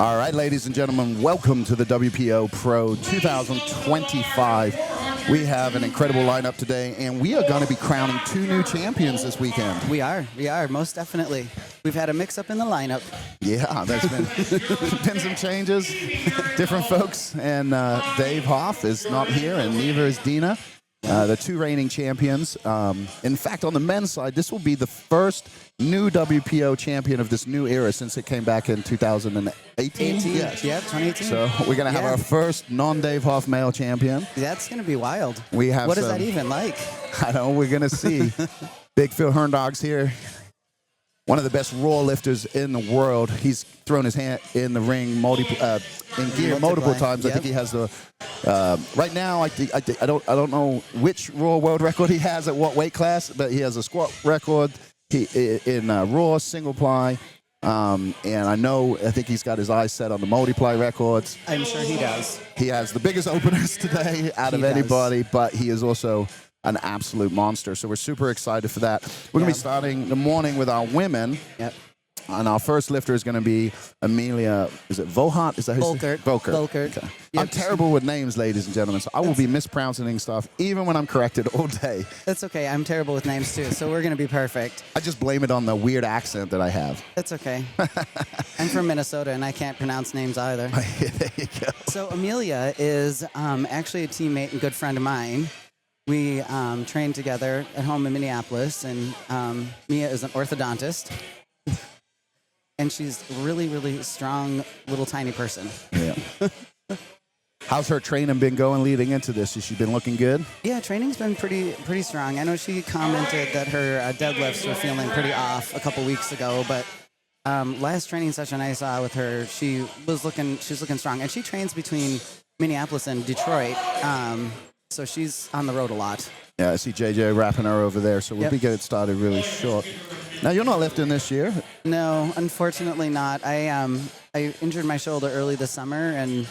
All right, ladies and gentlemen, welcome to the WPO Pro 2025. We have an incredible lineup today, and we are going to be crowning 2 new champions this weekend. We are, most definitely. We've had a mix-up in the lineup. Yeah, there's been some changes, different folks, and Dave Hoff is not here, and neither is Dina, the 2 reigning champions. In fact, on the men's side, this will be the first new WPO champion of this new era since it came back in 2018. Yes. Yeah, 2018. So we're going to have our first non-Dave Hoff male champion. That's going to be wild. We have what is that even like? I don't know. We're going to see. Big Phil Herndog's here. One of the best raw lifters in the world. He's thrown his hand in the ring in gear multiple times. Yep. I think he has the right now. I don't know which raw world record he has at what weight class, but he has a squat record. In raw single ply, and I think he's got his eyes set on the multiply records. I'm sure he does. He has the biggest openers today out of anybody, but he is also an absolute monster. So we're super excited for that. We're going to be starting the morning with our women. Yep. And our first lifter is going to be Amelia, is it Volhart? Is that Volkert. Volkert. Okay. Yep. I'm terrible with names, ladies and gentlemen, so I will be mispronouncing stuff even when I'm corrected all day. That's okay. I'm terrible with names, too, so we're going to be perfect. I just blame it on the weird accent that I have. That's okay. I'm from Minnesota, and I can't pronounce names either. There you go. So Amelia is actually a teammate and good friend of mine. We trained together at home in Minneapolis, and Mia is an orthodontist. And she's a really, really strong, little tiny person. Yeah. How's her training been going leading into this? Has she been looking good? Yeah, training's been pretty strong. I know she commented that her deadlifts were feeling pretty off a couple weeks ago, but last training session I saw with her, she's looking strong. And she trains between Minneapolis and Detroit, so she's on the road a lot. Yeah, I see JJ wrapping her over there, so we'll be getting started really short. Now, you're not lifting this year. No, unfortunately not. I injured my shoulder early this summer, and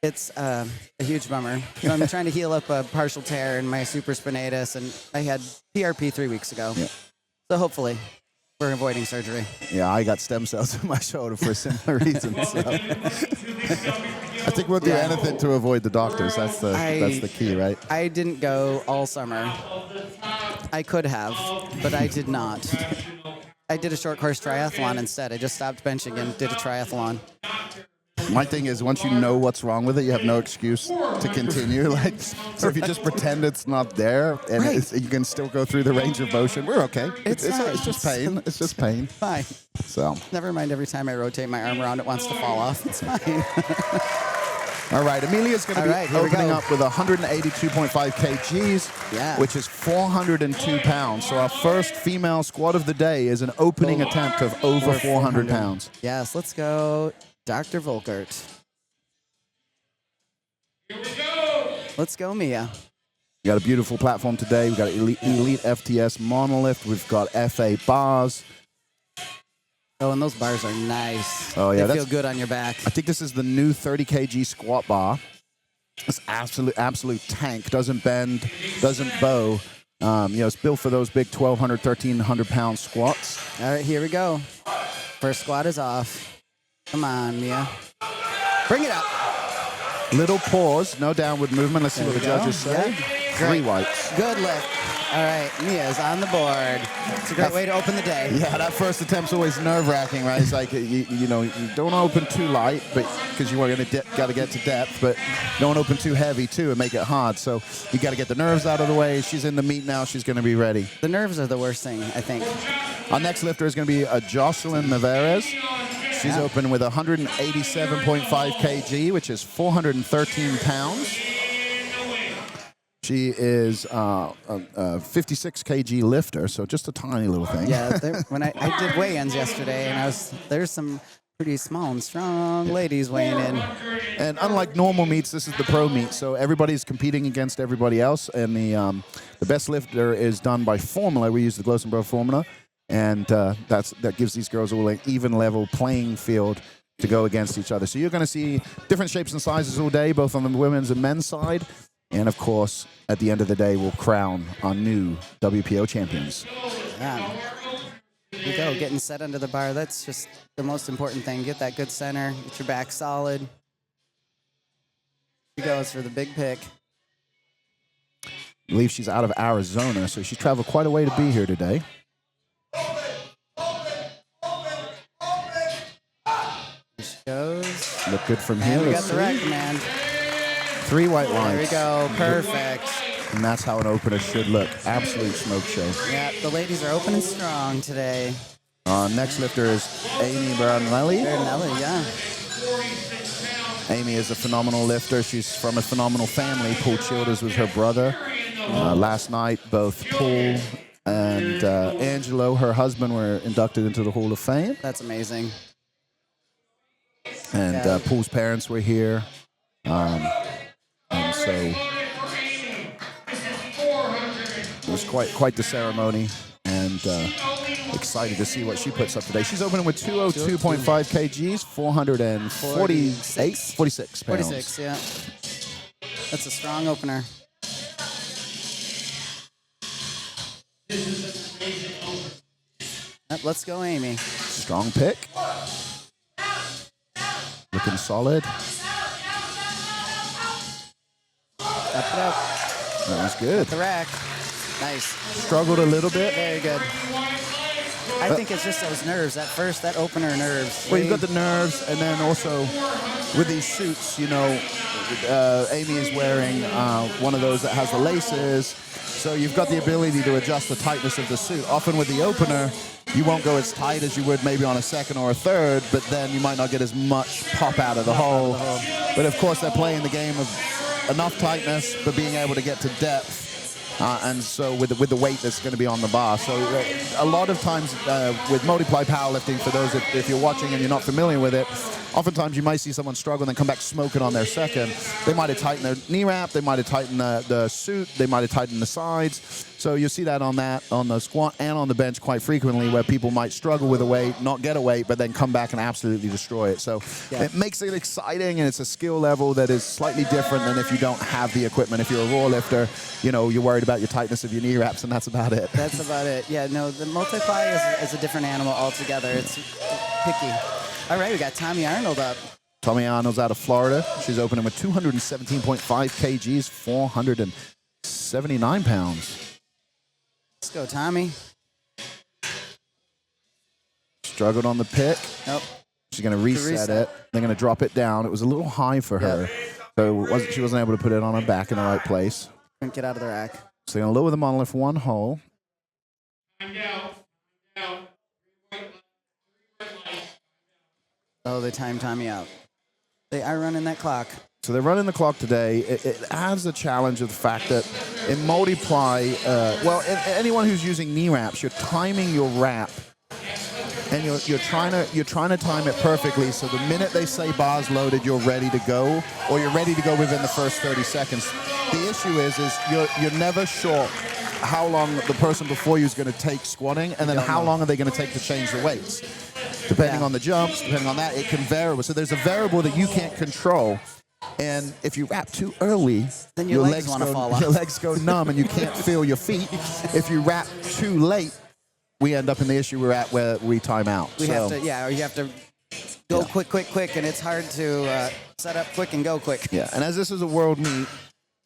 it's a huge bummer. So I'm trying to heal up a partial tear in my supraspinatus, and I had PRP 3 weeks ago. Yeah. So hopefully we're avoiding surgery. Yeah, I got stem cells in my shoulder for a similar reason. So. I think we'll do anything to avoid the doctors. That's the key, right? I didn't go all summer. I could have, but I did not. I did a short course triathlon instead. I just stopped benching and did a triathlon. My thing is, once you know what's wrong with it, you have no excuse to continue. So if you just pretend it's not there, and you can still go through the range of motion, we're okay. It's just pain. It's just pain. Fine. So never mind. Every time I rotate my arm around, it wants to fall off. It's fine. All right, Amelia's going to be opening up with 182.5 kgs, which is 402 pounds. So our first female squat of the day is an opening attempt of over 400 pounds. Yes, let's go, Dr. Volkert. Here we go. Let's go, Mia. We got a beautiful platform today. We got Elite FTS monolift. We've got FA bars. Oh, and those bars are nice. Oh, yeah. They feel good on your back. I think this is the new 30 kg squat bar. It's absolute tank. Doesn't bend, doesn't bow. It's built for those big 1,200, 1,300 pound squats. All right, here we go. First squat is off. Come on, Mia. Bring it up. Little pause, no downward movement. Let's see what the judges say. Yeah. 3 whites. Good lift. All right, Mia's on the board. It's a great way to open the day. Yeah, that first attempt's always nerve-wracking, right? It's like you don't open too light, but because you got to get to depth, but don't open too heavy too and make it hard. So you got to get the nerves out of the way. She's in the meet now. She's going to be ready. The nerves are the worst thing, I think. Our next lifter is going to be Jocelyn Navarez. She's open with 187.5 kg, which is 413 pounds. She is a 56 kg lifter, so just a tiny little thing. Yeah, when I did weigh-ins yesterday, and there's some pretty small and strong ladies weighing in. And unlike normal meets, this is the pro meet, so everybody's competing against everybody else. And the best lifter is done by formula. We use the Glosenbro formula, and that gives these girls all an even level playing field to go against each other. So you're going to see different shapes and sizes all day, both on the women's and men's side. And, of course, at the end of the day, we'll crown our new WPO champions. Yeah. There you go, getting set under the bar. That's just the most important thing. Get that good center, get your back solid. She goes for the big pick. I believe she's out of Arizona, so she traveled quite a way to be here today. Here she goes. Look good from here. And we got the rack command. 3 white lines. There we go, perfect. And that's how an opener should look. Absolute smoke show. Yeah, the ladies are opening strong today. Next lifter is Amy Baranelli. Baranelli, yeah. Amy is a phenomenal lifter. She's from a phenomenal family. Paul Childers was her brother. Last night, both Paul and Angelo, her husband, were inducted into the Hall of Fame. That's amazing. And Paul's parents were here. And so it was quite the ceremony. And excited to see what she puts up today. She's opening with 202.5 kgs, 46 pounds. 46, yeah. That's a strong opener. Yep, let's go, Amy. Strong pick. Looking solid. Up it up. That was good. The rack. Nice. Struggled a little bit. Very good. I think it's just those nerves. That opener nerves. Well, you've got the nerves, and then also with these suits, you know, Amy is wearing one of those that has the laces, so you've got the ability to adjust the tightness of the suit. Often with the opener, you won't go as tight as you would maybe on a second or a third, but then you might not get as much pop out of the hole. But of course, they're playing the game of enough tightness, but being able to get to depth. And so with the weight that's going to be on the bar. So a lot of times with multiply powerlifting, for those if you're watching and you're not familiar with it, oftentimes you might see someone struggle and then come back smoking on their second. They might have tightened their knee wrap, they might have tightened the suit, they might have tightened the sides. So you'll see that on the squat and on the bench quite frequently, where people might struggle with a weight, not get a weight, but then come back and absolutely destroy it. So it makes it exciting, and it's a skill level that is slightly different than if you don't have the equipment. If you're a raw lifter, you know, you're worried about your tightness of your knee wraps, and that's about it. That's about it. Yeah, no, the multiply is a different animal altogether. It's picky. All right, we got Tommy Arnold up. Tommy Arnold's out of Florida. She's opening with 217.5 kgs, 479 pounds. Let's go, Tommy. Struggled on the pick. Nope. She's going to reset it. They're going to drop it down. It was a little high for her, so she wasn't able to put it on her back in the right place. Couldn't get out of the rack. So they're going to lower the monolith one hole. Oh, they timed Tommy out. They are running that clock. So they're running the clock today. It adds the challenge of the fact that in multiply, anyone who's using knee wraps, you're timing your wrap, and you're trying to time it perfectly. So the minute they say bars loaded, you're ready to go, or you're ready to go within the first 30 seconds. The issue is you're never sure how long the person before you is going to take squatting, and then how long are they going to take to change the weights. Depending on the jumps, depending on that, it can vary. So there's a variable that you can't control. And if you wrap too early, then your legs want to fall off. Your legs go numb and you can't feel your feet. If you wrap too late, we end up in the issue we're at where we time out. Or you have to go quick, and it's hard to set up quick and go quick. Yeah, and as this is a world meet,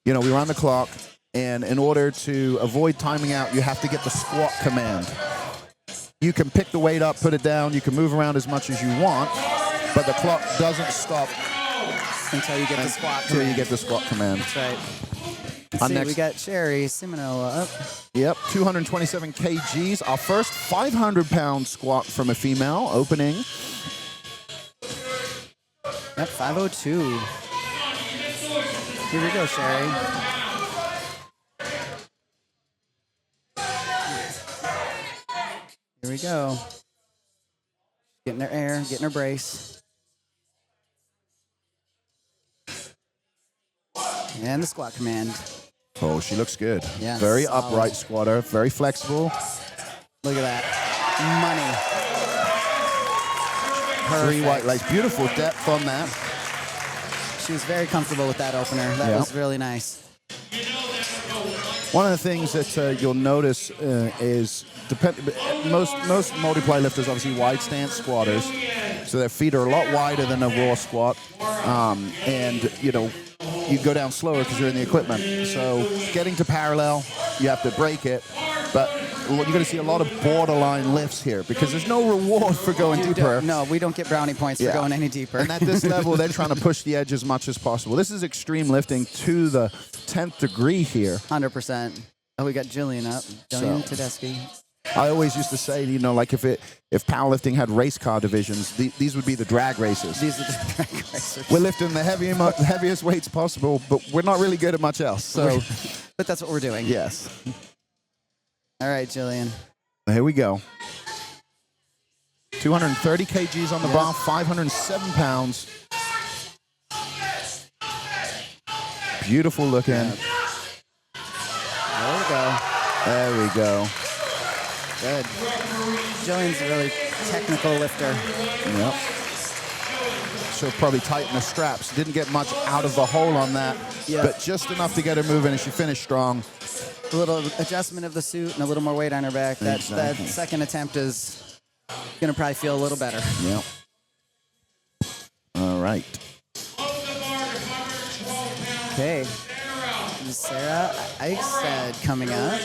you know, we run the clock, and in order to avoid timing out, you have to get the squat command. You can pick the weight up, put it down, you can move around as much as you want, but the clock doesn't stop until you get the squat command. Until you get the squat command. That's right. Let's see, we got Sherry Siminoa up. Yep, 227 kgs. Our first 500-pound squat from a female opening. Yep, 502. Here we go, Sherry. Here we go. Getting her air, getting her brace. And the squat command. Oh, she looks good. Yeah, very solid. upright squatter, very flexible. Look at that. Money. Perfect. 3 white legs. Beautiful depth on that. She was very comfortable with that opener. That was really nice. One of the things that you'll notice is most multiply lifters obviously wide stance squatters, so their feet are a lot wider than a raw squat, and you go down slower because you're in the equipment. So getting to parallel, you have to break it, but you're going to see a lot of borderline lifts here because there's no reward for going deeper. No, we don't get brownie points for going any deeper. And at this level, they're trying to push the edge as much as possible. This is extreme lifting to the 10th degree here. 100%. Oh, we got Jillian up. Jillian Tedeschi. I always used to say, like if powerlifting had race car divisions, these would be the drag races. These are the drag races. We're lifting the heaviest weights possible, but we're not really good at much else. So, but that's what we're doing. Yes. All right, Jillian. Here we go. 230 kgs on the bar, 507 pounds. Beautiful looking. Yeah. There we go. There we go. Good. Jillian's a really technical lifter. Yep. She'll probably tighten the straps. Didn't get much out of the hole on that, but just enough to get her moving, and she finished strong. A little adjustment of the suit and a little more weight on her back. That second attempt is going to probably feel a little better. Yep. All right. Okay. Sarah Eichstad coming up.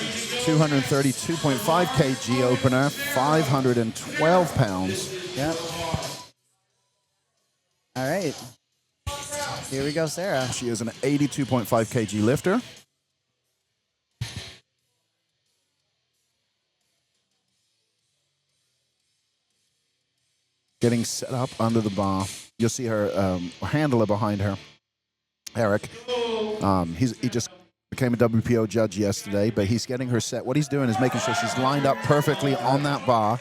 232.5 kg opener, 512 pounds. Yep. All right. Here we go, Sarah. She is an 82.5 kg lifter. Getting set up under the bar. You'll see her handler behind her, Eric. He just became a WPO judge yesterday, but he's getting her set. What he's doing is making sure she's lined up perfectly on that bar,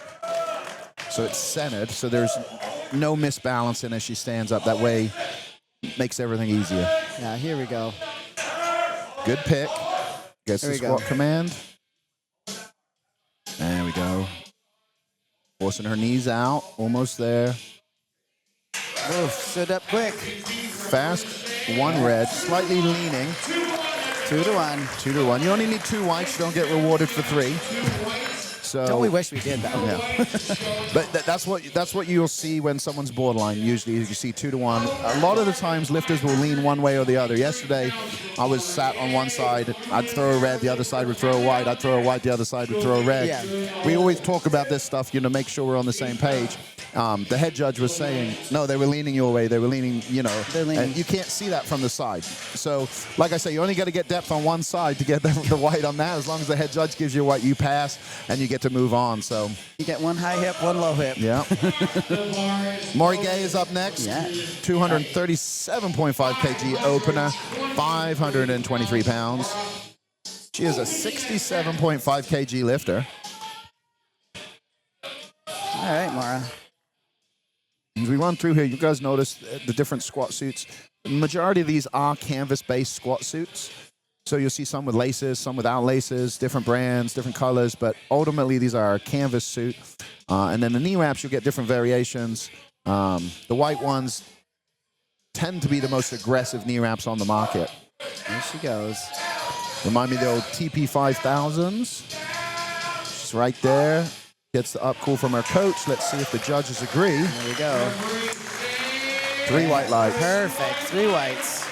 so it's centered, so there's no misbalancing as she stands up. That way, makes everything easier. Yeah, here we go. Good pick. Gets the squat command. There we go. Forcing her knees out, almost there. Oof, stood up quick. Fast, one red, slightly leaning. 2 to 1. 2 to 1. You only need 2 whites. You don't get rewarded for 3. So don't we wish we did though? Yeah. But that's what you'll see when someone's borderline. Usually, you see 2 to 1. A lot of the times, lifters will lean one way or the other. Yesterday, I was sat on one side. I'd throw a red. The other side would throw a white. I'd throw a white. The other side would throw a red. Yeah. We always talk about this stuff, make sure we're on the same page. The head judge was saying, no, they were leaning your way. They were leaning, They're leaning. And you can't see that from the side. So, like I say, you only got to get depth on one side to get the white on that. As long as the head judge gives you a white, you pass, and you get to move on. So you get one high hip, one low hip. Yeah. Maury Gay is up next. Yeah. 237.5 kg opener, 523 pounds. She is a 67.5 kg lifter. All right, Mara. As we run through here, you guys notice the different squat suits. The majority of these are canvas-based squat suits. So you'll see some with laces, some without laces, different brands, different colors, but ultimately these are a canvas suit. And then the knee wraps, you'll get different variations. The white ones tend to be the most aggressive knee wraps on the market. There she goes. Remind me of the old TP5000s. She's right there. Gets the up cool from her coach. Let's see if the judges agree. There we go. 3 white lights. Perfect. 3 whites.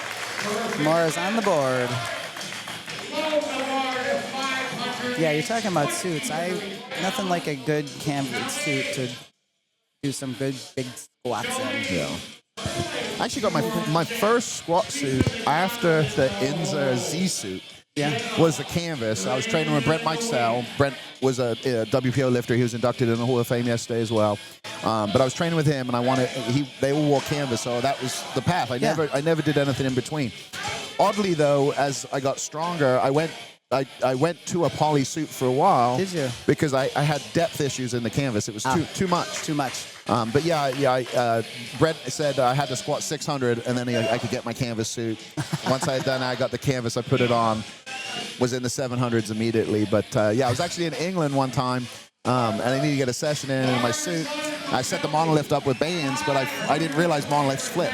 Mara's on the board. Yeah, you're talking about suits. Nothing like a good canvas suit to do some good big squats in. Yeah. I actually got my first squat suit after the Inza Z suit. Yeah. Was the canvas. I was training with Brent Mikesell. Brent was a WPO lifter. He was inducted in the Hall of Fame yesterday as well. But I was training with him, and they all wore canvas, so that was the path. I never did anything in between. Oddly, though, as I got stronger, I went to a poly suit for a while. Did you? Because I had depth issues in the canvas. It was too much. Too much. But Brent said I had to squat 600, and then I could get my canvas suit. Once I had done, I got the canvas, I put it on, was in the 700s immediately. But I was actually in England one time, and I needed to get a session in my suit. I set the monolift up with bands, but I didn't realize monolifts flip.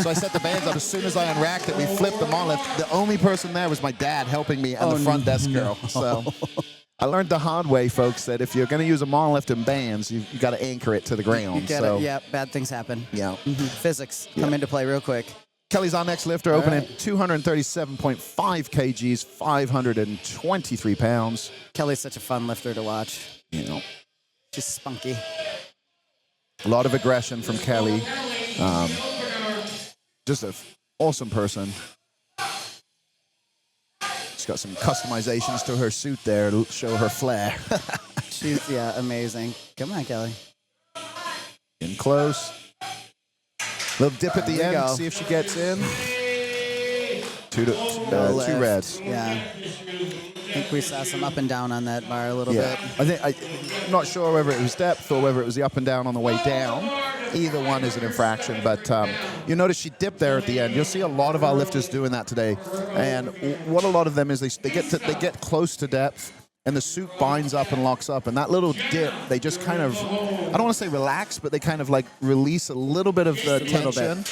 So I set the bands up. As soon as I unracked it, we flipped the monolith. The only person there was my dad helping me and the front desk girl. So I learned the hard way, folks, that if you're going to use a monolift and bands, you got to anchor it to the ground. You get it. Yeah, bad things happen. Yeah. Physics come into play real quick. Kelly's our next lifter, opening 237.5 kgs, 523 pounds. Kelly's such a fun lifter to watch. You know, She's spunky. a lot of aggression from Kelly. Just an awesome person. She's got some customizations to her suit there to show her flair. She's, amazing. Come on, Kelly. In close. Little dip at the end, go. see if she gets in. Two reds. Yeah. I think we saw some up and down on that bar a little bit. I'm not sure whether it was depth or whether it was the up and down on the way down. Either one is an infraction, but you notice she dipped there at the end. You'll see a lot of our lifters doing that today, and what a lot of them is they get close to depth, and the suit binds up and locks up, and that little dip, they just kind of, I don't want to say relax, but they kind of like release a little bit of the tension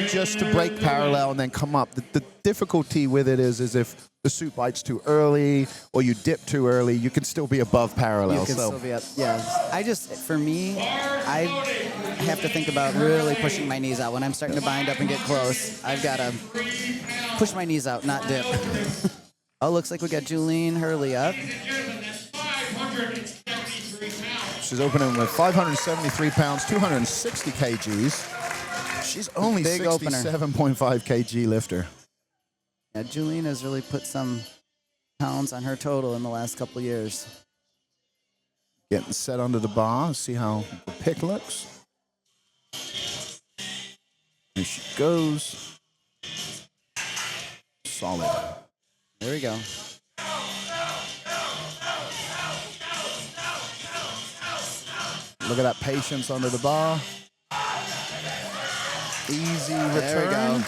just to break parallel and then come up. The difficulty with it is if the suit bites too early or you dip too early, you can still be above parallel. You can still be up. Yeah. For me, I have to think about really pushing my knees out. When I'm starting to bind up and get close, I've got to push my knees out, not dip. Oh, looks like we got Julene Hurley up. She's opening with 573 pounds, 260 kgs. She's only 67.5 kg lifter. Yeah, Julene has really put some pounds on her total in the last couple of years. Getting set under the bar. See how the pick looks. Here she goes. Solid. There we go. Look at that patience under the bar. Easy return. There we go.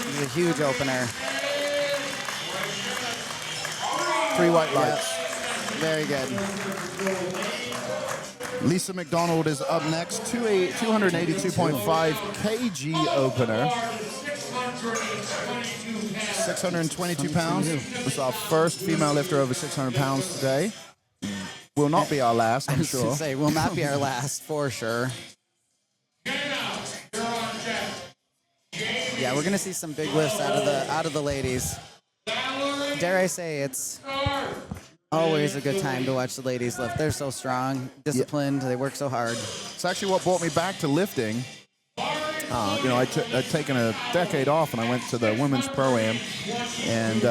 This is a huge opener. 3 white lights. Very good. Lisa McDonald is up next. 282.5 kg opener. 622 pounds. This is our first female lifter over 600 pounds today. Will not be our last, I'm sure. I was gonna say, will not be our last, for sure. Yeah, we're gonna see some big lifts out of the ladies. Dare I say, it's always a good time to watch the ladies lift. They're so strong, disciplined, they work so hard. It's actually what brought me back to lifting. I'd taken a decade off, and I went to the women's pro-am, and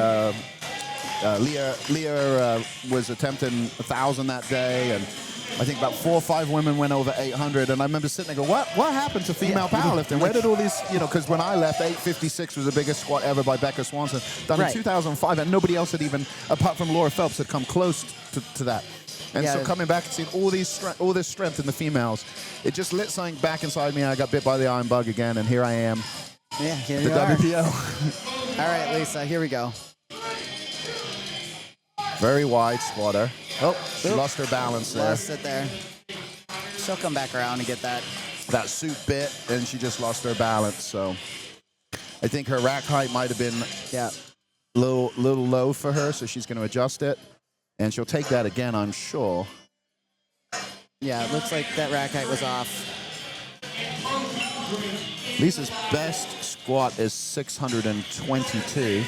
Leah was attempting 1,000 that day, and I think about 4 or 5 women went over 800, and I remember sitting there going, what happened to female powerlifting? Where did all these, because when I left, 856 was the biggest squat ever by Becca Swanson, done in 2005, and nobody else had even, apart from Laura Phelps, had come close to that. And so coming back and seeing all this strength in the females, it just lit something back inside me. I got bit by the iron bug again, and here I am. Yeah, here the you are. WPO. All right, Lisa, here we go. Very wide squatter. Oh, she lost her balance there. Lost it there. She'll come back around and get that. That suit bit, and she just lost her balance. So I think her rack height might have been a little low for her, so she's going to adjust it. And she'll take that again, I'm sure. Yeah, it looks like that rack height was off. Lisa's best squat is 622.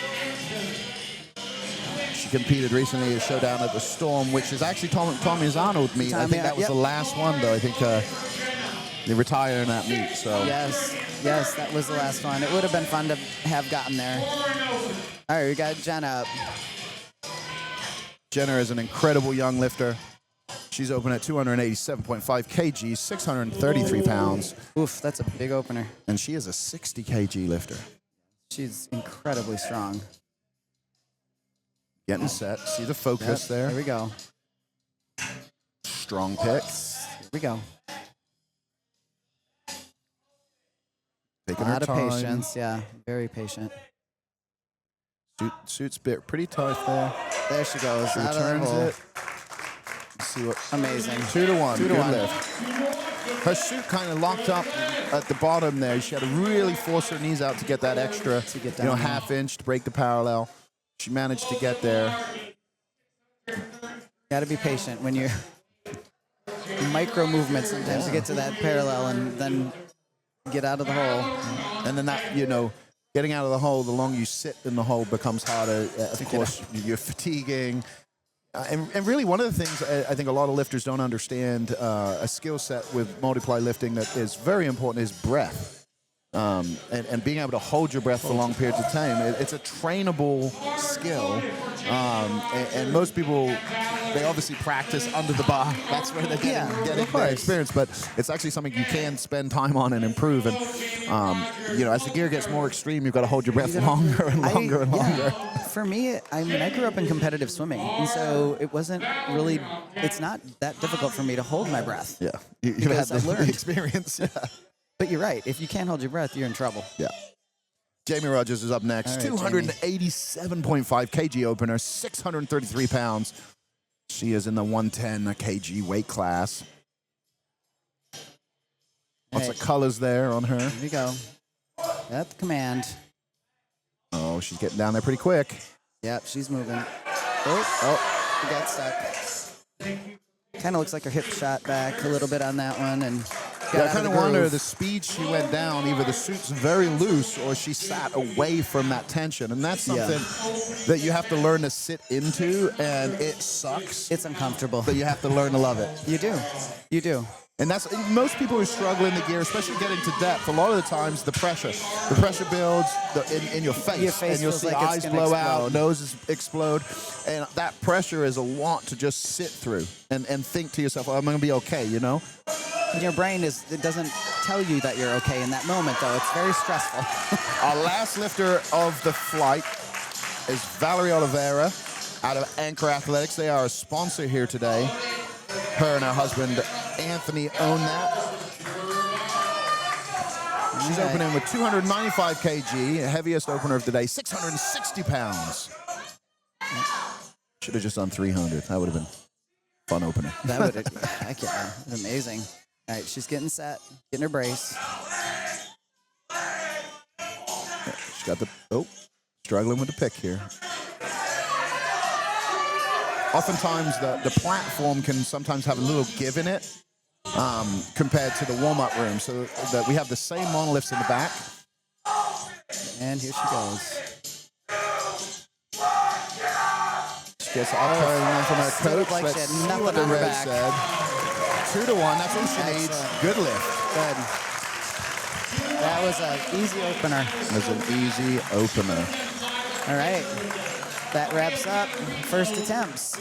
She competed recently at a showdown at the Storm, which is actually Tommy's Arnold meet. I think that was the last one, though. I think they retire in that meet. So yes, that was the last one. It would have been fun to have gotten there. All right, we got Jenna up. Jenna is an incredible young lifter. She's open at 287.5 kg, 633 pounds. Oof, that's a big opener. And she is a 60 kg lifter. She's incredibly strong. Getting set. See the focus there. There we go. Strong pick. Here we go. Taking a lot her time. of patience, yeah. Very patient. Suit's bit pretty tight there. There she goes. She returns it. Let's see what. Amazing. 2-1. 2-1. Good lift. her suit kind of locked up at the bottom there. She had to really force her knees out to get that extra, half inch to break the parallel. She managed to get there. Got to be patient when you're micro movements sometimes to get to that parallel and then get out of the hole. And then that, getting out of the hole, the longer you sit in the hole becomes harder. Of course, you're fatiguing. And really, one of the things I think a lot of lifters don't understand, a skill set with multiply lifting that is very important is breath. And being able to hold your breath for long periods of time. It's a trainable skill. And most people, they obviously practice under the bar. That's where they're getting their experience. But it's actually something you can spend time on and improve. And, as the gear gets more extreme, you've got to hold your breath longer and longer and longer. For me, I grew up in competitive swimming. And so it's not that difficult for me to hold my breath. Yeah. You've had the experience. Yeah. But you're right. If you can't hold your breath, you're in trouble. Yeah. Jamie Rogers is up next. Right, 287.5 kg opener, 633 pounds. She is in the 110 kg weight class. Lots of colors there on her. Here we go. At the command. Oh, she's getting down there pretty quick. Yep, she's moving. Oh, she got stuck. Kind of looks like her hip shot back a little bit on that one. And I kind of wonder the speed she went down, either the suit's very loose or she sat away from that tension. And that's something that you have to learn to sit into, and it sucks. It's uncomfortable. But you have to learn to love it. You do. You do. And that's most people who struggle in the gear, especially getting to depth. A lot of the times, the pressure builds in your face, and you'll see eyes blow out, noses explode, and that pressure is a lot to just sit through and think to yourself, oh, "I'm going to be okay," And your brain it doesn't tell you that you're okay in that moment, though. It's very stressful. Our last lifter of the flight is Valerie Oliveira out of Anchor Athletics. They are a sponsor here today. Her and her husband, Anthony, own that. She's opening with 295 kg, heaviest opener of the day, 660 pounds. Should have just done 300. That would have been fun opener. That would have, heck yeah, amazing. All right, she's getting set, getting her brace. She's got struggling with the pick here. Oftentimes, the platform can sometimes have a little give in it compared to the warm-up room. So that we have the same monoliths in the back. And here she goes. She gets off from her coach. Like Let's she had see nothing what the on her reg back. said. 2-1, that's all she needs. Good lift. Good. That was an easy opener. It was an easy opener. All right. That wraps up first attempts.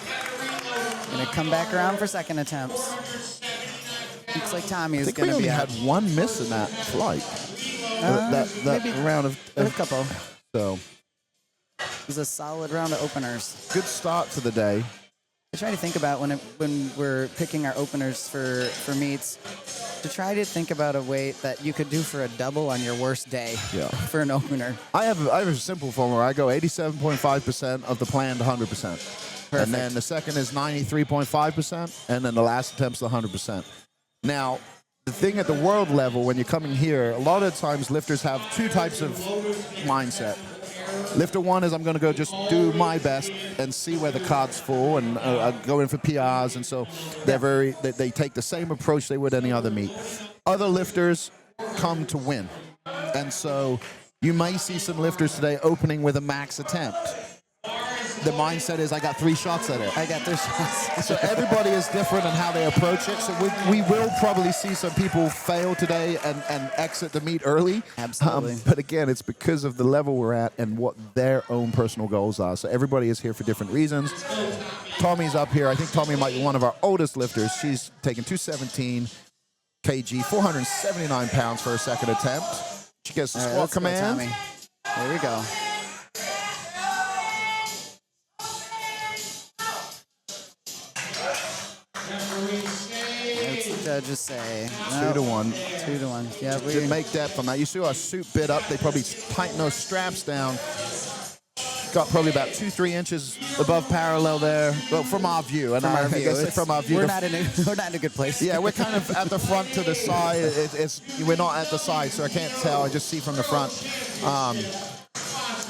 Gonna come back around for second attempps. Looks like Tommy is gonna be we only out. had one miss in that flight. That maybe round of a couple. So It was a solid round of openers. good start to the day. I try to think about when we're picking our openers for meets, to try to think about a weight that you could do for a double on your worst day for an opener. I have a simple formula. I go 87.5% of the planned 100%. Perfect. And then the second is 93.5%, and then the last attempt's 100%. Now, the thing at the world level, when you're coming here, a lot of times lifters have two types of mindset. Lifter one is I'm going to go just do my best and see where the cards fall, and go in for PRs, and so they take the same approach they would any other meet. Other lifters come to win, and so you may see some lifters today opening with a max attempt. The mindset is I got 3 shots at it. I got 3 shots. So everybody is different in how they approach it. So we will probably see some people fail today and exit the meet early. Absolutely. But again, it's because of the level we're at and what their own personal goals are. So everybody is here for different reasons. Tommy's up here. I think Tommy might be one of our oldest lifters. She's taking 217 kg, 479 pounds for her second attempt. She gets the squat command. There we go. Judges say 2-1. 2-1. Yeah, we didn't make depth on that. You see our suit bit up. They probably tighten those straps down. got probably about 2-3 inches above parallel there. Well, from our view, and From our view, from our view, we're not in a good place. yeah, we're kind of at the front to the side. We're not at the side, so I can't tell. I just see from the front.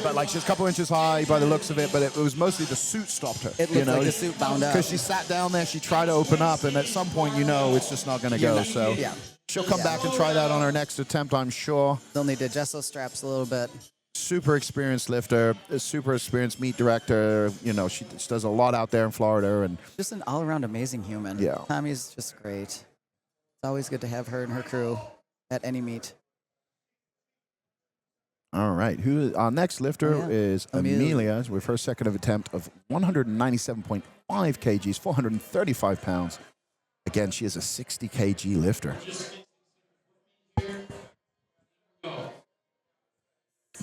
But like she's a couple inches high by the looks of it, but it was mostly the suit stopped her. It looked like the suit bound up. Because she sat down there, she tried to open up, and at some point it's just not going to go. So yeah. She'll come back and try that on her next attempt, I'm sure. They'll need to adjust those straps a little bit. Super experienced lifter, a super experienced meet director. You know, she does a lot out there in Florida, and just an all-around amazing human. Yeah. Tommy's just great. It's always good to have her and her crew at any meet. all right. Our next lifter is Amelia with her second attempt of 197.5 kgs, 435 pounds. Again, she is a 60 kg lifter.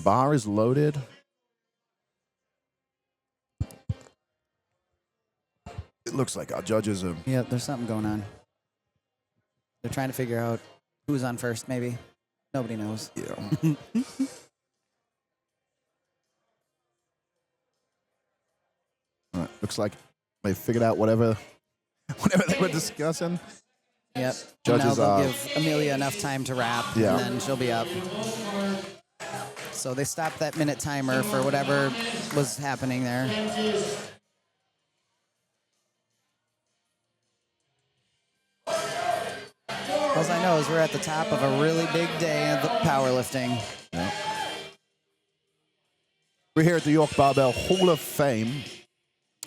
Bar is loaded. It looks like our judges are... Yeah, there's something going on. They're trying to figure out who's on first, maybe. Nobody knows. Yeah. All right, looks like they figured out whatever they were discussing. Yep. Judges now they'll give Amelia enough time to wrap, Yeah. and then she'll be up. So they stopped that minute timer for whatever was happening there. All I know is we're at the top of a really big day of powerlifting. Yeah. We're here at the York Barbell Hall of Fame.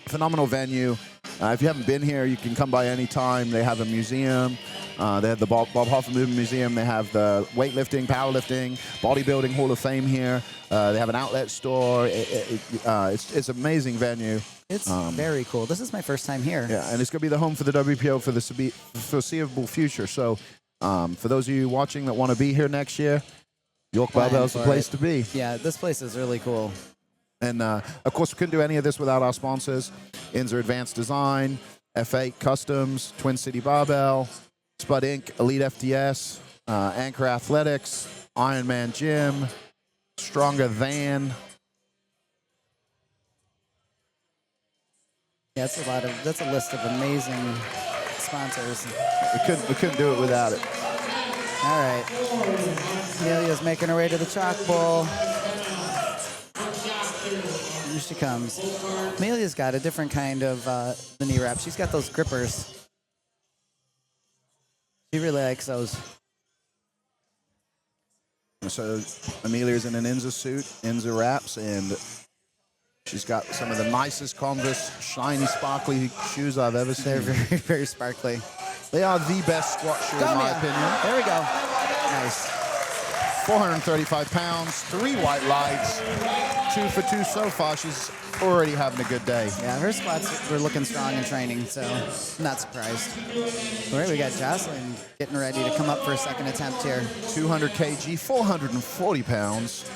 Phenomenal venue. If you haven't been here, you can come by any time. They have a museum. They have the Bob Hoffman Museum. They have the weightlifting, powerlifting, bodybuilding Hall of Fame here. They have an outlet store. It's an amazing venue. It's very cool. This is my first time here. Yeah, and it's going to be the home for the WPO for the foreseeable future. So for those of you watching that want to be here next year, York Barbell is the place to be. Yeah, this place is really cool. And, of course, we couldn't do any of this without our sponsors. Inzer Advanced Design, F8 Customs, Twin City Barbell, Spud Inc., Elite FDS, Anchor Athletics, Ironman Gym, Stronger Than. Yeah, that's a list of amazing sponsors. We couldn't do it without it. All right. Amelia's making her way to the chalk bowl. Here she comes. Amelia's got a different kind of the knee wrap. She's got those grippers. She really likes those. So Amelia's in an Inzer suit, Inzer wraps, and she's got some of the nicest Converse shiny, sparkly shoes I've ever seen. They're very, very sparkly. They are the best squat shoe, in my opinion. There we go. Nice. 435 pounds, 3 white lights, 2 for 2 so far. She's already having a good day. Yeah, her squats were looking strong in training, so I'm not surprised. All right, we got Jocelyn getting ready to come up for a second attempt here. 200 kg, 440 pounds.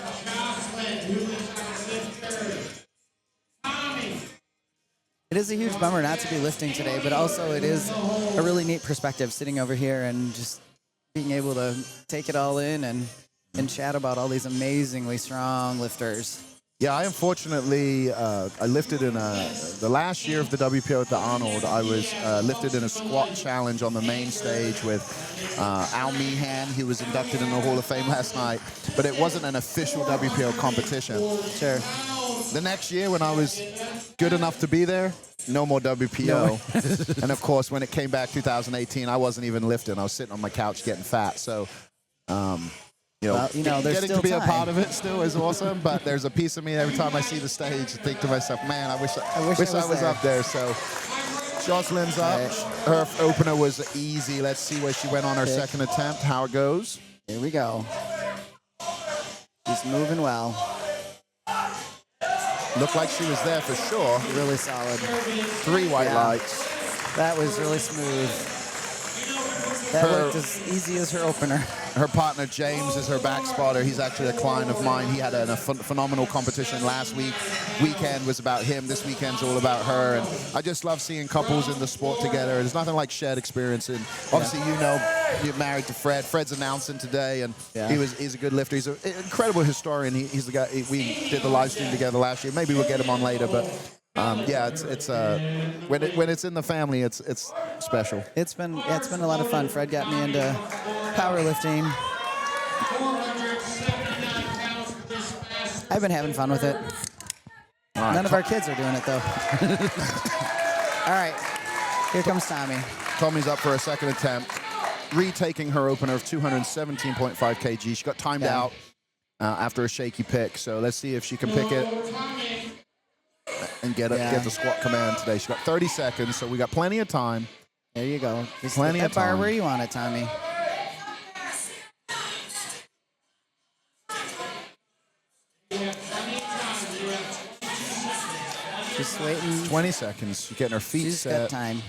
It is a huge bummer not to be lifting today, but also it is a really neat perspective sitting over here and just being able to take it all in and chat about all these amazingly strong lifters. Yeah, I unfortunately, I lifted in the last year of the WPO at the Arnold, I was lifted in a squat challenge on the main stage with Al Meehan. He was inducted in the Hall of Fame last night, but it wasn't an official WPO competition. Sure. The next year when I was good enough to be there, no more WPO. No. And of course, when it came back 2018, I wasn't even lifting. I was sitting on my couch getting fat. So, there's getting still to be time. a part of it still is awesome. But there's a piece of me every time I see the stage, I think to myself, man, I wish I was there. up there. So, Jocelyn's up. Right. Her opener was easy. Let's see where she went on her second attempt, how it goes. Here we go. She's moving well. Looked like she was there for sure. Really solid. 3 white lights. That was really smooth. That looked as easy as her opener. Her partner James is her back spotter. He's actually a client of mine. He had a phenomenal competition last week. Weekend was about him. This weekend's all about her. And I just love seeing couples in the sport together. There's nothing like shared experience. And obviously, you know, you're married to Fred. Fred's announcing today, and he's a good lifter. He's an incredible historian. He's the guy. We did the live stream together last year. Maybe we'll get him on later, but. Yeah, it's when it's in the family, it's special. It's been a lot of fun. Fred got me into powerlifting. I've been having fun with it. Right, None of our kids are doing it though. All right, here comes Tommy. Tommy's up for a second attempt, retaking her opener of 217.5 kg. She got timed out after a shaky pick, so let's see if she can pick it. And get the squat command today. She got 30 seconds, so we got plenty of time. There you go. Just plenty that of time. Bar where you want it, Tommy. Just waiting. 20 seconds. She's getting her feet She's set. got time.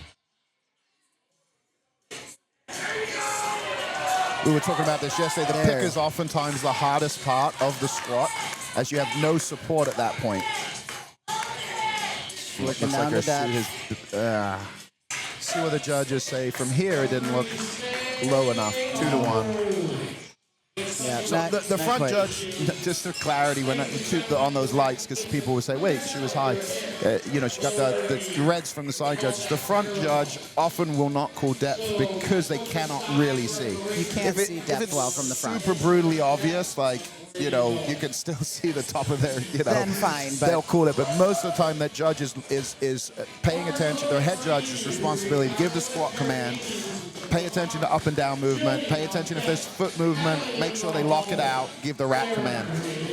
We were talking about this yesterday. The pick is oftentimes the hardest part of the squat, as you have no support at that point. Looking down to that. See what the judges say. From here, it didn't look low enough. 2-1. Yeah, so the front quite. Judge, just for clarity, when on those lights, because people would say, "Wait, she was high." You know, she got the reds from the side judges. The front judge often will not call depth because they cannot really see. You can't see depth well from the front. Super brutally obvious, like. You know, you can still see the top of their, you know. Then fine, but they'll call it. But most of the time, that judge is paying attention. Their head judge's responsibility to give the squat command, pay attention to up and down movement, pay attention if there's foot movement, make sure they lock it out, give the rack command.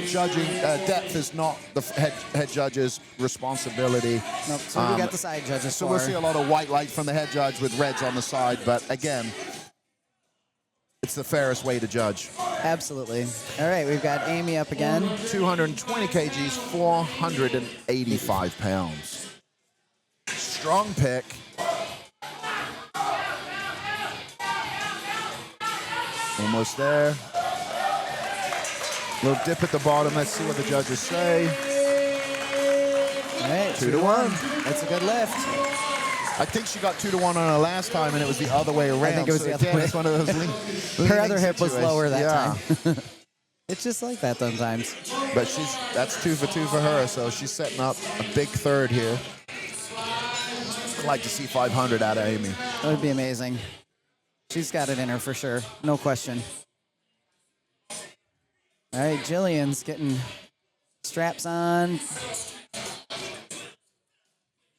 Judging depth is not the head judge's responsibility. Nope, so we got the side judges. So we'll see a lot of white light from the head judge with reds on the side. But again, it's the fairest way to judge. Absolutely. All right, we've got Amy up again. 220 kgs, 485 pounds. Strong pick. Almost there. Little dip at the bottom. Let's see what the judges say. All right, 2-1. That's a good lift. I think she got 2-1 on her last time, and it was the other way around. I think it was the other way. It's one of those her other hip was lower that time. It's just like that sometimes. But that's 2 for 2 for her, so she's setting up a big third here. I'd like to see 500 out of Amy. That would be amazing. She's got it in her for sure, no question. All right, Jillian's getting straps on.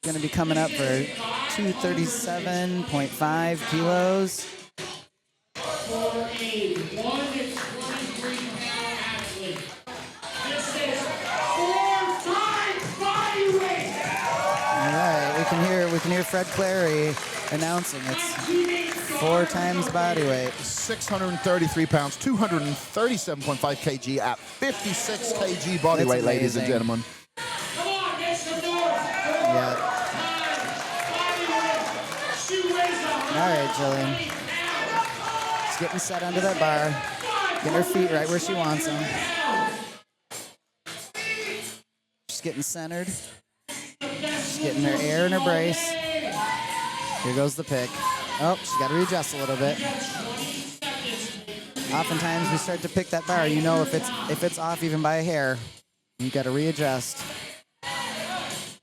Going to be coming up for 237.5 kilos. All right, we can hear Fred Clary announcing it's 4 times body weight. 633 pounds, 237.5 kg at 56 kg body weight, ladies and gentlemen. Yeah. All right, Jillian. She's getting set under that bar. Getting her feet right where she wants them. She's getting centered. She's getting her air in her brace. Here goes the pick. Oh, she's got to readjust a little bit. Oftentimes we start to pick that bar. You know if it's off even by a hair, you got to readjust.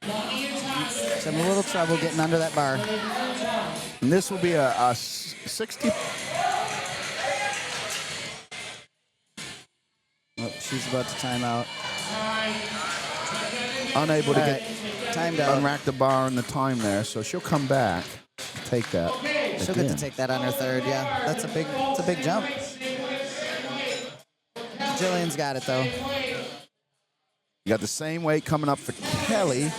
She's having a little trouble getting under that bar. And this will be a 60. Oh, she's about to time out. Unable to get timed out. Unrack the bar in the time there, so she'll come back. Take that. She'll get to take that on her third. Yeah, it's a big jump. Jillian's got it though. You got the same weight coming up for Kelly.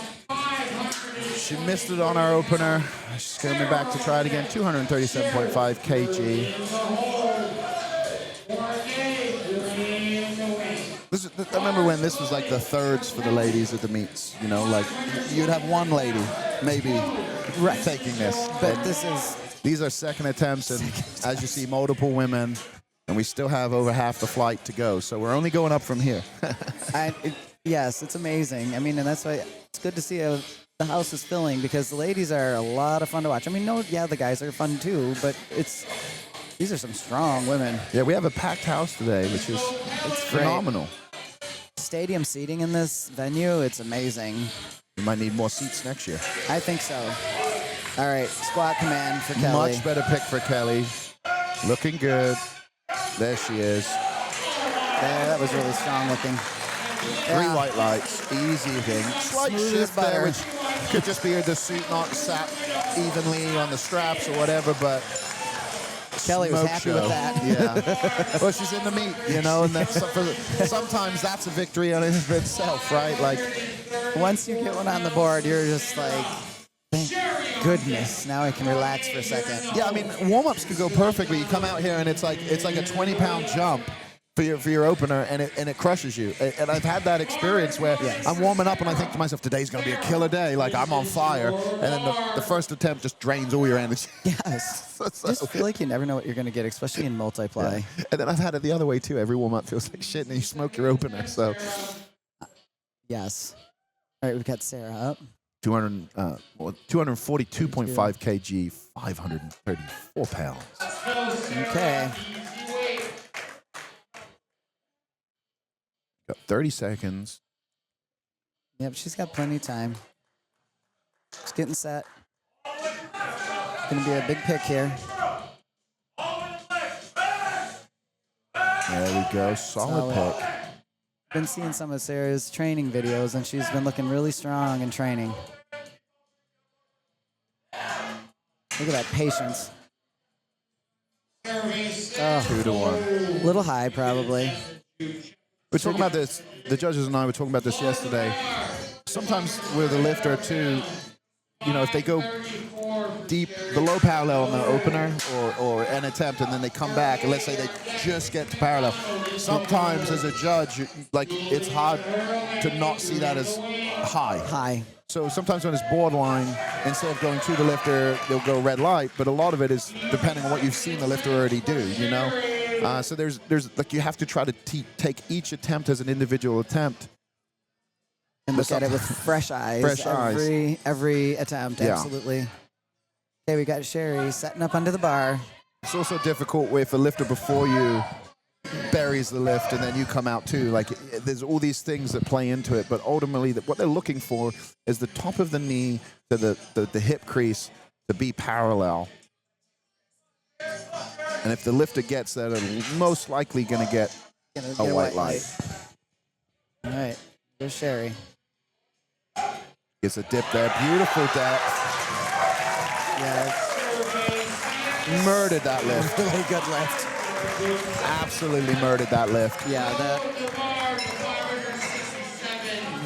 She missed it on our opener. She's coming back to try it again. 237.5 kg. I remember when this was like the thirds for the ladies at the meets. You know, like you'd have one lady maybe taking this. But these are second attempts, and as you see, multiple women. And we still have over half the flight to go, so we're only going up from here. Yes, it's amazing. I mean, and that's why it's good to see how the house is filling, because the ladies are a lot of fun to watch. I mean, the guys are fun too, but these are some strong women. Yeah, we have a packed house today, which is phenomenal. Stadium seating in this venue, it's amazing. We might need more seats next year. I think so. All right, squat command for Kelly. Much better pick for Kelly. Looking good. There she is. There, that was really strong looking. Three white lights, easy thing. Slight Smooth shift as butter. there, which could just be the suit not sat evenly on the straps or whatever, but Kelly was smoke happy show. with that. Yeah. Well, she's in the meat, and that's sometimes that's a victory in itself, right? Like, Once you get one on the board, you're just like, thank goodness, now I can relax for a second. yeah, I mean, warm-ups could go perfectly. You come out here and it's like a 20-pound jump for your opener, and it crushes you. And I've had that experience where I'm warming up and I think to myself, today's going to be a killer day. Like, I'm on fire. And then the first attempt just drains all your energy. Yes. Just feel like you never know what you're going to get, especially in multiply. Yeah. And then I've had it the other way, too. Every warm-up feels like shit, and then you smoke your opener. So, Yes. All right, we've got Sarah up. 242.5 kg, 534 pounds. Okay. Got 30 seconds. Yep, she's got plenty of time. Just getting set. Gonna be a big pick here. There we go. Solid pick. Been seeing some of Sarah's training videos, and she's been looking really strong in training. Look at that patience. 2-1. Little high, probably. We're talking about this. The judges and I were talking about this yesterday. Sometimes with a lifter too, if they go deep below parallel on the opener or an attempt, and then they come back, and let's say they just get to parallel. Sometimes as a judge, it's hard to not see that as high. High. So sometimes when it's borderline, instead of going to the lifter, they'll go red light. But a lot of it is depending on what you've seen the lifter already do. So there's you have to try to take each attempt as an individual attempt. And look at it with fresh eyes. Every attempt, Yeah. Absolutely. Okay, we got Sherry setting up under the bar. It's also difficult with a lifter before you buries the lift and then you come out too. Like, there's all these things that play into it, but ultimately what they're looking for is the top of the knee to the hip crease to be parallel. And if the lifter gets that, they're most likely going to get a white light. All right, there's Sherry. Gets a dip there. Beautiful depth. Yeah, Murdered that lift. really good lift. Absolutely murdered that lift. Yeah, that.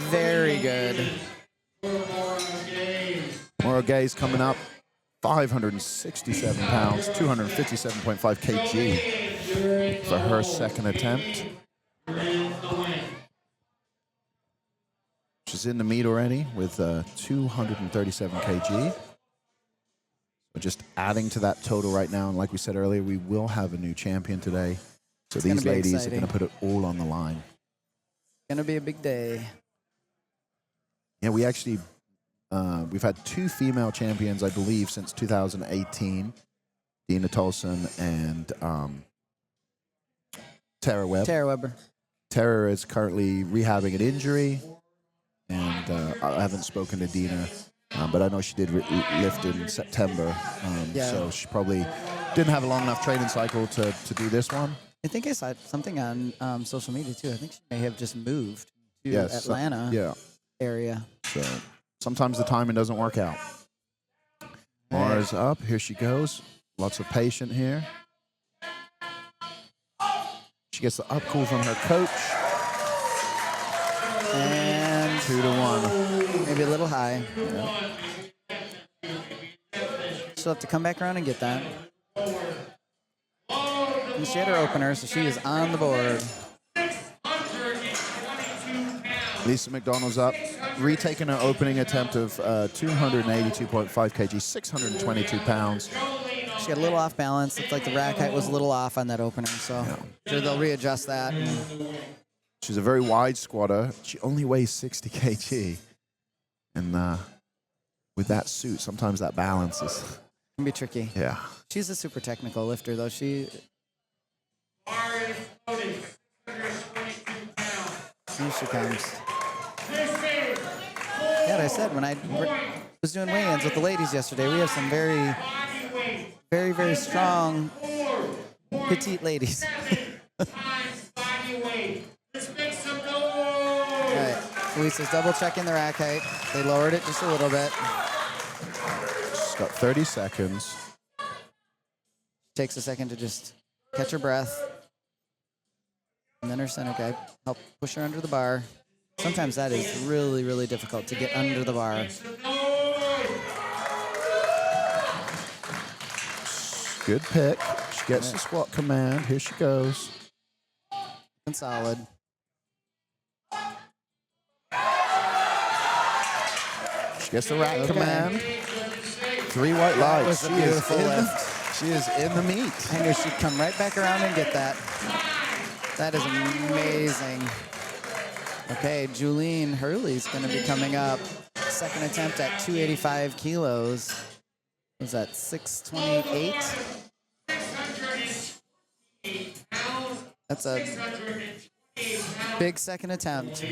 Very good. Maura Gay's coming up. 567 pounds, 257.5 kg for her second attempt. She's in the meet already with 237 kg. We're just adding to that total right now. And like we said earlier, we will have a new champion today. So these ladies are going to put it all on the line. It's going to be a big day. Yeah, we actually, we've had two female champions, I believe, since 2018. Dina Tolson and Tara Webb. Tara Weber. Tara is currently rehabbing an injury. And I haven't spoken to Dina, but I know she did lift in September. So she probably didn't have a long enough training cycle to do this one. I think I saw something on social media, too. I think she may have just moved to Atlanta area. So sometimes the timing doesn't work out. Mara's up. Here she goes. Lots of patience here. She gets the up call from her coach. And 2-1. maybe a little high. Yeah. She'll have to come back around and get that. And she had her opener, so she is on the board. Lisa McDonald's up, retaking her opening attempt of 282.5 kg, 622 pounds. she got a little off balance. Looked like the rack height was a little off on that opener, so sure they'll readjust that. She's a very wide squatter. She only weighs 60 kg. And with that suit, sometimes that balance can be tricky. Yeah. She's a super technical lifter, though. Here she comes. Yeah, I said when I was doing weigh-ins with the ladies yesterday, we have some very, very, very strong petite ladies. All right, Lisa's double checking the rack height. They lowered it just a little bit. She's got 30 seconds. Takes a second to just catch her breath. And then her center guy help push her under the bar. Sometimes that is really, really difficult to get under the bar. Good pick. She gets the squat command. Here she goes. And solid. She gets the rack command. 3 white That lights. was a beautiful lift. She is in the meat. I knew she'd come right back around and get that. That is amazing. Okay, Julene Hurley's going to be coming up. Second attempt at 285 kilos. Was that 628? That's a big second attempt.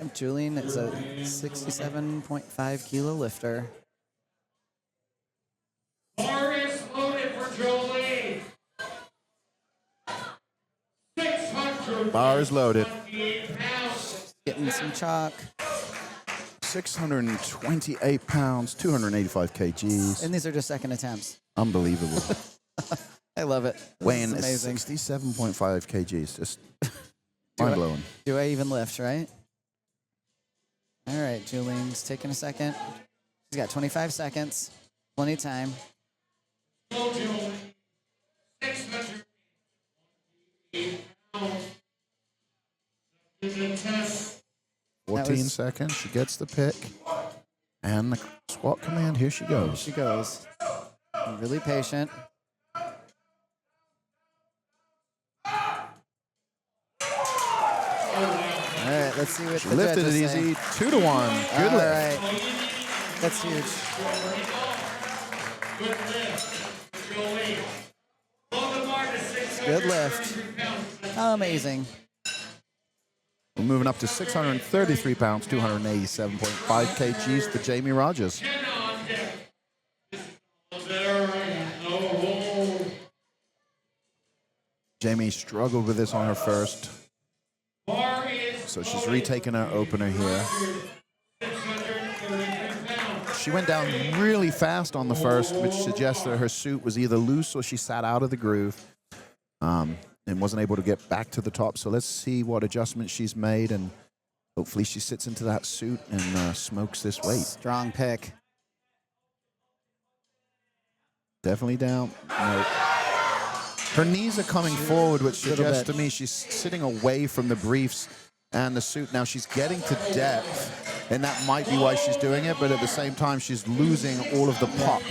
And Julene is a 67.5 kilo lifter. Bar is loaded for Jolene. 600. Bar is loaded. Getting some chalk. 628 pounds, 285 kgs. And these are just second attempts. Unbelievable. I love it. Weighing This is amazing. 67.5 kgs. Just mind-blowing. Do I even lift, right? All right, Julene's taking a second. She's got 25 seconds. Plenty of time. 14 seconds. She gets the pick. And the squat command. Here she goes. She goes. Really patient. All right, let's see what She the lifted it judges easy. say. 2-1. Good All lift. right. That's huge. Good lift. Amazing. We're moving up to 633 pounds, 287.5 kgs for Jamie Rogers. Jamie struggled with this on her first. So she's retaking her opener here. She went down really fast on the first, which suggests that her suit was either loose or she sat out of the groove and wasn't able to get back to the top. So let's see what adjustments she's made, and hopefully she sits into that suit and smokes this weight. Strong pick. Definitely down. No. Her knees are coming forward, which suggests to me she's sitting away from the briefs and the suit. Now she's getting to depth, and that might be why she's doing it, but at the same time she's losing all of the pop.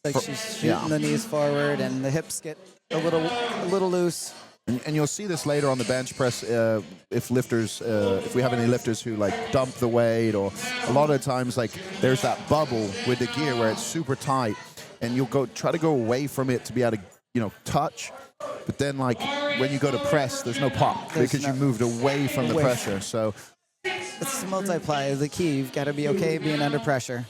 Like she's shooting the knees forward and the hips get a little loose. And you'll see this later on the bench press if we have any lifters who like dump the weight, or a lot of times like there's that bubble with the gear where it's super tight, and you'll try to go away from it to be able to touch, but then like when you go to press, there's no pop because you moved away from the pressure. So it's multiply the key. You've got to be okay being under pressure.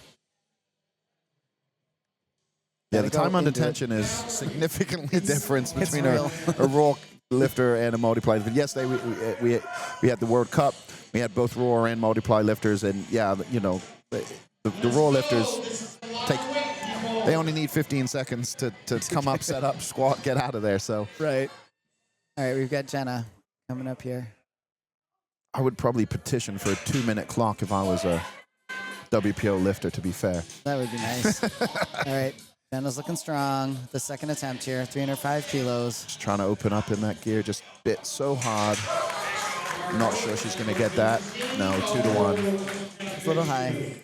yeah, the time under tension is significantly different between a raw lifter and a multiply lifter. Yes, we had the World Cup. We had both raw and multiply lifters, and yeah, the raw lifters they only need 15 seconds to come up, set up, squat, get out of there. So right. All right, we've got Jenna coming up here. I would probably petition for a 2-minute clock if I was a WPO lifter, to be fair. That would be nice. All right. Jenna's looking strong. The second attempt here, 305 kilos. Just trying to open up in that gear, just bit so hard. Not sure she's going to get that. No, 2-1. It's a little high.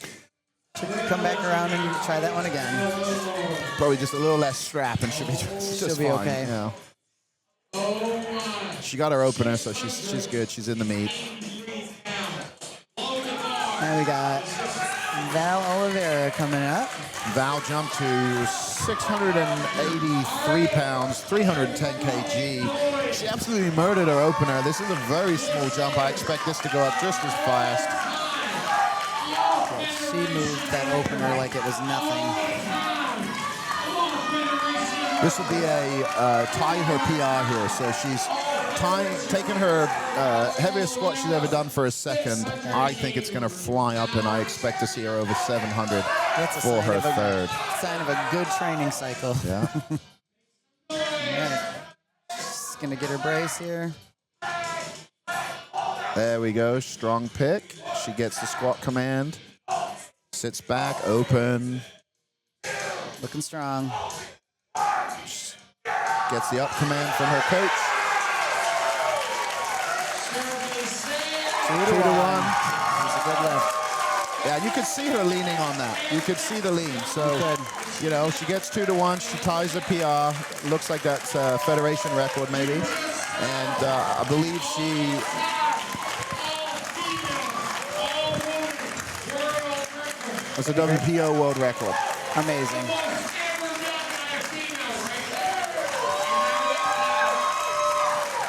Should come back around and try that one again. Probably just a little less strap and she'll be just She'll be fine, okay. Yeah. She got her opener, so she's good. She's in the meet. And we got Val Oliveira coming up. Val jumped to 683 pounds, 310 kg. She absolutely murdered her opener. This is a very small jump. I expect this to go up just as fast. She moved that opener like it was nothing. This will be a tie her PR here. So she's taking her heaviest squat she's ever done for a second. I think it's going to fly up, and I expect to see her over 700 for her third. Sign of a good training cycle. Yeah. All right. She's going to get her brace here. There we go. Strong pick. She gets the squat command. Sits back, open. Looking strong. Gets the up command from her coach. 2-1. It's a good lift. Yeah, you could see her leaning on that. You could see the lean. So, you know, she gets 2-1. She ties the PR. Looks like that's a federation record, maybe. And I believe she... It's a WPO world record. Amazing.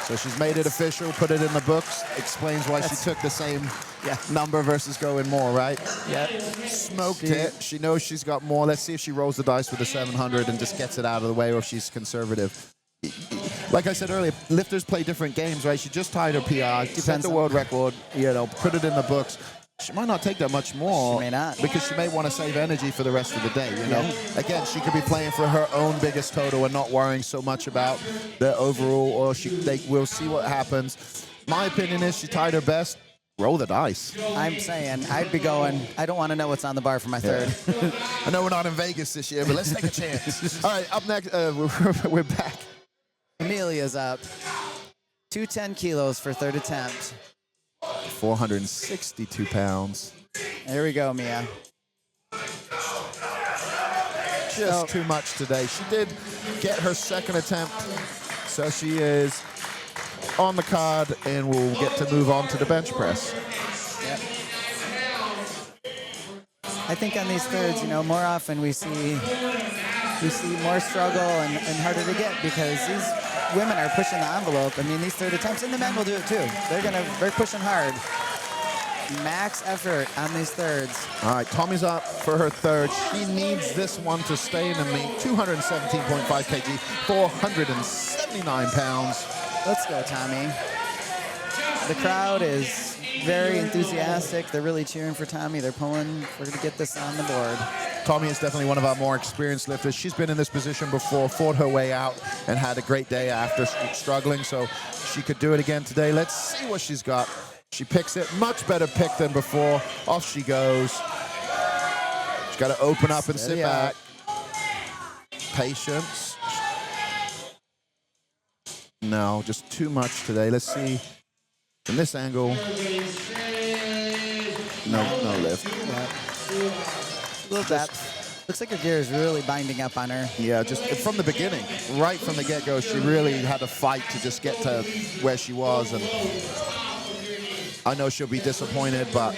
So she's made it official, put it in the books, explains why she took the same number versus going more, right? Yep. Smoked it. She knows she's got more. Let's see if she rolls the dice with the 700 and just gets it out of the way, or if she's conservative. Like I said earlier, lifters play different games, right? She just tied her PR, set the world record, you know, put it in the books. She might not take that much more. She may not. Because she may want to save energy for the rest of the day, you know? Again, she could be playing for her own biggest total and not worrying so much about the overall, or we'll see what happens. My opinion is she tied her best. Roll the dice. I'm saying I'd be going, I don't want to know what's on the bar for my third. I know we're not in Vegas this year, but let's take a chance. All right, up next, we're back. Amelia's up. 210 kilos for third attempt. 462 pounds. There we go, Mia. Just too much today. She did get her second attempt, so she is on the card and will get to move on to the bench press. Yep. I think on these thirds, you know, more often we see more struggle and harder to get because these women are pushing the envelope. I mean, these third attempts, and the men will do it too. They're pushing hard. Max effort on these thirds. All right, Tommy's up for her third. She needs this one to stay in the meet. 217.5 kg, 479 pounds. Let's go, Tommy. The crowd is very enthusiastic. They're really cheering for Tommy. They're pulling. We're going to get this on the board. Tommy is definitely one of our more experienced lifters. She's been in this position before, fought her way out, and had a great day after struggling, so she could do it again today. Let's see what she's got. She picks it. Much better pick than before. Off she goes. She's got to open up and sit back. Patience. No, just too much today. Let's see. From this angle. No lift. A little depth. Looks like her gear is really binding up on her. Yeah, just from the beginning, right from the get-go, she really had to fight to just get to where she was. And I know she'll be disappointed, but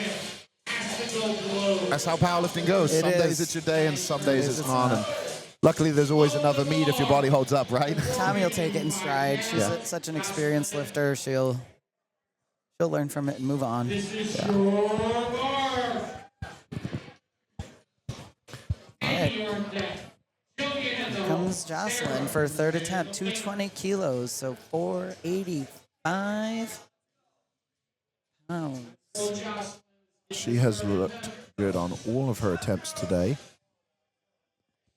that's how powerlifting goes. Some days it's your day, and some days it's not. And luckily, there's always another meet if your body holds up, right? Tommy will take it in stride. She's such an experienced lifter. She'll learn from it and move on. Here comes Jocelyn for third attempt, 220 kilos, so 485 pounds. She has looked good on all of her attempts today.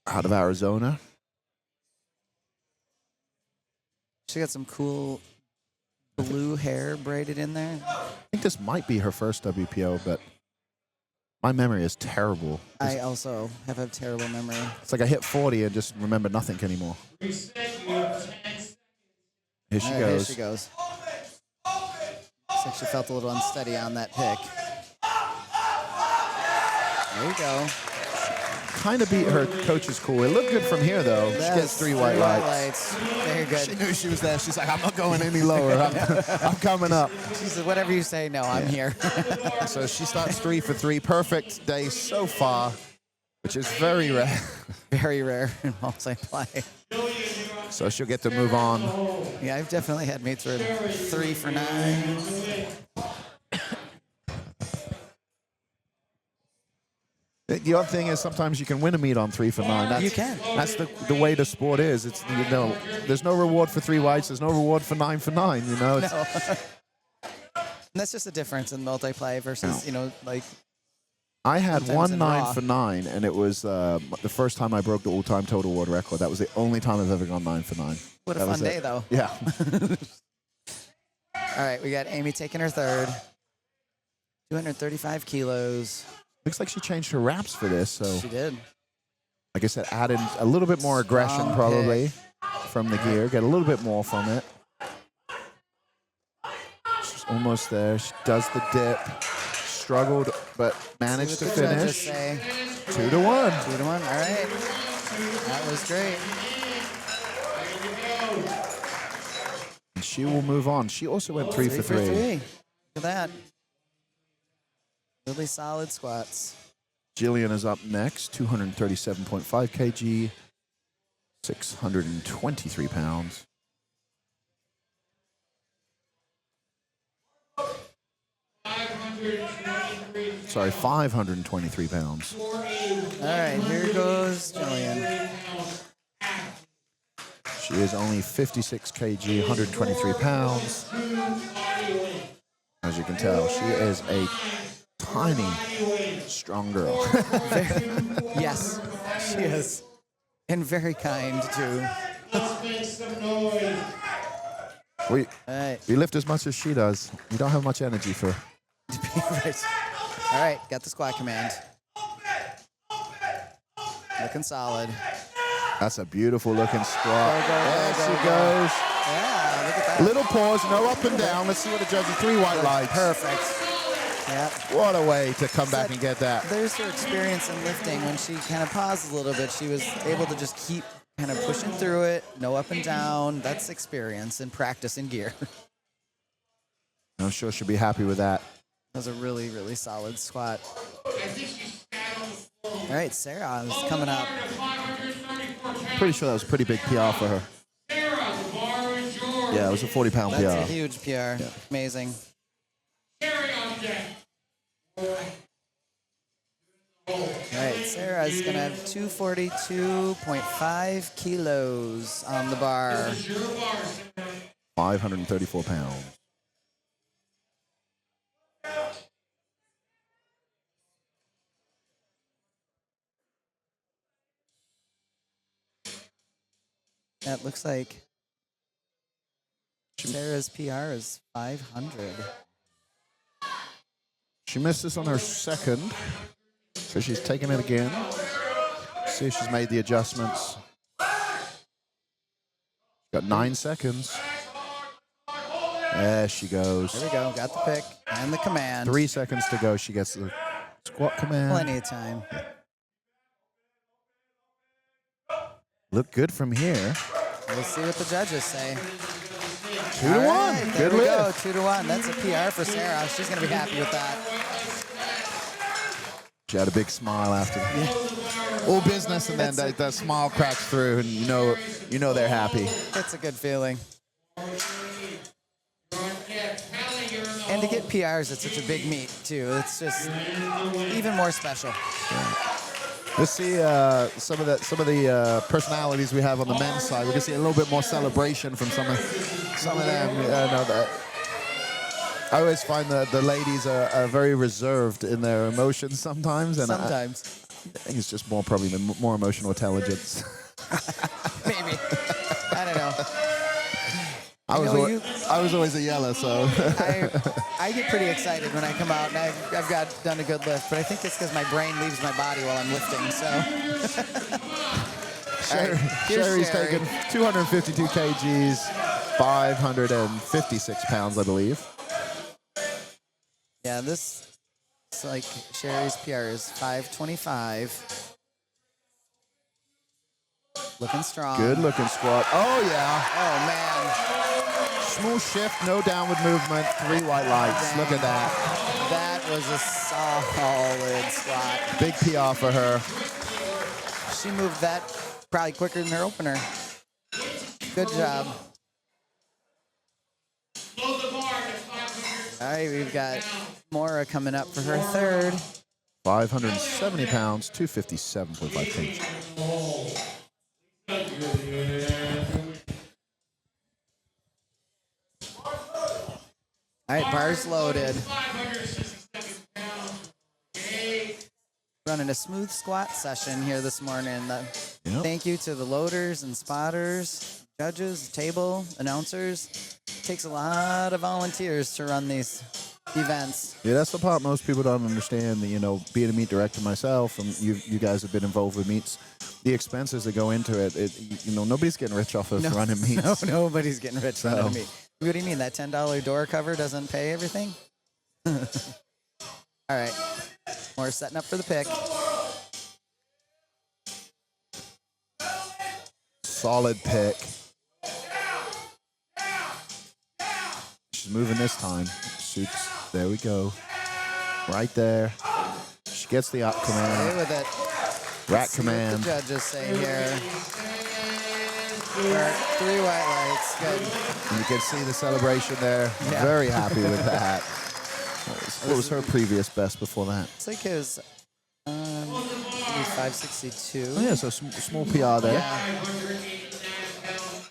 Out of Arizona. She got some cool blue hair braided in there. I think this might be her first WPO, but my memory is terrible. I also have a terrible memory. It's like I hit 40 and just remember nothing anymore. Here she goes. Here she goes. Looks like she felt a little unsteady on that pick. There you go. Kind of beat her coach's call. It looked good from here, though. She gets 3 white lights. Very good. She knew she was there. She's like, I'm not going any lower. I'm coming up. She said, whatever you say, no, I'm here. So she starts 3 for 3. Perfect day so far, which is very rare. Very rare in multiplay. So she'll get to move on. Yeah, I've definitely had meets where 3 for 9. The other thing is sometimes you can win a meet on 3 for 9. You can. That's the way the sport is. It's there's no reward for 3 whites. There's no reward for 9 for 9. You know. No. And that's just a difference in multiplay versus like. I had Sometimes one in 9 Raw. for 9, and it was the first time I broke the all-time total world record. That was the only time I've ever gone 9 for 9. What a That fun was day, it. though. Yeah. All right, we got Amy taking her third. 235 kilos. Looks like she changed her wraps for this. So, She did. like I said, added a little bit more aggression Strong probably from the gear. Get a little bit more from it. She's almost there. She does the dip. Struggled, but managed to See what the judges finish. say. 2 to 1. 2 to 1. All right. That was great. And she will move on. She also went 3 for 3. Look at that. Really solid squats. Jillian is up next. 237.5 kg, 623 pounds. Sorry, 523 pounds. All right, here goes Jillian. She is only 56 kg, 123 pounds. As you can tell, she is a tiny, strong girl. Yes, she is. And very kind, too. we All right. lift as much as she does. We don't have much energy for. Right. All right, got the squat command. Looking solid. That's a beautiful looking squat. Go, There go, she go. goes. Yeah, look at that. Little pause, no up and down. Let's see what the judges. 3 white lights. Perfect. Yeah. What a way to come back and get that. There's her experience in lifting. When she kind of paused a little bit, she was able to just keep kind of pushing through it, no up and down. That's experience and practice in gear. I'm sure she'll be happy with that. That was a really, really solid squat. All right, Sarah is coming up. Pretty sure that was a pretty big PR for her. Yeah, it was a 40-pound PR. That's a huge PR. Amazing. All right, Sarah's going to have 242.5 kilos on the bar. 534 pounds. That looks like Sarah's PR is 500. She missed this on her second, so she's taking it again. See if she's made the adjustments. Got 9 seconds. There she goes. There we go. Got the pick and the command. 3 seconds to go. She gets the squat command. Plenty of time. Look good from here. We'll see what the judges say. 2 to 1. Right, there Good we go. lift. 2 to 1. That's a PR for Sarah. She's going to be happy with that. She had a big smile after. All business, and then that smile cracks through, and you know they're happy. That's a good feeling. And to get PRs at such a big meet too, it's just even more special. Let's see some of the personalities we have on the men's side. We can see a little bit more celebration from some of them. I always find that the ladies are very reserved in their emotions sometimes, and Sometimes. I think it's just probably more emotional intelligence. Maybe. I don't know. I was always a yeller, so. I get pretty excited when I come out, and I've done a good lift, but I think it's because my brain leaves my body while I'm lifting, so. Sherry's Sherry. taken 252 kgs, 556 pounds, I believe. Yeah, this is like Sherry's PR is 525. Looking strong. Good looking squat. Oh, yeah. Oh, man. Small shift, no downward movement, 3 white lights. Dang. Look at that. That was a solid squat. Big PR for her. She moved that probably quicker than her opener. Good job. Load the bar to 500. All right, we've got Maura coming up for her third. 570 pounds, 257.5 kg. All right, bars loaded. 567 pounds. 8. Running a smooth squat session here this morning. Yep. Thank you to the loaders and spotters, judges, table, announcers. Takes a lot of volunteers to run these events. Yeah, that's the part most people don't understand. You know, being a meet director myself, and you guys have been involved with meets. The expenses that go into it, nobody's getting rich off of running meets. No, nobody's getting rich running a meet. What do you mean, that $10 door cover doesn't pay everything? All right, we're setting up for the pick. Solid pick. She's moving this time. Shoots. There we go. Right there. She gets the up Stay command. with it. Rack See what command. the judges say here. 3 white lights. Good. And you can see the celebration there. Yeah. Very happy with that. What was her previous best before that? It's like it was 562. Oh, yeah, so small PR there. Yeah. 589 pounds.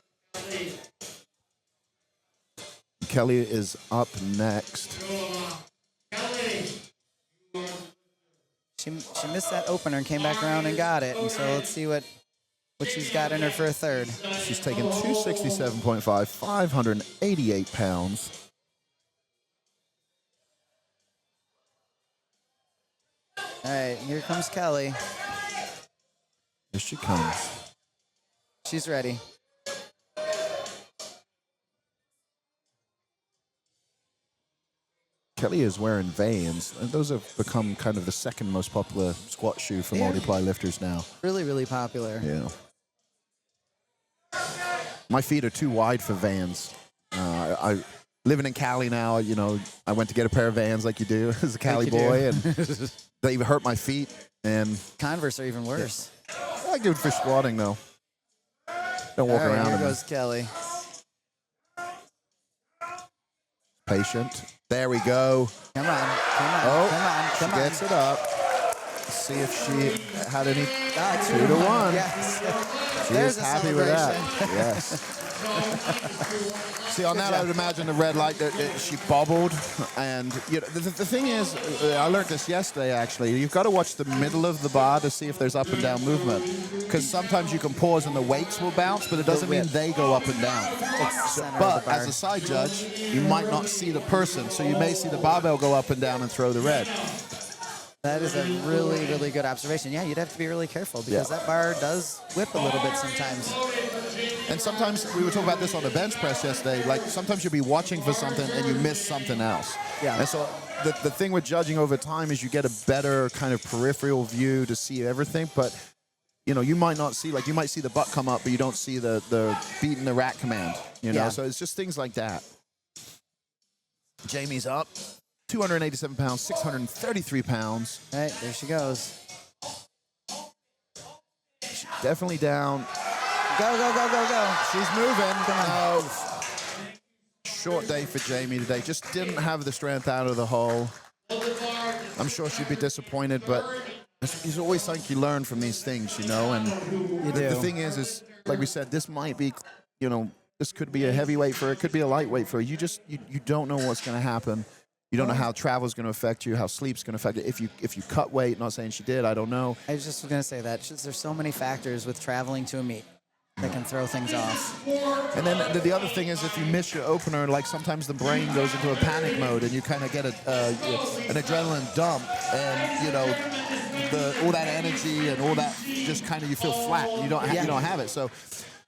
Kelly is up next. She missed that opener and came back around and got it. And so let's see what she's got in her for a third. She's taken 267.5, 588 pounds. All right, here comes Kelly. Here she comes. She's ready. Kelly is wearing Vans, and those have become kind of the second most popular squat shoe for Yeah. multiply lifters now. Really, really popular. Yeah. My feet are too wide for Vans. I living in Cali now, I went to get a pair of Vans like you do as a Cali you do. boy, and they even hurt my feet. And Converse are even worse. I good for squatting though. Don't walk All right, around here in them. goes Kelly. Patient. There we go. Come on, Oh, come she on. gets it up. Let's see if she had any. Ah, 2 to 1. Yes. She There's is a happy with that. celebration. Yes. See, on that, I would imagine the red light that she bobbled. And the thing is, I learned this yesterday, actually. You've got to watch the middle of the bar to see if there's up and down movement. Because sometimes you can pause and the weights will bounce, but it doesn't mean they go up and down. It's the center of But the bar. as a side judge, you might not see the person. So you may see the barbell go up and down and throw the red. That is a really, really good observation. Yeah, you'd have to be really careful because that bar does whip a little bit sometimes. And sometimes, we were talking about this on the bench press yesterday, like sometimes you'll be watching for something and you miss something else. Yeah. And so the thing with judging over time is you get a better kind of peripheral view to see everything, but you might not see, like you might see the butt come up, but you don't see the beating the rack command, Yeah. So it's just things like that. Jamie's up, 287 pounds, 633 pounds. All right, there she goes. Definitely down. Go, go, go, go, go. She's moving. Come on. Oh, short day for Jamie today. Just didn't have the strength out of the hole. I'm sure she'd be disappointed, but there's always something you learn from these things, And the thing is like we said, this might be, this could be a heavyweight for her. It could be a lightweight for her. You don't know what's going to happen. You don't know how travel's going to affect you, how sleep's going to affect you. If you cut weight, not saying she did, I don't know. I was just going to say that. There's so many factors with traveling to a meet that can throw things off. And then the other thing is if you miss your opener, like sometimes the brain goes into a panic mode and you kind of get an adrenaline dump and, all that energy and all that just kind of you feel flat. You don't have it. So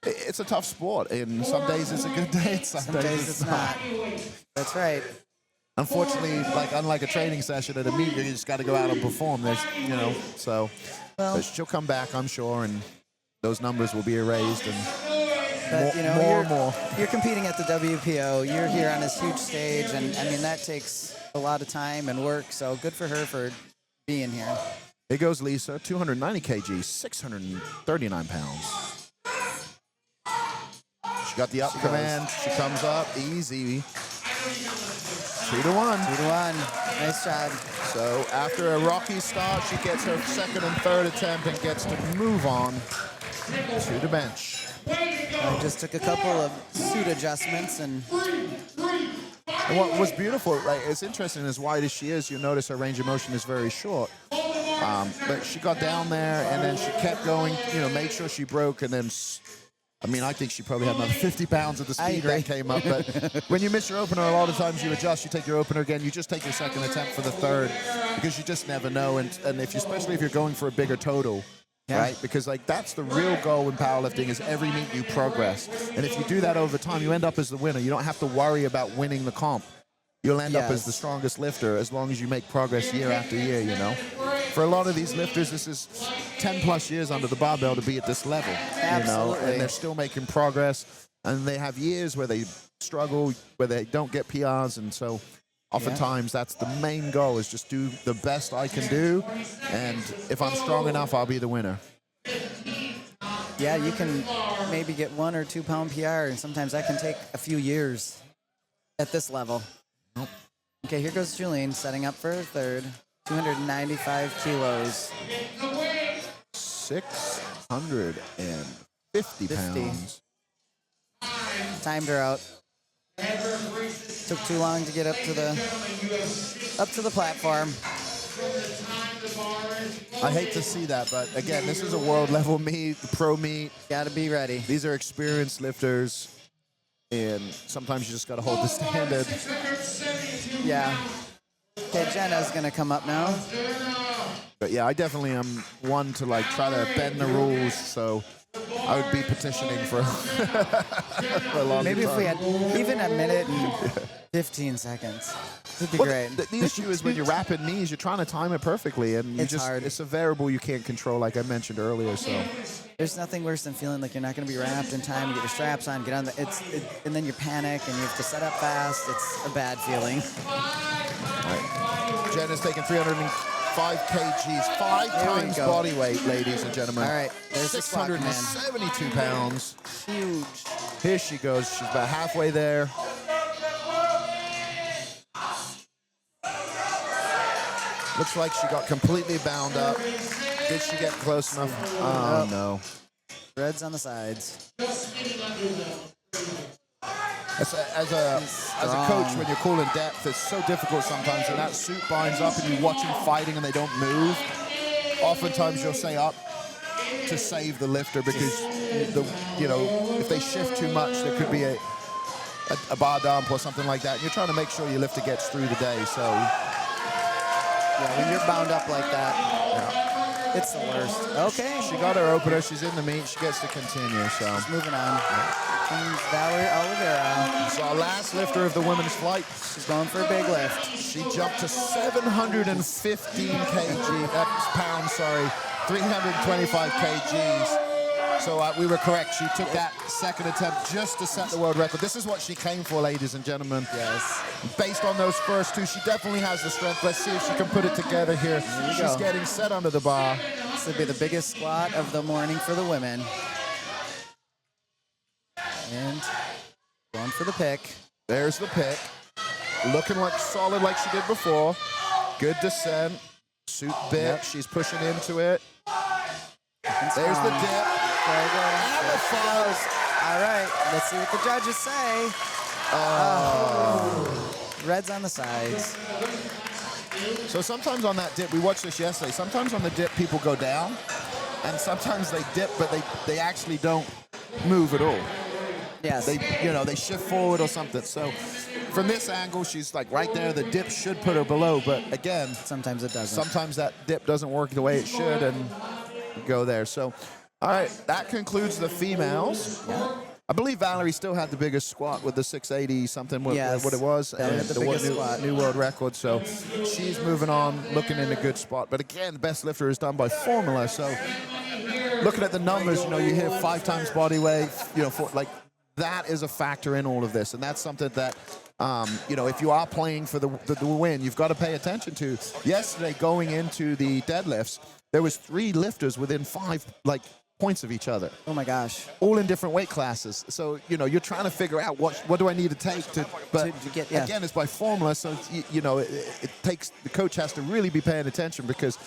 it's a tough sport. And some days it's a good day and some days it's not. That's right. unfortunately, like unlike a training session at a meet, you just got to go out and perform. There's, so Well, but she'll come back, I'm sure, and those numbers will be erased and but more and more. you're competing at the WPO. You're here on this huge stage, and I mean that takes a lot of time and work. So good for her for being here. Here goes Lisa, 290 kg, 639 pounds. She got the up command. She comes up easy. 2 to 1. 2 to 1. Nice job. So after a rocky start, she gets her second and third attempt and gets to move on to the bench. I just took a couple of suit adjustments and And what was beautiful, like, it's interesting, as wide as she is, you notice her range of motion is very short. But she got down there and then she kept going, made sure she broke, and then, I think she probably had another 50 pounds of the speed that came up. But when you miss your opener, a lot of times you adjust, you take your opener again, you just take your second attempt for the third, because you just never know. And especially if you're going for a bigger total, right? Because that's the real goal in powerlifting, is every meet you progress. And if you do that over time, you end up as the winner. You don't have to worry about winning the comp. You'll end up as the strongest lifter as long as you make progress year after year, For a lot of these lifters, this is 10 plus years under the barbell to be at this level, Absolutely. and they're still making progress, and they have years where they struggle, where they don't get PRs, and so oftentimes that's the main goal, is just do the best I can do, and if I'm strong enough, I'll be the winner. yeah, you can maybe get 1 or 2 pound PR, and sometimes that can take a few years at this level. Okay, here goes Julene setting up for her third. 295 kilos. 650 pounds. Timed her out. Took too long to get up to the platform. I hate to see that, but again, this is a world level meet, pro meet. Got to be ready. These are experienced lifters, and sometimes you just got to hold the standard. Yeah. Okay, Jenna's gonna come up now. But yeah, I definitely am one to try to bend the rules, so I would be petitioning for, for a long Maybe time. if we had even a minute and 15 seconds, it'd be great. The issue is when you're rapid knees, you're trying to time it perfectly, and It's hard. It's a variable you can't control, like I mentioned earlier. So There's nothing worse than feeling like you're not going to be wrapped in time. You get your straps on, get on and then you panic and you have to set up fast. It's a bad feeling. Jen is taking 305 kgs, 5 times go. body weight, ladies and gentlemen. All right, there's the squat command. 672 pounds. Huge. Here she goes. She's about halfway there. Looks like she got completely bound up. Did she get close enough? Oh, no. Reds on the sides. As a coach, when you're calling depth, it's so difficult sometimes. And that suit binds up and you watch them fighting and they don't move. Oftentimes you'll say up to save the lifter, because if they shift too much, there could be a bar dump or something like that. And you're trying to make sure your lifter gets through the day. So Yeah, when you're bound up like that, it's the worst. Okay, she got her opener. She's in the meet. She gets to continue. So moving on. Valerie Oliveira. So our last lifter of the women's flight. She's going for a big lift. She jumped to 715 pounds, 325 kgs. So we were correct. She took that second attempt just to set the world record. This is what she came for, ladies and gentlemen. Yes. Based on those first two, she definitely has the strength. Let's see if she can put it together here. She's getting set under the bar. This would be the biggest squat of the morning for the women. And going for the pick. There's the pick. Looking like solid like she did before. Good descent. Suit bit. Yep. She's pushing into it. There's There's the dip. There you go. And the falls. All right, let's see what the judges say. Reds on the sides. So sometimes on that dip, we watched this yesterday, sometimes on the dip people go down, and sometimes they dip, but they actually don't move at all. Yes. They shift forward or something. So from this angle, she's like right there. The dip should put her below, but again, Sometimes it doesn't. sometimes that dip doesn't work the way it should, and go there. So, all right, that concludes the females. I believe Valerie still had the biggest squat with the 680 something, what it was, that was the biggest squat. new world record. So she's moving on, looking in a good spot. But again, the best lifter is done by formula. So looking at the numbers, you hear 5 times body weight, that is a factor in all of this, and that's something that. If you are playing for the win, you've got to pay attention to. Yesterday, going into the deadlifts, there was 3 lifters within 5 points of each other. Oh my gosh! All in different weight classes. So you're trying to figure out what do I need to take to. But to get, yeah. Again, it's by formula. So it takes the coach has to really be paying attention because.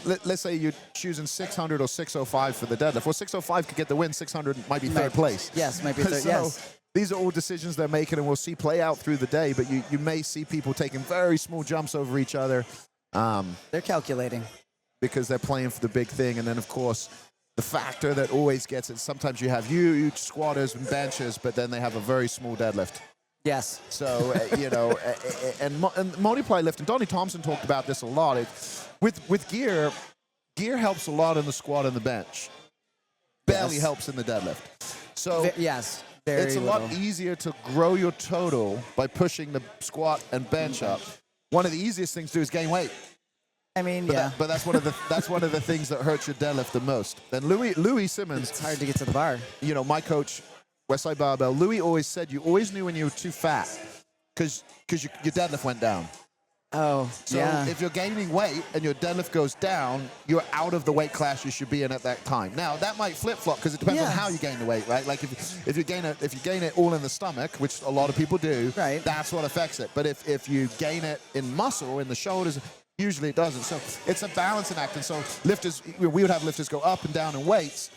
Let's say you're choosing 600 or 605 for the deadlift. Well, 605 could get the win. 600 might be third place. Yes, might be third. So, yes. These are all decisions they're making, and we'll see play out through the day. But you may see people taking very small jumps over each other. They're calculating. Because they're playing for the big thing. And then, of course, the factor that always gets it, sometimes you have huge squatters and benches, but then they have a very small deadlift. Yes. So, and multiply lift, and Donnie Thompson talked about this a lot. With gear helps a lot in the squat and the bench. Barely helps in the deadlift. So yes. It's a lot easier to grow your total by pushing the squat and bench up. One of the easiest things to do is gain weight. I mean, but that's one of the things that hurts your deadlift the most. And Louis Simmons. It's hard to get to the bar. My coach, Westside Barbell. Louis always said you always knew when you were too fat because your deadlift went down. Oh, so if you're gaining weight and your deadlift goes down, you're out of the weight class you should be in at that time. Now that might flip flop because it depends on how you gain the weight, right? Like if you gain it all in the stomach, which a lot of people do, right? That's what affects it. But if you gain it in muscle, in the shoulders, usually it doesn't. So it's a balancing act. And so lifters, we would have lifters go up and down in weights,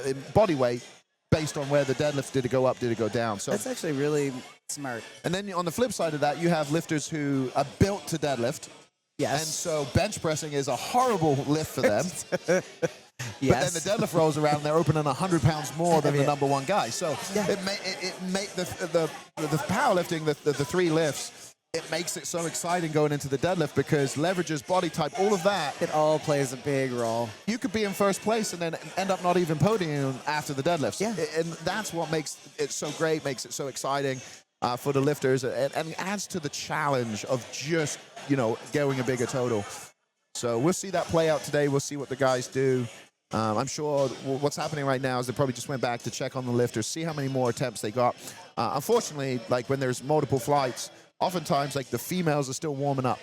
in body weight, based on where the deadlift did it go up, did it go down. So that's actually really smart. And then on the flip side of that, you have lifters who are built to deadlift. Yes. And so bench pressing is a horrible lift for them. Yes. But then the deadlift rolls around and they're opening 100 pounds more than the number one guy. So it make the powerlifting, the 3 lifts, it makes it so exciting going into the deadlift because leverages, body type, all of that. It all plays a big role. You could be in first place and then end up not even podium after the deadlifts. Yeah. And that's what makes it so great, makes it so exciting for the lifters, and adds to the challenge of just, going a bigger total. So we'll see that play out today. We'll see what the guys do. I'm sure what's happening right now is they probably just went back to check on the lifters, see how many more attempts they got. Unfortunately, when there's multiple flights, oftentimes, the females are still warming up.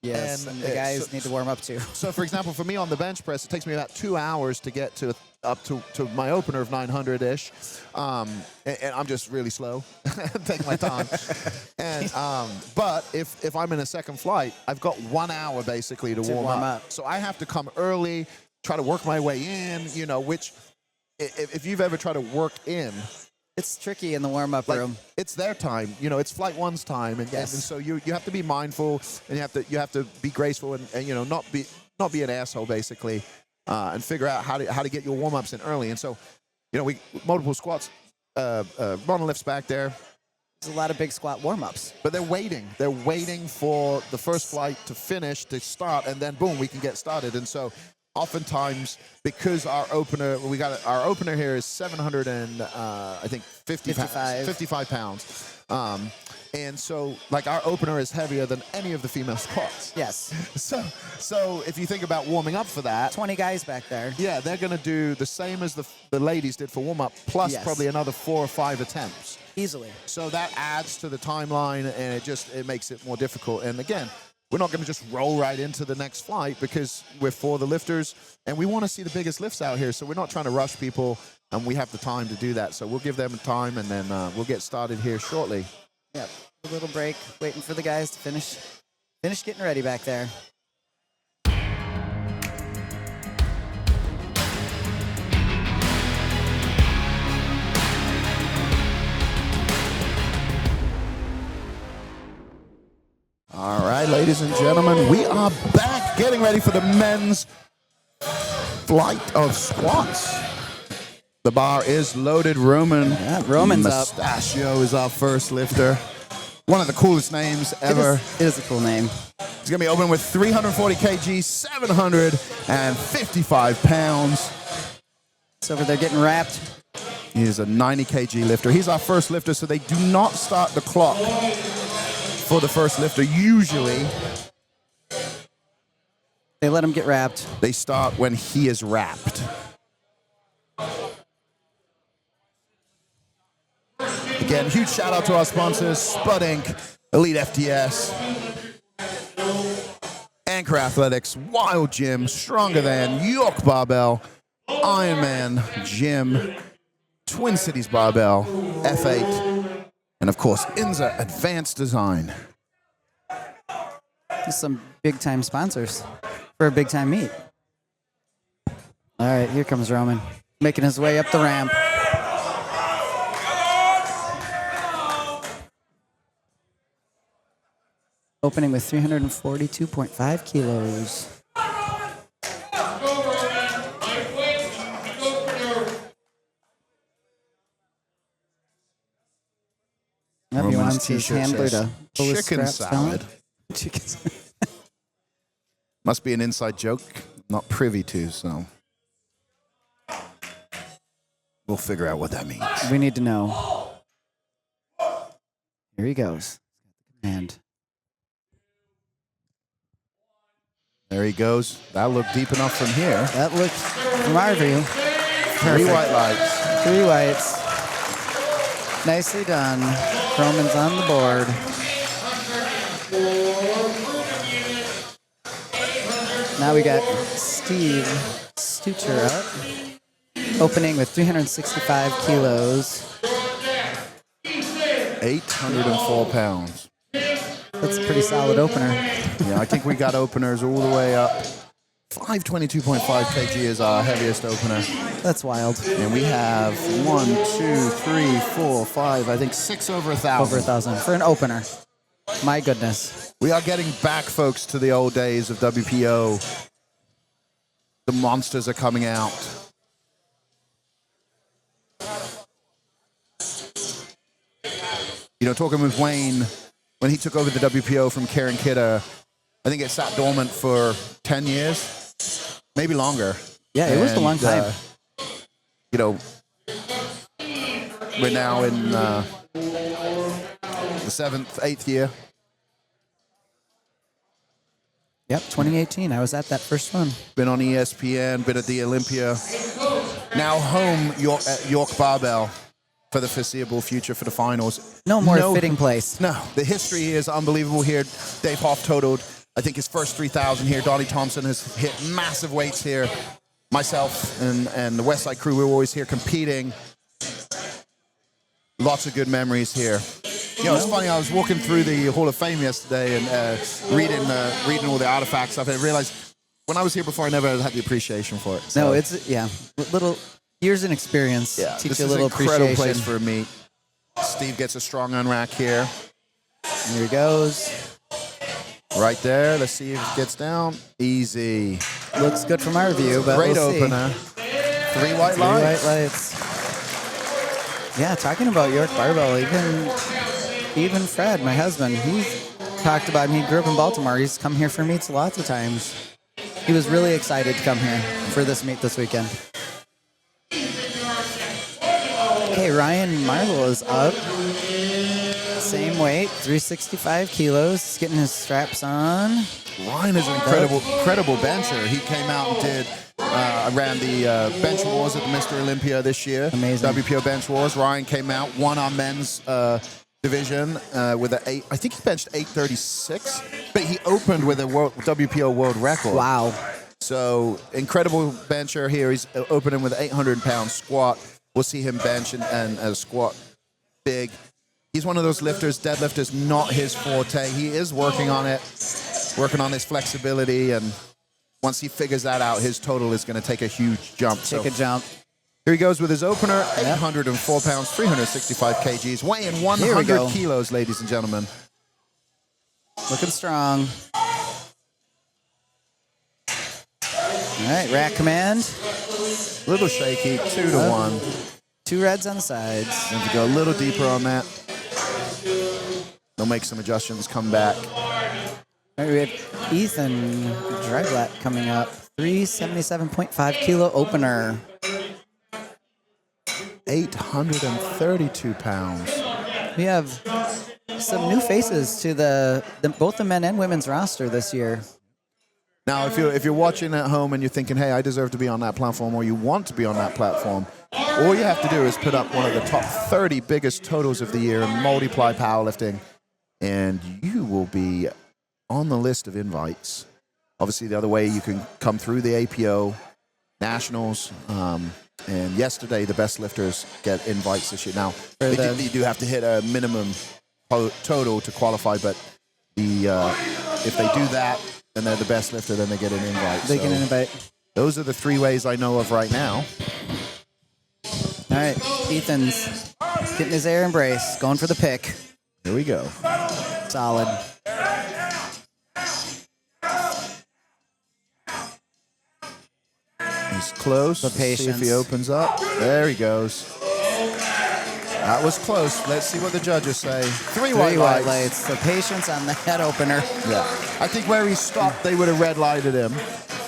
Yes, and the guys need to warm up too. So, for example, for me on the bench press, it takes me about 2 hours to get up to my opener of 900-ish. And I'm just really slow. Take my time. But if I'm in a second flight, I've got 1 hour basically to warm up. So I have to come early, try to work my way in, which if you've ever tried to work in, it's tricky in the warm-up room. It's their time, it's flight one's time, and so you have to be mindful, and you have to be graceful, and not be an asshole basically, and figure out how to get your warm-ups in early. And so, we multiple squats, monolifts back there. There's a lot of big squat warm-ups, but they're waiting. They're waiting for the first flight to finish, to start, and then boom, we can get started. And so. Oftentimes, because our opener here is 700 and I think 55 pounds, and so our opener is heavier than any of the female squats. Yes. So if you think about warming up for that, 20 guys back there. Yeah, they're going to do the same as the ladies did for warm up, plus probably another 4 or 5 attempts. Easily. So that adds to the timeline, and it makes it more difficult. And again. We're not going to just roll right into the next flight because we're for the lifters, and we want to see the biggest lifts out here. So we're not trying to rush people, and we have the time to do that. So we'll give them time, and then we'll get started here shortly. Yep, a little break, waiting for the guys to finish getting ready back there. All right, ladies and gentlemen, we are back getting ready for the men's flight of squats. The bar is loaded. Roman's up. Mustachio is our first lifter. One of the coolest names ever. It is a cool name. He's going to be opening with 340 kg, 755 pounds. It's over there getting wrapped. He's a 90 kg lifter. He's our first lifter, so they do not start the clock for the first lifter. Usually, They let him get wrapped. they start when he is wrapped. Again, huge shout out to our sponsors, Spud Inc., Elite FTS, Anchor Athletics, Wild Gym, Stronger Than, York Barbell, Ironman Gym, Twin Cities Barbell, F8, and of course, Inza Advanced Design. Some big-time sponsors for a big-time meet. All right, here comes Roman, making his way up the ramp. Opening with 342.5 kilos. Yep, he wants his handler to pull his chicken straps down. salad. Chicken salad. Must be an inside joke, not privy to, so we'll figure out what that means. We need to know. Here he goes. And There he goes. That looked deep enough from here. that looks, from our view, Three white lights. 3 whites. Nicely done. Roman's on the board. Now we got Steve Stucher up. Opening with 365 kilos. 804 pounds. That's a pretty solid opener. Yeah, I think we got openers all the way up. 522.5 kg is our heaviest opener. That's wild. And we have 1, 2, 3, 4, 5, I think 6 over 1,000. Over 1,000 for an opener. My goodness. We are getting back, folks, to the old days of WPO. The monsters are coming out. You know, talking with Wayne, when he took over the WPO from Karen Kidder, I think it sat dormant for 10 years, maybe longer. Yeah, it was a long time. You know, we're now in the 7th, 8th year. Yep, 2018. I was at that first one. Been on ESPN, been at the Olympia. Now home at York Barbell for the foreseeable future for the finals. No more fitting place. No, the history is unbelievable here. Dave Hoff totaled, I think, his first 3,000 here. Donnie Thompson has hit massive weights here. Myself and the Westside crew, we were always here competing. Lots of good memories here. You know, it's funny, I was walking through the Hall of Fame yesterday and reading all the artifacts stuff, and I realized when I was here before, I never had the appreciation for it. So, No, it's, yeah, little years in experience. yeah, Teach this you a is an little incredible appreciation. place for a meet. Steve gets a strong unrack here. Here he goes. Right there. Let's see if it gets down. Easy. Looks good from our view, but Great we'll see. opener. 3 white 3 lights. white lights. Yeah, talking about York Barbell, even Fred, my husband, he's talked about him. He grew up in Baltimore. He's come here for meets lots of times. He was really excited to come here for this meet this weekend. Okay, Ryan Marvel is up. Same weight, 365 kilos. He's getting his straps on. Ryan is an incredible bencher. He came out and did ran the bench wars at the Mr. Olympia this year. Amazing. WPO bench wars. Ryan came out, won our men's division with I think he benched 836, but he opened with a WPO world record. Wow. So incredible bencher here. He's opening with 800-pound squat. We'll see him bench and squat big. He's one of those lifters. Deadlift is not his forte. He is working on it, working on his flexibility, and once he figures that out, his total is going to take a huge jump. Take a jump. Here he goes with his opener, 804 pounds, 365 kgs, weighing Here we 100 go. kilos, ladies and gentlemen. Looking strong. All right, rack command. Little shaky, 2 to 1. 2 reds on the sides. Have to go a little deeper on that. They'll make some adjustments, come back. All right, we have Ethan Dryblatt coming up. 377.5 kilo opener. 832 pounds. We have some new faces to both the men and women's roster this year. Now, if you're watching at home and you're thinking, hey, I deserve to be on that platform, or you want to be on that platform, all you have to do is put up one of the top 30 biggest totals of the year in multiply powerlifting, and you will be on the list of invites. Obviously, the other way, you can come through the APO Nationals, and yesterday the best lifters get invites this year. Now, you do have to hit a minimum total to qualify, but if they do that, and they're the best lifter, then they get an invite. They get an invite. Those are the 3 ways I know of right now. All right, Ethan's getting his air embrace, going for the pick. Here we go. Solid. He's close. The Let's see if patience. he opens up. There he goes. That was close. Let's see what the judges say. Three white lights. The patience on the head opener. Yeah. I think where he stopped, they would have red lighted him.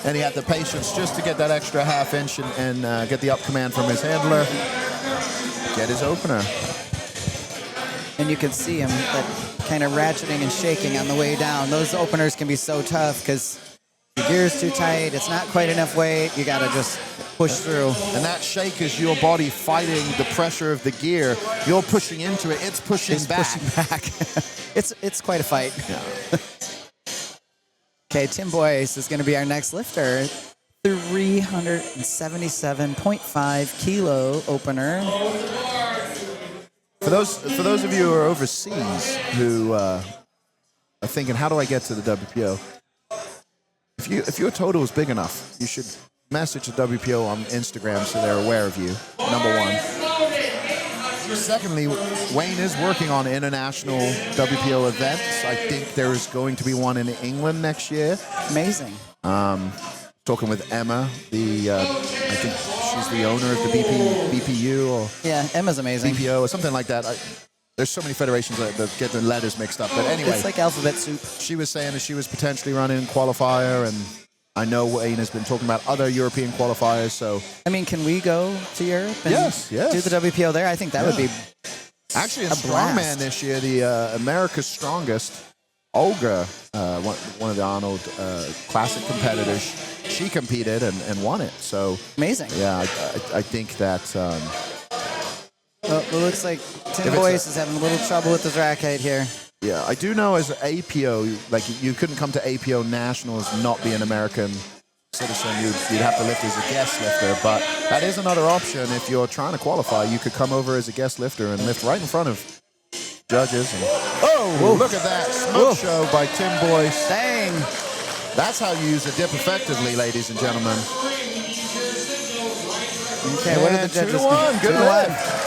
And he had the patience just to get that extra half inch and get the up command from his handler. Get his opener. And you can see him kind of ratcheting and shaking on the way down. Those openers can be so tough because the gear's too tight. It's not quite enough weight. You got to just push through. And that shake is your body fighting the pressure of the gear. You're pushing into it. It's pushing back. It's quite a fight. Yeah. Okay, Tim Boyce is going to be our next lifter. 377.5 kilo opener. For those of you who are overseas who are thinking, how do I get to the WPO? If your total is big enough, you should message the WPO on Instagram so they're aware of you, number one. Secondly, Wayne is working on international WPO events. I think there is going to be one in England next year. Amazing. Talking with Emma, I think she's the owner of the BPU or Yeah, Emma's amazing. BPO or something like that. There's so many federations that get the letters mixed up. But anyway, It's like alphabet soup. she was saying that she was potentially running qualifier, and I know Wayne has been talking about other European qualifiers. So I mean, can we go to Europe and Yes. do the WPO there? I think that would be actually in a strongman blast. this year, the America's Strongest, Olga, one of the Arnold Classic competitors, she competed and won it. So amazing. yeah, I think that. Well, it looks like Tim If it's Boyce is having a little trouble with his rack height here. Yeah, I do know as APO, like you couldn't come to APO Nationals and not be an American citizen. You'd have to lift as a guest lifter, but that is another option. If you're trying to qualify, you could come over as a guest lifter and lift right in front of judges. And, look at that smoke show by Tim Boyce. Dang. That's how you use a dip effectively, ladies and gentlemen. Okay, what did the And judges 2-1, good 2-1. lift.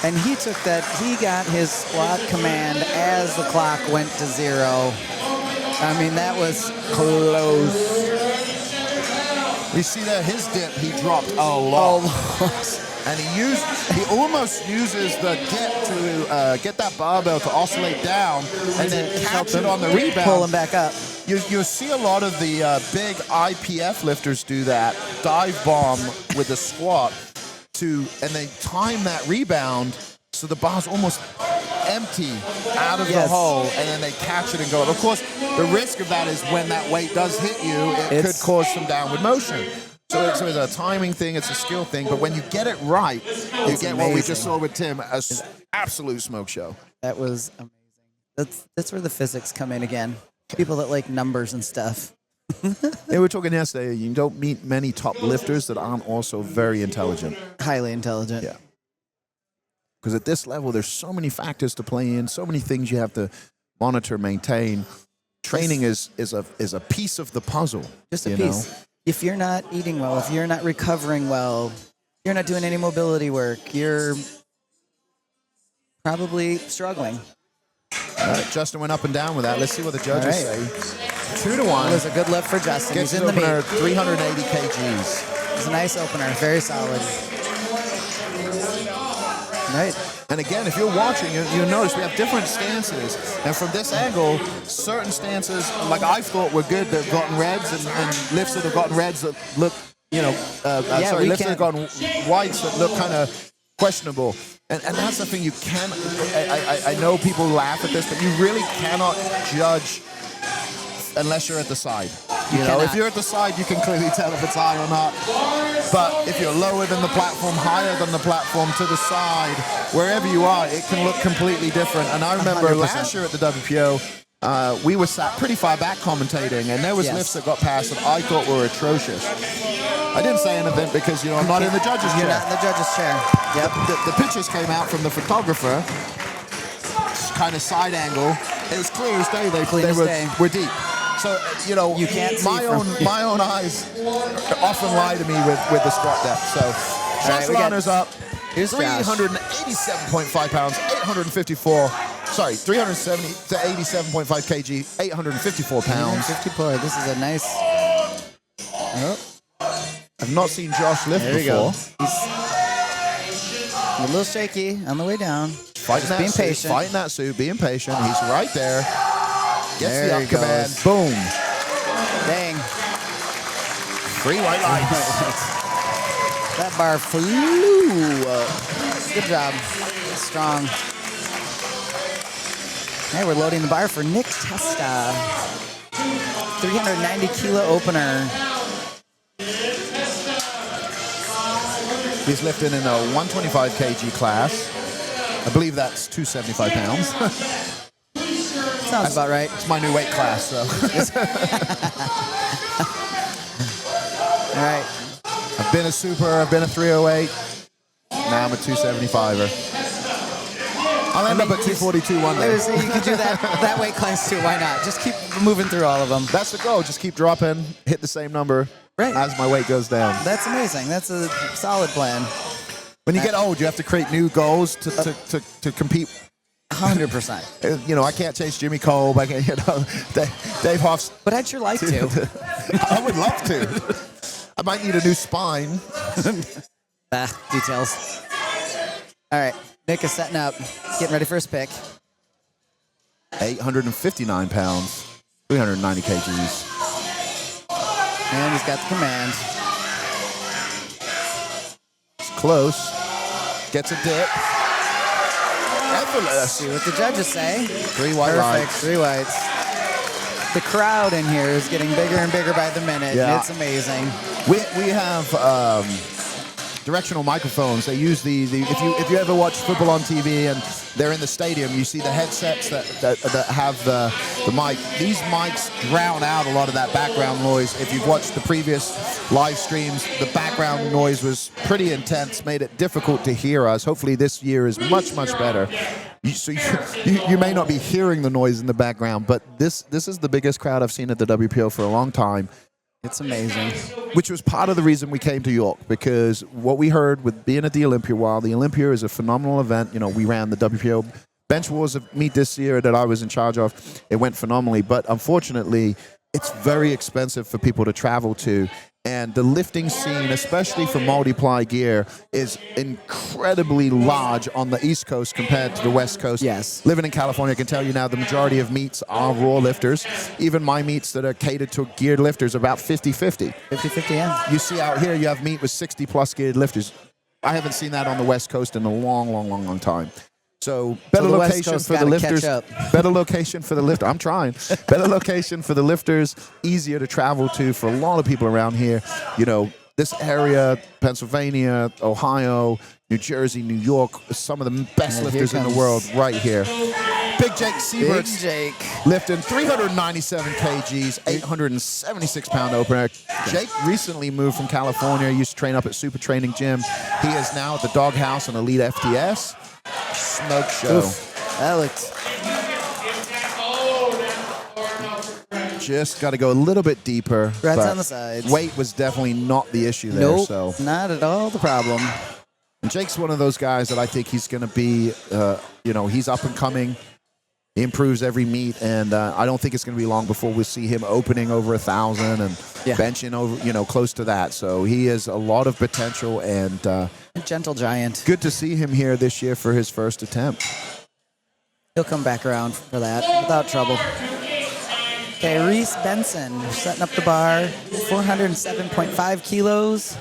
And he took that, he got his squat command as the clock went to 0. I mean, that was close. You see that his dip, he dropped a lot. And he almost uses the dip to get that barbell to oscillate down and then catch it on the rebound. Pull him back up. You see a lot of the big IPF lifters do that, dive bomb with the squat, and they time that rebound so the bar's almost empty out of the hole, and then they catch it and go up. Of course, the risk of that is when that weight does hit you, it could cause some downward motion. So it's a timing thing, it's a skill thing, but when you get it right, you get what we just saw with Tim, an absolute smoke show. That was amazing. That's where the physics come in again. People that like numbers and stuff. They were talking yesterday, you don't meet many top lifters that aren't also very intelligent. Highly intelligent. Yeah. Because at this level, there's so many factors to play in, so many things you have to monitor, maintain. Training is a piece of the puzzle. Just a piece. If you're not eating well, if you're not recovering well, you're not doing any mobility work, you're probably struggling. Justin went up and down with that. Let's see what the judges say. 2-1. It was a good lift for Justin. Gets He's in the opener, meet. 380 kgs. It's a nice opener. Very solid. Right. And again, if you're watching, you'll notice we have different stances. And from this angle, certain stances, like I thought were good, that have gotten reds, and lifts that have gotten reds that look, lifts that have gotten whites that look kind of questionable. And that's the thing. You can. I know people laugh at this, but you really cannot judge unless you're at the side. You know, if you're at the side, you can clearly tell if it's high or not. But if you're lower than the platform, higher than the platform, to the side, wherever you are, it can look completely different. And I remember 100%. last year at the WPO, we were sat pretty far back commentating, and there was lifts that got passed that I thought were atrocious. I didn't say anything because, you know, I'm not in the judge's chair. You're not in the judge's chair. Yep. The pictures came out from the photographer, kind of side angle. It was clear as day. They were deep. So, you know, You can't my own eyes often lie to me with the squat depth. So, Josh Lerner's up. Here's Josh. 387.5 pounds, 854. Sorry, 370 to 87.5 kg, 854 pounds. 54. This is a nice. Oh, I've not seen Josh lift there you before. go. He's a little shaky on the way down. Fighting Just that being suit, patient. fighting that suit, being patient. He's right there. Gets There the he up command. goes. Boom. Dang. 3 white lights. That bar flew up. Good job. Strong. Hey, we're loading the bar for Nick Testa. 390 kilo opener. He's lifting in a 125 kg class. I believe that's 275 pounds. Sounds about right. It's my new weight class, so. All right. I've been a super, I've been a 308. Now I'm a 275er. I'll end up at 242 one day. You can do that weight class too. Why not? Just keep moving through all of them. That's the goal. Just keep dropping, hit the same number as my weight goes down. That's amazing. That's a solid plan. When you get old, you have to create new goals to compete. 100%. You know, I can't chase Jimmy Kolb. I can't, you know, Dave Hoff's. But I'd sure like to. I would love to. I might need a new spine. Details. All right. Nick is setting up. Getting ready for his pick. 859 pounds, 390 kgs. And he's got the command. It's close. Gets a dip. Effortless. See what the judges say. 3 white Perfect. lights. 3 whites. The crowd in here is getting bigger and bigger by the minute. Yeah. It's amazing. We have directional microphones. They use the if you ever watch football on TV and they're in the stadium, you see the headsets that have the mic. These mics drown out a lot of that background noise. If you've watched the previous live streams, the background noise was pretty intense, made it difficult to hear us. Hopefully this year is much better. You may not be hearing the noise in the background, but this is the biggest crowd I've seen at the WPO for a long time. It's amazing. Which was part of the reason we came to York, because what we heard with being at the Olympia, while the Olympia is a phenomenal event, you know, we ran the WPO Bench Wars meet this year that I was in charge of. It went phenomenally, but unfortunately, it's very expensive for people to travel to. And the lifting scene, especially for multiply gear, is incredibly large on the East Coast compared to the West Coast. Yes. Living in California, I can tell you now the majority of meets are raw lifters. Even my meets that are catered to geared lifters are about 50-50. 50-50, yeah. You see out here, you have meet with 60-plus geared lifters. I haven't seen that on the West Coast in a long time. So better the West location Coast for the gotta lifters. catch up. Better location for the lifter. I'm trying. Better location for the lifters. Easier to travel to for a lot of people around here. You know, this area, Pennsylvania, Ohio, New Jersey, New York, some of the best And lifters in the world right here. Big Jake Big Siebert's Jake. lifting 397 kgs, 876-pound opener. Jake recently moved from California. Used to train up at Super Training Gym. He is now at the Doghouse and Elite FTS. Smoke show. Oof. That looked. Just got to go a little bit deeper. Rats but on the sides. Weight was definitely not the issue there. Nope. So. Not at all the problem. And Jake's one of those guys that I think he's going to be, you know, he's up and coming. He improves every meet, and I don't think it's going to be long before we'll see him opening over 1,000 and benching over, you know, close to that. So he has a lot of potential, and A gentle giant. good to see him here this year for his first attempt. He'll come back around for that without trouble. Okay, Reese Benson setting up the bar. 407.5 kilos.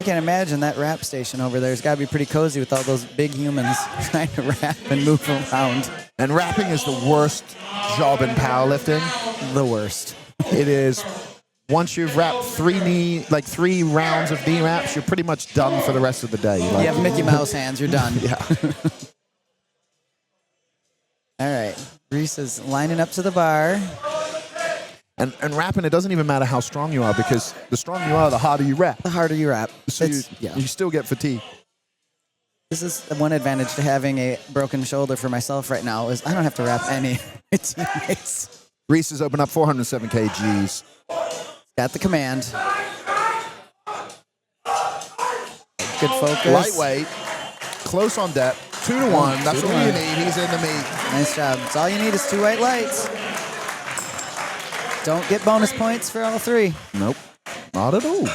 can't imagine that rap station over there. It's got to be pretty cozy with all those big humans trying to rap and move around. And rapping is the worst job in powerlifting. The worst. It is. Once you've wrapped 3 rounds of knee wraps, you're pretty much done for the rest of the day. You have Mickey Mouse hands. You're done. Yeah. All right. Reese is lining up to the bar. And rapping, it doesn't even matter how strong you are, because the stronger you are, the harder you rap. The harder you rap. So you still get fatigue. This is the one advantage to having a broken shoulder for myself right now is I don't have to wrap any of my teammates. Reese has opened up 407 kgs. Got the command. Good focus. Lightweight. Close on depth. 2 to 1. That's all you need. He's in the meat. Nice job. That's all you need is 2 white lights. Don't get bonus points for all 3. Nope. Not at all.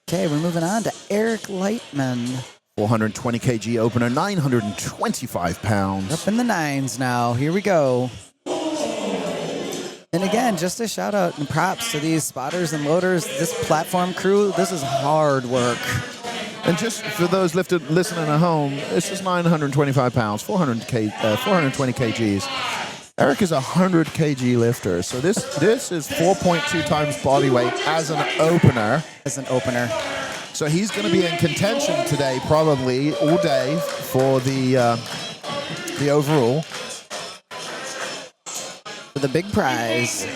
Okay, we're moving on to Eric Lightman. 420 kg opener, 925 pounds. Up in the 9s now. Here we go. And again, just a shout out and props to these spotters and loaders, this platform crew. This is hard work. And just for those listening at home, this is 925 pounds, 420 kgs. Eric is a 100 kg lifter, so this is 4.2 times body weight as an opener. So he's going to be in contention today, probably all day, for the overall. For the big prize.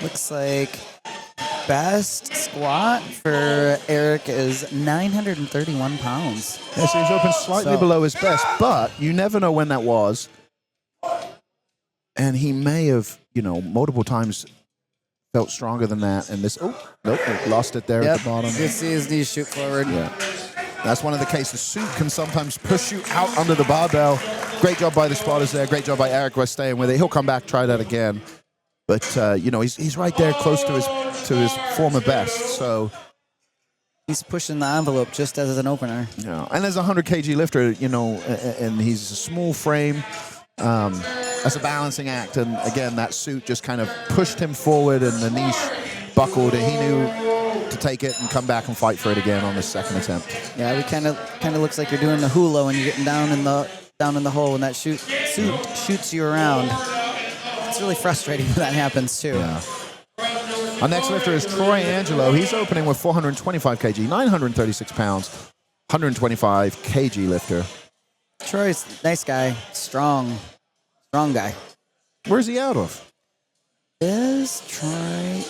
Looks like best squat for Eric is 931 pounds. Yeah, so he's open slightly below his best, but you never know when that was. And he may have, multiple times felt stronger than that. And this, lost it there at the bottom. You see his knees shoot forward. Yeah. That's one of the cases. The suit can sometimes push you out under the barbell. Great job by the spotters there. Great job by Eric by staying with it. He'll come back, try that again. But, he's right there close to his former best. So he's pushing the envelope just as an opener. Yeah. And as a 100 kg lifter, and he's a small frame, as a balancing act. And again, that suit just kind of pushed him forward and the niche buckled, and he knew to take it and come back and fight for it again on the second attempt. Yeah, it kind of looks like you're doing the hula when you're getting down in the hole, and that suit shoots you around. It's really frustrating when that happens too. Yeah. Our next lifter is Troy Angelo. He's opening with 425 kg, 936 pounds, 125 kg lifter. Troy's a nice guy, strong guy. Where's he out of? Is Troy?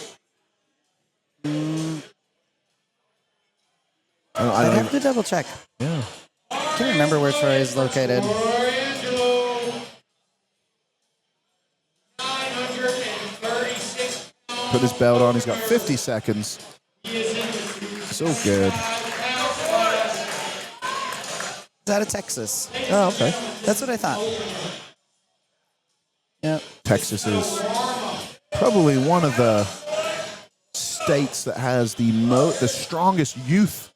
I'd have to double check. Yeah. I can't remember where Troy is located. Put his belt on. He's got 50 seconds. So good. He's out of Texas. Oh, okay. That's what I thought. Yep. Texas is probably one of the states that has the strongest youth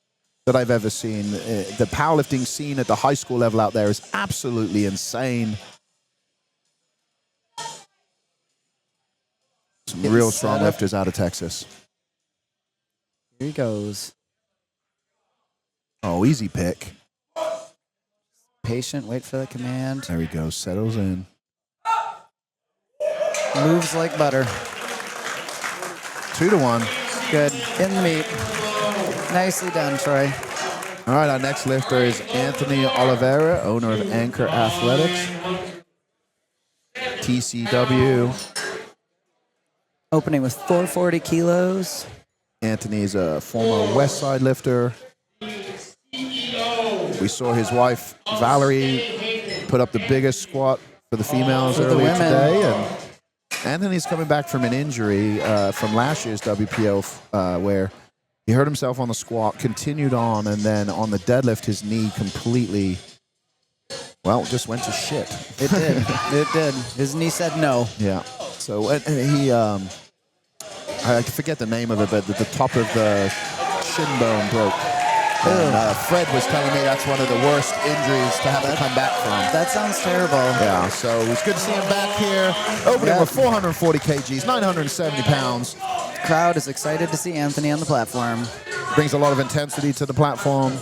that I've ever seen. The powerlifting scene at the high school level out there is absolutely insane. Some real strong lifters out of Texas. Here he goes. Oh, easy pick. Patient, wait for the command. There he goes, settles in. Moves like butter. 2 to 1. Good. In the meat. Nicely done, Troy. All right, our next lifter is Anthony Oliveira, owner of Anchor Athletics. TCW. Opening with 440 kilos. Anthony's a former West Side lifter. We saw his wife, Valerie, put up the biggest squat for the females earlier today. And Anthony's coming back from an injury from last year's WPO where he hurt himself on the squat, continued on, and then on the deadlift, his knee completely, just went to shit. It did. It did. His knee said no. Yeah. So and he, I forget the name of it, but the top of the shin bone broke. And, Fred was telling me that's one of the worst injuries to have to come back from. That sounds terrible. Yeah, so it's good to see him back here. Opening with 440 kgs, 970 pounds. Crowd is excited to see Anthony on the platform. Brings a lot of intensity to the platform.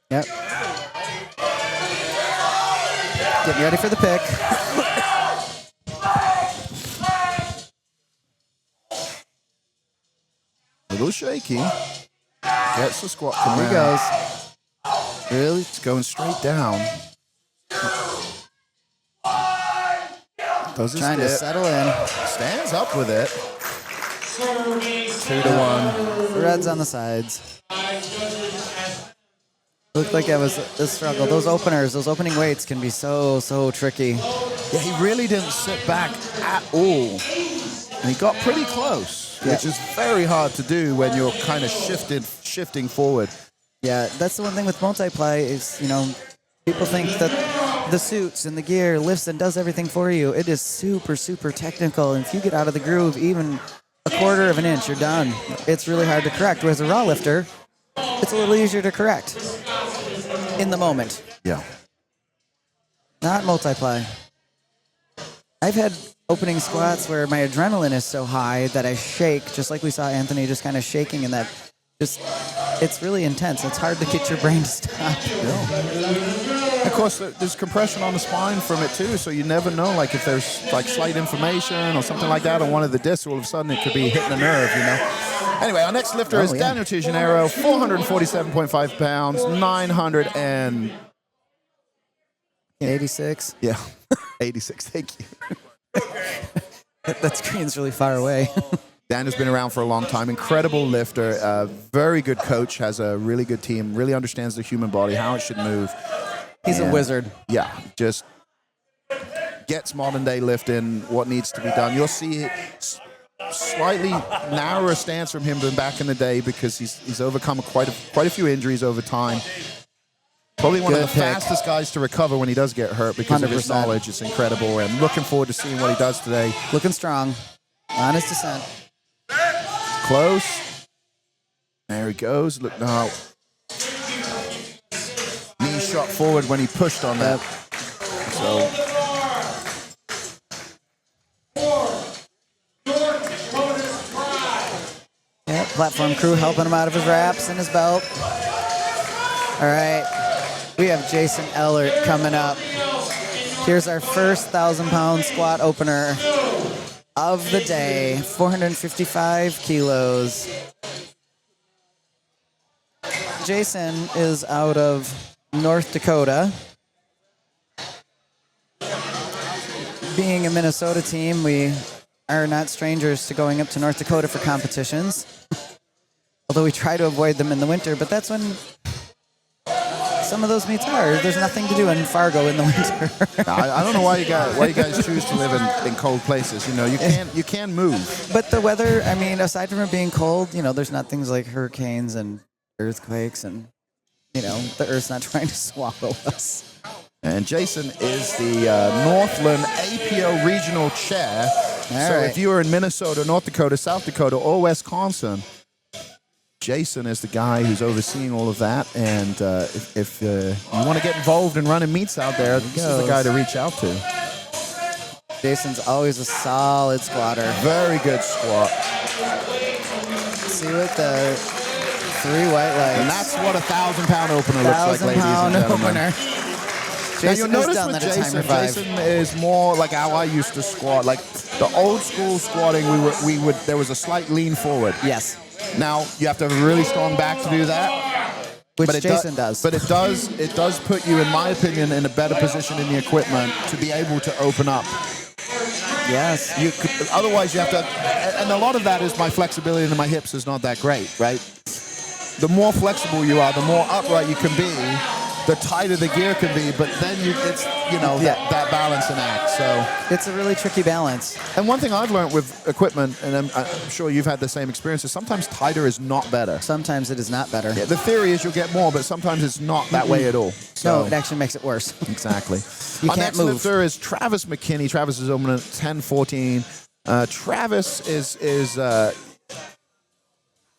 Yep. Getting ready for the pick. A little shaky. Gets the squat from There he goes. Really? It's going straight down. Does his Trying to dip. settle in. Stands up with it. 2-1. Reds on the sides. Looked like it was a struggle. Those openers, those opening weights can be so tricky. Yeah, he really didn't sit back at all. And he got pretty close, which is very hard to do when you're kind of shifting forward. Yeah, that's the one thing with multiply is, you know, people think that the suits and the gear lifts and does everything for you. It is super technical. And if you get out of the groove even a quarter of an inch, you're done. It's really hard to correct. Whereas a raw lifter, it's a little easier to correct in the moment. Yeah. Not multiply. I've had opening squats where my adrenaline is so high that I shake, just like we saw Anthony just kind of shaking, and that just, it's really intense. It's hard to get your brain to stop. Of course, there's compression on the spine from it too, so you never know, like if there's like slight inflammation or something like that on one of the discs, all of a sudden it could be hitting a nerve, you know. Anyway, our next lifter is Daniel Tijanero, 447.5 pounds, 86. Yeah, 86. Thank you. That screen's really far away. Daniel's been around for a long time. Incredible lifter, very good coach, has a really good team, really understands the human body, how it should move. He's a wizard. Yeah, just gets modern day lifting, what needs to be done. You'll see slightly narrower stance from him than back in the day because he's overcome quite a few injuries over time. Probably one of the fastest guys to recover when he does get hurt because of his 100%. knowledge. It's incredible. I'm looking forward to seeing what he does today. Looking strong. On his descent. Close. There he goes. Look now. Knee shot forward when he pushed on that. So. Yep, platform crew helping him out of his wraps and his belt. All right, we have Jason Ellert coming up. Here's our first 1,000-pound squat opener of the day, 455 kilos. Jason is out of North Dakota. Being a Minnesota team, we are not strangers to going up to North Dakota for competitions. Although we try to avoid them in the winter, but that's when some of those meets are. There's nothing to do in Fargo in the winter. I don't know why you guys choose to live in cold places. You know, you can move. But the weather, I mean, aside from it being cold, you know, there's not things like hurricanes and earthquakes and, you know, the Earth's not trying to swallow us. And Jason is the Northland APO Regional Chair. If you are in Minnesota, North Dakota, South Dakota, or Wisconsin, Jason is the guy who's overseeing all of that. And if you want to get involved in running meets out there, this is the guy to reach out to. Jason's always a solid squatter. Very good squat. See what the 3 white lights. And that's what a 1,000-pound opener looks like, ladies and gentlemen. Opener. Now you'll Jason has notice done with that at Jason, timer 5. Jason is more like how I used to squat. Like the old school squatting, there was a slight lean forward. Yes. Now you have to have a really strong back to do that. Which But Jason does. But it does put you, in my opinion, in a better position in the equipment to be able to open up. Yes. Otherwise, you have to, and a lot of that is my flexibility in my hips is not that great, right? The more flexible you are, the more upright you can be, the tighter the gear can be, but then that balancing act. So It's a really tricky balance. And one thing I've learned with equipment, and I'm sure you've had the same experience, is sometimes tighter is not better. Sometimes it is not better. Yeah, the theory is you'll get more, but sometimes it's not that way at all. So, No, it actually makes it worse. exactly. You Our can't next move. lifter is Travis McKinney. Travis is opening at 10:14. Travis is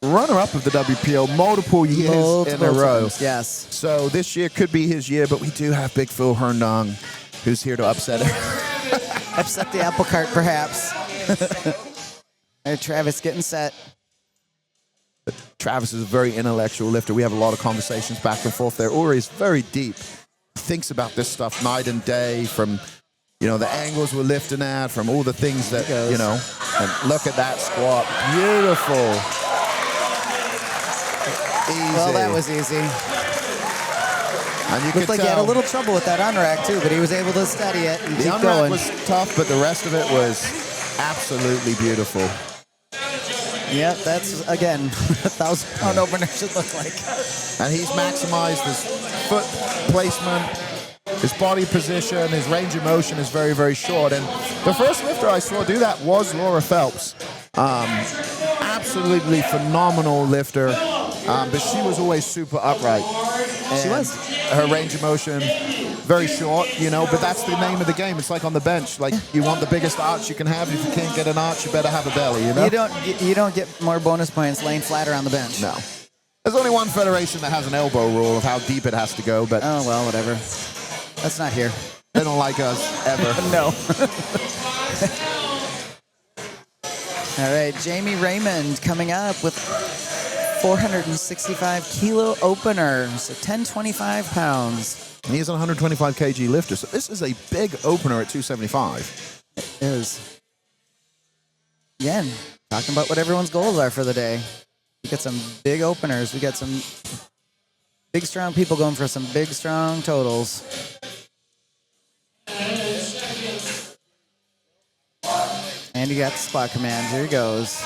runner-up of the WPO multiple years in a row. Times, yes. So this year could be his year, but we do have Big Phil Herndong, who's here to upset it. Upset the apple cart, perhaps. There, Travis getting set. Travis is a very intellectual lifter. We have a lot of conversations back and forth there. Uri is very deep. Thinks about this stuff night and day, from the angles we're lifting at, from all the things that, and look at that squat. Beautiful. Easy. Well, that was easy. And you Looked could like he had a tell little trouble with that unrack, too, but he was able to steady it and the keep unrack going. was tough, but the rest of it was absolutely beautiful. Yep, that's, again, 1,000-pound opener should look like. And he's maximized his foot placement, his body position, his range of motion is very, very short. And the first lifter I saw do that was Laura Phelps. Absolutely phenomenal lifter, but she was always super upright. And She was. her range of motion, very short, but that's the name of the game. It's like on the bench. Like, you want the biggest arch you can have. If you can't get an arch, you better have a belly, You don't get more bonus points laying flatter on the bench. No. There's only one federation that has an elbow rule of how deep it has to go, but Oh, well, whatever. That's not here. they don't like us ever. No. All right, Jamie Raymond coming up with 465 kilo opener, so 1025 pounds. He's a 125 kg lifter, so this is a big opener at 275. It is. Again, talking about what everyone's goals are for the day. We got some big openers. We got some big, strong people going for some big, strong totals. And you got the squat command. Here he goes.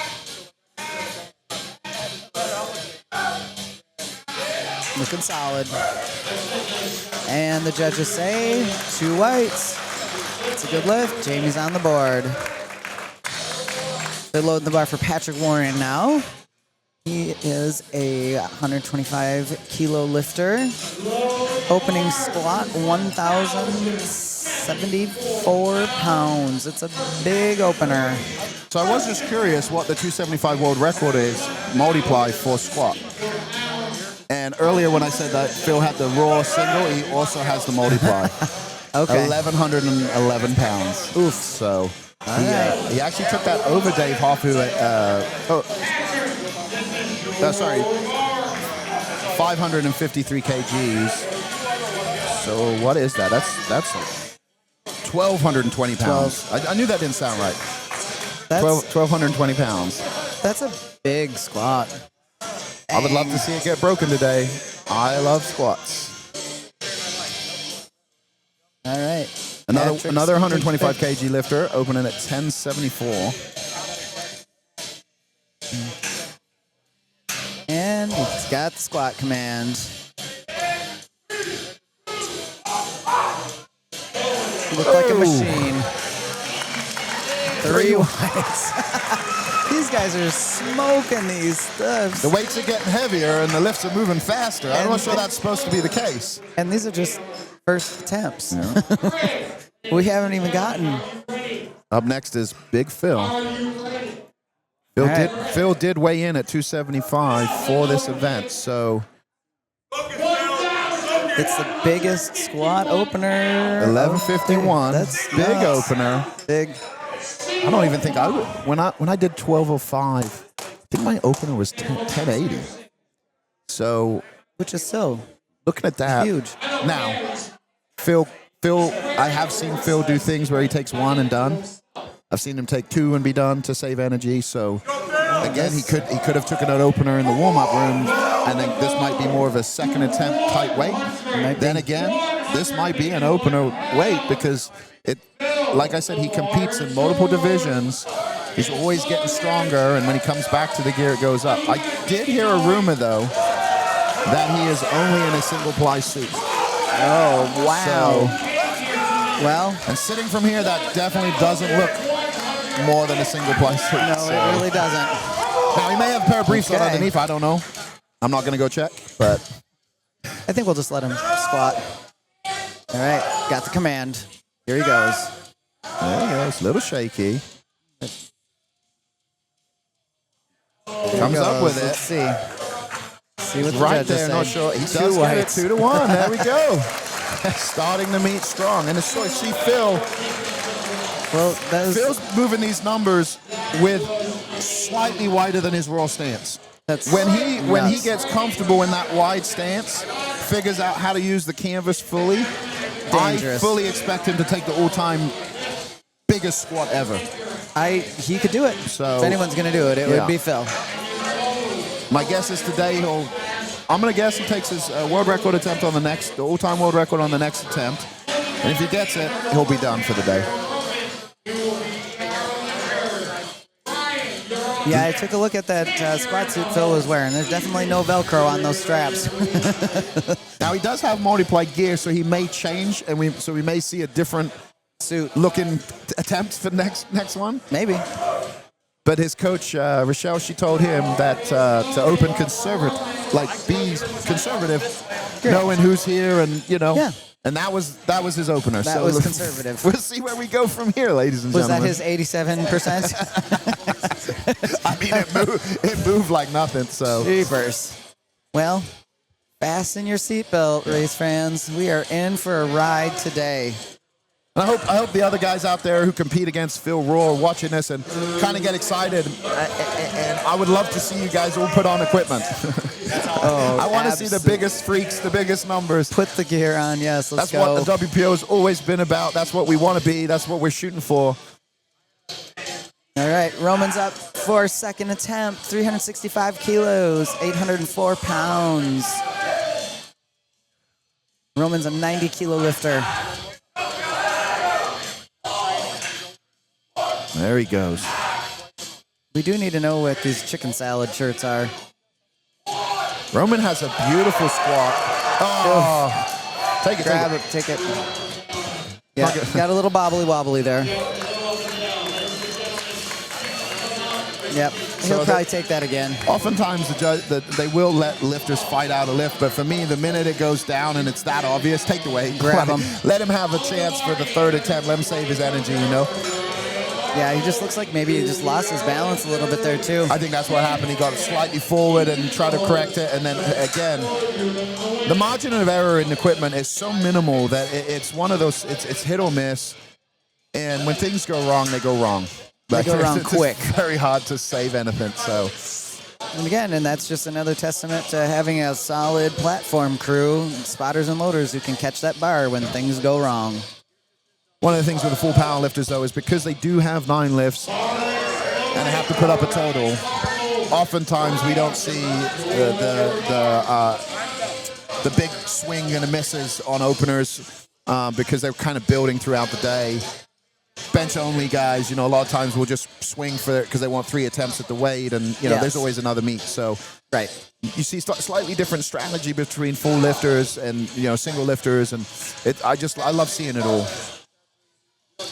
Looking solid. And the judges say 2 whites. It's a good lift. Jamie's on the board. They're loading the bar for Patrick Warren now. He is a 125 kilo lifter. Opening squat 1,074 pounds. It's a big opener. So I was just curious what the 275 world record is, multiply for squat. And earlier when I said that Phil had the raw single, he also has the multiply. Okay. 1,111 pounds. Oof. So right. he actually took that over Dave Hoffu at, 553 kgs. So what is that? That's 1,220 pounds. I knew that didn't sound right. That's 1,220 pounds. That's a big squat. I would love to see it get broken today. I love squats. All right. Another 125 kg lifter opening at 1074. And he's got the squat command. Look like a machine. 3 whites. These guys are smoking these stuffs. The weights are getting heavier and the lifts are moving faster. I'm not sure that's supposed to be the case. And these are just first attempts. We haven't even gotten. Up next is Big Phil. Phil did weigh in at 275 for this event, so It's the biggest squat opener. 1151. That's big nuts. opener. Big. I don't even think I would. When I did 1205, I think my opener was 1080. So Which is so looking at that, huge. Now, Phil, I have seen Phil do things where he takes one and done. I've seen him take 2 and be done to save energy. So again, he could have taken an opener in the warm-up room, and then this might be more of a second attempt type weight. Then again, this might be an opener weight because it, like I said, he competes in multiple divisions. He's always getting stronger, and when he comes back to the gear, it goes up. I did hear a rumor though that he is only in a single ply suit. Oh, wow. Well, And sitting from here, that definitely doesn't look more than a single ply suit. no, it really doesn't. Now, he may have a pair of briefs on Okay. underneath. I don't know. I'm not going to go check, but I think we'll just let him squat. All right, got the command. Here he goes. there he goes. A little shaky. Comes up with Let's see. See what the right judges there, say. not sure. He does Two get it, whites. 2-1. There we go. Starting the meet strong. And it's see Phil. Well, that was, Phil's moving these numbers with slightly wider than his raw stance. that's When he nuts. gets comfortable in that wide stance, figures out how to use the canvas fully, I Dangerous. fully expect him to take the all-time biggest squat ever. He could do it. So, if anyone's gonna do it, it yeah. would be Phil. My guess is today I'm gonna guess he takes his world record attempt on the all-time world record on the next attempt, and if he gets it, he'll be done for the day. Yeah, I took a look at that squat suit Phil was wearing. There's definitely no Velcro on those straps. Now he does have multiply gear, so he may change, and we may see a different Suit, looking attempt for next one. maybe. But his coach, Rochelle, she told him that to open conservative, be conservative, knowing who's here and, Yeah. And that was his opener. That was conservative. We'll see where we go from here, ladies and Was that gentlemen. his 87%? I mean, it moved like nothing, so. Jeepers. Well, fasten your seatbelt, race fans. We are in for a ride today. And I hope the other guys out there who compete against Phil Raw are watching this and kind of get excited. And I would love to see you guys all put on equipment. I want to see the biggest freaks, the biggest numbers. Put the gear on, yes, let's That's go. what the WPO has always been about. That's what we want to be. That's what we're shooting for. All right, Roman's up for second attempt. 365 kilos, 804 pounds. Roman's a 90-kilo lifter. There he goes. We do need to know what these chicken salad shirts are. Roman has a beautiful squat. Oh, take it, Grab take it, take it. Yeah, Okay. got a little wobbly there. Yep, he'll probably take that again. Oftentimes, they will let lifters fight out a lift, but for me, the minute it goes down and it's that obvious, take the weight. Grab him. Let him have a chance for the third attempt. Let him save his energy, Yeah, he just looks like maybe he just lost his balance a little bit there too. I think that's what happened. He got slightly forward and tried to correct it, and then again, the margin of error in equipment is so minimal that it's one of those. It's hit or miss, and when things go wrong, they go wrong. They go wrong it's quick. very hard to save anything. So And again, and that's just another testament to having a solid platform crew, spotters and loaders who can catch that bar when things go wrong. one of the things with the full power lifters, though, is because they do have 9 lifts and they have to put up a total. Oftentimes, we don't see the big swing and the misses on openers because they're kind of building throughout the day. Bench-only guys, a lot of times will just swing for it because they want 3 attempts at the weight, and Yes. there's always another meet. So Right. you see slightly different strategy between full lifters and single lifters, and I love seeing it all.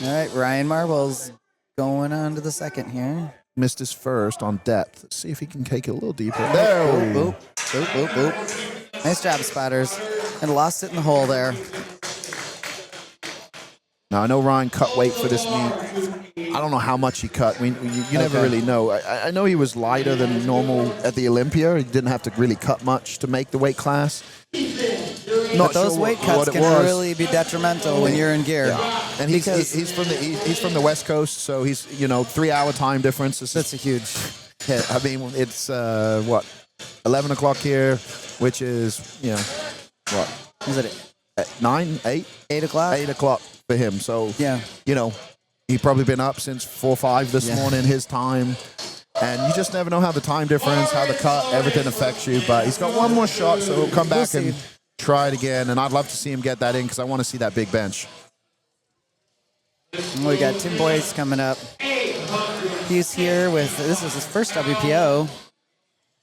All right, Ryan Marbles going on to the second here. Missed his first on depth. Let's see if he can take it a little deeper. Boop, There. boop, boop, boop, boop. Nice job, spotters. And lost it in the hole there. Now, I know Ryan cut weight for this meet. I don't know how much he cut. You never Okay. really know. I know he was lighter than normal at the Olympia. He didn't have to really cut much to make the weight class. Not But those sure weight what cuts it can was. really be detrimental when you're in gear. And he's Because from the West Coast, so he's 3-hour time difference. that's a huge hit. I mean, it's 11 o'clock here, which is what Is it 9, 8, 8 o'clock? 8 o'clock for him. So Yeah. He'd probably been up since 4 or 5 this morning, his time. And you just never know how the time difference, how the cut, everything affects you. But he's got one more shot, so he'll come back and try it again. And I'd love to see him get that in because I want to see that big bench. We got Tim Boyce coming up. He's here with, this is his first WPO.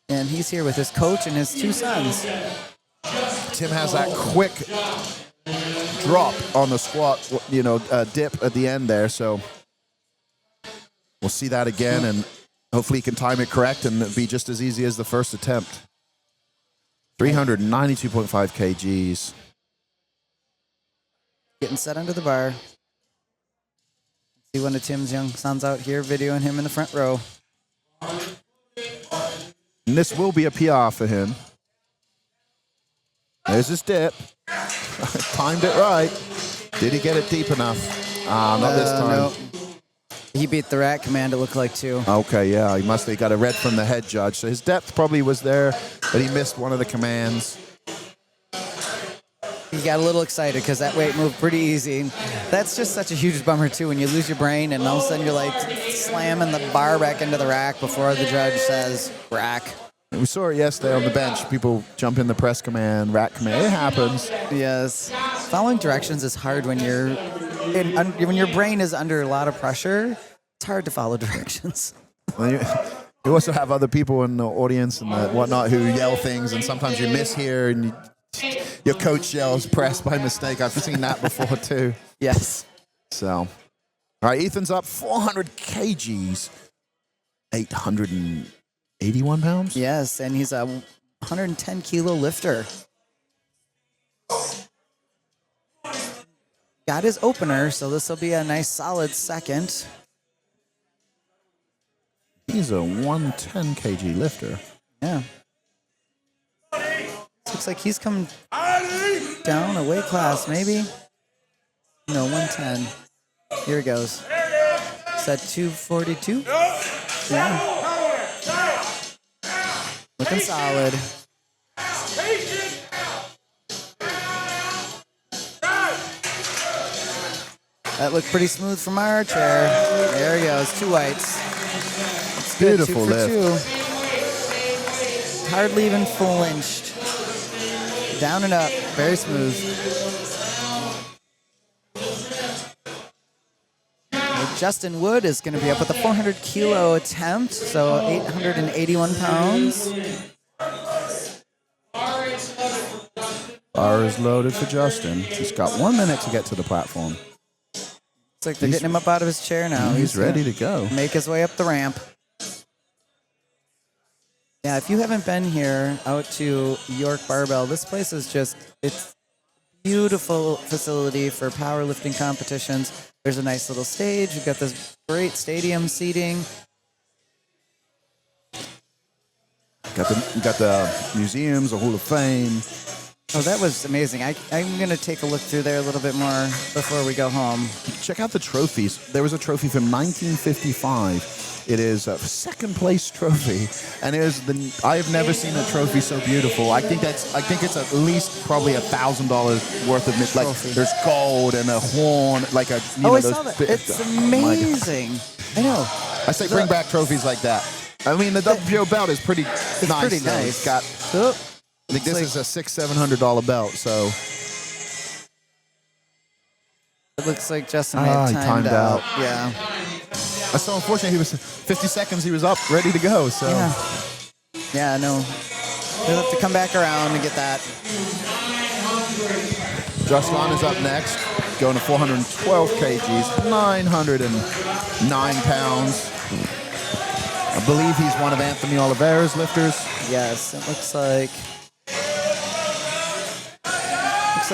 And he's here with his coach and his 2 sons. Tim has that quick drop on the squat, dip at the end there. So we'll see that again, and hopefully he can time it correct and be just as easy as the first attempt. 392.5 kgs. Getting set under the bar. See one of Tim's young sons out here videoing him in the front row. And this will be a PR for him. There's his dip. Timed it right. Did he get it deep enough? Not this time. No. He beat the rat command, it looked like, too. Okay, yeah, he must have got a red from the head judge. So his depth probably was there, but he missed one of the commands. He got a little excited because that weight moved pretty easy. That's just such a huge bummer, too, when you lose your brain and all of a sudden you're like slamming the bar back into the rack before the judge says rack. And we saw it yesterday on the bench. People jump in the press command, rack command. It happens. Yes. Following directions is hard when when your brain is under a lot of pressure. It's hard to follow directions. Well, you also have other people in the audience and whatnot who yell things, and sometimes you miss here, and your coach yells press by mistake. I've seen that before too. Yes. So, all right, Ethan's up 400 kgs, 881 pounds. Yes, and he's a 110 kilo lifter. Got his opener, so this will be a nice solid second. He's a 110 kg lifter. Yeah. Looks like he's come down a weight class, maybe. No, 110. Here he goes. Is that 242? Yeah. Looking solid. That looked pretty smooth from our chair. There he goes, 2 whites. It's good, Beautiful 2 for lift. 2. Hardly even flinched. Down and up, very smooth. Justin Wood is going to be up with a 400 kilo attempt, so 881 pounds. Bar is loaded for Justin. He's got 1 minute to get to the platform. It's like they're getting him up out of his chair now. He's ready to go. Make his way up the ramp. Yeah, if you haven't been here out to York Barbell, this place is just, it's a beautiful facility for powerlifting competitions. There's a nice little stage. We've got this great stadium seating. Got the museums, the Hall of Fame. Oh, that was amazing. I'm going to take a look through there a little bit more before we go home. Check out the trophies. There was a trophy from 1955. It is a second place trophy, and it is I have never seen a trophy so beautiful. I think it's at least probably $1,000 worth of like there's gold and a horn, like a I saw that. It's amazing. I know. I say bring back trophies like that. I mean the WPO belt is pretty It's nice. pretty though. nice. It's got. I think this is a $600-700 belt. So it looks like Justin may have timed out. Yeah. That's so unfortunate. He was 50 seconds. He was up, ready to go. So yeah, no. He'll have to come back around and get that. Justin is up next, going to 412 kgs, 909 pounds. I believe he's one of Anthony Oliveira's lifters. Yes, it looks like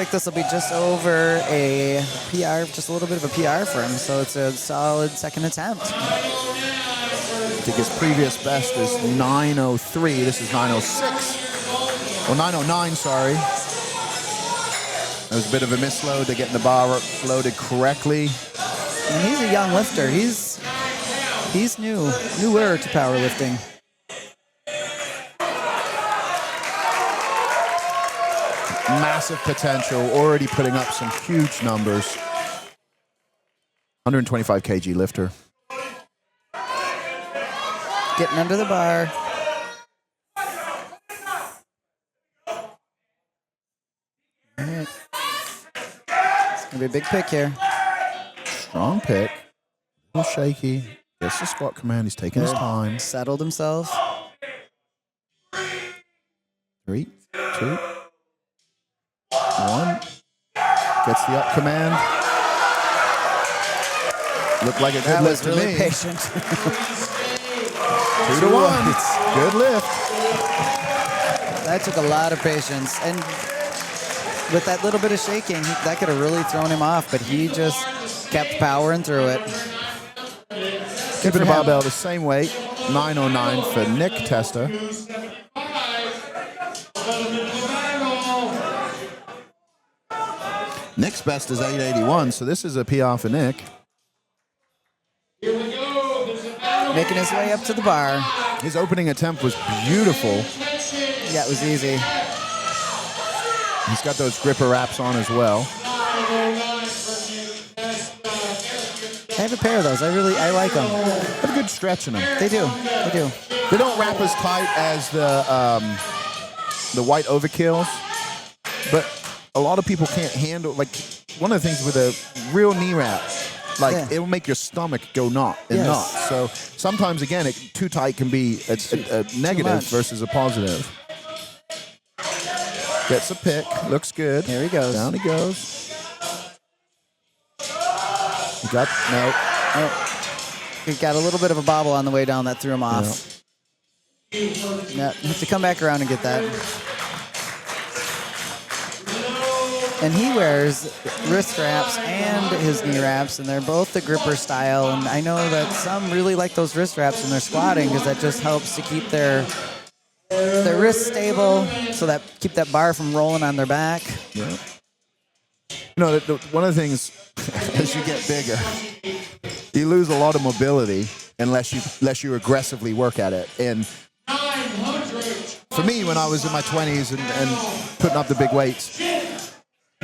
this will be just over a PR, just a little bit of a PR for him. So it's a solid second attempt. I think his previous best is 903. This is 906. Well, 909, sorry. There was a bit of a misload to getting the bar loaded correctly. And he's a young lifter. He's newer to powerlifting. Massive potential, already putting up some huge numbers. 125 kg lifter. Getting under the bar. All right. It's going to be a big pick here. Strong pick. A little shaky. Gets the squat command. He's taking his time. Settled himself. 3, 2, 1. Gets the up command. Looked like a good That lift was to really me. patient. 2 to 1. Good lift. That took a lot of patience. And with that little bit of shaking, that could have really thrown him off, but he just kept powering through it. Keeping the barbell the same weight. 909 for Nick Testa. Nick's best is 881, so this is a PR for Nick. Here we go. There's a battle. Making his way up to the bar. His opening attempt was beautiful. Yeah, it was easy. He's got those gripper wraps on as well. I have a pair of those. I like them. Have a good stretch in them. They do. They don't wrap as tight as the white overkills, but a lot of people can't handle, like, one of the things with a real knee wrap, like, Yeah. it will make your stomach go knot and Yes. knot. So sometimes, again, too tight can be a negative much. versus a positive. Gets a pick. Looks good. Here he goes. Down he goes. He got, no. He got a little bit of a bobble on the way down that threw him off. Yeah, you have to come back around and get that. And he wears wrist wraps and his knee wraps, and they're both the gripper style. And I know that some really like those wrist wraps when they're squatting because that just helps to keep their wrists stable, so that keep that bar from rolling on their back. Yeah. You know, one of the things, as you get bigger, you lose a lot of mobility unless you aggressively work at it. And 900. for me, when I was in my 20s and putting up the big weights,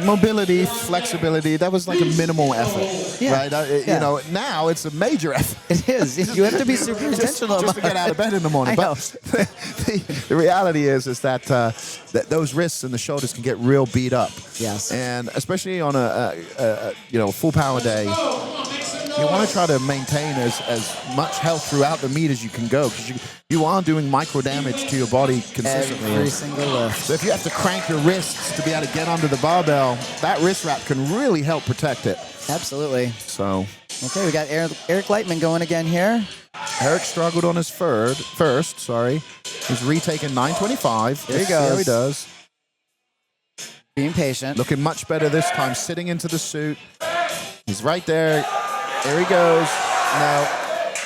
mobility, flexibility, that was like a minimal effort, Yeah. right? Yeah. You know, now it's a major effort. It is. You have to be super intentional just to about get out of bed in the morning. I know. But the reality is that that those wrists and the shoulders can get real beat up. Yes. And especially on a full power day, you want to try to maintain as much health throughout the meet as you can go, because you are doing micro damage to your body consistently. Every single lift. So if you have to crank your wrists to be able to get under the barbell, that wrist wrap can really help protect it. Absolutely. So Okay, we got Eric Lightman going again here. Eric struggled on his first. He's retaken 925. There he Let's see how goes. he does. Being patient. Looking much better this time, sitting into the suit. He's right there. There he goes. No,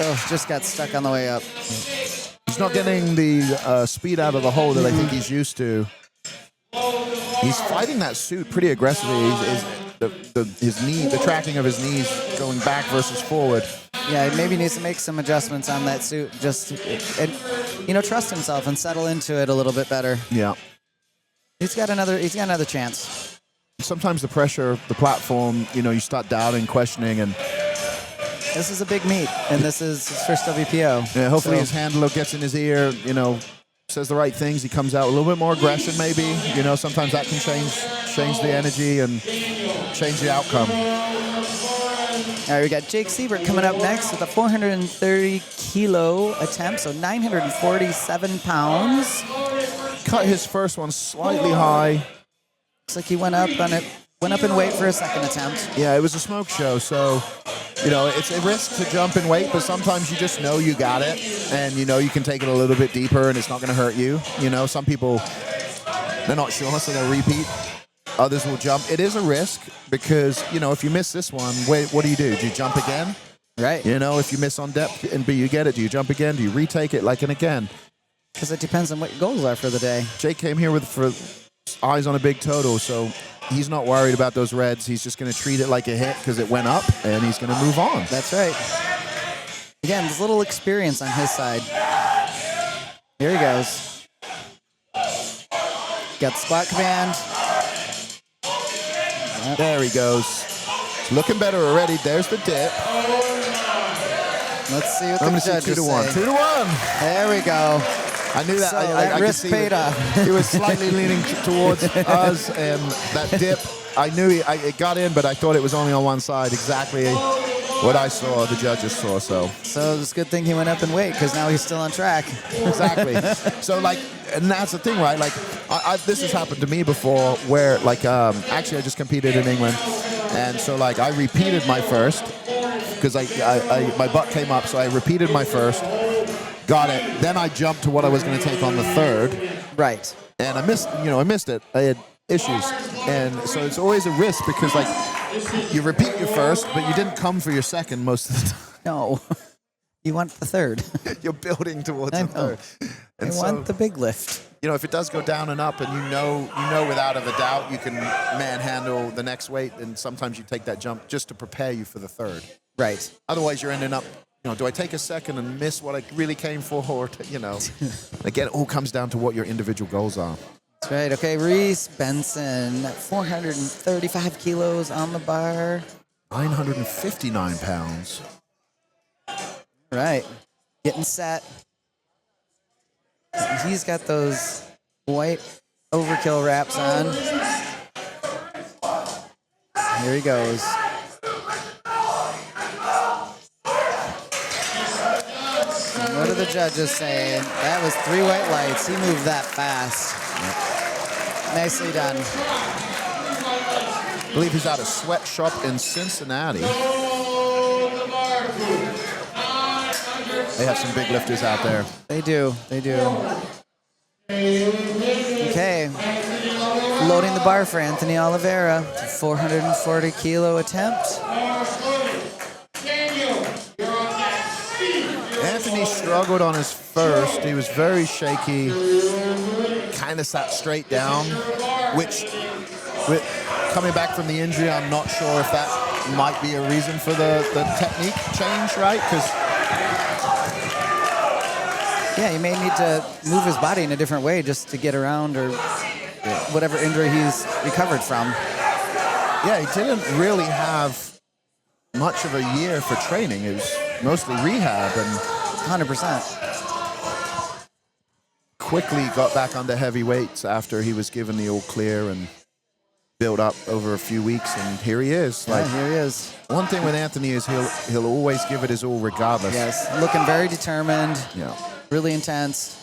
Oh, just got stuck on the way up. he's not getting the speed out of the hole that I think he's used to. He's fighting that suit pretty aggressively. The tracking of his knees going back versus forward. Yeah, he maybe needs to make some adjustments on that suit. And trust himself and settle into it a little bit better. Yeah. He's got another chance. Sometimes the pressure of the platform, you start doubting, questioning, and This is a big meet, and this is his first WPO. yeah, hopefully So, his handler gets in his ear, says the right things. He comes out with a little bit more aggression, maybe. Sometimes that can change the energy and change the outcome. All right, we got Jake Siebert coming up next with a 430 kilo attempt, so 947 pounds. Cut his first one slightly high. Looks like he went up in weight for his second attempt. Yeah, it was a smoke show, so it's a risk to jump in weight, but sometimes you just know you got it, and you can take it a little bit deeper, and it's not going to hurt you. Some people, they're not sure, so they'll repeat. Others will jump. It is a risk because if you miss this one, what do? Do you jump again? Right. If you miss on depth and you get it, do you jump again? Do you retake it and again? Because it depends on what your goals are for the day. Jake came here for eyes on a big total, so he's not worried about those reds. He's just going to treat it like a hit because it went up, and he's going to move on. That's right. Again, there's a little experience on his side. Here he goes. Got the squat command. Yep. There he goes. It's looking better already. There's the dip. Let's see what I'm the going to see judges 2-1. say. 2-1. There we go. I knew that. So I that could risk see paid that off. He was slightly leaning towards us, and that dip, I knew it got in, but I thought it was only on one side. Exactly what I saw, the judges saw. So it's a good thing he went up in weight because now he's still on track. exactly. So and that's the thing, right? This has happened to me before, where actually I just competed in England, and so I repeated my first because my butt came up, so I repeated my first. Got it. Then I jumped to what I was going to take on the third. Right. And I missed it. I had issues. And so it's always a risk because you repeat your first, but you didn't come for your second most of the time. No. You want the third. You're building towards I a know. third. I And want the big lift. you know, if it does go down and up, and you know without a doubt you can manhandle the next weight, and sometimes you take that jump just to prepare you for the third. Right. Otherwise, you're ending up, you know, do I take a second and miss what I really came for, or you know, again, it all comes down to what your individual goals are. That's right. Okay, Reese Benson, 435 kilos on the bar. 959 pounds. Right. Getting set. He's got those white overkill wraps on. Here he goes. And what are the judges saying? That was 3 white lights. He moved that fast. Yep. Nicely done. I believe he's out of Sweatshop in Cincinnati. They have some big lifters out there. They do. They do. Okay. Loading the bar for Anthony Oliveira. 440 kilo attempt. Anthony struggled on his first. He was very shaky. Kind of sat straight down, which, with coming back from the injury, I'm not sure if that might be a reason for the technique change, right? Because yeah, he may need to move his body in a different way just to get around or whatever injury he's recovered from. Yeah, he didn't really have much of a year for training. It was mostly rehab and 100%. Quickly got back under heavy weights after he was given the all clear and built up over a few weeks, and here he is. Yeah, here he is. One thing with Anthony is he'll always give it his all regardless. Yes, looking very determined. Yeah. Really intense.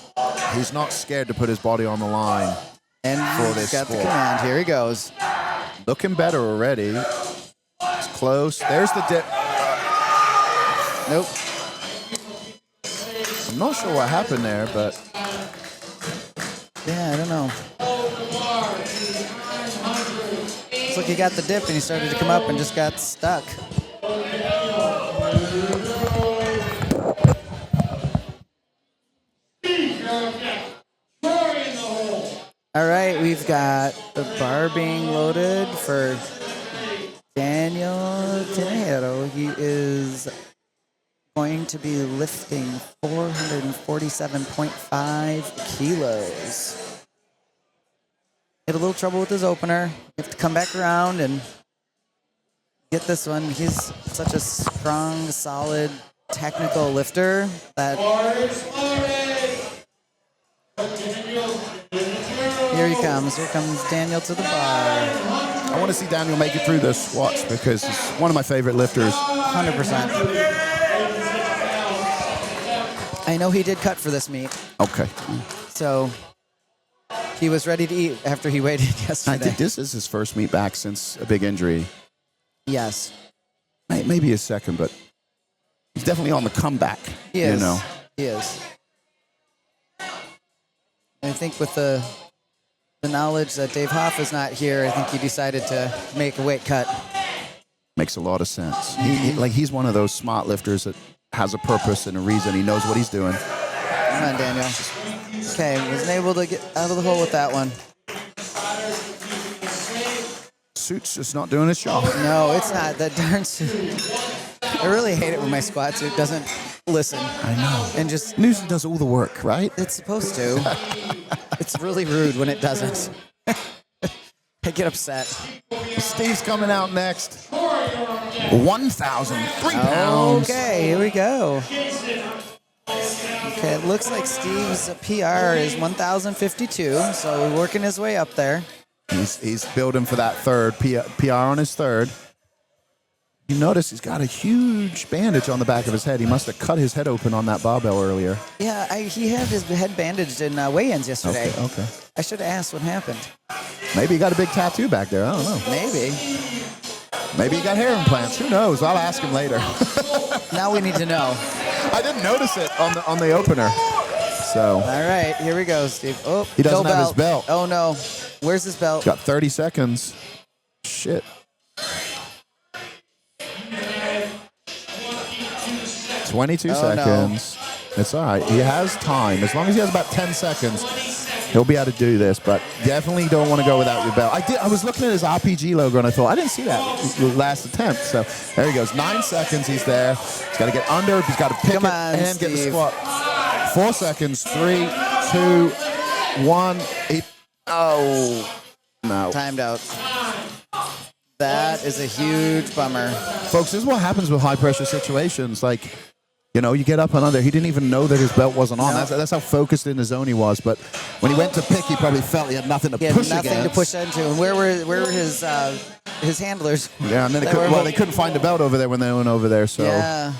He's not scared to put his body on the line. And for this got sport. the command. Here he goes. Looking better already. It's close. There's the dip. Nope. I'm not sure what happened there, but yeah, I don't know. Looks like he got the dip and he started to come up and just got stuck. All right, we've got the bar being loaded for Daniel Tinajero. He is going to be lifting 447.5 kilos. Had a little trouble with his opener. You have to come back around and get this one. He's such a strong, solid, technical lifter that... Here he comes. Here comes Daniel to the bar. I want to see Daniel make it through the squats because he's one of my favorite lifters. 100%. I know he did cut for this meet. Okay. So he was ready to eat after he waited yesterday. I think this is his first meet back since a big injury. Yes. Maybe his second, but he's definitely on the comeback. He is. You know. He is. I think with the knowledge that Dave Hoff is not here, I think he decided to make a weight cut. Makes a lot of sense. He's one of those smart lifters that has a purpose and a reason. He knows what he's doing. Come on, Daniel. Okay, wasn't able to get out of the hole with that one. Suit's just not doing its job. No, it's not. That darn suit. I really hate it when my squat suit doesn't listen. I know. And just... News does all the work, right? It's supposed to. It's really rude when it doesn't. I get upset. Steve's coming out next. 1,003 pounds. Okay, here we go. Okay, it looks like Steve's PR is 1,052, so we're working his way up there. He's building for that third, PR on his third. You notice he's got a huge bandage on the back of his head. He must have cut his head open on that barbell earlier. Yeah, he had his head bandaged in weigh-ins yesterday. Okay. I should have asked what happened. Maybe he got a big tattoo back there. I don't know. Maybe. Maybe he got hair implants. Who knows? I'll ask him later. Now we need to know. I didn't notice it on the opener. So. All right, here we go, Steve. Oh, He doesn't no have his belt. Oh, no. Where's his belt? Got 30 seconds. Shit. 22 seconds. No. It's all right. He has time. As long as he has about 10 seconds. He'll be able to do this, but definitely don't want to go without your belt. I was looking at his RPG logo, and I thought, I didn't see that last attempt. So there he goes. 9 seconds, he's there. He's got to get under. He's got to pick Come it on, and get the Steve. squat. 4 seconds. 3, 2, 1. Oh, no. Timed out. That is a huge bummer. Folks, this is what happens with high-pressure situations. Like, you know, you get up and under. He didn't even know that his belt wasn't on. No. That's how focused in the zone he was. But when he went to pick, he probably felt he had nothing to He had push nothing against. to push into. And where were his handlers? Yeah, and then They they couldn't find the belt over there when they went over there. So, Yeah.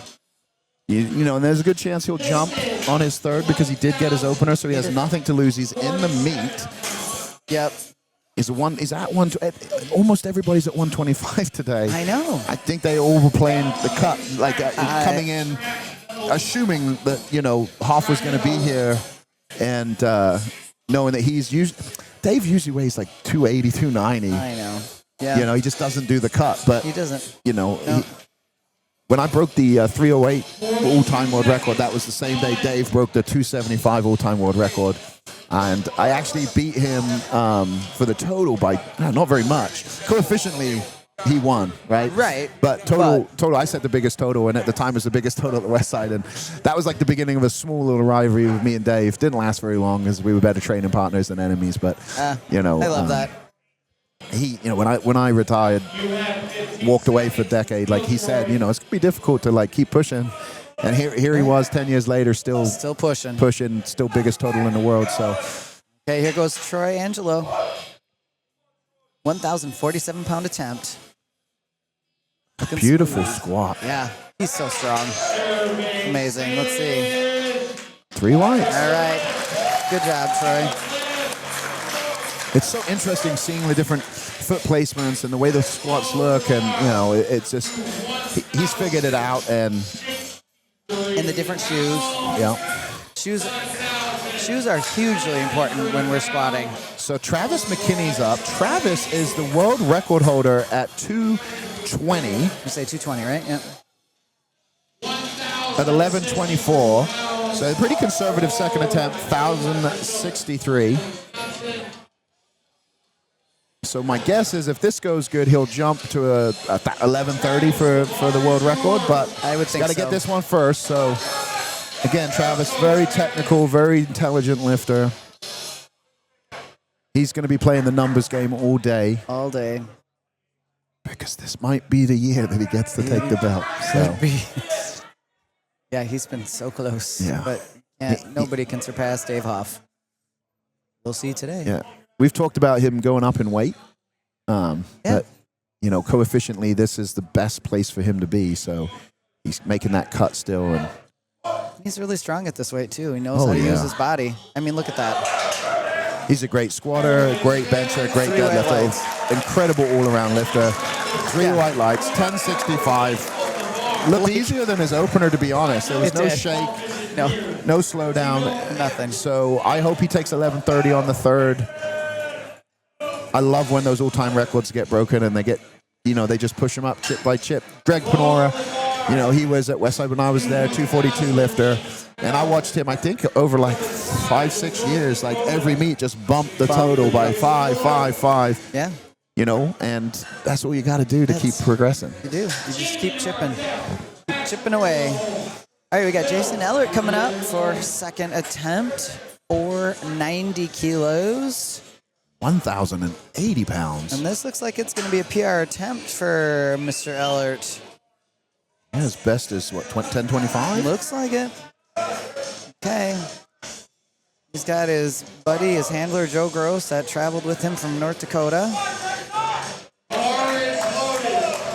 you know, and there's a good chance he'll jump on his third because he did get his opener, so he has nothing to lose. He's in the meet. Yep. He's at one. Almost everybody's at 125 today. I know. I think they all were playing the cut, like coming in, assuming that, you know, Hoff was going to be here, and knowing that Dave usually weighs like 280, 290. I know. Yeah. You know, he just doesn't do the cut. But He doesn't. You know, No. when I broke the 308 all-time world record, that was the same day Dave broke the 275 all-time world record. And I actually beat him for the total by not very much. Coefficiently, he won, right? Right. But total, I set the biggest total, and at the time it was the biggest total at the West Side. And that was like the beginning of a small little rivalry with me and Dave. Didn't last very long as we were better training partners than enemies. But, you know. I love that. He, you know, when I retired, walked away for a decade, like he said, you know, it's going to be difficult to like keep pushing. And here he was 10 years later, still pushing, still biggest total in the world. So, okay, here goes Troy Angelo. 1,047-pound attempt. Looking beautiful smooth. squat. Yeah, he's so strong. Amazing. Let's see. 3 whites. All right. Good job, Troy. It's so interesting seeing the different foot placements and the way the squats look, and you know, it's just he's figured it out. And the different shoes. Yeah. Shoes are hugely important when we're squatting. So Travis McKinney's up. Travis is the world record holder at 220. You say 220, right? Yeah. At 11:24. So a pretty conservative second attempt, 1,063. So my guess is if this goes good, he'll jump to a 11:30 for the world record. But I would think got to get this one first. So again, Travis, very technical, very intelligent lifter. He's going to be playing the numbers game all day. All day. Because this might be the year that he gets to take the belt. So. Yeah, he's been so close. Yeah. But nobody can surpass Dave Hoff. We'll see today. Yeah. We've talked about him going up in weight. But, you know, coefficiently, this is the best place for him to be. So he's making that cut still. And he's really strong at this weight, too. He knows how to use his body. I mean, look at that. He's a great squatter, great bencher, great deadlifter. Incredible all-around lifter. 3 white lights, 1065. Looked easier than his opener, to be honest. There was no shake, no slowdown. Nothing. So I hope he takes 11:30 on the third. I love when those all-time records get broken and they get, you know, they just push them up chip by chip. Greg Panora, you know, he was at Westside when I was there, 242 lifter. And I watched him, I think, over like 5-6 years, like every meet just bumped the total by 5. Yeah. You know, and that's what you got to do to keep progressing. You do. You just keep chipping. Keep chipping away. All right, we got Jason Ellert coming up for second attempt, 490 kilos. 1,080 pounds. And this looks like it's going to be a PR attempt for Mr. Ellert. Yeah, his best is, what, 10:25? Looks like it. Okay. He's got his buddy, his handler, Joe Gross, that traveled with him from North Dakota.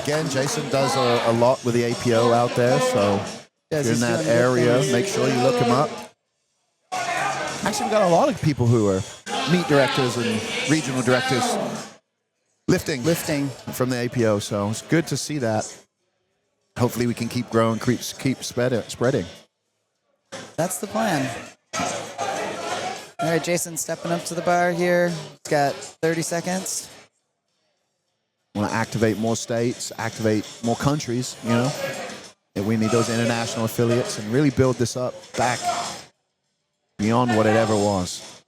Again, Jason does a lot with the APO out there, so if you're in that area, make sure you look him up. Actually, we've got a lot of people who are meet directors and regional directors lifting from the APO, so it's good to see that. Hopefully we can keep growing, keep spreading. That's the plan. All right, Jason stepping up to the bar here. He's got 30 seconds. Want to activate more states, activate more countries, you know. And we need those international affiliates and really build this up back beyond what it ever was.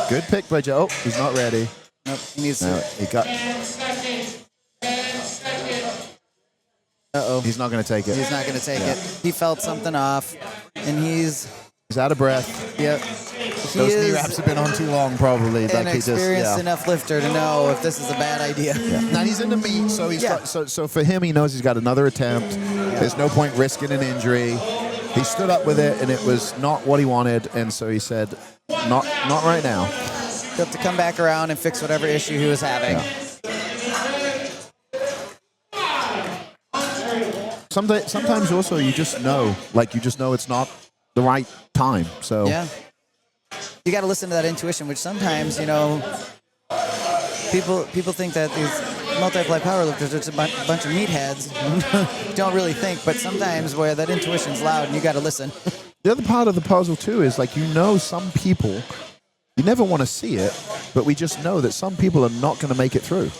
Good pick by Joe. Oh, he's not ready. Nope, he needs No, to. he got. 10 seconds. 10 seconds. Uh-oh. He's not going to take it. He's not going to take it. He felt something off, and he's out of breath. yep. Those knee wraps have been on too long, probably. An Like he just, experienced enough lifter to know if this is a bad idea. Yeah. Now he's in the meet, so he's Yeah. got, so for him, he knows he's got another attempt. There's no point risking an injury. He stood up with it, and it was not what he wanted, and so he said, "Not right now." He'll have to come back around and fix whatever issue he was having. Yeah. Sometimes also you just know it's not the right time. So Yeah. You got to listen to that intuition, which sometimes, people think that these multiply powerlifters are just a bunch of meatheads who don't really think, but sometimes where that intuition's loud and you got to listen. the other part of the puzzle too is like some people, you never want to see it, but we just know that some people are not going to make it through.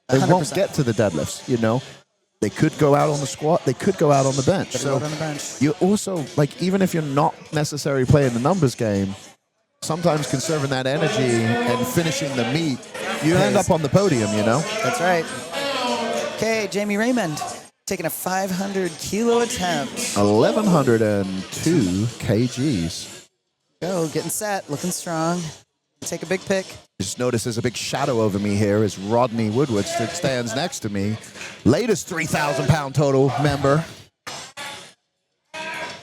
They will not 100%. get to the deadlifts. They could go out on the squat. They could go out on the bench. Better So go out on the bench. you also even if you're not necessarily playing the numbers game, sometimes conserving that energy and finishing the meet, you end up on the podium. That's right. Okay, Jamie Raymond taking a 500 kilo attempt. 1,102 kgs. Go, getting set, looking strong. Take a big pick. Just notice there's a big shadow over me here as Rodney Woodward stands next to me. Latest 3,000-pound total member.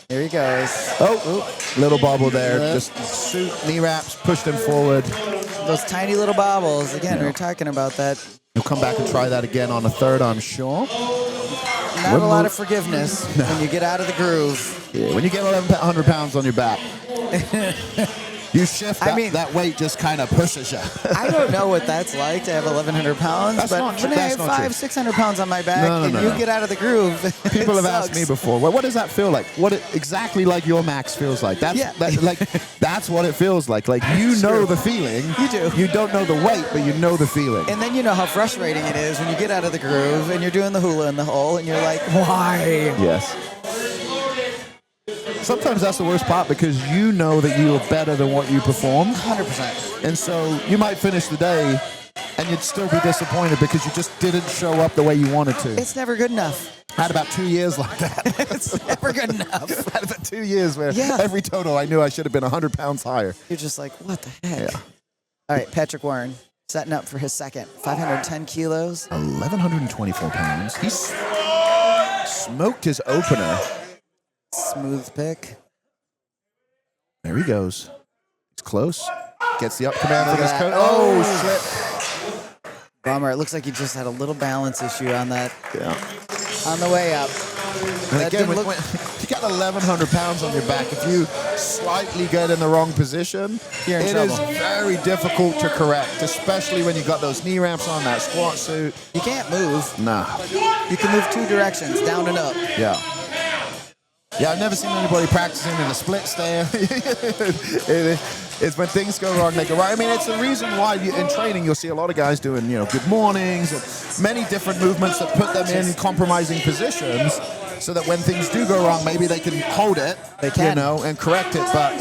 Here he goes. Oh, little bobble there. Just suit, knee wraps, pushed him forward. Those tiny little bobbles. Again, we were talking about that. He'll come back and try that again on a third, I'm sure. Not a lot of forgiveness when you get out of the groove. Yeah, when you get 1,100 pounds on your back, you shift that weight just kind of pushes you. I don't know what that's like to have 1,100 pounds, That's but not true. when I That's have not true. 600 pounds on my back No, and you get out of the groove, People it have asked sucks. me before, well, what does that feel like? Exactly like your max feels like. That's that's what it feels like. Like know the feeling. You do. You don't know the weight, but you know the feeling. And then you know how frustrating it is when you get out of the groove and you're doing the hula in the hole and you're like, why? Yes. Sometimes that's the worst part because you know that you are better than what you performed. 100%. And so you might finish the day and you'd still be disappointed because you just didn't show up the way you wanted to. It's never good enough. I had about 2 years like that. It's never good enough. I had about 2 years where Yeah. every total I knew I should have been 100 pounds higher. You're just like, what the heck? Yeah. All right, Patrick Warren setting up for his second. 510 kilos. 1,124 pounds. He's smoked his opener. Smooth pick. There he goes. He's close. Gets the up command of his that. coat. Oh, slip. Bummer. It looks like he just had a little balance issue on that Yeah. on the way up. And That again, didn't look- when you got 1,100 pounds on your back, if you slightly get in the wrong position, You're in it is trouble. very difficult to correct, especially when you got those knee ramps on that squat suit. You can't move. Nah. You can move two directions, down and up. Yeah. Yeah, I've never seen anybody practicing in a split stance. It's when things go wrong, they go right. I mean, it's the reason why in training you'll see a lot of guys doing, good mornings, and many different movements that put them in compromising positions, so that when things do go wrong, maybe they can hold it, They can. and correct it. But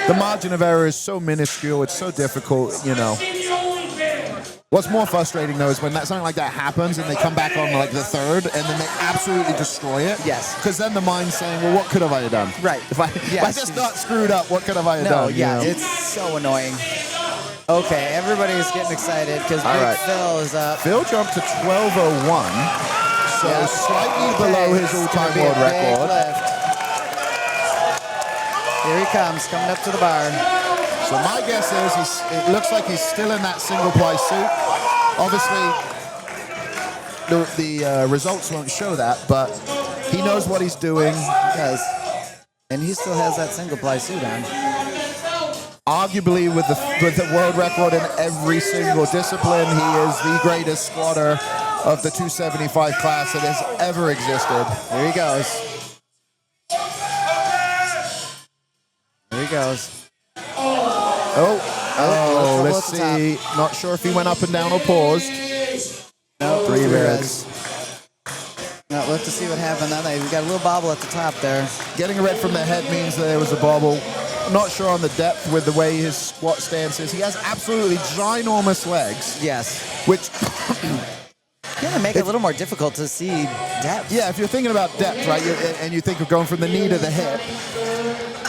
the margin of error is so minuscule; it's so difficult, What's more frustrating though is when something like that happens and they come back on like the third and then they absolutely destroy it. Yes. Because then the mind's saying, well, what could have I done? Right. If I Yes. just not screwed up, what could have I No, done? yeah, it's so annoying. Okay, everybody's getting excited because Big right. Phil is up. Phil jumped to 12:01, so Yeah. slightly Okay, below his it's gonna all-time be a world big record. lift. Here he comes, coming up to the bar. So my guess is it looks like he's still in that single-ply suit. Obviously, the results won't show that, but he knows what he's doing. He does. And he still has that single ply suit on. Arguably, with the world record in every single discipline, he is the greatest squatter of the 275 class that has ever existed. Here he goes. Here he goes. Let's see. Not sure if he went up and down or paused. No, Three three reds. reds. Now, we'll have to see what happened on that. We got a little bobble at the top there. Getting a red from the head means that there was a bobble. not sure on the depth with the way his squat stance is. He has absolutely ginormous legs, Yes. which, Yeah, make it a little more difficult to see depth. yeah, if you're thinking about depth, right, and you think of going from the knee to the hip,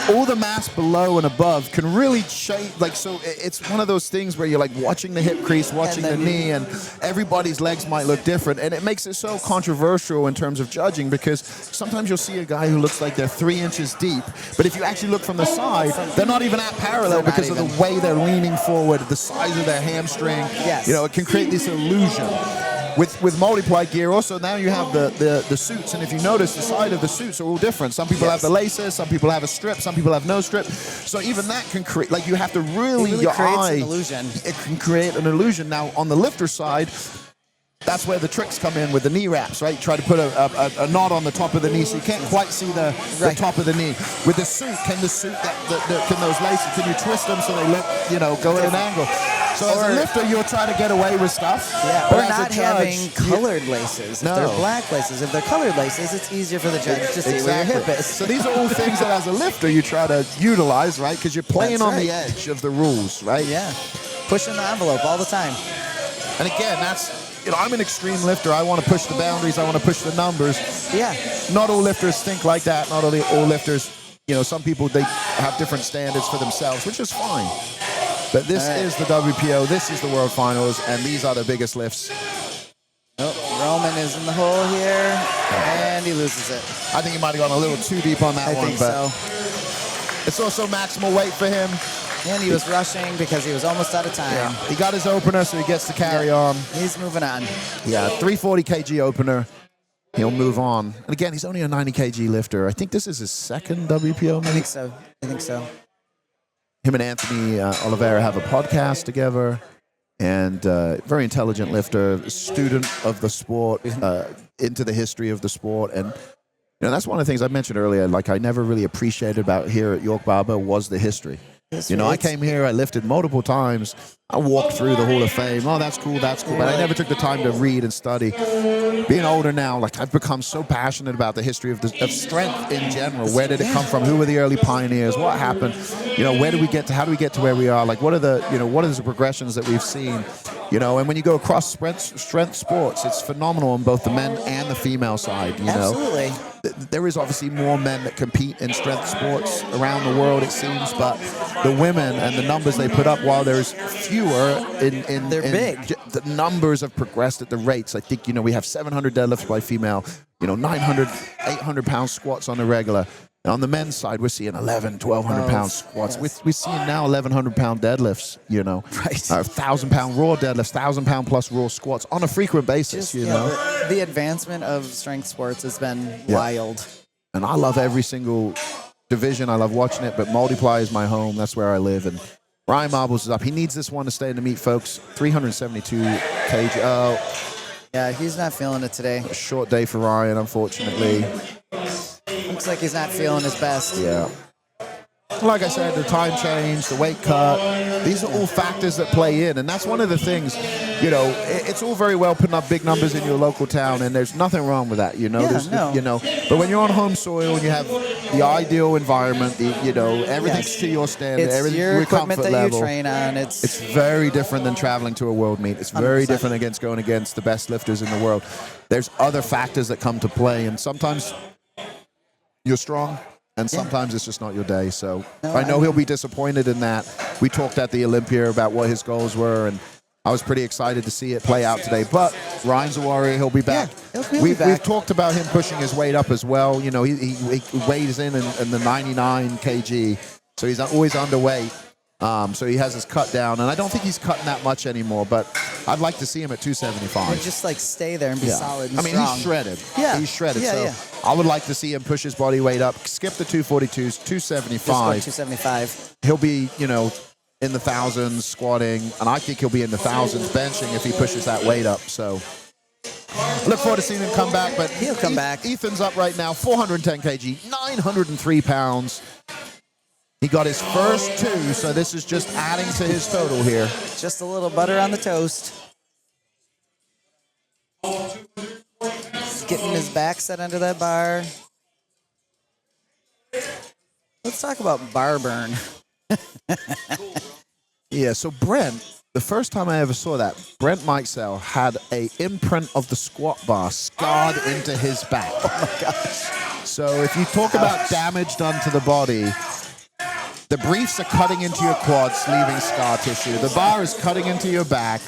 all the mass below and above can really change. Like, so it's one of those things where you're like watching the hip crease, watching the knee, and everybody's legs might look different. And it makes it so controversial in terms of judging, because sometimes you'll see a guy who looks like they're 3 inches deep, but if you actually look from the side, they're not even at parallel because of the way they're leaning forward, the size of their hamstring. Yes. You know, it can create this illusion. With multiply gear, also now you have the suits, and if you notice, the side of the suits are all different. Some people have the laces, some people have a strip, some people have no strip. So even that can create, like, you have to really your creates eye. an illusion. It can create an illusion. Now on the lifter side, that's where the tricks come in with the knee wraps, right? You try to put a knot on the top of the knee so you can't quite see the top of the knee. With the suit, can those laces, can you twist them so they look, you know, go at an angle? So as a lifter, you'll try to get away with stuff. Yeah, but or as not a judge, having colored laces. No. If they're black laces. If they're colored laces, it's easier for the judge to see where your hip is. So these are all things that as a lifter you try to utilize, right? Because you're playing That's on the right. edge of the rules, right? Yeah. Pushing the envelope all the time. And again, that's, you know, I'm an extreme lifter. I want to push the boundaries. I want to push the numbers. Yeah. Not all lifters think like that. Not all lifters, you know, some people, they have different standards for themselves, which is fine. But this is the WPO, this is the World Finals, and these are the biggest lifts. Oh, Roman is in the hole here, and he loses it. I think he might have gone a little too deep on that I one, think but so. it's also maximal weight for him. And he was rushing because he was almost out of time. He got his opener, so he gets to carry on. He's moving on. Yeah, 340 kg opener. He'll move on. And again, he's only a 90 kg lifter. I think this is his second WPO, I maybe? think so. I think so. Him and Anthony Oliveira have a podcast together, and very intelligent lifter, student of the sport, into the history of the sport. And, you know, that's one of the things I mentioned earlier, like I never really appreciated about here at York Barber was the history. You know, I came here, I lifted multiple times. I walked through the Hall of Fame. Oh, that's cool, that's cool. But I never took the time to read and study. Being older now, like I've become so passionate about the history of strength in general. Where did it come from? Who were the early pioneers? What happened? You know, where do we get to? How do we get to where we are? Like, what are the progressions that we've seen? You know, and when you go across strength sports, it's phenomenal on both the men and the female side. You know, Absolutely. there is obviously more men that compete in strength sports around the world, it seems, but the women and the numbers they put up, while there's fewer They're big. The numbers have progressed at the rates. I think, you know, we have 700 deadlifts by female, you know, 900, 800 pound squats on the regular. And on the men's side, we're seeing 1,200 pound squats. Yes. We're seeing now 1,100 pound deadlifts, you know. Right. 1,000 pound raw deadlifts, 1,000 pound plus raw squats on a frequent basis, you know. The advancement of strength sports has been wild. And I love every single division. I love watching it, but multiply is my home. That's where I live. And Ryan Marbles is up. He needs this one to stay in the meet, folks. 372 kg. Oh, Yeah, he's not feeling it today. a short day for Ryan, unfortunately. Looks like he's not feeling his best. Yeah. Like I said, the time change, the weight cut, these are all factors that play in. And that's one of the things, you know, it's all very well putting up big numbers in your local town, and there's nothing wrong with that, you know. Yeah, You know, but when you're on home soil and you have the ideal environment, you know, everything's Yes. to your standard, It's everything's your your equipment comfort that level. you train on. It's very different than traveling to a world meet. It's very 100%. different against going against the best lifters in the world. There's other factors that come to play, and sometimes you're strong, and sometimes it's just not your day. So I know he'll be disappointed in that. We talked at the Olympia about what his goals were, and I was pretty excited to see it play out today. But Ryan's a warrior. He'll be back. Yeah, he'll be back. We've talked about him pushing his weight up as well. You know, he weighs in the 99 kg, so he's always underweight. So he has his cut down, and I don't think he's cutting that much anymore, but I'd like to see him at 275. And just like stay there and be solid and I mean, strong. he's shredded. Yeah. He's shredded. Yeah, so yeah. I would like to see him push his body weight up, skip the 242s, Just go 275. 275. He'll be, you know, in the thousands squatting, and I think he'll be in the thousands benching if he pushes that weight up. So look forward to seeing him come back. But He'll come back. Ethan's up right now, 410 kg, 903 pounds. He got his first two, so this is just adding to his total here. Just a little butter on the toast. He's getting his back set under that bar. Let's talk about bar burn. Yeah, so Brent, the first time I ever saw that, Brent Mikesell had a imprint of the squat bar scarred into his back. Oh my gosh. So if you talk about damage done to the body, the briefs are cutting into your quads, leaving scar tissue. The bar is cutting into your back.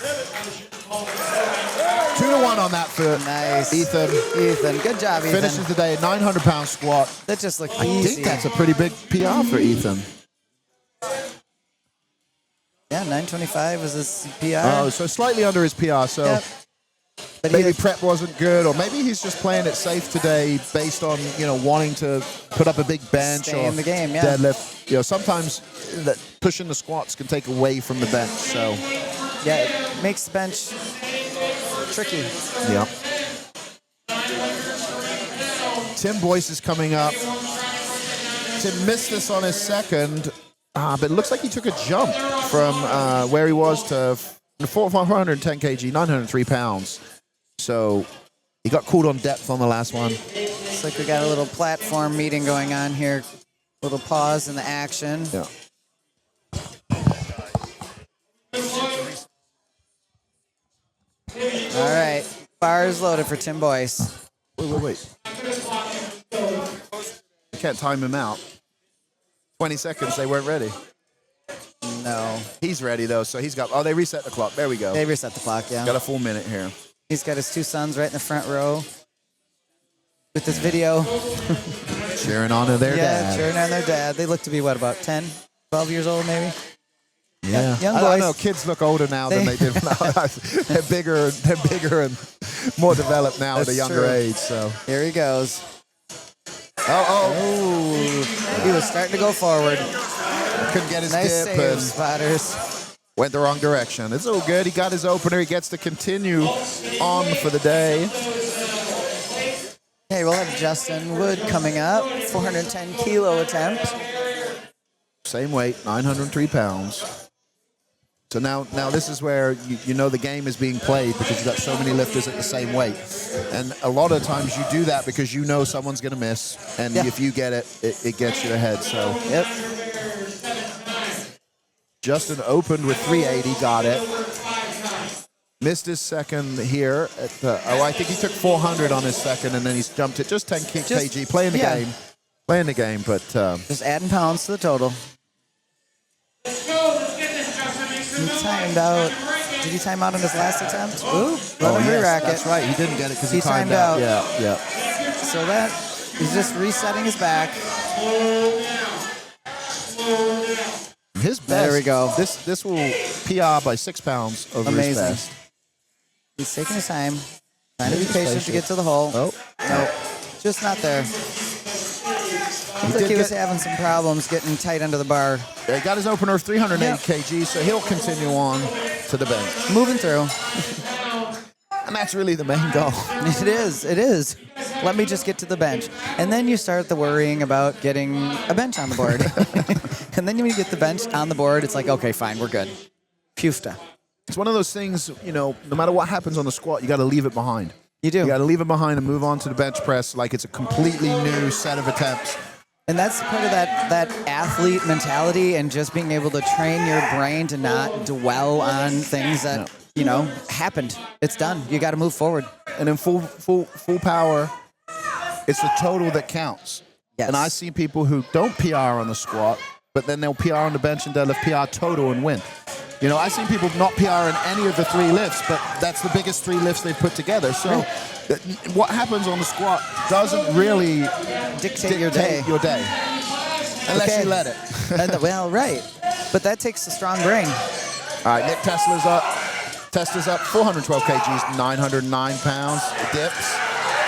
2-1 on that for Nice. Ethan. Ethan, good job, Ethan. Finishes the day at 900-pound squat. That just looked I easy. think that's a pretty big PR for Ethan. Yeah, 925 was his PR. Oh, so slightly under his PR. So Yep. But maybe he, prep wasn't good, or maybe he's just playing it safe today based on, wanting to put up a big bench Stay or in the game, yeah. deadlift. Sometimes that pushing the squats can take away from the bench. So yeah, it makes the bench tricky. yeah. Tim Boyce is coming up. Tim missed this on his second, but it looks like he took a jump from where he was to 410 kg, 903 pounds. So he got called on depth on the last one. Looks like we got a little platform meeting going on here. Little pause in the action. Yeah. All right, bars loaded for Tim Boyce. Wait. I can't time him out. 20 seconds, they weren't ready. No, He's ready, though, so he's got... Oh, they reset the clock. There we go. they reset the clock, yeah. Got a full minute here. He's got his two sons right in the front row with this video. Cheering on to their Yeah, dad. cheering on their dad. They look to be, what, about 10, 12 years old, maybe? Yeah. Young I don't boys. know. Kids look older now than they did when I was. They're bigger and more developed now at a That's younger true. age, so... Here he goes. Oh. He was starting to go forward. Couldn't get his Nice dip save, and spotters. went the wrong direction. It's all good. He got his opener. He gets to continue on for the day. Hey, we'll have Justin Wood coming up. 410 kilo attempt. Same weight, 903 pounds. So now this is where you know the game is being played because you've got so many lifters at the same weight. And a lot of times you do that because you know someone's going to miss. And Yeah. if you get it, it gets you ahead. So Yep. Justin opened with 380, got it. Missed his second here. I think he took 400 on his second, and then he's jumped it just 10 kg, playing the game. Playing the game, but... Just adding pounds to the total. He timed out. Did he time out on his last attempt? Ooh, let him re-rack it. That's right. He didn't get it because he He timed timed out. out. Yeah. So that he's just resetting his back. His best. There we go. This will PR by 6 pounds over his Amazing. best. He's taking his time, trying to be Just patient to patient. get to the hole. Oh, No, just not there. Looks like did he was get- having some problems getting tight under the bar. he got his opener of 380 Yep. kg, so he'll continue on to the bench. Moving through. And that's really the main goal. It is. It is. Let me just get to the bench. And then you start the worrying about getting a bench on the board. And then when you get the bench on the board, it's like, okay, fine, we're good. Pufta. It's one of those things, no matter what happens on the squat, you got to leave it behind. You do. You got to leave it behind and move on to the bench press like it's a completely new set of attempts. And that's part of that athlete mentality and just being able to train your brain to not dwell on things that, happened. It's done. You got to move forward. And in full power, it's the total that counts. Yes. And I see people who don't PR on the squat, but then they'll PR on the bench and deadlift, PR total and win. I've seen people not PR in any of the 3 lifts, but that's the biggest 3 lifts they've put together. So what happens on the squat doesn't really Dictate your day. Unless Okay. you let it. Well, right. But that takes a strong brain. All right, Nick Tesla's up. 412 kgs, 909 pounds. Dips.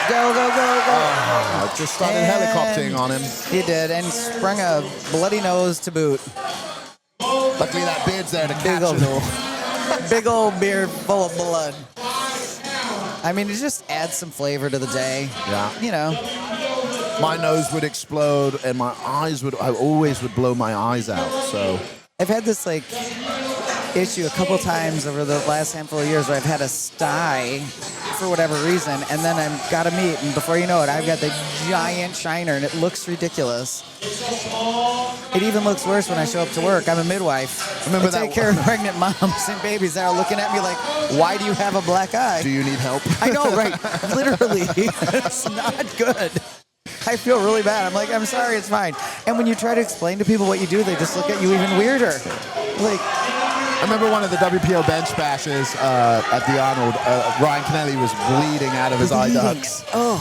Go, go, go, go. Just started And helicoptering on him. He did, and sprung a bloody nose to boot. Luckily that beard's there to Big catch old, it all. big old beard full of blood. I mean, it just adds some flavor to the day. Yeah. My nose would explode and my eyes I always would blow my eyes out. So I've had this issue a couple times over the last handful of years where I've had a sty for whatever reason, and then I've got to meet, and before you know it, I've got the giant shiner, and it looks ridiculous. It even looks worse when I show up to work. I'm a midwife. Remember I take that care of pregnant moms and babies that are looking at me like, why do you have a black eye? Do you need help? I know, right? Literally. It's not good. I feel really bad. I'm like, I'm sorry, it's fine. And when you try to explain to people what you do, they just look at you even weirder. Like, I remember one of the WPO bench bashes at the Arnold. Ryan Kennelly was bleeding out of his eye ducts. oh,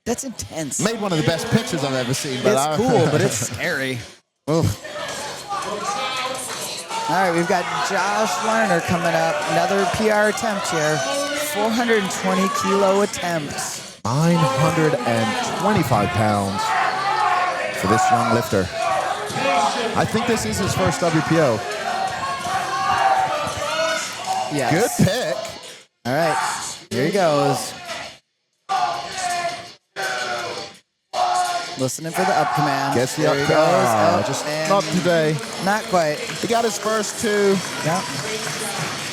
that's intense. Made one of the best pictures I've ever seen. But It's cool, but it's scary. All right, we've got Josh Lerner coming up. Another PR attempt here. 420 kilo attempts. 925 pounds for this young lifter. I think this is his first WPO. Yes. Good pick. All right, here he goes. Listening for the up command. Gets the There up he command. goes. Up, Just and not today. Not quite. He got his first two. Yeah.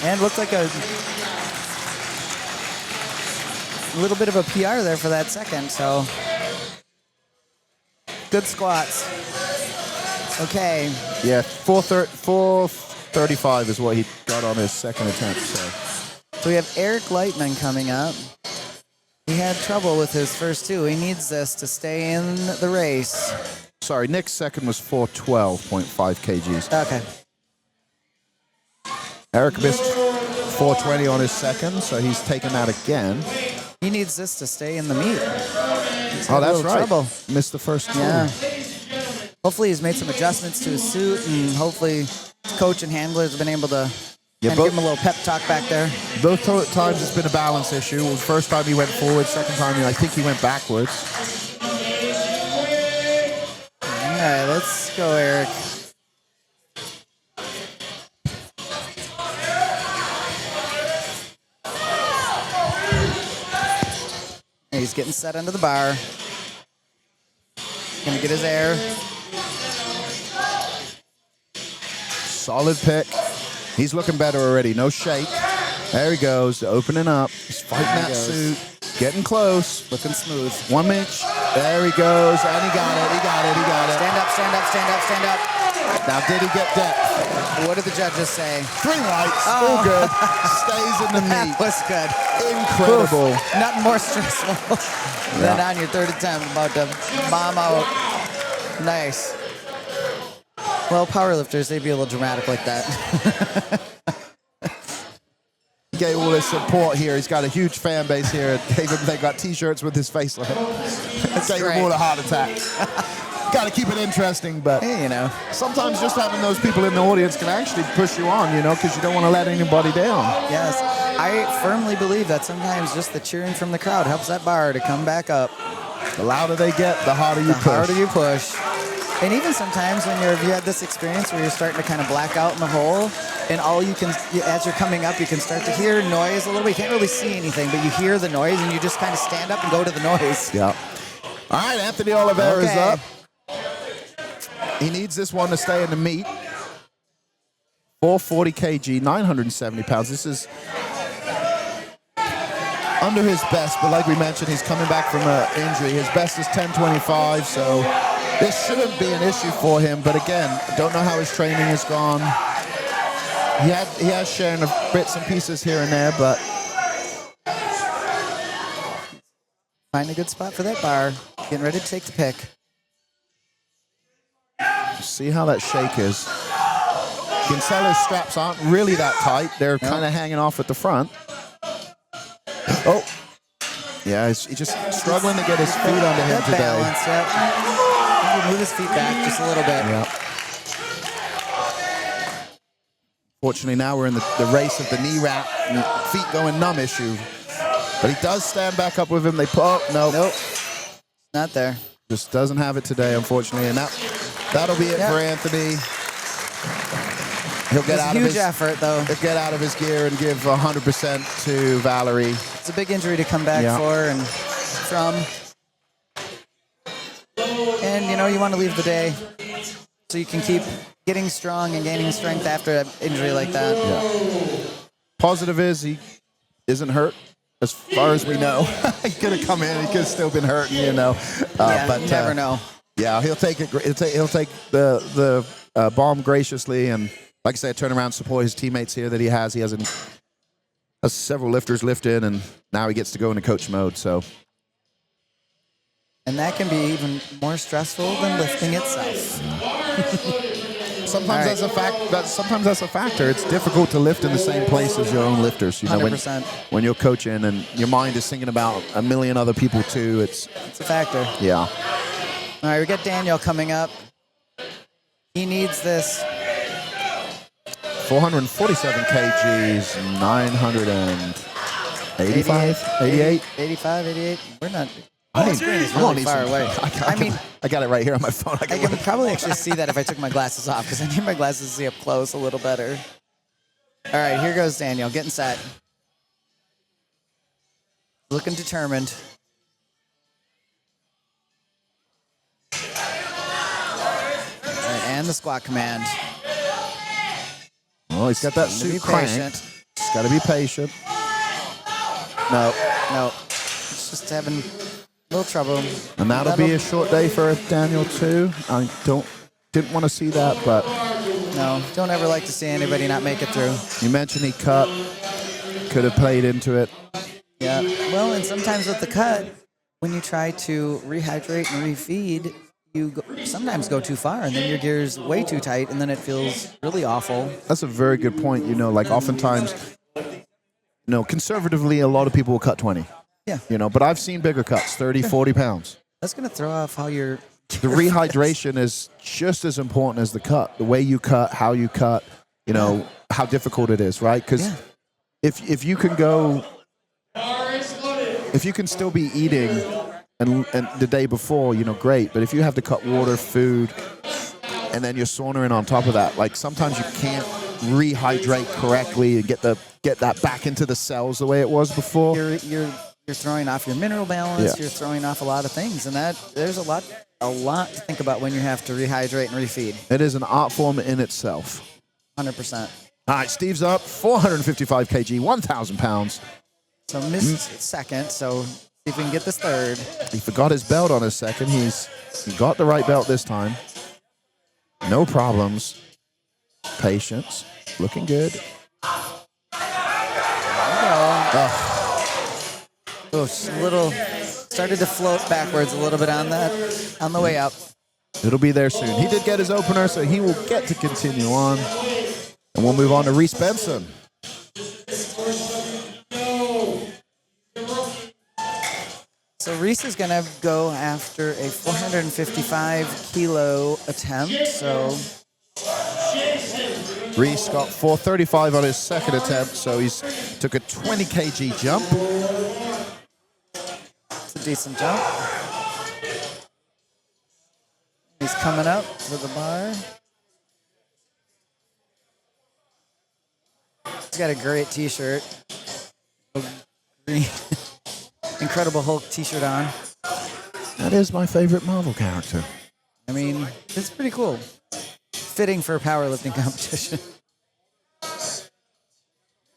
And looked like a little bit of a PR there for that second, so good squats. Okay. Yeah, 435 is what he got on his second attempt. So we have Eric Lightman coming up. He had trouble with his first two. He needs this to stay in the race. sorry, Nick's second was 412.5 kgs. Okay. Eric missed 420 on his second, so he's taken that again. He needs this to stay in the meet. Oh, that's right. Trouble. Missed the first two. Yeah. Hopefully he's made some adjustments to his suit, and hopefully his coach and handlers have been able to give him a little pep talk back there. Both times it's been a balance issue. The first time he went forward, second time I think he went backwards. All right, let's go, Eric. He's getting set under the bar. Gonna get his air. Solid pick. He's looking better already. No shake. There he goes, opening up. He's fighting that suit. Getting close. Looking smooth. 1 inch. There he goes, and he got it. He got it. He got it. Stand up, stand up, stand up, stand up. Now, did he get depth? What did the judges say? 3 lights. All good. Stays in the That meat. was good. Incredible. Oof. Nothing more stressful than on your third attempt about to bomb out. Nice. Well, powerlifters, they'd be a little dramatic like that. He gave all his support here. He's got a huge fan base here. They got T-shirts with his face on it. Gave him all a heart attack. Got to keep it interesting, but Hey, you know. sometimes just having those people in the audience can actually push you on, you know, because you don't want to let anybody down. Yes. I firmly believe that sometimes just the cheering from the crowd helps that bar to come back up. The louder they get, the harder you The push. harder you push. And even sometimes when you had this experience where you're starting to kind of black out in the hole, and all you can, as you're coming up, you can start to hear noise a little bit. You can't really see anything, but you hear the noise, and you just kind of stand up and go to the noise. Yeah. All right, Anthony Oliveira is Okay. up. He needs this one to stay in the meet. 440 kg, 970 pounds. This is under his best, but like we mentioned, he's coming back from an injury. His best is 1025, so this shouldn't be an issue for him. But again, I don't know how his training has gone. He has sharing of bits and pieces here and there, but Find a good spot for that bar. Getting ready to take the pick. see how that shake is. You can tell his straps aren't really that tight. They're kind of hanging off at the front. Oh. Yeah, he's just struggling to get his feet under him That today. balance, yeah. Move his feet back just a little bit. Yeah. Fortunately, now we're in the race of the knee wrap, feet going numb issue. But he does stand back up with him. They put, nope. Not there. Just doesn't have it today, unfortunately. And that'll be it for Anthony. He'll get out of huge his effort, though. He'll get out of his gear and give 100% to Valerie. It's a big injury to come back for and from. And, you know, you want to leave the day so you can keep getting strong and gaining strength after an injury like that. Yeah. Positive is he isn't hurt as far as we know. He could have come in. He could have still been hurting, you know. But you never know. Yeah, he'll take it. He'll take the bomb graciously, and like I said, turn around, support his teammates here that he has. He has several lifters lift in, and now he gets to go into coach mode. So. And that can be even more stressful than lifting itself. Sometimes that's a factor. It's difficult to lift in the same place as your own lifters. You know, 100%. when you're coaching and your mind is thinking about a million other people too. It's a factor. Yeah. All right, we got Daniel coming up. He needs this. 447 kgs, 985, 88. 85, 88. We're not. I The screen is really far away. I got it right here on my phone. I can probably actually see that if I took my glasses off, because I need my glasses to see up close a little better. All right, here goes Daniel, getting set. Looking determined. All right, and the squat command. Well, he's got that suit cranked. He's got to be patient. No. It's just having a little trouble. And that'll be a short day for Daniel too. I didn't want to see that, but no, don't ever like to see anybody not make it through. You mentioned he cut, could have played into it. Yeah. Well, and sometimes with the cut, when you try to rehydrate and refeed, you sometimes go too far, and then your gear's way too tight, and then it feels really awful. That's a very good point. You know, like oftentimes, conservatively, a lot of people will cut 20. Yeah. But I've seen bigger cuts, 30, 40 pounds. That's going to throw off how you're... The rehydration is just as important as the cut. The way you cut, how you cut, how difficult it is, right? Because if you can go... If you can still be eating and the day before, great. But if you have to cut water, food, and then you're saunering on top of that, like sometimes you can't rehydrate correctly and get that back into the cells the way it was before. You're throwing off your mineral balance. Yeah. You're throwing off a lot of things, and there's a lot to think about when you have to rehydrate and refeed. It is an art form in itself. 100%. All right, Steve's up, 455 kg, 1,000 pounds. So missed second. So see if we can get this third. He forgot his belt on his second. He got the right belt this time. No problems. Patience. Looking good. There we go. Started to float backwards a little bit on the way up. It'll be there soon. He did get his opener, so he will get to continue on. And we'll move on to Reese Benson. So Reese is going to go after a 455 kilo attempt. So Reese got 435 on his second attempt, so he's took a 20 kg jump. Decent jump. He's coming up to the bar. He's got a great t-shirt. Green. Incredible Hulk t-shirt on. That is my favorite Marvel character. I mean, it's pretty cool. Fitting for a powerlifting competition.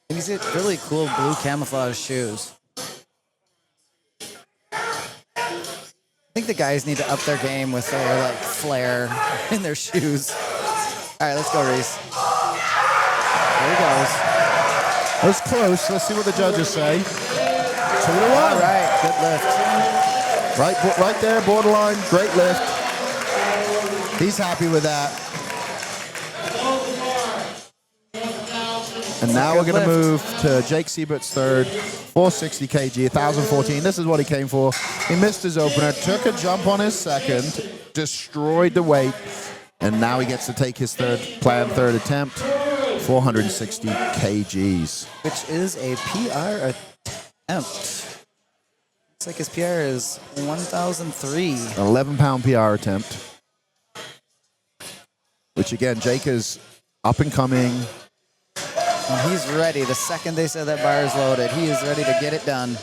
And he's got really cool blue camouflage shoes. I think the guys need to up their game with their flair in their shoes. All right, let's go, Reese. There he goes. That was close. Let's see what the judges say. 2 to 1. All right, good lift. Right there, borderline. Great lift. He's happy with that. And now we're going to move to Jake Siebert's third, 460 kg, 1,014. This is what he came for. He missed his opener, took a jump on his second, destroyed the weight, and now he gets to take his planned third attempt, 460 kgs. Which is a PR attempt. Looks like his PR is 1,003. 11-pound PR attempt. Which, again, Jake is up and coming. And he's ready. The second they said that bar is loaded, he is ready to get it done.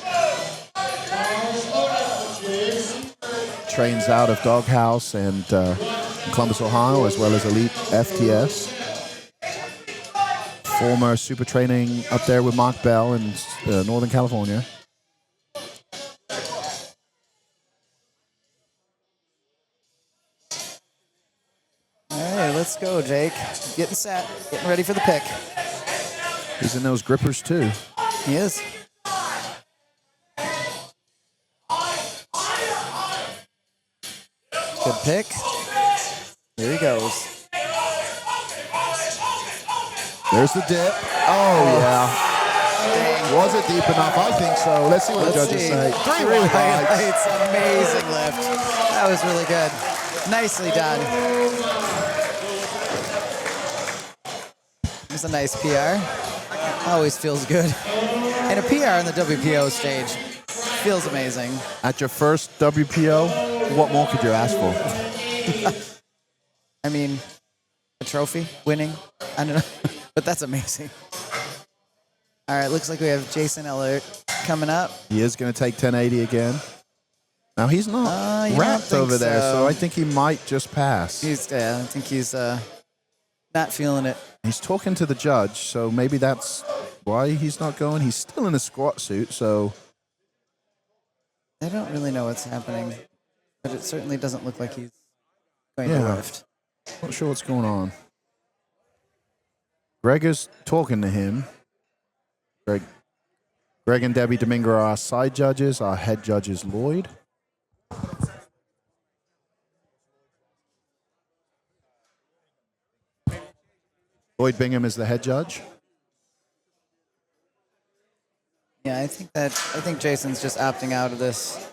Trains out of Doghouse and Columbus, Ohio, as well as Elite FTS. Former super training up there with Mark Bell in Northern California. let's go, Jake. Getting set, getting ready for the pick. He's in those grippers too. He is. Good pick. Here he goes. There's the dip. Oh, yeah. Was it deep enough? I think so. Let's see what the judges say. Three highlights. Amazing lift. That was really good. Nicely done. It's a nice PR. Always feels good. And a PR on the WPO stage feels amazing. At your first WPO, what more could you ask for? I mean, a trophy, winning. I don't know. But that's amazing. All right, looks like we have Jason Ellert coming up. He is going to take 1080 again. Now, he's not wrapped over there, so I think he might just pass. I think he's not feeling it. He's talking to the judge, so maybe that's why he's not going. He's still in a squat suit, so... I don't really know what's happening, but it certainly doesn't look like he's going to lift. Not sure what's going on. Greg is talking to him. Greg and Debbie Domingo are our side judges. Our head judge is Lloyd. Lloyd Bingham is the head judge. Yeah, I think Jason's just opting out of this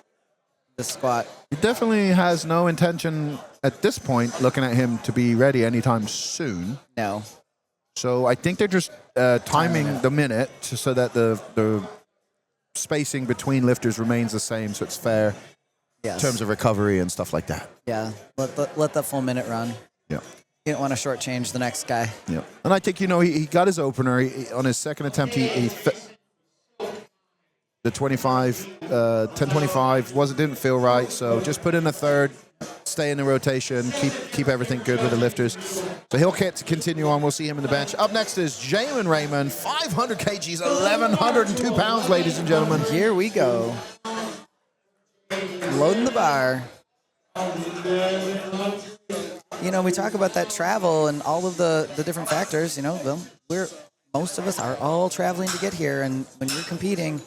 squat. He definitely has no intention at this point, looking at him, to be ready anytime soon. No. So I think they're just timing the minute so that the spacing between lifters remains the same, so it's fair in terms of recovery and stuff like that. Yeah, let that full minute run. Yeah. You don't want to shortchange the next guy. Yeah. And I think, he got his opener. On his second attempt, he the 1025 didn't feel right, so just put in a third, stay in the rotation, keep everything good with the lifters. So he'll get to continue on. We'll see him in the bench. Up next is Jamin Raymond, 500 kgs, 1,102 pounds, ladies and gentlemen. Here we go. Loading the bar. We talk about that travel and all of the different factors. Most of us are all traveling to get here, and when you're competing,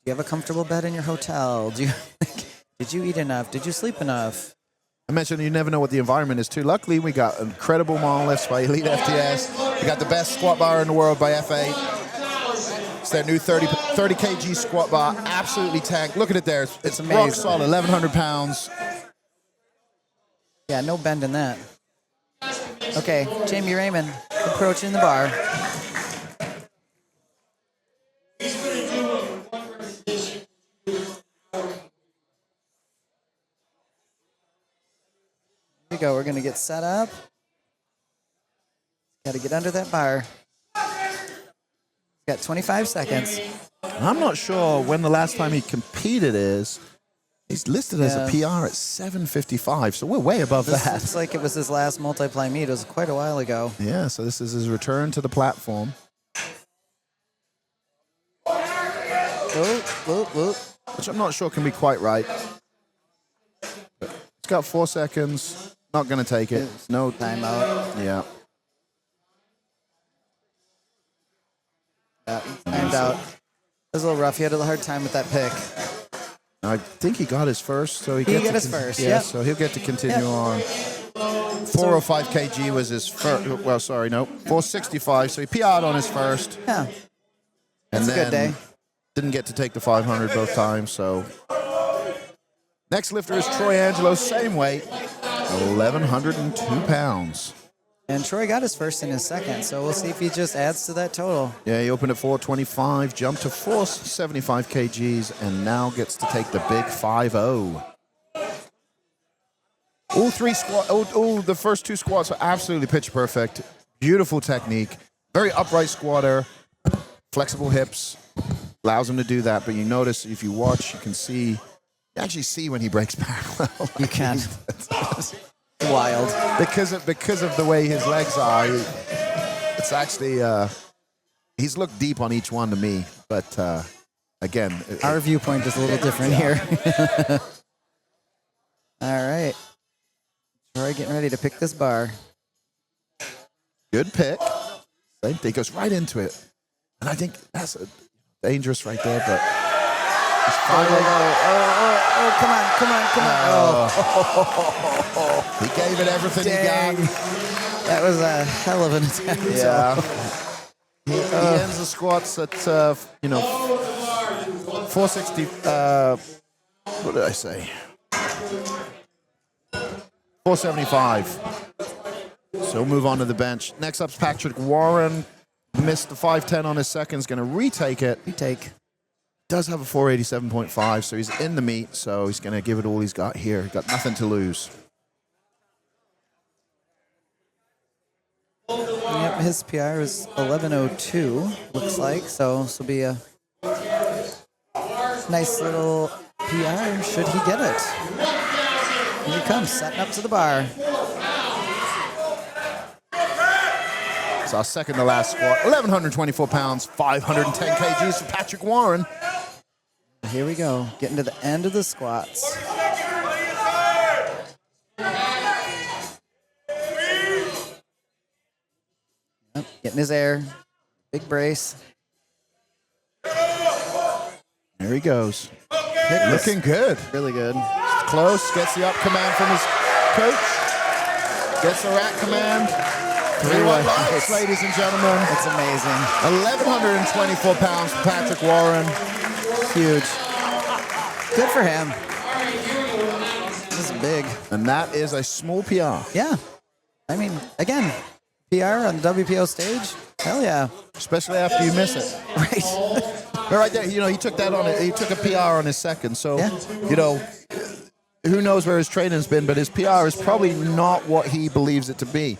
do you have a comfortable bed in your hotel? Did you eat enough? Did you sleep enough? I mentioned you never know what the environment is too. Luckily, we got incredible monoliths by Elite FTS. We got the best squat bar in the world by F8. It's their new 30 kg squat bar. Absolutely tanked. Look at it there. It's amazing. Rock solid, 1,100 pounds. Yeah, no bend in that. Okay, Jamie Raymond approaching the bar. Here we go. We're going to get set up. Got to get under that bar. Got 25 seconds. I'm not sure when the last time he competed is. He's listed as a PR at 7:55, so we're way above that. Looks like it was his last multiply meet. It was quite a while ago. Yeah, so this is his return to the platform. Which I'm not sure can be quite right. It's got 4 seconds. Not going to take it. No timeout. Yeah. Timed out. It was a little rough. He had a hard time with that pick. I think he got his first, so he got his first. Yeah, so he'll get to continue on. 405 kg was his first. Well, sorry, no, 465. So he PR'd on his first. Yeah, and that's a good day. Didn't get to take the 500 both times. So next lifter is Troy Angelo, same weight, 1,102 pounds. And Troy got his first and his second, so we'll see if he just adds to that total. Yeah, he opened at 425, jumped to 475 kgs, and now gets to take the big 5-0. The first two squats are absolutely pitch perfect. Beautiful technique. Very upright squatter. Flexible hips. Allows him to do that, but you notice if you watch, you actually see when he breaks parallel. You can. Wild. Because of the way his legs are, it's actually he's looked deep on each one to me. But again, our viewpoint is a little different here. All right, Troy, getting ready to pick this bar. Good pick. Same thing. Goes right into it. And I think that's dangerous right there, but it's fine. Oh, come on. He gave it everything Dang. he got. That was a hell of an attempt. Yeah. He ends the squats at, 460, what did I say? 475. So we'll move on to the bench. Next up's Patrick Warren. Missed the 510 on his second. Is going to retake it. Does have a 487.5, so he's in the meet, so he's going to give it all he's got here. Got nothing to lose. Yep, his PR is 11:02, looks like. So this will be a nice little PR should he get it. Here he comes, setting up to the bar. It's our second to last squat. 1,124 pounds, 510 kgs for Patrick Warren. Here we go, getting to the end of the squats. Yep, getting his air. Big brace. There he goes. Looking good. really good. Close, gets the up command from his coach. Gets the rack command. 3-1 lights, ladies and gentlemen. That's amazing. 1,124 pounds for Patrick Warren. Huge. Good for him. This is big. And that is a small PR. Yeah. I mean, again, PR on the WPO stage. Hell yeah. Especially after you miss it. Right. But right there, he took that on it. He took a PR on his second. So, Yeah. Who knows where his training's been, but his PR is probably not what he believes it to be.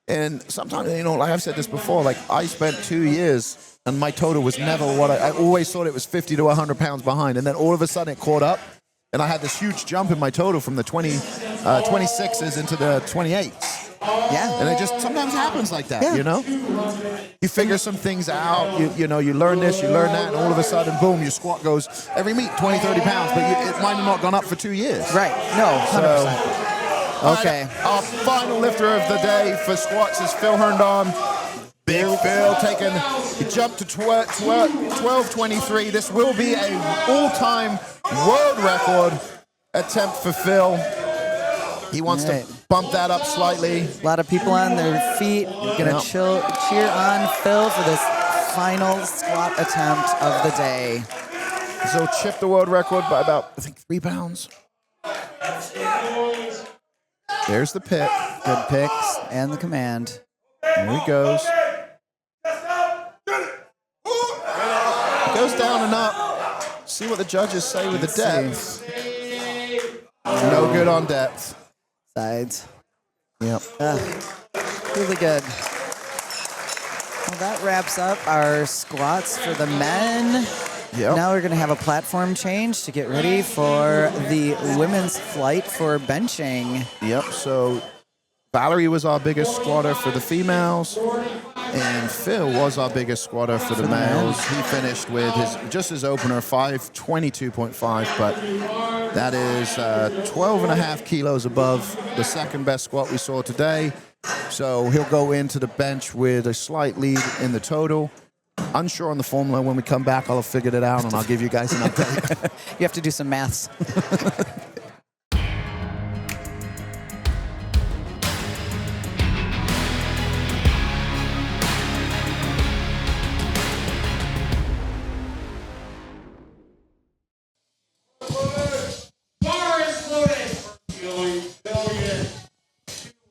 And sometimes, like I've said this before, like I spent 2 years and my total was never what I always thought it was 50 to 100 pounds behind. And then all of a sudden it caught up and I had this huge jump in my total from the 26s into the 28s. Yeah. And it just sometimes happens like that, Yeah. You figure some things out, you learn this, you learn that, and all of a sudden, boom, your squat goes every meet 20, 30 pounds, but it might have not gone up for 2 years. Right. No, 100%. Okay. All right, our final lifter of the day for squats is Phil Herndon. Big Phil he jumped to 12:23. This will be an all-time world record attempt for Phil. He wants to bump that up slightly. A lot of people on their feet. Gonna cheer on Phil for this final squat attempt of the day. So chip the world record by about, I think, 3 pounds. There's the pick. Good picks and the command. There he goes. He goes down and up. See what the judges say with the depth. No good on depth. Sides. Yep. Really good. Well, that wraps up our squats for the men. Yep. Now we're going to have a platform change to get ready for the women's flight for benching. Yep. So Valerie was our biggest squatter for the females, and Phil was our biggest squatter for the males. He finished with his opener 522.5, but that is 12 and a half kilos above the second best squat we saw today. So he'll go into the bench with a slight lead in the total. Unsure on the formula. When we come back, I'll have figured it out, and I'll give you guys an update. You have to do some maths.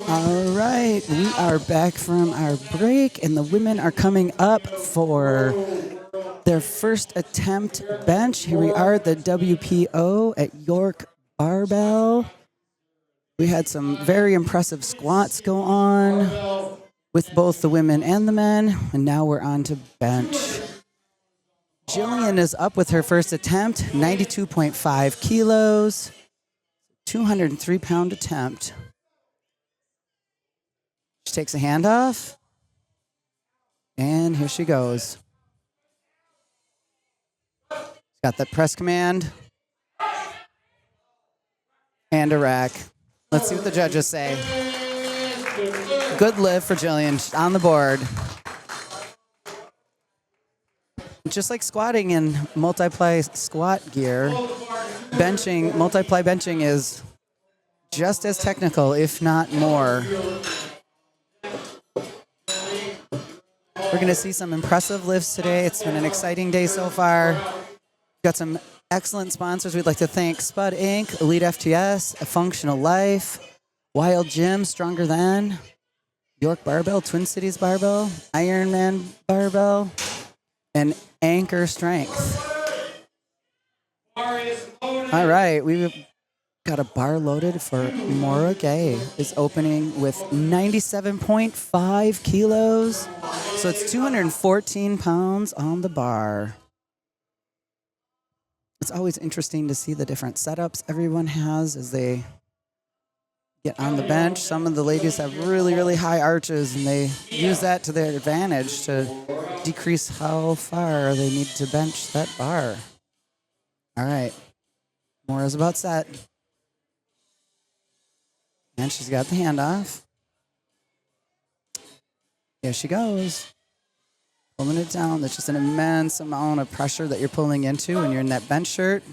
All right, we are back from our break, and the women are coming up for their first attempt bench. Here we are at the WPO at York Barbell. We had some very impressive squats go on with both the women and the men, and now we're on to bench. Jillian is up with her first attempt, 92.5 kilos, 203-pound attempt. She takes a hand off, and here she goes. Got that press command and a rack. Let's see what the judges say. Good lift for Jillian. She's on the board. Just like squatting in multiply squat gear, multiply benching is just as technical, if not more. We're going to see some impressive lifts today. It's been an exciting day so far. Got some excellent sponsors. We'd like to thank Spud Inc., Elite FTS, A Functional Life, Wild Gym, Stronger Than, York Barbell, Twin Cities Barbell, Ironman Barbell, and Anchor Strength. All right, we've got a bar loaded for Maura Gay. Is opening with 97.5 kilos. So it's 214 pounds on the bar. It's always interesting to see the different setups everyone has as they get on the bench. Some of the ladies have really, really high arches, and they use that to their advantage to decrease how far they need to bench that bar. All right. Maura's about set. And she's got the handoff. Here she goes. Pulling it down. There's just an immense amount of pressure that you're pulling into when you're in that bench shirt.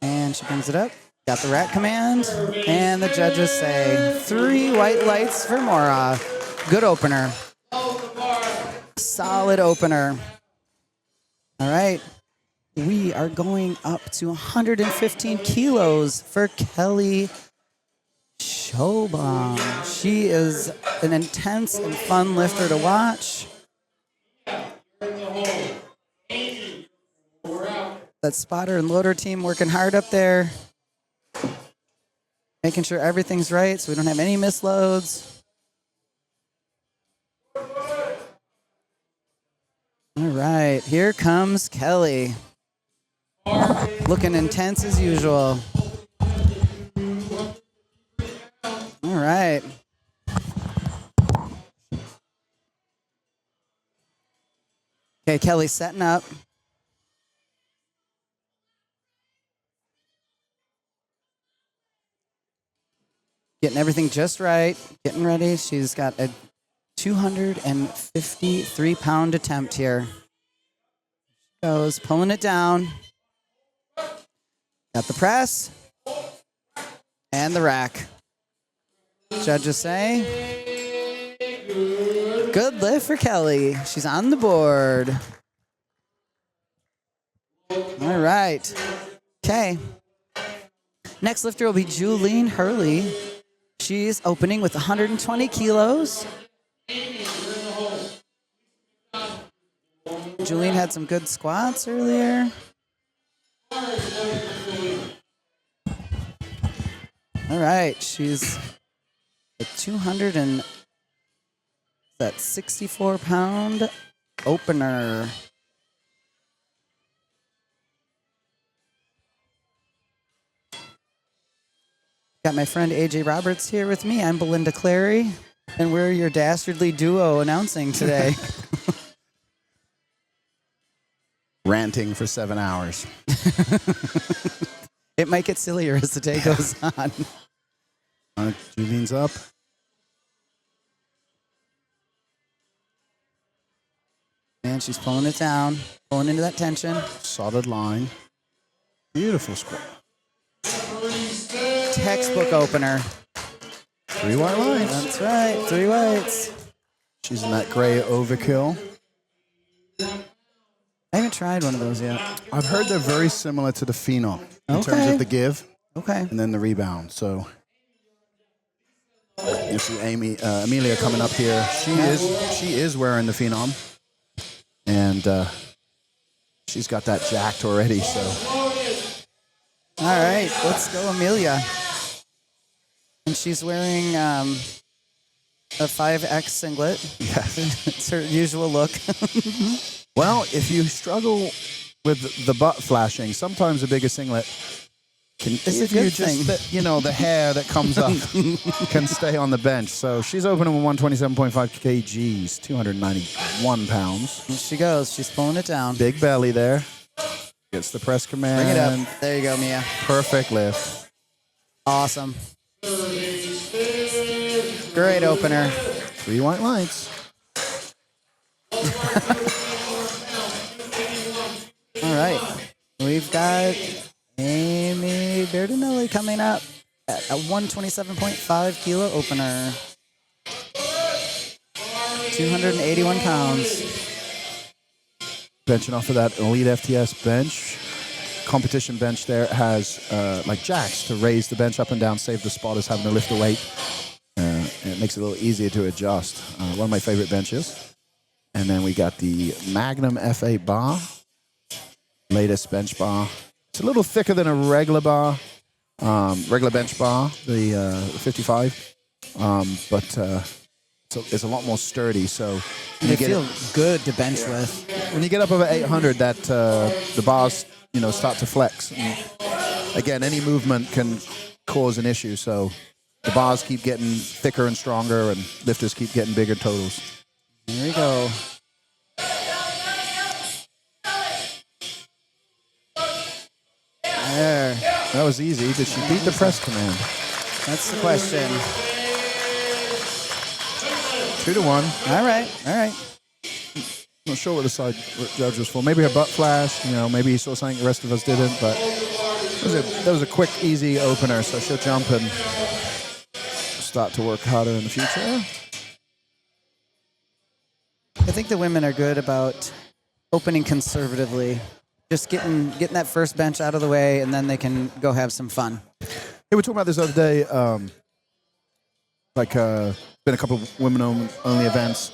And she brings it up. Got the rack command. And the judges say 3 white lights for Maura. Good opener. Solid opener. All right. We are going up to 115 kilos for Kelly Showbomb. She is an intense and fun lifter to watch. That spotter and loader team working hard up there, making sure everything's right so we don't have any misloads. All right, here comes Kelly. Looking intense as usual. All right. Okay, Kelly's setting up. Getting everything just right. Getting ready. She's got a 253-pound attempt here. Goes, pulling it down. Got the press. And the rack. Judges say, good lift for Kelly. She's on the board. All right. Okay. Next lifter will be Julene Hurley. She's opening with 120 kilos. Julene had some good squats earlier. All right. She's a 264-pound opener. Got my friend AJ Roberts here with me. I'm Belinda Clary, and we're your dastardly duo announcing today. Ranting for 7 hours. It might get sillier as the day goes on. Juline's up. And she's pulling it down, pulling into that tension. Solid line. Beautiful squat. Textbook opener. 3 white lights. That's right, 3 whites. She's in that gray overkill. I haven't tried one of those yet. I've heard they're very similar to the Phenom in Okay. terms of the give Okay. and then the rebound. So you see Amelia coming up here. She is wearing the Phenom, and she's got that jacked already. So All right, let's go, Amelia. And she's wearing a 5X singlet. yes. It's her usual look. Well, if you struggle with the butt flashing, sometimes a bigger singlet can It's a give you good just thing. the hair that comes up can stay on the bench. So she's opening with 127.5 kgs, 291 pounds. Here she goes. She's pulling it down. Big belly there. Gets the press command. Bring it up. There you go, Mia. Perfect lift. Awesome. Great opener. 3 white lights. All right. We've got Amy Bertinelli coming up at a 127.5 kilo opener. 281 pounds. Benching off of that Elite FTS bench. Competition bench there has like jacks to raise the bench up and down, save the spotters having to lift the weight. And it makes it a little easier to adjust. One of my favorite benches. And then we got the Magnum F8 bar. Latest bench bar. It's a little thicker than a regular bar, regular bench bar, the 55. But so it's a lot more sturdy. So They feel good to bench with. when you get up over 800, that the bars, start to flex. And again, any movement can cause an issue. So the bars keep getting thicker and stronger, and lifters keep getting bigger totals. Here we go. There. That was easy. Did she beat the press command? That's the question. 2-1. All right. All right. Not sure what the side judge was for. Maybe her butt flashed. Maybe he saw something the rest of us didn't. But that was a quick, easy opener. So she'll jump and start to work harder in the future. I think the women are good about opening conservatively. Just getting that first bench out of the way, and then they can go have some fun. Hey, we were talking about this the other day. Been a couple of women-only events,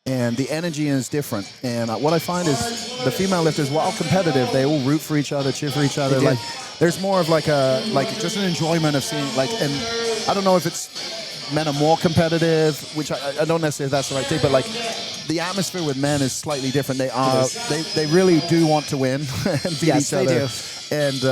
and the energy is different. And what I find is the female lifters, while competitive, they all root for each other, cheer for each other. Like, there's more of just an enjoyment of seeing, and I don't know if it's men are more competitive, which I don't necessarily that's the right thing, but the atmosphere with men is slightly different. They really do want to win and beat each other. Yes, they do.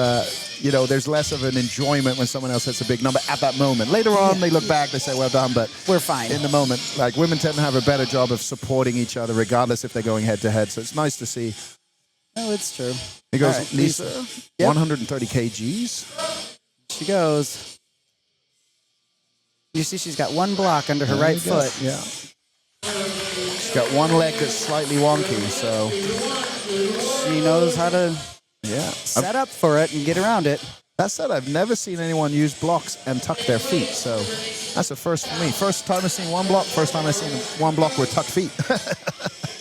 And there's less of an enjoyment when someone else hits a big number at that moment. Later on, they look back, they say, well done, but we're fine. In the moment, women tend to have a better job of supporting each other, regardless if they're going head to head. So it's nice to see. Oh, it's true. Here goes right, Lisa. Yep. 130 kgs. She goes. You see she's got one block under her right foot. Yeah. She's got one leg that's slightly wonky, so she knows how to yeah. set up for it and get around it. That said, I've never seen anyone use blocks and tuck their feet, so that's a first for me. First time I've seen one block, first time I've seen one block with tucked feet.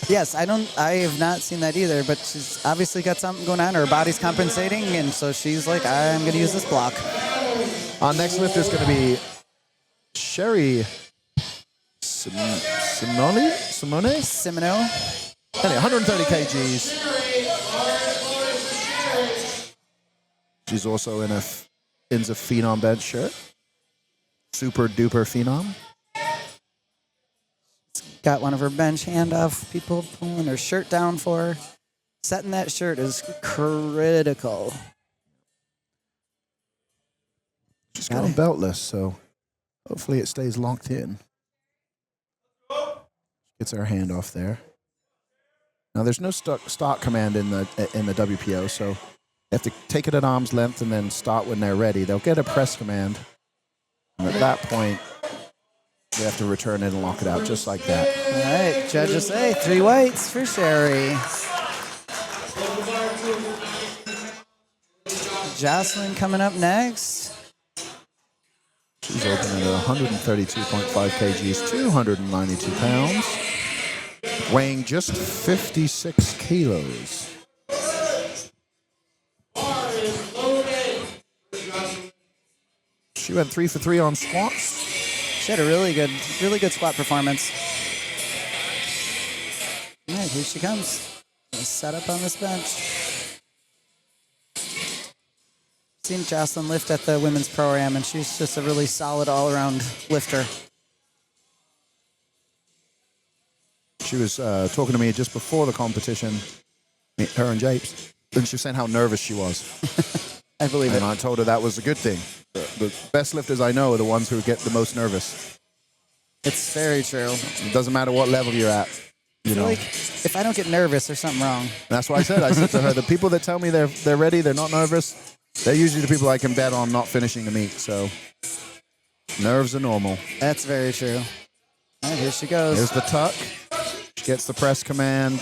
Yes, I have not seen that either, but she's obviously got something going on. Her body's compensating, and so she's like, I'm going to use this block. Our next lifter is going to be Sherry Simone? Anyway, 130 kgs. She's also in a Phenom bench shirt. Super duper Phenom. Got one of her bench handoff people pulling her shirt down for her. Setting that shirt is critical. She's got a beltless, so hopefully it stays locked in. Gets her hand off there. Now there's no start command in the WPO, so they have to take it at arm's length and then start when they're ready. They'll get a press command, and at that point, they have to return it and lock it out just like that. All right, judges say 3 whites for Sherry. Jocelyn coming up next. She's opening at 132.5 kgs, 292 pounds, weighing just 56 kilos. She went 3 for 3 on squats. She had a really good squat performance. All right, here she comes. Set up on this bench. Seen Jocelyn lift at the women's pro-am, and she's just a really solid all-around lifter. She was talking to me just before the competition, her and Japes, and she was saying how nervous she was. I believe it. And I told her that was a good thing. The best lifters I know are the ones who get the most nervous. It's very true. It doesn't matter what level you're at. I feel like if I don't get nervous, there's something wrong. That's what I said. I said to her, the people that tell me they're ready, they're not nervous, they're usually the people I can bet on not finishing the meet. So Nerves are normal. That's very true. All right, here she goes. Here's the tuck. She gets the press command.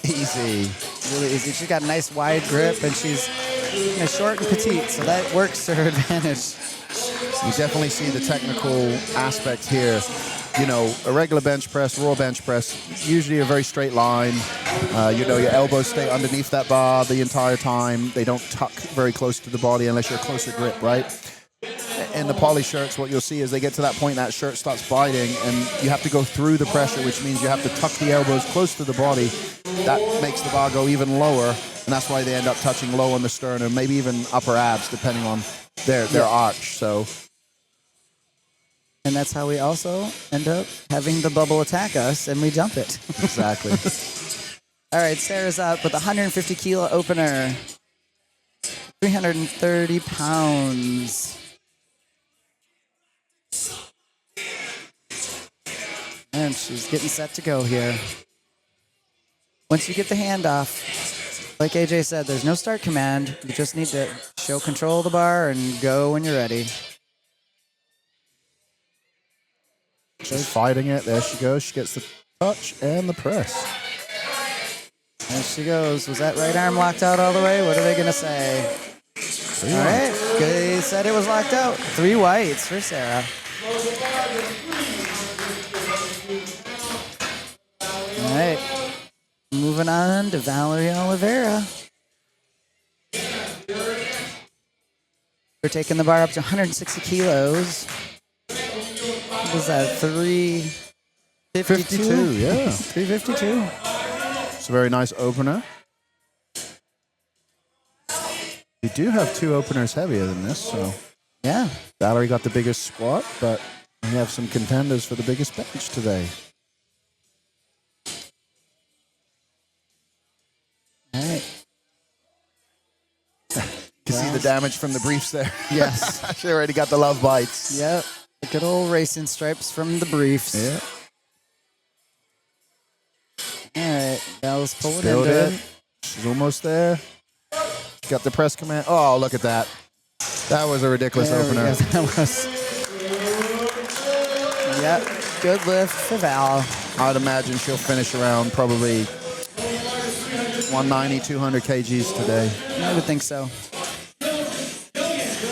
Easy. Really easy. She's got a nice wide grip, and she's short and petite, so that works to her advantage. You definitely see the technical aspect here. You know, a regular bench press, raw bench press, usually a very straight line. You know, your elbows stay underneath that bar the entire time. They don't tuck very close to the body unless you're a closer grip, right? In the poly shirts, what you'll see is they get to that point, that shirt starts biting, and you have to go through the pressure, which means you have to tuck the elbows close to the body. That makes the bar go even lower, and that's why they end up touching low on the sternum, maybe even upper abs, depending on their arch. So. And that's how we also end up having the bubble attack us, and we jump it. Exactly. All right, Sarah's up with a 150 kilo opener, 330 pounds. And she's getting set to go here. Once you get the handoff, like AJ said, there's no start command. You just need to show control of the bar and go when you're ready. She's fighting it. There she goes. She gets the touch and the press. There she goes. Was that right arm locked out all the way? What are they going to say? All right. They said it was locked out. 3 whites for Sarah. All right. Moving on to Valerie Oliveira. We're taking the bar up to 160 kilos. What was that? 352? Yeah. 352. It's a very nice opener. We do have 2 openers heavier than this, so Yeah. Valerie got the biggest squat, but we have some contenders for the biggest bench today. All right. You can see the damage from the briefs there. Yes. She already got the love bites. Yep. The good old racing stripes from the briefs. Yeah. All right. Val's pulling Build into in. it. She's almost there. Got the press command. Oh, look at that. That was a ridiculous There we opener. go. That was. Yep. Good lift for Val. I'd imagine she'll finish around probably 190, 200 kgs today. I would think so.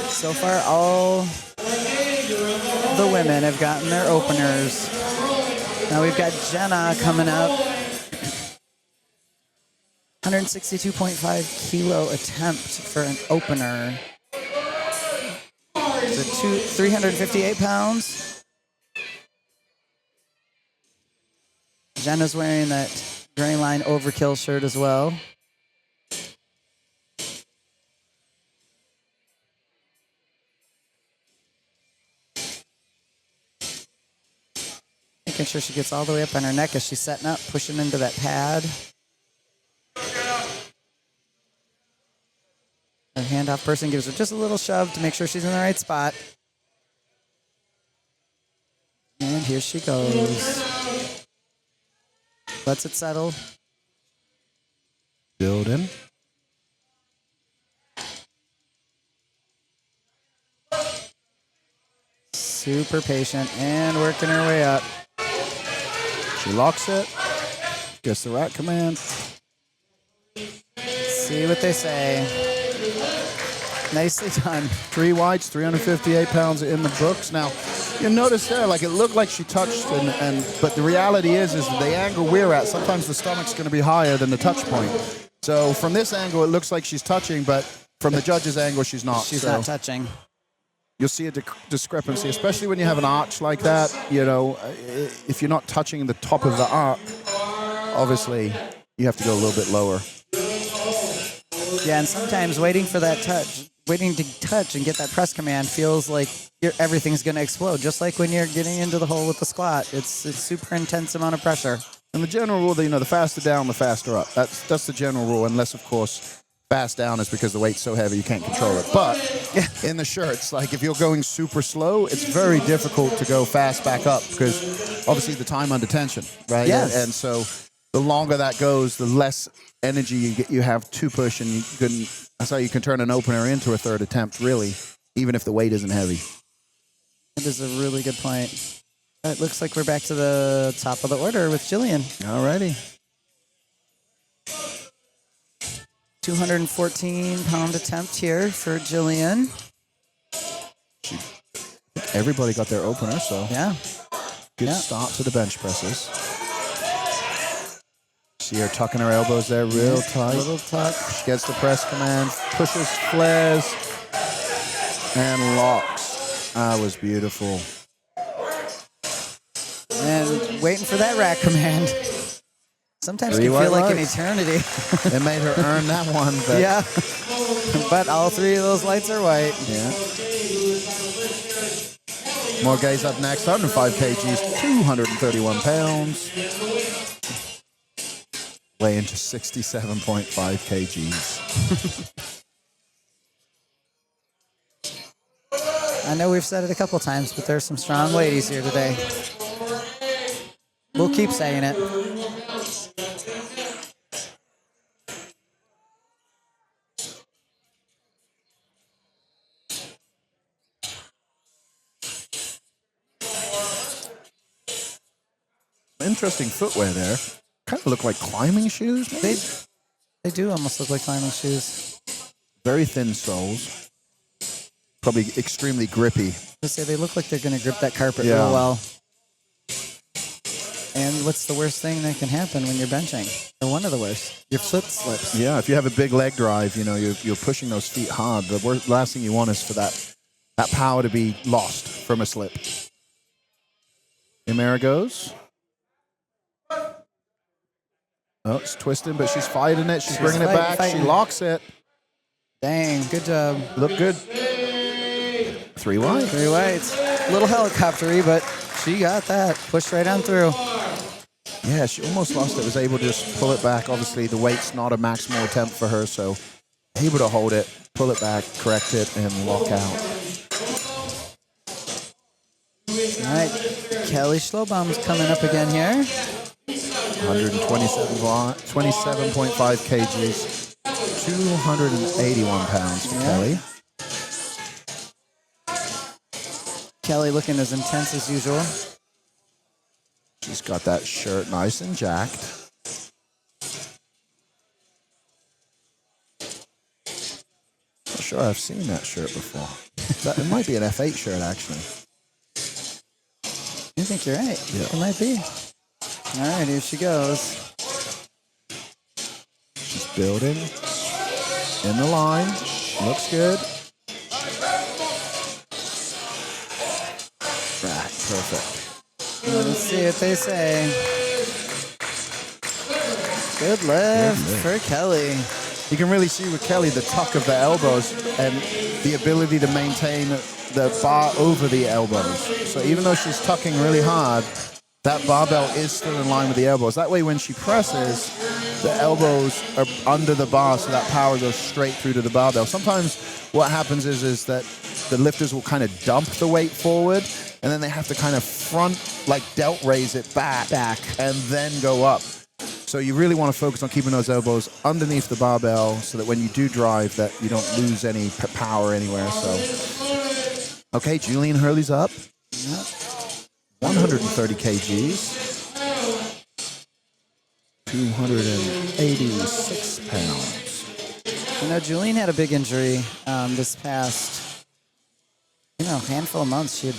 So far, all the women have gotten their openers. Now we've got Jenna coming up. 162.5 kilo attempt for an opener. So 358 pounds. Jenna's wearing that gray line overkill shirt as well. Making sure she gets all the way up on her neck as she's setting up, pushing into that pad. The handoff person gives her just a little shove to make sure she's in the right spot. And here she goes. Lets it settle. Build in. Super patient and working her way up. She locks it. Gets the rack command. See what they say. Nicely done. 3 whites, 358 pounds in the books. Now, you notice there, like it looked like she touched, but the reality is the angle we're at, sometimes the stomach's going to be higher than the touch point. So from this angle, it looks like she's touching, but from the judge's angle, she's not. She's not touching. You'll see a discrepancy, especially when you have an arch like that. You know, if you're not touching the top of the arc, obviously you have to go a little bit lower. Yeah, and sometimes waiting for that touch, waiting to touch and get that press command feels like everything's going to explode. Just like when you're getting into the hole with the squat. It's a super intense amount of pressure. And the general rule, the faster down, the faster up. That's the general rule, unless, of course, fast down is because the weight's so heavy you can't control it. But in the shirts, like if you're going super slow, it's very difficult to go fast back up because obviously the time under tension, right? Yes. And so the longer that goes, the less energy you have to push, and that's how you can turn an opener into a third attempt, really, even if the weight isn't heavy. That is a really good point. It looks like we're back to the top of the order with Jillian. Alrighty. 214-pound attempt here for Jillian. Everybody got their opener, so Yeah. good Yeah. start to the bench presses. See her tucking her elbows there real tight. Little tuck. She gets the press command, pushes, flares, and locks. That was beautiful. And waiting for that rack command. Sometimes it Three can feel white like an lights. eternity. It made her earn that one, but Yeah. But all three of those lights are white. yeah. More guys up next, 105 kgs, 231 pounds. Weighing to 67.5 kgs. I know we've said it a couple times, but there's some strong ladies here today. We'll keep saying it. Interesting footwear there. Kind of look like climbing shoes, maybe? They do almost look like climbing shoes. Very thin soles. Probably extremely grippy. I say they look like they're going to grip that carpet Yeah. real well. And what's the worst thing that can happen when you're benching? Or one of the worst. Your foot slips. Yeah, if you have a big leg drive, you know, you're pushing those feet hard. The last thing you want is for that power to be lost from a slip. Imera goes. Oh, it's twisting, but she's fighting it. She's bringing it back. fighting. She locks it. Dang, good job. Look good. 3 wide. 3 whites. A little helicopter-y, but she got that. Pushed right on through. Yeah, she almost lost it. Was able to just pull it back. Obviously, the weight's not a maximal attempt for her, so able to hold it, pull it back, correct it, and lock out. All right, Kelly Schlobbaum's coming up again here. 27.5 kgs, 281 pounds for Kelly. Kelly looking as intense as usual. She's got that shirt nice and jacked. Not sure I've seen that shirt before. It might be an F8 shirt, actually. I think you're right. Yeah. It might be. All right, here she goes. She's building in the line. Looks good. Right, perfect. Let's see what they say. Good lift for Kelly. You can really see with Kelly the tuck of the elbows and the ability to maintain the bar over the elbows. So even though she's tucking really hard, that barbell is still in line with the elbows. That way when she presses, the elbows are under the bar so that power goes straight through to the barbell. Sometimes what happens is that the lifters will kind of dump the weight forward and then they have to kind of front, like delt raise it back and then go up. So you really want to focus on keeping those elbows underneath the barbell so that when you do drive that you don't lose any power anywhere. So, okay, Julian Hurley's up. 130 kgs. 286 pounds. You know, Julian had a big injury this past, handful of months. She had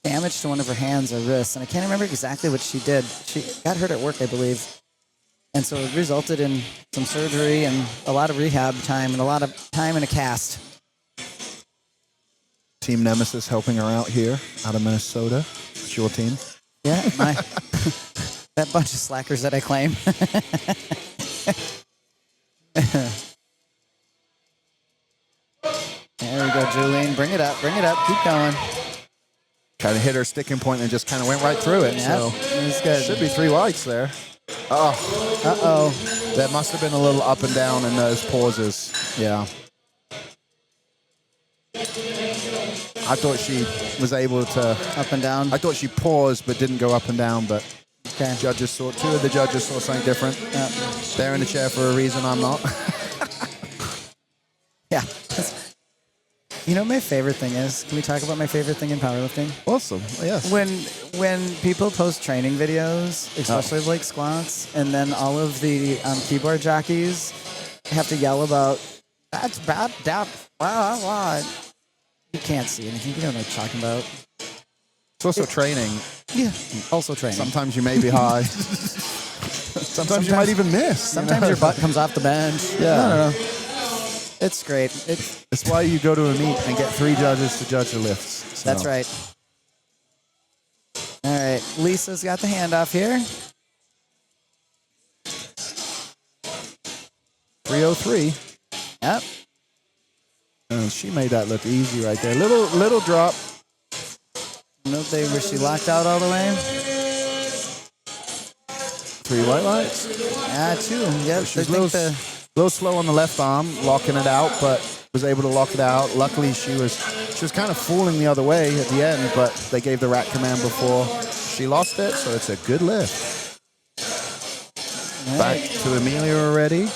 damage to one of her hands or wrists, and I can't remember exactly what she did. She got hurt at work, I believe. And so it resulted in some surgery and a lot of rehab time and a lot of time in a cast. Team Nemesis helping her out here out of Minnesota. It's your team. Yeah, that bunch of slackers that I claim. There we go, Julian. Bring it up, keep going. Kind of hit her sticking point and just kind of went right through it. Yep, So it was good. should be 3 whites there. Oh, Uh-oh. that must have been a little up and down in those pauses. Yeah. I thought she was able to. Up and down. I thought she paused but didn't go up and down, but Okay. two of the judges saw something different. Yep. They're in the chair for a reason, I'm not. Yeah. You know what my favorite thing is? Can we talk about my favorite thing in powerlifting? Awesome. Yes. When people post training videos, especially like squats, and then all of the keyboard jockeys have to yell about, that's bad depth. Wow. You can't see anything. You don't know what you're talking about. It's also training. Yeah. Also training. Sometimes you may be high. Sometimes you might even miss. Sometimes your butt comes off the bench. Yeah. No. It's great. It's why you go to a meet and get 3 judges to judge the lifts. So. That's right. All right. Lisa's got the handoff here. 303. Yep. And she made that look easy right there. Little drop. Note they where she locked out all the way. 3 white lights. Yeah, 2. Yep. She was a little slow on the left arm, locking it out, but was able to lock it out. Luckily, she was kind of falling the other way at the end, but they gave the rack command before she lost it, so it's a good lift. Back to Amelia already.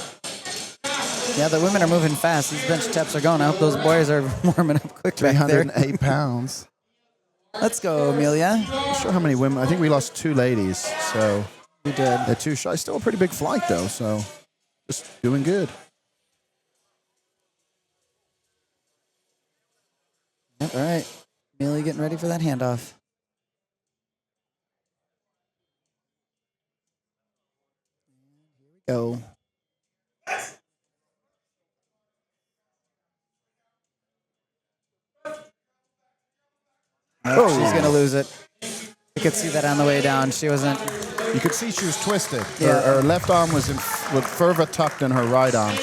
Yeah, the women are moving fast. These bench taps are going up. Those boys are warming up quick back there. 308 pounds. Let's go, Amelia. Not sure how many women. I think we lost 2 ladies, so We did. they're 2 shy. Still a pretty big flight, though, so just doing good. Yep, all right. Amelia getting ready for that handoff. Here we go. Oh, she's going to lose it. You could see that on the way down. She wasn't. You could see she was twisted. Yeah. Her left arm was further tucked than her right arm.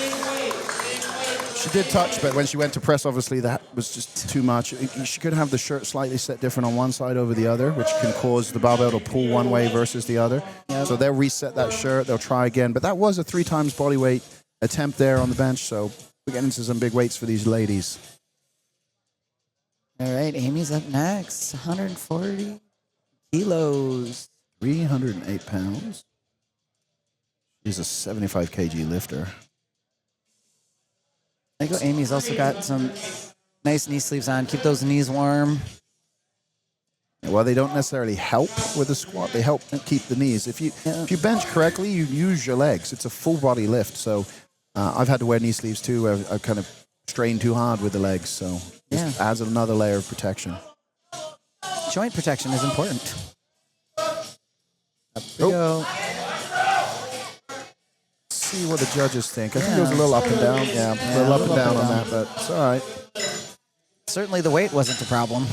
She did touch, but when she went to press, obviously that was just too much. She could have the shirt slightly set different on one side over the other, which can cause the barbell to pull one way versus the other. Yep. So they'll reset that shirt. They'll try again. But that was a 3 times body weight attempt there on the bench. So we're getting into some big weights for these ladies. All right, Amy's up next. 140 kilos. 308 pounds. She's a 75 kg lifter. I think Amy's also got some nice knee sleeves on. Keep those knees warm. Well, they don't necessarily help with the squat. They help keep the knees. If you bench correctly, you use your legs. It's a full body lift. So I've had to wear knee sleeves too. I've kind of strained too hard with the legs. So just adds another layer of protection. Joint protection is important. Up we go. See what the judges think. I think it was a little up and down. Yeah, a little up and down on that, but it's all right. Certainly the weight wasn't the problem.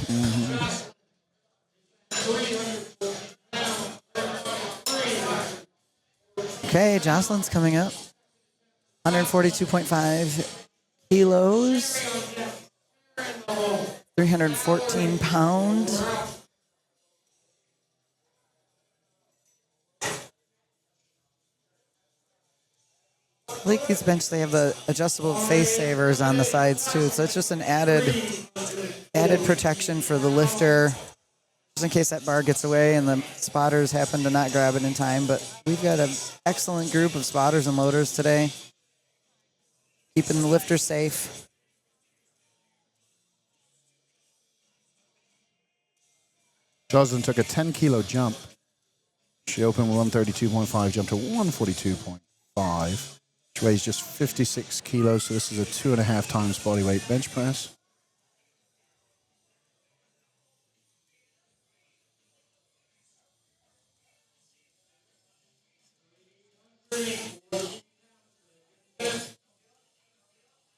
Okay, Jocelyn's coming up. 142.5 kilos. 314 pounds. I like these bench, they have the adjustable face savers on the sides too. So it's just an added protection for the lifter, just in case that bar gets away and the spotters happen to not grab it in time. But we've got an excellent group of spotters and loaders today, keeping the lifter safe. Jocelyn took a 10 kilo jump. She opened with 132.5, jumped to 142.5. Which weighs just 56 kilos, so this is a 2.5 times body weight bench press.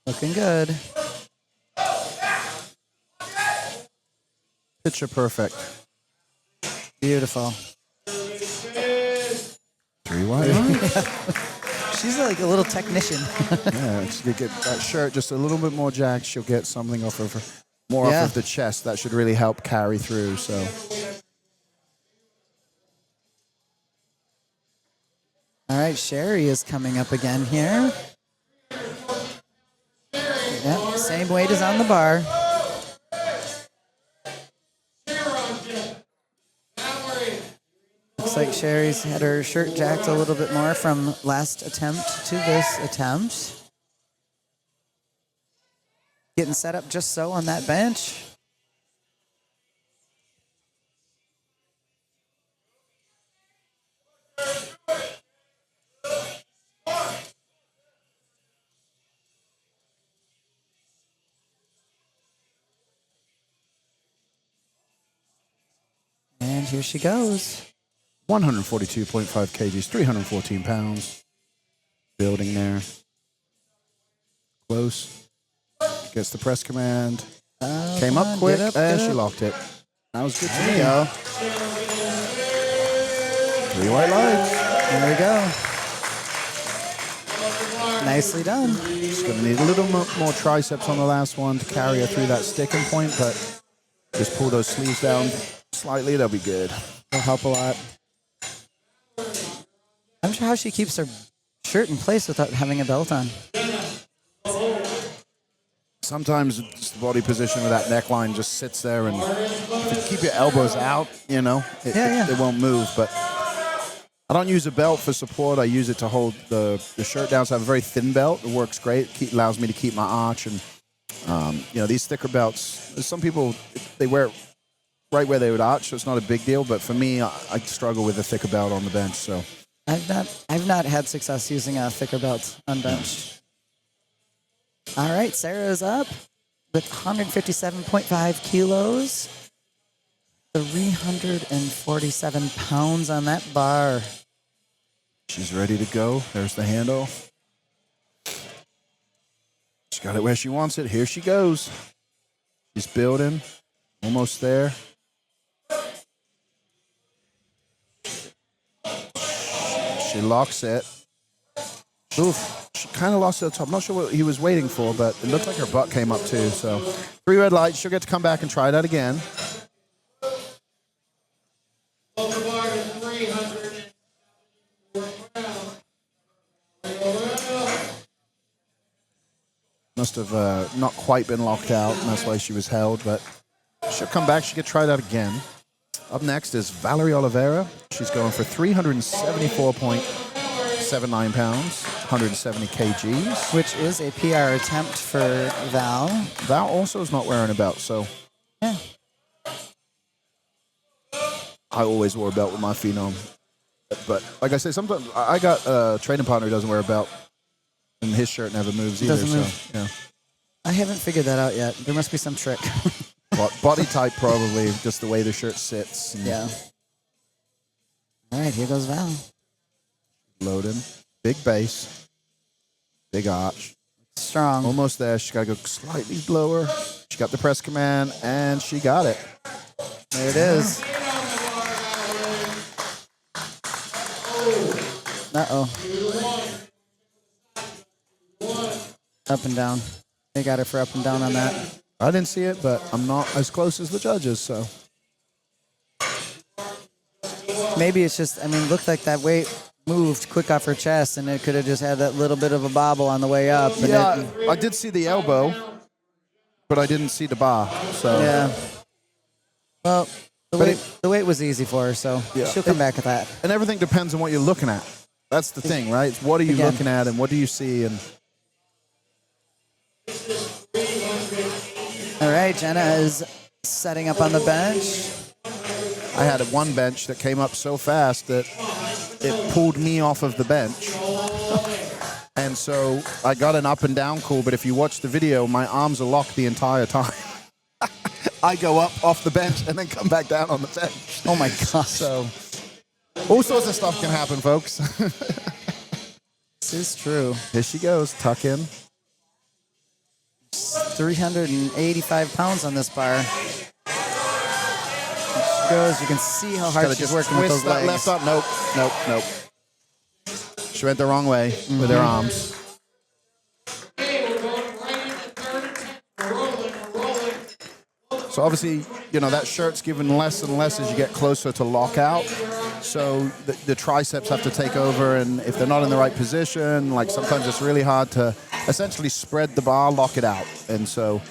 Looking good. Picture perfect. Beautiful. 3 wide. She's like a little technician. Yeah, she'll get that shirt just a little bit more jacked. She'll get something off of her, more off of the chest. That should really help carry through. So, all right, Sherry is coming up again here. Yep, same weight as on the bar. Looks like Sherry's had her shirt jacked a little bit more from last attempt to this attempt. Getting set up just so on that bench. And here she goes. 142.5 kgs, 314 pounds. Building there. Close. Gets the press command. Came up quick, and she locked it. That was good to me. Go. 3 white lights. There we go. Nicely done. Just going to need a little more triceps on the last one to carry her through that sticking point, but just pull those sleeves down slightly. That'll be good. It'll help a lot. I'm sure how she keeps her shirt in place without having a belt on. Sometimes it's the body position with that neckline just sits there, and if you keep your elbows out, you know, it won't move. But I don't use a belt for support. I use it to hold the shirt down. So I have a very thin belt. It works great. Allows me to keep my arch. And, you know, these thicker belts, some people, they wear it right where they would arch, so it's not a big deal. But for me, I struggle with a thicker belt on the bench. So I've not had success using a thicker belt on bench. All right, Sarah's up with 157.5 kilos, 347 pounds on that bar. She's ready to go. There's the handle. She got it where she wants it. Here she goes. She's building. Almost there. She locks it. Oof. She kind of lost it at the top. I'm not sure what he was waiting for, but it looked like her butt came up too. So 3 red lights. She'll get to come back and try that again. Must have not quite been locked out, and that's why she was held, but she'll come back. She could try that again. Up next is Valerie Oliveira. She's going for 374.79 pounds, 170 kgs. Which is a PR attempt for Val. Val also is not wearing a belt, so Yeah. I always wore a belt with my phenom. But like I say, sometimes I got a training partner who doesn't wear a belt, and his shirt never moves either. Doesn't move. So, yeah. I haven't figured that out yet. There must be some trick. Body type probably, just the way the shirt sits. And Yeah. All right, here goes Val. loading. Big base. Big arch. Strong. Almost there. She got to go slightly lower. She got the press command, and she got it. There it is. Uh-oh. Up and down. They got her for up and down on that. I didn't see it, but I'm not as close as the judges, so. Maybe it's just, I mean, looked like that weight moved quick off her chest, and it could have just had that little bit of a bobble on the way up. And Yeah, I did see the elbow, but I didn't see the bar, so. Yeah. Well, the weight was easy for her, so she'll come back with that. And everything depends on what you're looking at. That's the thing, right? It's what are you looking at, and what do you see, and. All right, Jenna is setting up on the bench. I had one bench that came up so fast that it pulled me off of the bench. And so I got an up and down call, but if you watch the video, my arms are locked the entire time. I go up off the bench and then come back down on the bench. Oh my gosh. So all sorts of stuff can happen, folks. This is true. Here she goes, tuck in. 385 pounds on this bar. There she goes. You can see how hard she's working with those legs. Left up. Nope. She went the wrong way with her arms. So obviously, you know, that shirt's given less and less as you get closer to lockout. So the triceps have to take over, and if they're not in the right position, like sometimes it's really hard to essentially spread the bar, lock it out. And so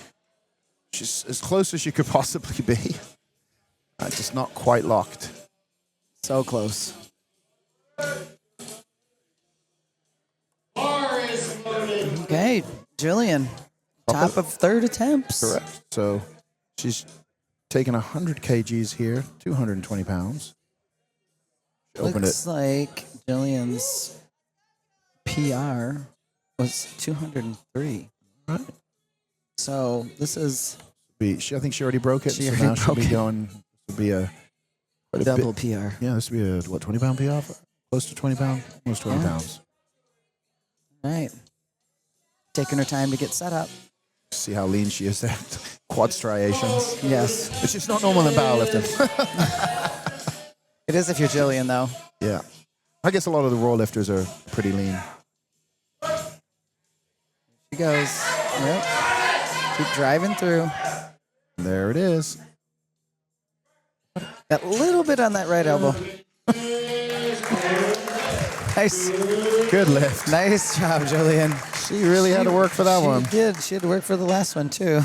she's as close as she could possibly be. Just not quite locked. So close. Okay, Jillian. top of third attempts. Correct. So she's taking 100 kgs here, 220 pounds. Opened Looks it. like Jillian's PR was 203. Right. So this is I think she already broke it. She so already now she'll broke be it. going. This will be a quite a double bit- PR. Yeah, this would be a 20-pound PR? Close to 20 pounds, almost 20 pounds. All right. Taking her time to get set up. See how lean she is there. Quad striations. Yes. It's just not normal in powerlifting. It is if you're Jillian, though. Yeah. I guess a lot of the raw lifters are pretty lean. She goes. Yep. Keep driving through. There it is. Got a little bit on that right elbow. Nice. Good lift. Nice job, Jillian. She really had to work for that one. She did. She had to work for the last one, too.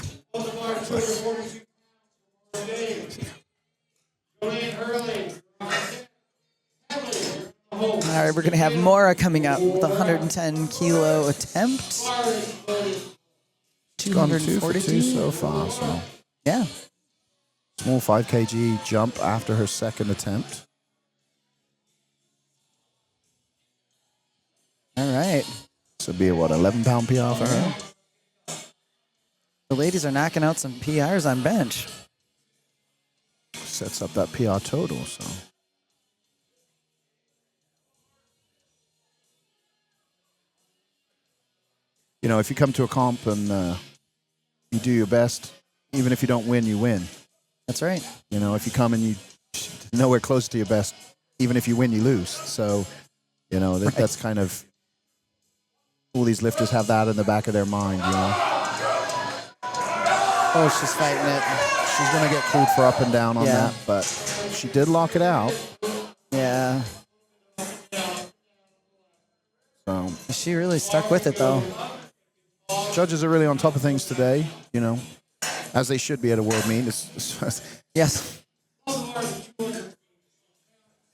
All right, we're going to have Maura coming up with a 110 kilo attempt. Gone 2 for 2 242. so far. So Yeah. small 5 kg jump after her second attempt. All right. This would be a, 11-pound PR for her? The ladies are knocking out some PRs on bench. Sets up that PR total, so. You know, if you come to a comp and you do your best, even if you don't win, you win. That's right. You know, if you come and you nowhere close to your best, even if you win, you lose. So, you know, that's kind of, all these lifters have that in the back of their mind, you know. Oh, she's fighting it. She's going to get called for up and down on Yeah. that, but she did lock it out. Yeah. So She really stuck with it, though. judges are really on top of things today, you know, as they should be at a world meet. Yes. All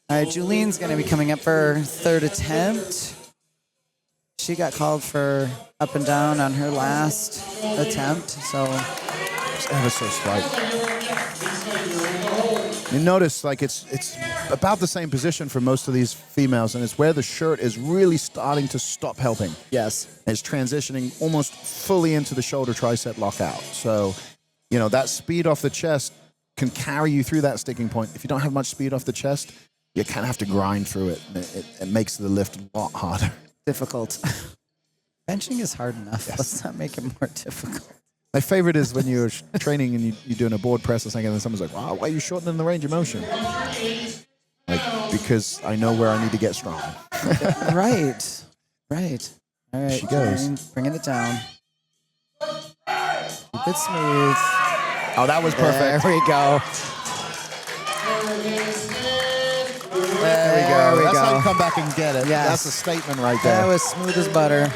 right, Julien's going to be coming up for her third attempt. She got called for up and down on her last attempt, so It's ever so slight. You notice, like, it's about the same position for most of these females, and it's where the shirt is really starting to stop helping. yes. It's transitioning almost fully into the shoulder tricep lockout. So, you know, that speed off the chest can carry you through that sticking point. If you don't have much speed off the chest, you kind of have to grind through it. It makes the lift a lot harder. Difficult. Benching is hard enough. Yes. Let's not make it more difficult. My favorite is when you're training and you're doing a board press or something, and then someone's like, wow, why are you shortening the range of motion? Like, because I know where I need to get strong. Right. Right. All right. She goes. Bringing it down. Keep it smooth. Oh, that was perfect. There we go. There we There go. we That's how go. you come back and get it. Yes. That's a statement right That there. was smooth as butter.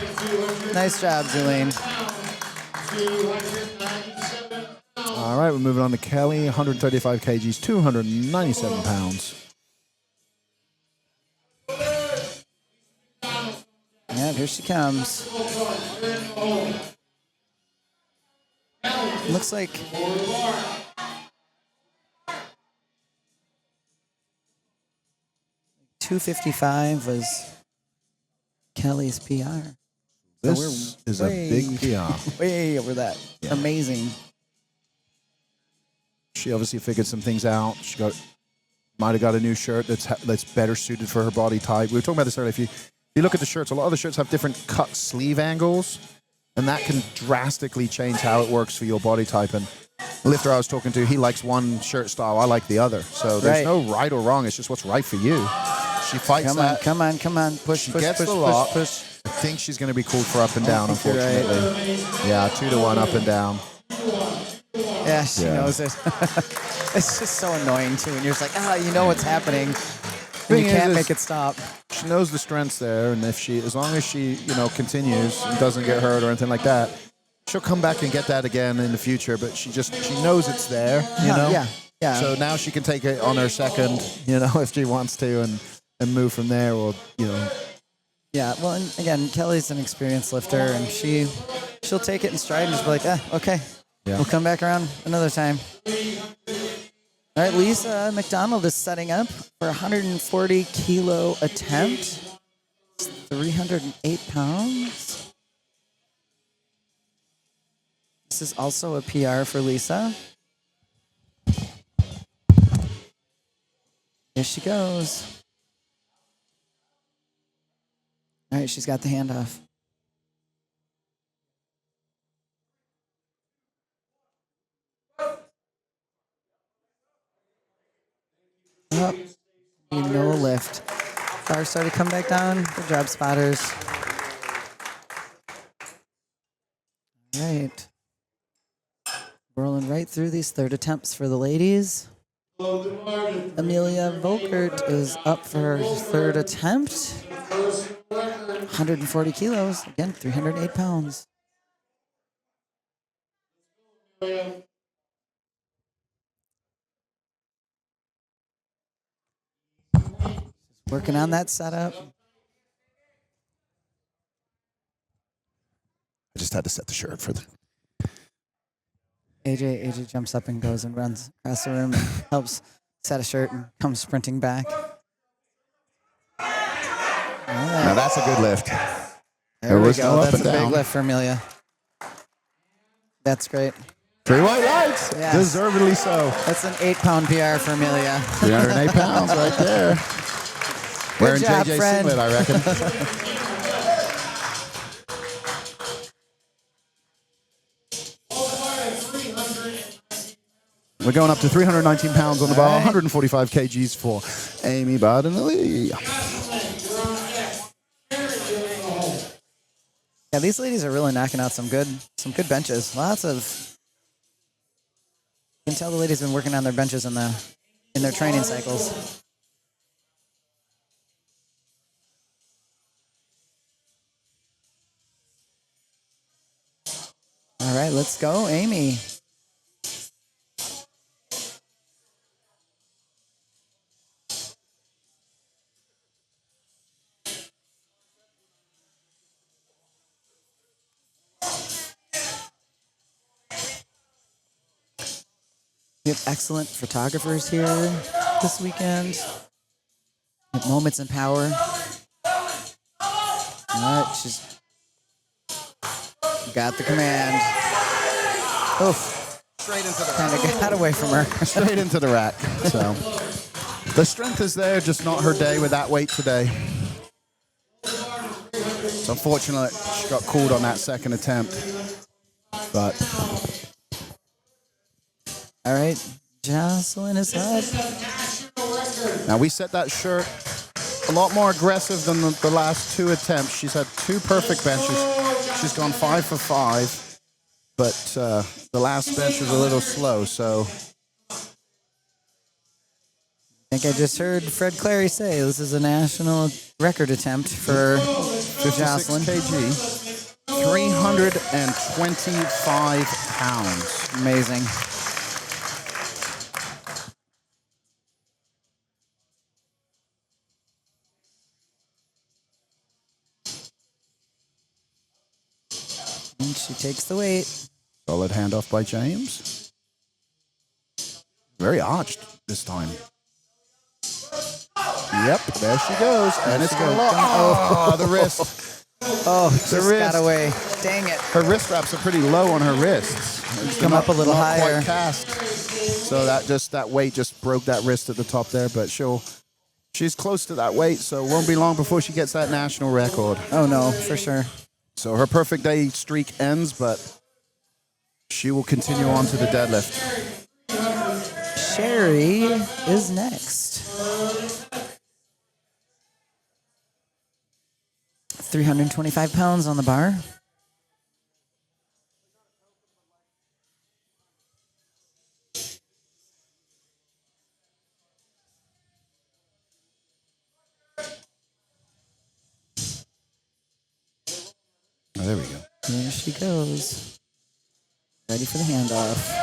Nice job, Julien. All right, we're moving on to Kelly, 135 kgs, 297 pounds. Yeah, here she comes. Looks like 255 was Kelly's PR. This is a big PR. Way over that. Yeah. Amazing. She obviously figured some things out. She might have got a new shirt that's better suited for her body type. We were talking about this earlier. If you look at the shirts, a lot of the shirts have different cut sleeve angles, and that can drastically change how it works for your body type. And the lifter I was talking to, he likes one shirt style. I like the other. So there's no right or wrong. It's just what's right for you. She fights Come that. on, come on. Push, She push, gets push, the lock. push, push. I think she's going to be called for up and down, I think you're right. unfortunately. Yeah, 2-1 up and down. Yeah, she knows it. It's just so annoying, too. And you're just like, you know what's happening. And Thing you can't is, make it stop. She knows the strengths there, and as long as she, continues and doesn't get hurt or anything like that, she'll come back and get that again in the future. But she knows it's there, you know. Yeah. So now she can take it on her second, if she wants to, and move from there, or Yeah, well, and again, Kelly's an experienced lifter, and she'll she'll take it in stride and just be like, okay, Yeah. we'll come back around another time. All right, Lisa McDonald is setting up for a 140 kilo attempt. 308 pounds. This is also a PR for Lisa. Here she goes. All right, she's got the handoff. Up. No lift. Bar started to come back down. Good job, spotters. All right. Rolling right through these third attempts for the ladies. Amelia Volkert is up for her third attempt. 140 kilos. Again, 308 pounds. Working on that setup. I just had to set the shirt for the. AJ jumps up and goes and runs across the room and helps set a shirt and comes sprinting back. Now that's a good lift. There we was go. no up That's a and down. big lift for Amelia. That's great. 3 white lights. Yes. Deservedly so. That's an 8-pound PR for Amelia. 308 pounds right there. Wearing job, JJ friend. singlet, I reckon. We're going up to 319 pounds on the bar, right. 145 kgs for Amy Bardenelli. Yeah, these ladies are really knocking out some good benches. Lots of. You can tell the ladies have been working on their benches in their training cycles. All right, let's go, Amy. We have excellent photographers here this weekend. We have Moments in Power. All right, she's got the command. Oof. Straight into the Kind of got away from her. straight into the rack. So the strength is there, just not her day with that weight today. It's unfortunate she got called on that second attempt. But All right, Jocelyn is up. now we set that shirt a lot more aggressive than the last 2 attempts. She's had 2 perfect benches. She's gone 5 for 5, but the last bench was a little slow. So I think I just heard Fred Clary say this is a national record attempt for 56 Jocelyn. kg, 325 pounds. Amazing. And she takes the weight. Solid handoff by James. Very arched this time. Yep, there she goes. And it's going to Oh, the wrist. Oh, just wrist. got away. Dang it. Her wrist wraps are pretty low on her wrists. It's Come up a little not higher. Quite cast. So that weight just broke that wrist at the top there, but she's close to that weight, so it won't be long before she gets that national record. Oh, no, for sure. So her perfect day streak ends, but she will continue on to the deadlift. Sherry is next. 325 pounds on the bar. Oh, there we go. There she goes. Ready for the handoff.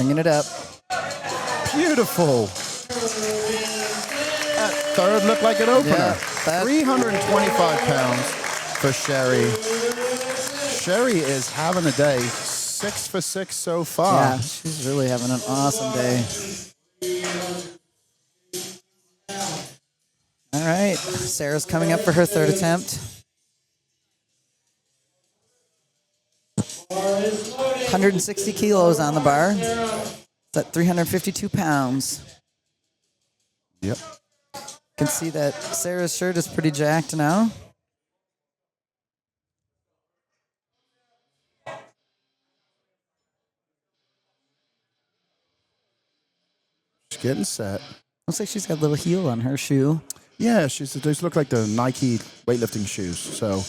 Bringing it up. Beautiful. That third looked like an opener. Yeah, 325 pounds for Sherry. Sherry is having a day. 6 for 6 so far. Yeah, she's really having an awesome day. All right, Sarah's coming up for her third attempt. 160 kilos on the bar. It's at 352 pounds. Yep. You can see that Sarah's shirt is pretty jacked now. She's getting set. Looks like she's got a little heel on her shoe. Yeah, those look like the Nike weightlifting shoes. So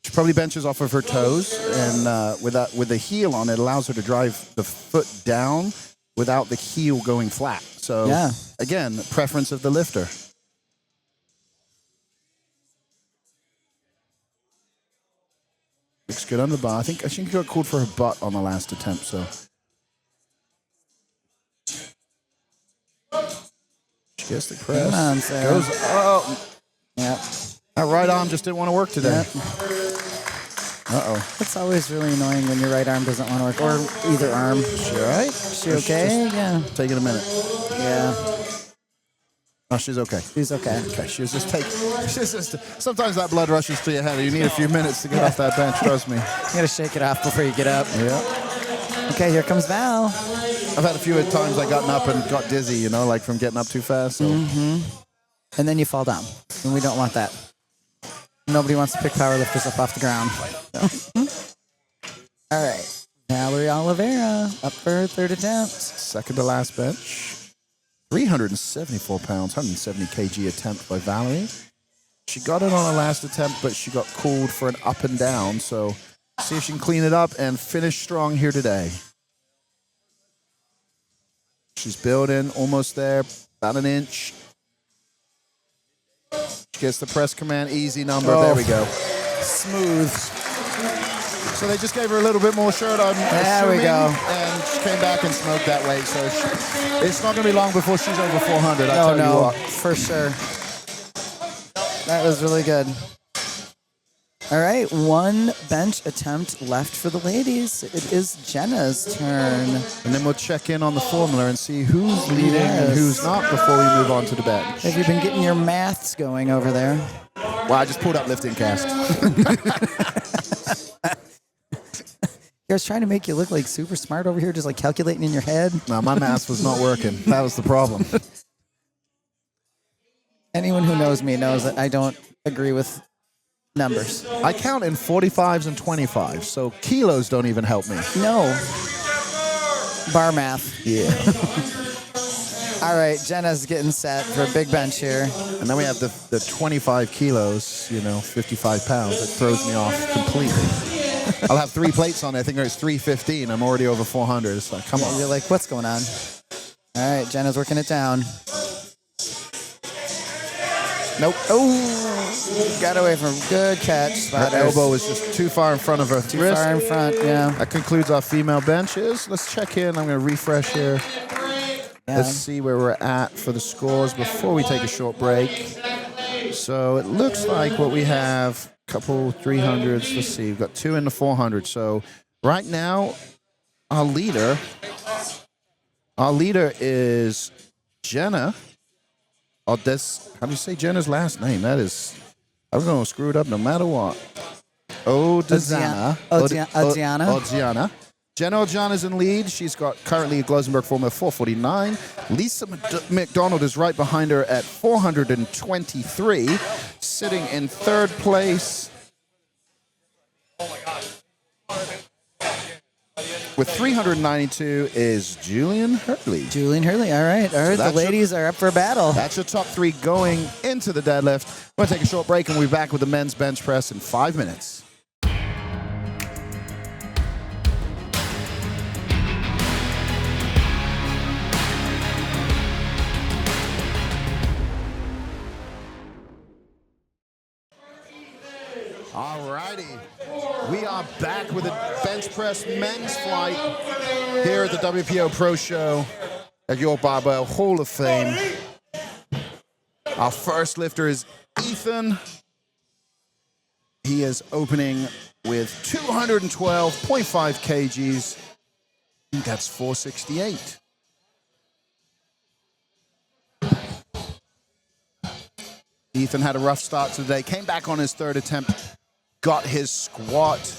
she probably benches off of her toes, and with the heel on, it allows her to drive the foot down without the heel going flat. So Yeah. again, the preference of the lifter. Looks good on the bar. I think she got called for her butt on the last attempt. So she gets the press. Come on, Sarah. Goes. Oh, Yeah. that right arm just didn't want to work today. Yep. Uh-oh. It's always really annoying when your right arm doesn't want to work, or either arm. She all right? She okay? Yeah. Taking a minute. Yeah. Oh, she's okay. She's okay. Okay, she was just taking. Sometimes that blood rushes to your head. You need a few minutes to get off that bench. Trust me. You gotta shake it off before you get up. Yeah. Okay, here comes Val. I've had a few times I gotten up and got dizzy. Like from getting up too fast. So. And then you fall down. And we don't want that. Nobody wants to pick powerlifters up off the ground. All right. Valerie Oliveira up for her third attempt. Second to last bench. 374 pounds, 170 kg attempt by Valerie. She got it on her last attempt, but she got called for an up and down. So see if she can clean it up and finish strong here today. She's building, almost there, about an inch. She gets the press command, easy number. Oh. There we go. Smooth. So they just gave her a little bit more shirt on. There we go. And she came back and smoked that weight. So it's not going to be long before she's over 400. I tell you no, what. for sure. That was really good. All right, one bench attempt left for the ladies. It is Jenna's turn. And then we'll check in on the formula and see who's leading and who's not before we move on to the bench. Have you been getting your maths going over there? Well, I just pulled up lifting cast. I was trying to make you look like super smart over here, just like calculating in your head. No, my math was not working. That was the problem. Anyone who knows me knows that I don't agree with numbers. I count in 45s and 25s, so kilos don't even help me. No. Bar math. Yeah. All right, Jenna's getting set for a big bench here. And then we have the 25 kilos, 55 pounds. It throws me off completely. I'll have 3 plates on it. I think it's 315. I'm already over 400. It's like, come on. You're like, what's going on? All right, Jenna's working it down. Nope. Oh, got away from good catch. Her Spotters. elbow was just too far in front of her Too wrist. far in front, yeah. That concludes our female benches. Let's check in. I'm going to refresh here. Yeah. Let's see where we're at for the scores before we take a short break. So it looks like what we have, a couple 300s. Let's see. We've got 2 in the 400. So right now, our leader is Jenna. How do you say Jenna's last name? That is, I'm going to screw it up no matter what. Odziana. Odziana. Jenna Odziana's in lead. She's got currently a Glosenberg form of 449. Lisa McDonald is right behind her at 423. Sitting in third place with 392 is Julian Hurley. Julian Hurley, all right. All right, the ladies are up for a battle. That's your top 3 going into the deadlift. We're going to take a short break and we'll be back with the men's bench press in 5 minutes. All righty. We are back with a bench press men's flight here at the WPO Pro Show at your Barbell Hall of Fame. Our first lifter is Ethan. He is opening with 212.5 kgs. I think that's 468. Ethan had a rough start today, came back on his third attempt, got his squat.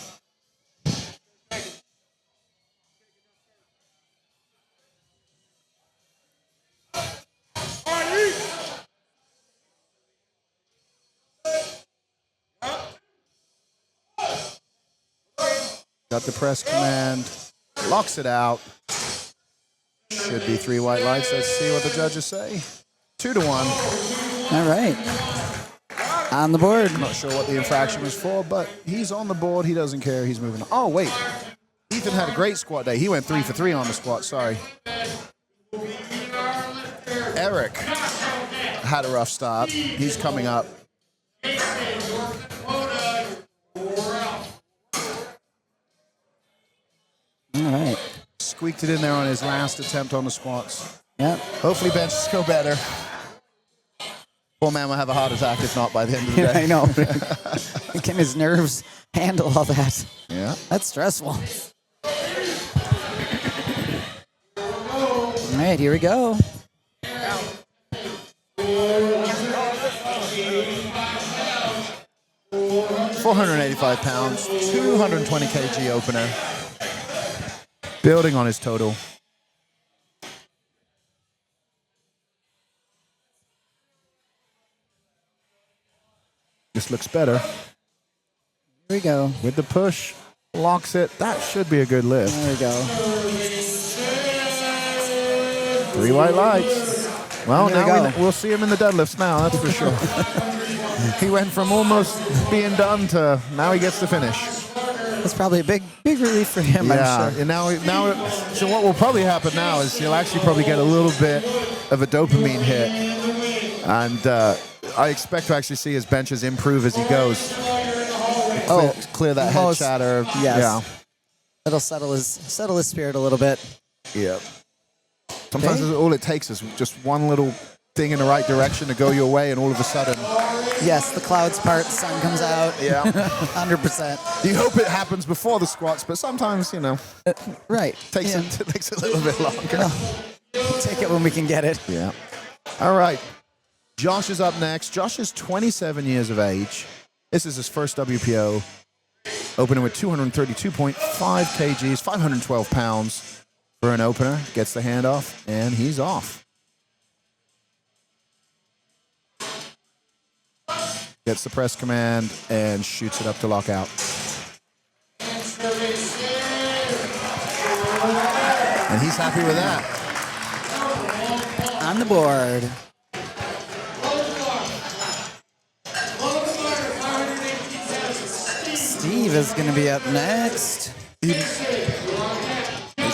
Got the press command, locks it out. Should be 3 white lights. Let's see what the judges say. 2-1. All right. On the board. Not sure what the infraction was for, but he's on the board. He doesn't care. He's moving on. Oh, wait. Ethan had a great squat day. He went 3 for 3 on the squat. Sorry. Eric had a rough start. He's coming up. All right. Squeaked it in there on his last attempt on the squats. Yep. Hopefully benches go better. Poor man will have a heart attack if not by the end of the Yeah, day. I know. Can his nerves handle all that? Yeah. That's stressful. All right, here we go. £485, 220 kg opener. Building on his total. This looks better. Here we go. With the push, locks it. That should be a good lift. There we go. 3 white lights. Well, Here we now go. we'll see him in the deadlifts now, that's for sure. He went from almost being done to now he gets to finish. That's probably a big relief for him, I'm sure. And now, so what will probably happen now is he'll actually probably get a little bit of a dopamine hit. And I expect to actually see his benches improve as he goes. Clear that head most- chatter. yes. It'll settle his spirit a little bit. Yeah. Sometimes Okay. all it takes is just one little thing in the right direction to go your way, and all of a sudden. Yes, the clouds part, the sun comes out. Yeah. 100%. You hope it happens before the squats, but sometimes, Right. takes Yeah. it takes a little bit longer. We'll take it when we can get it. Yeah. All right. Josh is up next. Josh is 27 years of age. This is his first WPO. Opening with 232.5 kgs, 512 pounds for an opener. Gets the handoff, and he's off. Gets the press command and shoots it up to lock out. And he's happy with that. On the board. Steve is going to be up next. He's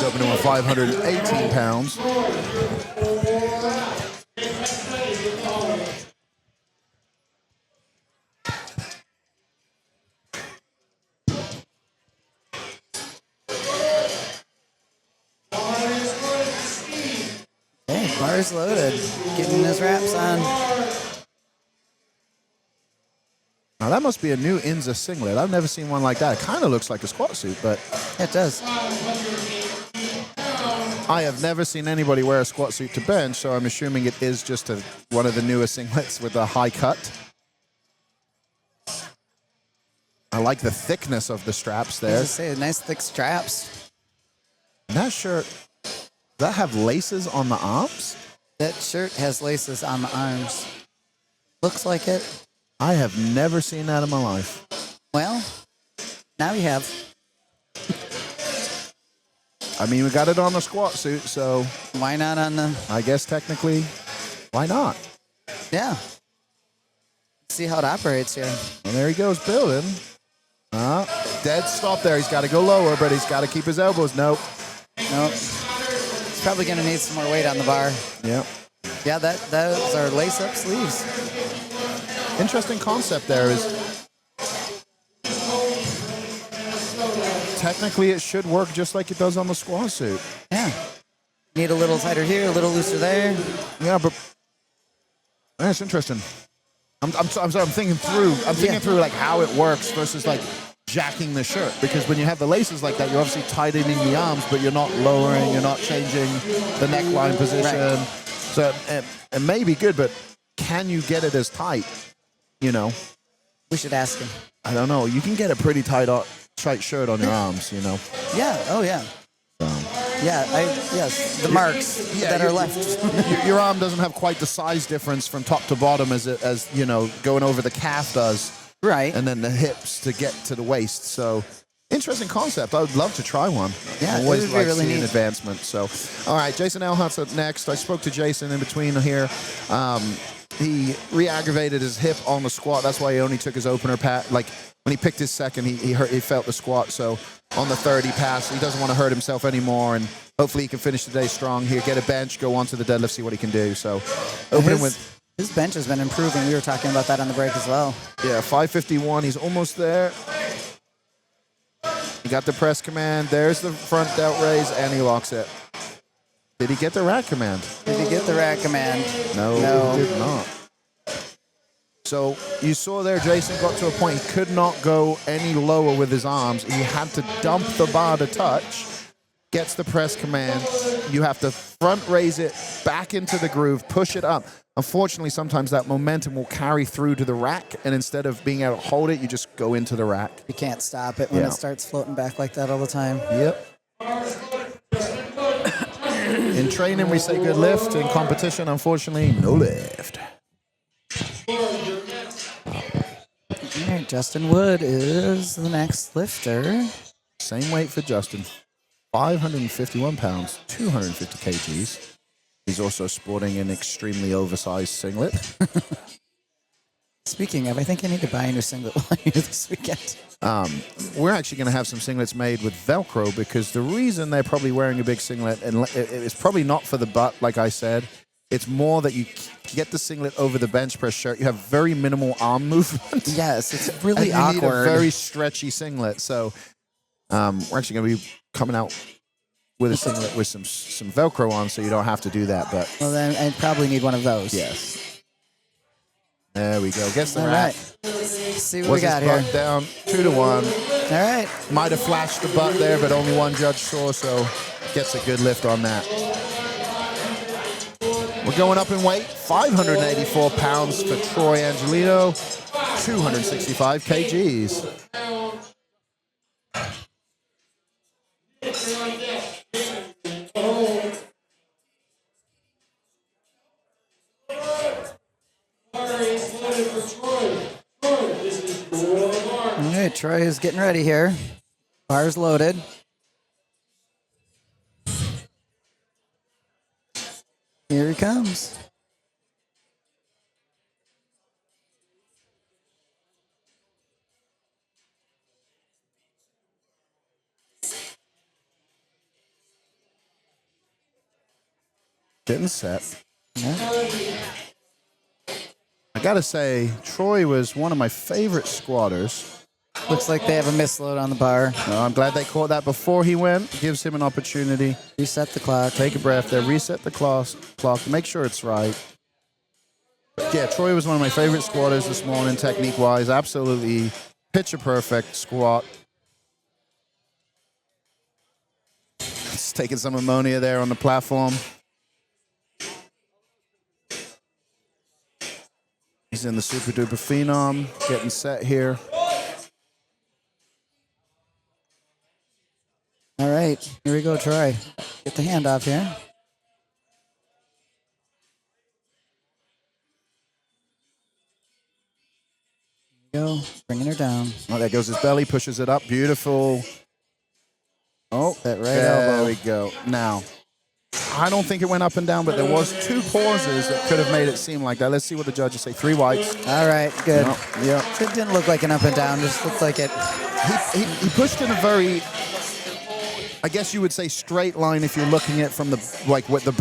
opening with 518 pounds. Hey, bars loaded. Getting his wraps on. Now that must be a new Inza singlet. I've never seen one like that. It kind of looks like a squat suit, but It does. I have never seen anybody wear a squat suit to bench, so I'm assuming it is just one of the newer singlets with a high cut. I like the thickness of the straps I there. was gonna say, nice thick straps. And that shirt, does that have laces on the arms? That shirt has laces on the arms. Looks like it. I have never seen that in my life. Well, now you have. I mean, we got it on the squat suit, so Why not on the... I guess technically, why not? Yeah. See how it operates here. And there he goes, building. Dead stop there. He's got to go lower, but he's got to keep his elbows. Nope. Nope. He's probably going to need some more weight on the bar. Yep. Yeah, those are lace-up sleeves. Interesting concept there is technically it should work just like it does on the squat suit. Yeah. Need a little tighter here, a little looser there. Yeah, but that's interesting. I'm thinking through. I'm thinking through like how it works versus like jacking the shirt, because when you have the laces like that, you're obviously tightening the arms, but you're not lowering, you're not changing the neckline position. Right. So it may be good, but can you get it as tight? You know, We should ask him. I don't know. You can get a pretty tight shirt on your arms. You know. Yeah. Oh yeah. Yeah. Yes. The marks that are left. Your arm doesn't have quite the size difference from top to bottom as you know, going over the calf does. Right. And then the hips to get to the waist. So, interesting concept. I would love to try one. Yeah, I always it would be like really seeing neat. advancement. So, all right, Jason Elhart's up next. I spoke to Jason in between here. He re-aggravated his hip on the squat. That's why he only took his opener pat. Like when he picked his second, he felt the squat. So on the third, he passed. He doesn't want to hurt himself anymore, and hopefully he can finish the day strong here. Get a bench, go on to the deadlift, see what he can do. So, opening with. His bench has been improving. We were talking about that on the break as well. Yeah, 551. He's almost there. He got the press command. There's the front delt raise, and he locks it. Did he get the rack command? Did he get the rack command? No, he did not. So you saw there, Jason got to a point he could not go any lower with his arms. He had to dump the bar to touch. Gets the press command. You have to front raise it back into the groove, push it up. Unfortunately, sometimes that momentum will carry through to the rack, and instead of being able to hold it, you just go into the rack. You can't stop it when it starts floating back like that all the time. Yep. In training, we say good lift. In competition, unfortunately, no lift. All right, Justin Wood is the next lifter. Same weight for Justin. 551 pounds, 250 kgs. He's also sporting an extremely oversized singlet. Speaking of, I think I need to buy a new singlet while you're this weekend. We're actually going to have some singlets made with Velcro, because the reason they're probably wearing a big singlet, and it's probably not for the butt, like I said. It's more that you get the singlet over the bench press shirt. You have very minimal arm movement. Yes, it's really and you awkward. need a very stretchy singlet. So we're actually going to be coming out with a singlet with some Velcro on, so you don't have to do that. But well, then I probably need one of those. yes. There we go. Gets the All rack. right. Let's see what Was we got his here. butt down 2-1. All right. Might have flashed the butt there, but only one judge saw, so gets a good lift on that. We're going up in weight. 584 pounds for Troy Angelino. 265 kgs. All right, Troy is getting ready here. Bar's loaded. Here he comes. Getting set. Yeah. I gotta say, Troy was one of my favorite squatters. Looks like they have a misload on the bar. I'm glad they caught that before he went. Gives him an opportunity. Reset the clock. Take a breath there. Reset the clock. Make sure it's right. But yeah, Troy was one of my favorite squatters this morning, technique-wise. Absolutely picture-perfect squat. Just taking some ammonia there on the platform. He's in the Super Duper Phenom, getting set here. All right, here we go, Troy. Get the hand off here. Go, bringing her down. Oh, there goes his belly, pushes it up. Beautiful. Oh, That right there elbow. we go. Now, I don't think it went up and down, but there was 2 pauses that could have made it seem like that. Let's see what the judges say. 3 whites. All right, good. Yeah. It didn't look like an up and down. Just looked like it. He pushed in a very, I guess you would say, straight line if you're looking at from the, like what the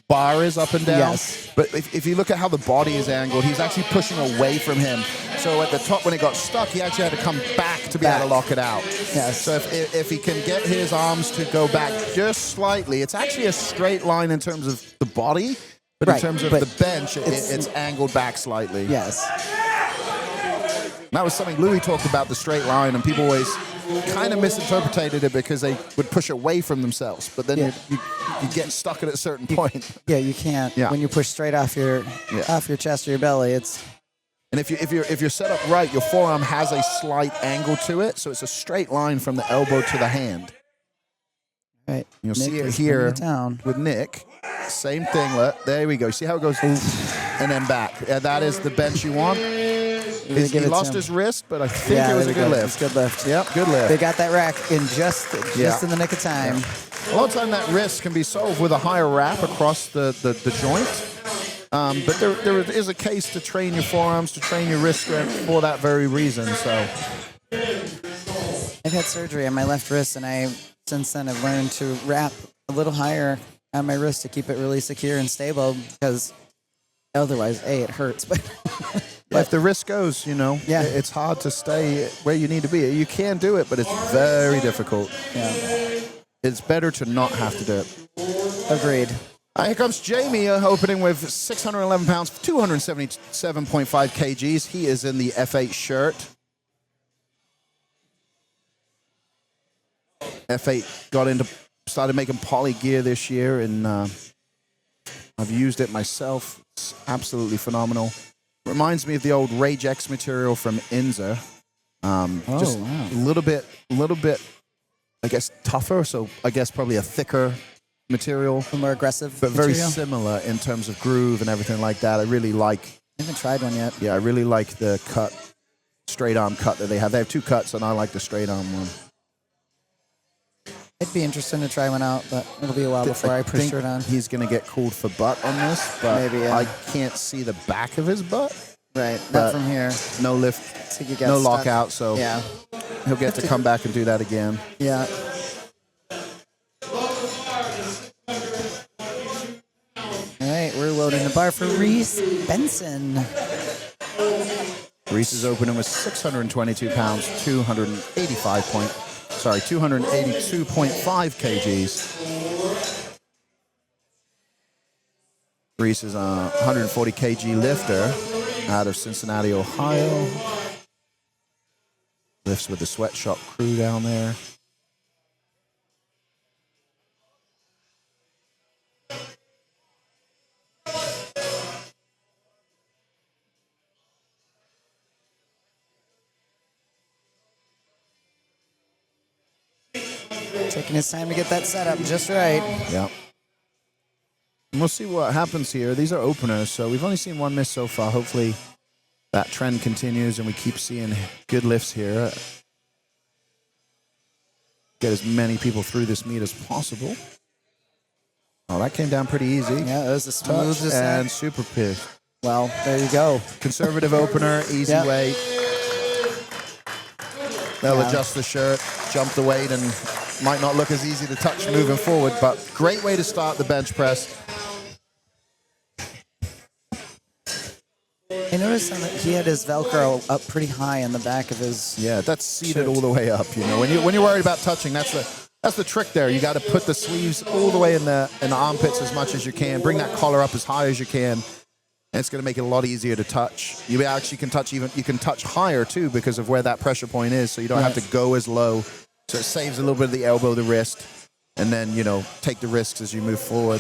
bar is up and down. Yes. But if you look at how the body is angled, he's actually pushing away from him. So at the top, when it got stuck, he actually had to come back to be able to lock it out. Yes. So if he can get his arms to go back just slightly, it's actually a straight line in terms of the body, but in terms of the bench, it's angled back slightly. Yes. And that was something Louis talked about, the straight line, and people always kind of misinterpreted it because they would push away from themselves. But then you get stuck at a certain point. Yeah, you can't. Yeah. When you push straight off your chest or your belly, it's. And if you're set up right, your forearm has a slight angle to it, so it's a straight line from the elbow to the hand. Right. You'll Nick see it is here bringing it down. with Nick. Same thing. Look, there we go. See how it goes, and then back. Yeah, that is the bench you want. He lost his wrist, but I think it was a good lift. It's a good lift. Yep, good lift. They got that rack in just in the nick of time. A lot of time that wrist can be solved with a higher wrap across the joint. But there is a case to train your forearms, to train your wrist strength for that very reason. So I've had surgery on my left wrist, and since then I've learned to wrap a little higher on my wrist to keep it really secure and stable, because otherwise, it hurts. But if the wrist goes, it's hard to stay where you need to be. You can do it, but it's very difficult. Yeah. It's better to not have to do it. Agreed. Here comes Jamie, opening with 611 pounds, 277.5 kgs. He is in the F8 shirt. F8 started making poly gear this year, and I've used it myself. It's absolutely phenomenal. Reminds me of the old Rage X material from Inza. Just a little bit, I guess, tougher. So I guess probably a thicker material, more aggressive, but very similar in terms of groove and everything like that. I really like. I haven't tried one yet. Yeah, I really like the straight arm cut that they have. They have two cuts, and I like the straight arm one. It'd be interesting to try one out, but it'll be a while before I push it on. He's going to get called for butt on this, but maybe, I can't see the back of his butt. Right, not from here. No lift, so no lockout, so he'll get to come back and do that again. Yeah. All right, we're loading the bar for Reese Benson. Reese is opening with 622 pounds, 282.5 kgs. Reese is a 140 kg lifter out of Cincinnati, Ohio. Lifts with the sweatshop crew down there. Taking his time to get that set up just right. Yeah. And we'll see what happens here. These are openers, so we've only seen one miss so far. Hopefully that trend continues and we keep seeing good lifts here. Get as many people through this meet as possible. Oh, that came down pretty easy. Yeah, that was a smooth touch and super pitch. Well, there you go. Conservative opener, easy weight. They'll adjust the shirt, jump the weight, and might not look as easy to touch moving forward, but great way to start the bench press. I noticed that he had his Velcro up pretty high in the back of his. Yeah, that's seated all the way up. When you're worried about touching, that's the trick there. You got to put the sleeves all the way in the armpits as much as you can. Bring that collar up as high as you can. And it's going to make it a lot easier to touch. You actually can touch higher too because of where that pressure point is, so you don't have to go as low. So it saves a little bit of the elbow, the wrist, and then, take the risks as you move forward.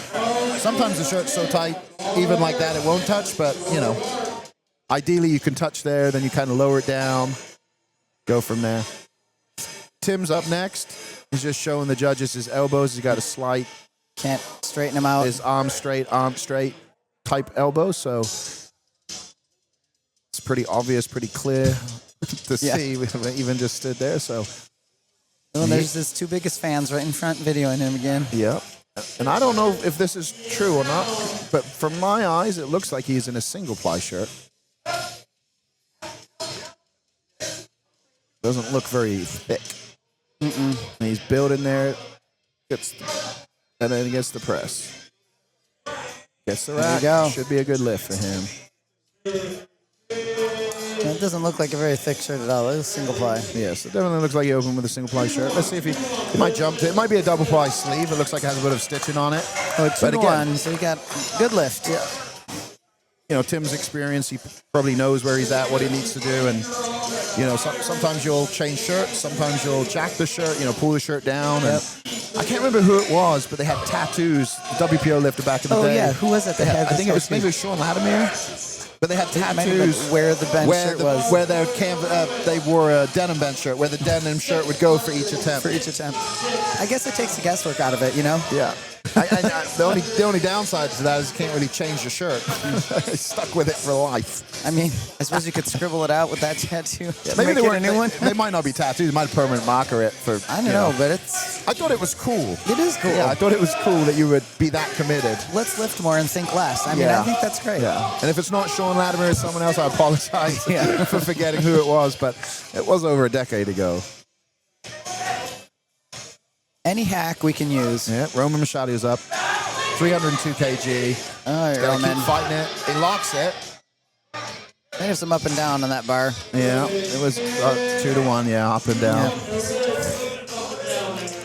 Sometimes the shirt's so tight, even like that, it won't touch, but, ideally you can touch there, then you kind of lower it down, go from there. Tim's up next. He's just showing the judges his elbows. He's got a slight. Can't straighten him out. His arm straight type elbow, so it's pretty obvious, pretty clear to see. We even just stood there, so. Well, there's his two biggest fans right in front videoing him again. Yep. And I don't know if this is true or not, but from my eyes, it looks like he's in a single ply shirt. Doesn't look very thick. And he's building there, and then he gets the press. Gets the rack. Should be a good lift for him. It doesn't look like a very thick shirt at all. It's single ply. Yes, it definitely looks like he opened with a single ply shirt. Let's see if he might jump to it. It might be a double ply sleeve. It looks like it has a bit of stitching on it. Oh, 2 But to again, 1, so you got good lift. Yeah. you know, Tim's experience, he probably knows where he's at, what he needs to do. And, you know, sometimes you'll change shirts. Sometimes you'll jack the shirt, you know, pull the shirt down. Yep. And I can't remember who it was, but they had tattoos. The WPO lifter back in the day. Oh, yeah. Who was it that had I think it was tattoo? maybe it was Sean Latimer. But they had tattoos where the bench shirt was. Where their they wore a denim bench shirt, where the denim shirt would go for each attempt. For each attempt. I guess it takes the guesswork out of it, you know? Yeah. The only downside to that is you can't really change your shirt. Stuck with it for life. I mean, I suppose you could scribble it out with that tattoo. Maybe they Make it weren't a new one. They might not be tattoos. They might have permanent marker it for. I don't know, but it's. I thought it was cool. It is cool. Yeah, I thought it was cool that you would be that committed. Let's lift more and think less. I mean, Yeah. I think that's great. Yeah. And if it's not Sean Latimer, it's someone else, I apologize Yeah. for forgetting who it was, but it was over a decade ago. Any hack we can use. Yeah, Roman Machado is up. 302 kg. All right, Gotta Roman. keep fighting it. He locks it. There's some up and down on that bar. Yeah, it was 2 to 1. Yeah, up and down.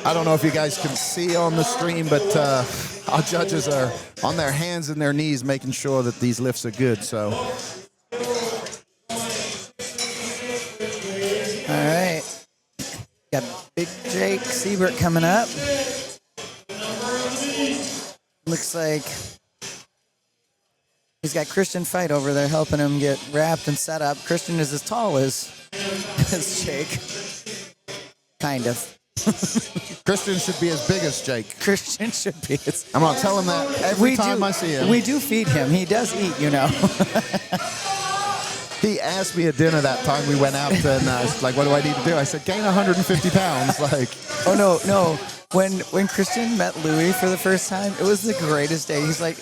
I don't know if you guys can see on the stream, but our judges are on their hands and their knees making sure that these lifts are good. So, All right. Got Big Jake Siebert coming up. Looks like he's got Christian Fight over there helping him get wrapped and set up. Christian is as tall as Jake. Kind of. Christian should be as big as Jake. Christian should be. I'm gonna tell him that every time I see him. We do feed him. He does eat, you know. He asked me at dinner that time we went out, and I was like, "What do I need to do?" I said, "Gain 150 pounds." Like, Oh no. When Christian met Louis for the first time, it was the greatest day. He's like,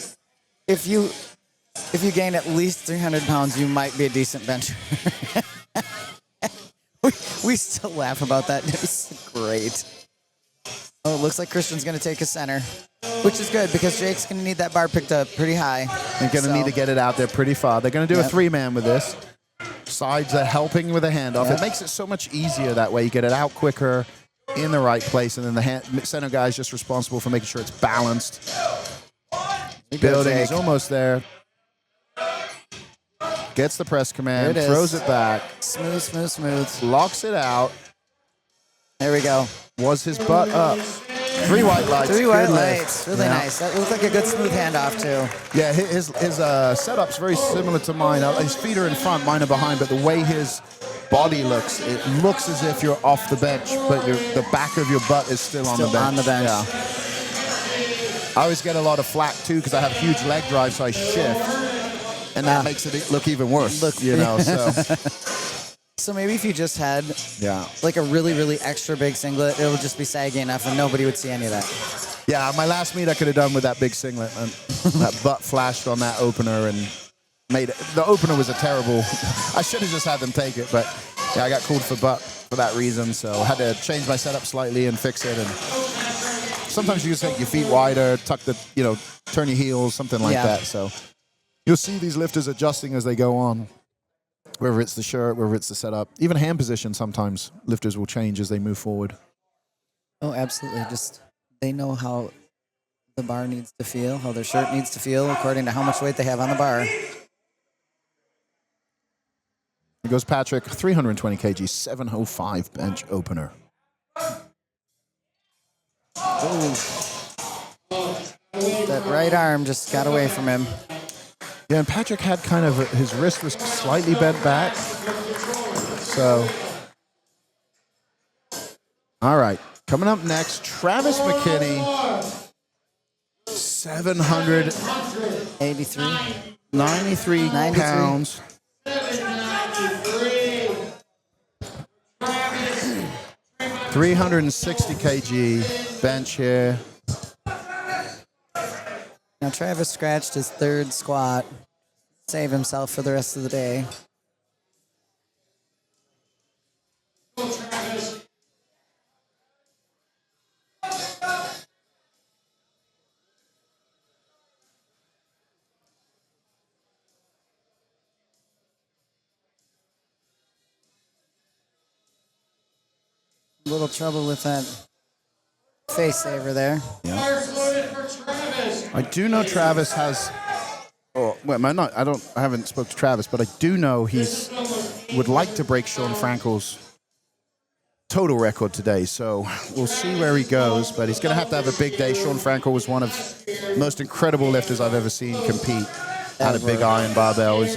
if you gain at least 300 pounds, you might be a decent bencher. we still laugh about that. It was great. Oh, it looks like Christian's going to take a center, which is good because Jake's going to need that bar picked up pretty high. they're gonna need to get it out there pretty far. They're gonna do a 3-man with this. Sides are helping with a handoff. Yep. It makes it so much easier that way. You get it out quicker, in the right place, and then the center guy is just responsible for making sure it's balanced. Building, he's almost there. Gets the press command, There it is. throws it back, Smooth. locks it out. There we go. Was his butt up? 3 white lights. 3 good white lift. lights. Really Yeah. nice. That looked like a good smooth handoff, too. Yeah, his setup's very similar to mine. His feet are in front, mine are behind, but the way his body looks, it looks as if you're off the bench, but the back of your butt is still on the bench. on the bench. Yeah. I always get a lot of flack, too, because I have huge leg drive, so I shift, and that makes it look even worse, so... So maybe if you just had Yeah. like a really, really extra big singlet, it would just be saggy enough and nobody would see any of that. Yeah, my last meet I could have done with that big singlet, and that butt flashed on that opener and made it. The opener was a terrible. I should have just had them take it, but yeah, I got called for butt for that reason, so I had to change my setup slightly and fix it. And sometimes you just take your feet wider, turn your heels, something like that. So you'll see these lifters adjusting as they go on. Whether it's the shirt, whether it's the setup, even hand position, sometimes lifters will change as they move forward. Oh, absolutely. Just they know how the bar needs to feel, how their shirt needs to feel according to how much weight they have on the bar. Here goes Patrick, 320 kg, 705 bench opener. That right arm just got away from him. Yeah, and Patrick had kind of his wrist was slightly bent back. So, all right. Coming up next, Travis McKinney, 793 83 pounds. 360 kg bench here. Now Travis scratched his third squat. Save himself for the rest of the day. little trouble with that face saver there. Fire's loaded for Travis. I do know Travis has. Oh, well, I haven't spoke to Travis, but I do know would like to break Sean Frankel's total record today. So we'll see where he goes, but he's going to have a big day. Sean Frankel was one of the most incredible lifters I've ever seen compete at a big iron barbells.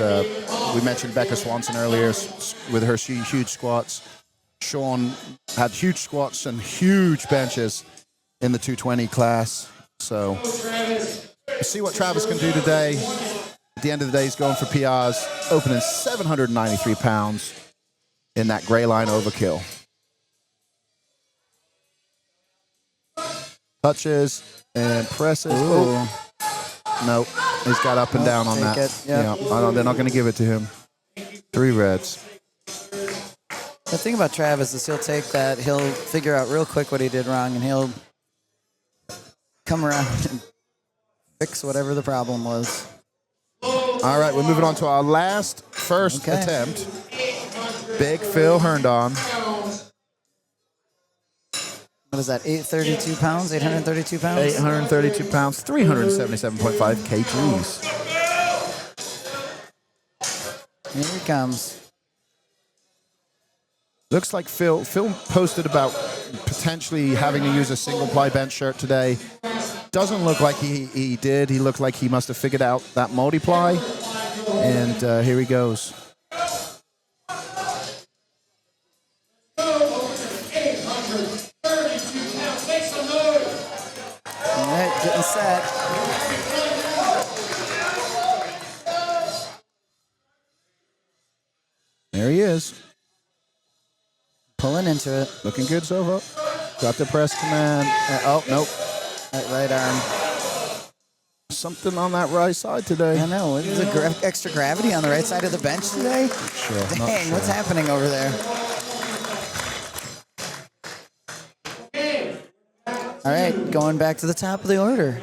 We mentioned Becca Swanson earlier with her huge squats. Sean had huge squats and huge benches in the 220 class. So we'll see what Travis can do today. At the end of the day, he's going for PRs, opening 793 pounds in that gray line overkill. Touches and presses. Oh, no, he's got up and down on that. Yep. Yeah, they're not going to give it to him. 3 reds. The thing about Travis is he'll take that, he'll figure out real quick what he did wrong, and he'll come around and fix whatever the problem was. All right, we're moving on to our first attempt. Big Phil Herndon. What is that, 832 pounds, 832 pounds? 832 pounds, 377.5 kgs. Here he comes. Looks like Phil posted about potentially having to use a single ply bench shirt today. Doesn't look like he did. He looked like he must have figured out that multiply. And here he goes. 832 pounds. Make some noise. All right, getting set. There he is. Pulling into it. Looking good so far. Got the press command. Oh, nope. Right arm. Something on that right side today. I know. Is it extra gravity on the right side of the bench today? Sure. Dang, what's happening over there? All right, going back to the top of the order.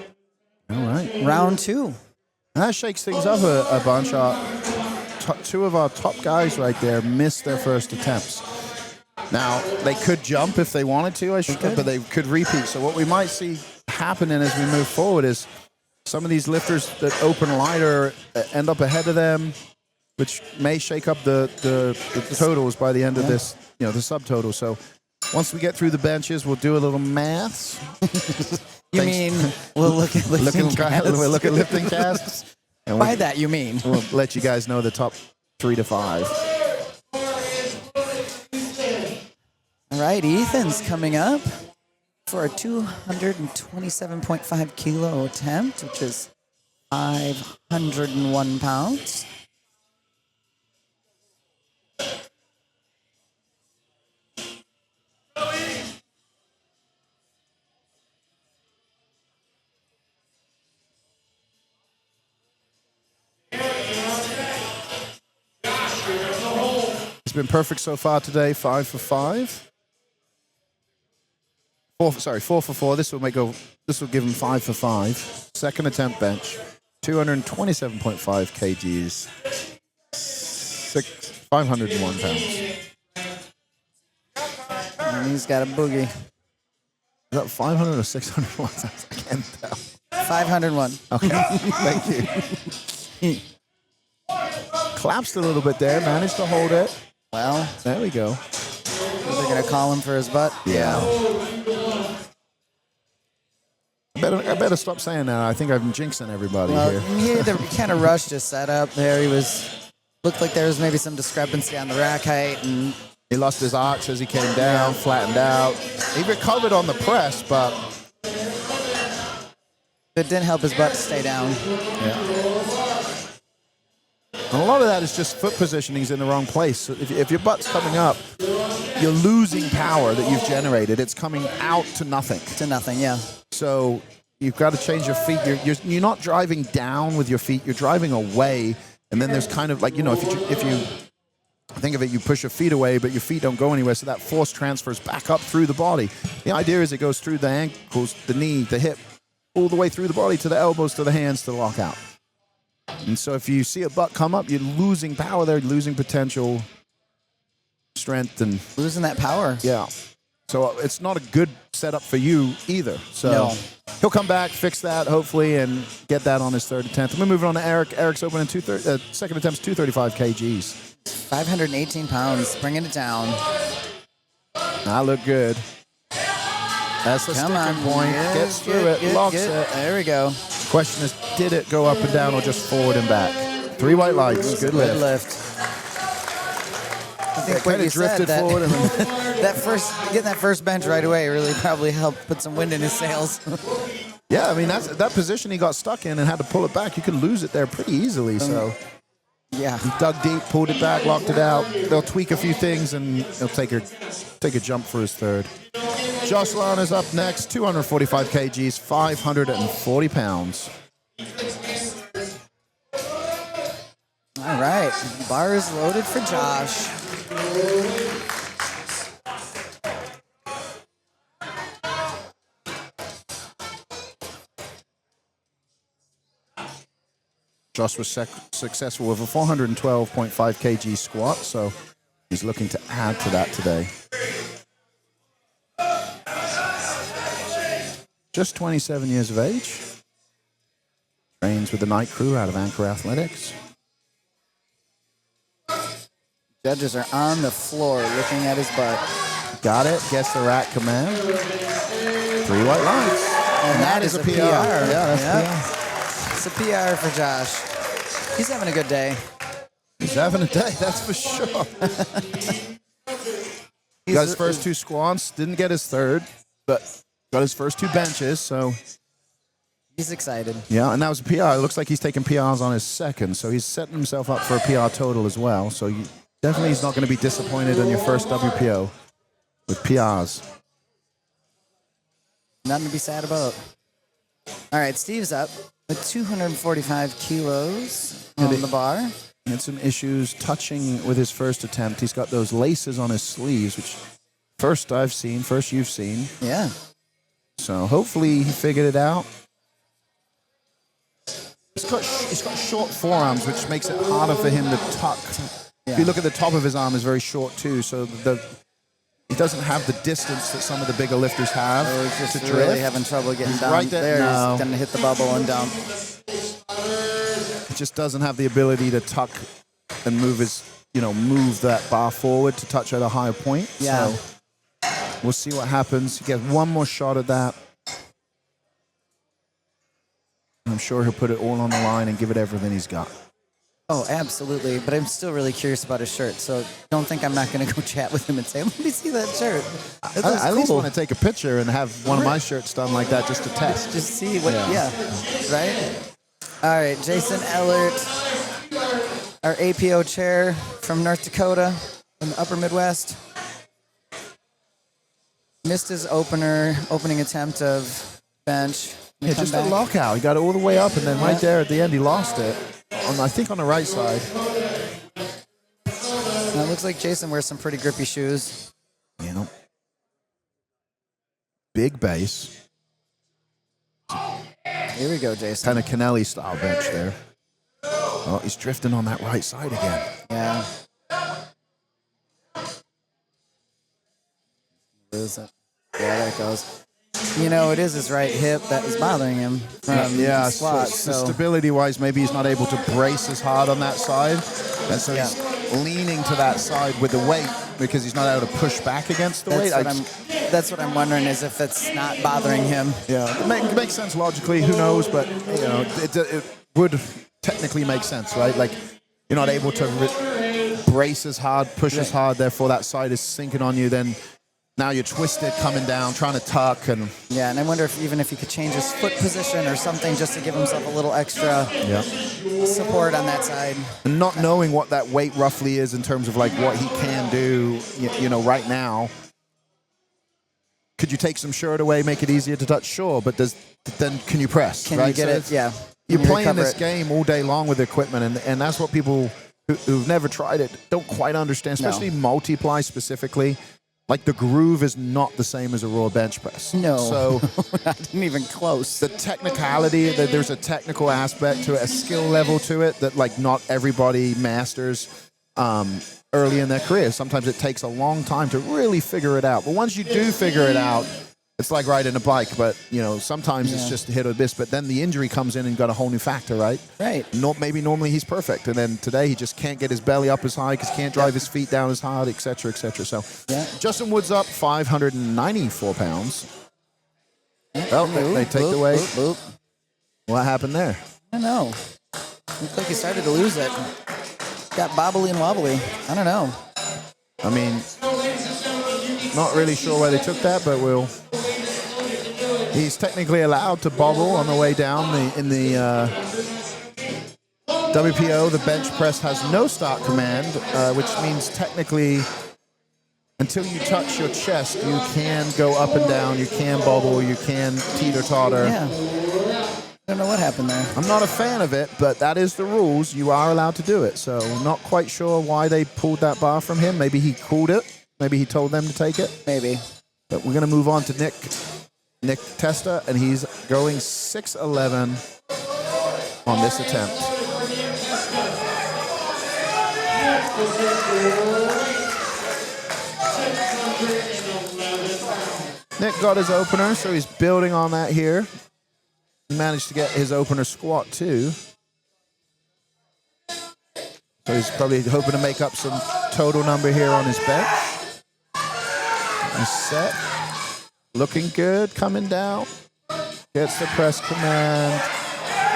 All right. Round 2. And that shakes things up a bunch. Two of our top guys right there missed their first attempts. Now, they could jump if they wanted to, but they could repeat. So what we might see happening as we move forward is some of these lifters that open lighter end up ahead of them, which may shake up the totals by the end of this, the subtotal. So once we get through the benches, we'll do a little maths. You mean we'll look at lifting casts? We'll look at lifting casts. And By that, you mean? We'll let you guys know the top 3 to 5. All right, Ethan's coming up for a 227.5 kilo attempt, which is 501 pounds. It's been perfect so far today. 5 for 5. 4 for 4. This will give him 5 for 5. Second attempt bench. 227.5 kgs. 501 pounds. And he's got a boogie. Is that 500 or 601? I can't tell. 501. Okay, thank you. Collapsed a little bit there. Managed to hold it. Well, there we go. they're going to call him for his butt. Yeah. I better stop saying that. I think I'm jinxing everybody Well, here. he kind of rushed his setup there. Looked like there was maybe some discrepancy on the rack height, and He lost his arch as he came down, flattened out. He recovered on the press, but it didn't help his butt stay down. yeah. And a lot of that is just foot positioning's in the wrong place. So if your butt's coming up, you're losing power that you've generated. It's coming out to nothing. To nothing, yeah. So you've got to change your feet. You're not driving down with your feet. You're driving away. And then there's kind of like, if you think of it, you push your feet away, but your feet don't go anywhere. So that force transfers back up through the body. The idea is it goes through the ankles, the knee, the hip, all the way through the body to the elbows, to the hands, to the lockout. And so if you see a butt come up, you're losing power there, losing potential, strength, and Losing that power. yeah. So it's not a good setup for you either. So No. he'll come back, fix that, hopefully, and get that on his third attempt. We're moving on to Eric. Eric's opening second attempt's 235 kgs. 518 pounds, bringing it down. I look good. That's the Come on. sticking point. Good, Gets through good, it, good, locks good. it. There we go. Question is, did it go up and down or just forward and back? 3 white lights. Good lift. Good lift. I think what Kind you of drifted said, forward. And getting that first bench right away really probably helped put some wind in his sails. yeah, I mean, that position he got stuck in and had to pull it back. You can lose it there pretty easily. So Yeah. he dug deep, pulled it back, locked it out. They'll tweak a few things, and he'll take a jump for his third. Josh Lyon is up next, 245 kgs, 540 pounds. All right. Bar is loaded for Josh. Josh was successful with a 412.5 kg squat, so he's looking to add to that today. Just 27 years of age. Trains with the night crew out of Anchor Athletics. Judges are on the floor looking at his butt. Got it. Guess they're at command. 3 white lights. And that is a PR. Yeah, that's Yep. It's a PR for Josh. He's having a good day. He's having a day, that's for sure. He got his first 2 squats, didn't get his third, but got his first 2 benches, so He's excited. yeah, and that was a PR. It looks like he's taking PRs on his second, so he's setting himself up for a PR total as well. So definitely he's not going to be disappointed on your first WPO with PRs. Nothing to be sad about. All right, Steve's up with 245 kilos on the bar. He had some issues touching with his first attempt. He's got those laces on his sleeves, which first you've seen. Yeah. So hopefully he figured it out. He's got short forearms, which makes it harder for him to tuck. Yeah. If you look at the top of his arm, is very short too, so he doesn't have the distance that some of the bigger lifters have He's just to really drift. having trouble getting He's down. right there. No. He's going to hit the bubble and dump. He just doesn't have the ability to tuck and move that bar forward to touch at a higher point. Yeah. So we'll see what happens. He gets one more shot at that. I'm sure he'll put it all on the line and give it everything he's got. Oh, absolutely. But I'm still really curious about his shirt, so don't think I'm not going to go chat with him and say, let me see that shirt. That looks I at least cool. want to take a picture and have one of my shirts done like that just to test. Just see what, Yeah. right? All right, Jason Ellert, our APO chair from North Dakota in the upper Midwest. Missed his opening attempt of bench. Yeah, Come just back. a lockout. He got it all the way up, and then right Yeah. there at the end, he lost it. I think on the right side. Now, it looks like Jason wears some pretty grippy shoes. You know, big base, Here we go, Jason. kind of Kennelly style bench there. Oh, he's drifting on that right side again. Yeah. Lose it. Yeah, there it goes. You know, it is his right hip that is bothering him from Yeah, the squat. so So, stability-wise, maybe he's not able to brace as hard on that side, and so Yeah. he's leaning to that side with the weight because he's not able to push back against the weight. that's what I'm wondering is if it's not bothering him. Yeah, it makes sense logically. Who knows? But it would technically make sense, right? Like you're not able to brace as hard, push as hard. Therefore, that side is sinking on you. Then now you're twisted, coming down, trying to tuck, and Yeah, and I wonder if even if he could change his foot position or something just to give himself a little extra support on that side. and not knowing what that weight roughly is in terms of like what he can do, right now. Could you take some shirt away, make it easier to touch? Sure, but then can you press? Can right? you get So it? Yeah. You're Can you playing recover this it? game all day long with equipment, and that's what people who've never tried it don't quite understand, especially multiply specifically. Like the groove is not the same as a raw bench press. No. So Not even close. the technicality, there's a technical aspect to it, a skill level to it that like not everybody masters. early in their career. Sometimes it takes a long time to really figure it out. But once you do figure it out, it's like riding a bike. But, sometimes it's just a hit or miss. But then the injury comes in and got a whole new factor, right? Right. Maybe normally he's perfect. And then today he just can't get his belly up as high because he can't drive his feet down as hard, et cetera, et cetera. So Justin Woods up 594 pounds. Oh, they take the weight. What happened there? I don't know. Looks like he started to lose it. Got bobbly and wobbly. I don't know. I mean, not really sure where they took that, but he's technically allowed to bobble on the way down. In the WPO, the bench press has no start command, which means technically until you touch your chest, you can go up and down, you can bobble, you can teeter-totter. Yeah. I don't know what happened there. I'm not a fan of it, but that is the rules. You are allowed to do it. So not quite sure why they pulled that bar from him. Maybe he called it. Maybe he told them to take it. Maybe. But we're going to move on to Nick Testa, and he's going 6'11" on this attempt. Nick got his opener, so he's building on that here. He managed to get his opener squat too. So he's probably hoping to make up some total number here on his bench. He's set. Looking good, coming down. Gets the press command.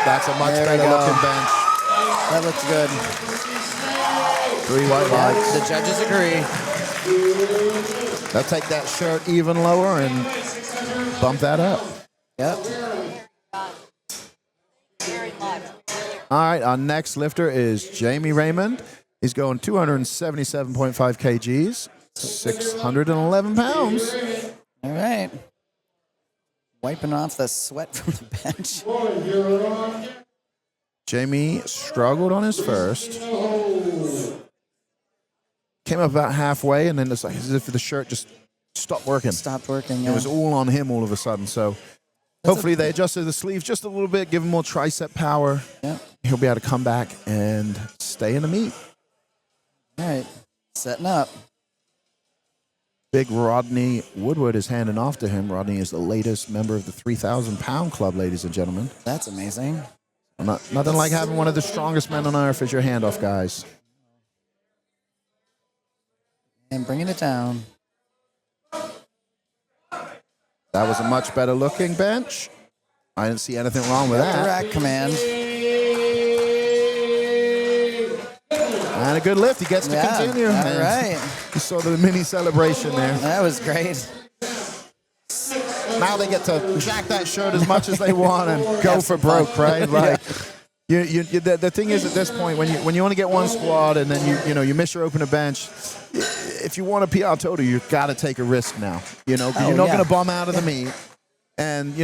That's a much better looking bench. That looks good. 3 white lights. The judges agree. They'll take that shirt even lower and bump that up. Yep. All right, our next lifter is Jamie Raymond. He's going 277.5 kgs, 611 pounds. All right. Wiping off the sweat from the bench. Jamie struggled on his first. Came up about halfway, and then it's like as if the shirt just stopped working. Stopped working, yeah. It was all on him all of a sudden. So hopefully they adjusted the sleeves just a little bit, give him more tricep power. Yeah. He'll be able to come back and stay in the meet. All right. Setting up. Big Rodney Woodward is handing off to him. Rodney is the latest member of the 3,000-pound club, ladies and gentlemen. That's amazing. Nothing like having one of the strongest men on earth as your handoff guys. And bringing it down. That was a much better looking bench. I didn't see anything wrong with The that. rack command. And a good lift. He gets to continue. All And right. you saw the mini celebration there. That was great. Now they get to jack that shirt as much as they want and go for broke, right? Like, the thing is at this point when you only get one squat and then you miss your opener bench, if you want a PR total, you've got to take a risk now. You're not going to bum out of the meet, and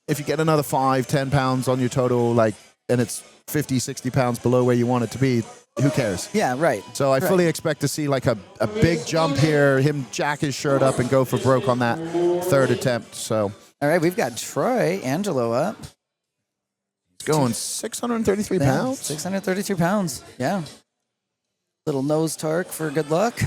if you get another 5-10 pounds on your total, and it's 50-60 pounds below where you want it to be, who cares? Yeah, right. So I fully expect to see like a big jump here, him jack his shirt up and go for broke on that third attempt. So all right, we've got Troy Angelo up. Going 633 pounds. 633 pounds. Yeah. Little nose torque for good luck.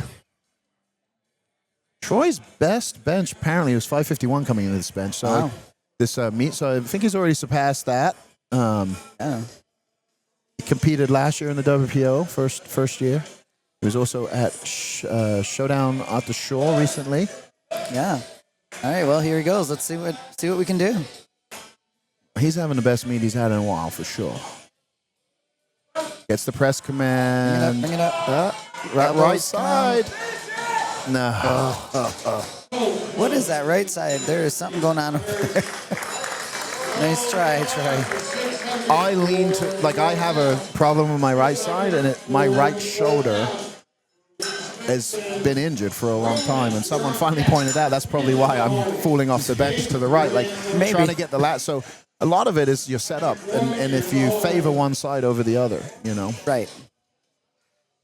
Troy's best bench apparently was 551 coming into this bench. So this meet. So I think he's already surpassed that. Yeah. He competed last year in the WPO first year. He was also at Showdown at the Shore recently. Yeah. All right. Well, here he goes. Let's see what we can do. He's having the best meet he's had in a while for sure. Gets the press command. Bring it up. Right side. No. What is that right side? There is something going on over there. Nice try, Troy. I lean to, I have a problem with my right side, and my right shoulder has been injured for a long time, and someone finally pointed out that's probably why I'm falling off the bench to the right, Maybe. trying to get the lat. So a lot of it is your setup, and if you favor one side over the other, Right.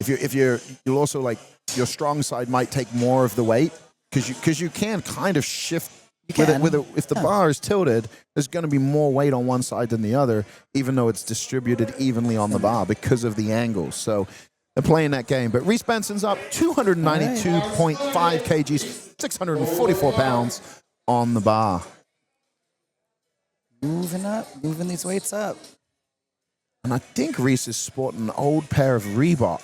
You'll also your strong side might take more of the weight because you can kind of shift. If the bar is tilted, there's going to be more weight on one side than the other, even though it's distributed evenly on the bar because of the angles. So They're playing that game. But Reese Benson's up 292.5 kgs, 644 pounds on the bar. Moving up, moving these weights up. And I think Reese is sporting an old pair of Reebok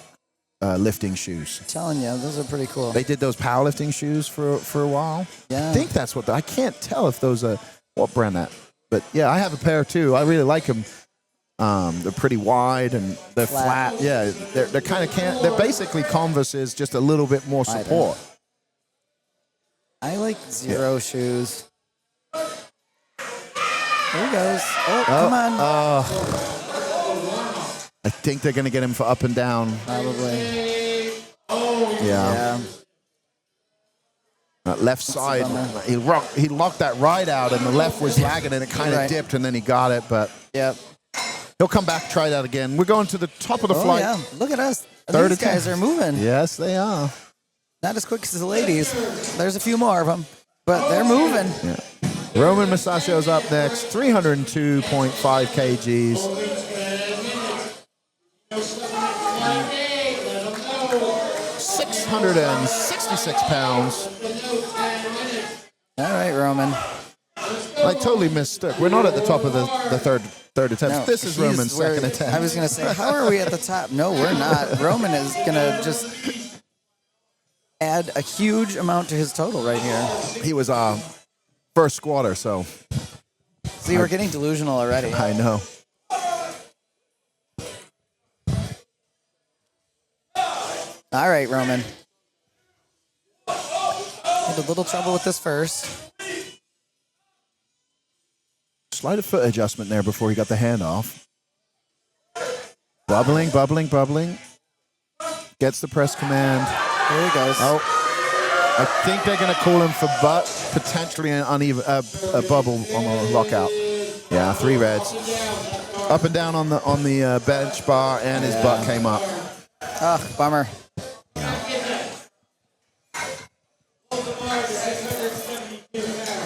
lifting shoes. I'm telling you, those are pretty cool. They did those powerlifting shoes for a while. Yeah. I think that's what I can't tell if those are what brand that. But yeah, I have a pair too. I really like them. They're pretty wide and they're flat. Yeah, they're kind of they're basically Converse's, just a little bit more support. I like Zero shoes. There he goes. Oh, come on. I think they're going to get him for up and down. Probably. Yeah. Left side, he locked that right out, and the left was lagging, and it kind of dipped, and then he got it. But he'll come back, try that again. We're going to the top of the flight. Yeah, look at us. Third These guys are moving. Yes, they are. Not as quick as the ladies. There's a few more of them, but they're moving. Yeah. Roman Masacio's up next, 302.5 kgs. 666 pounds. All right, Roman. I totally mistook. We're not at the top of the third attempt. No, this is Roman's second attempt. I was going to say, how are we at the top? No, we're not. Roman is going to just add a huge amount to his total right here. He was first squatter, so. See, we're getting delusional already. I know. All right, Roman. Had a little trouble with this first. Slight foot adjustment there before he got the hand off. Bubbling. Gets the press command. There he goes. Oh, I think they're going to call him for butt, potentially an uneven a bubble on the lockout. Yeah, 3 reds. Up and down on the bench bar, and his butt came up. Oh, bummer.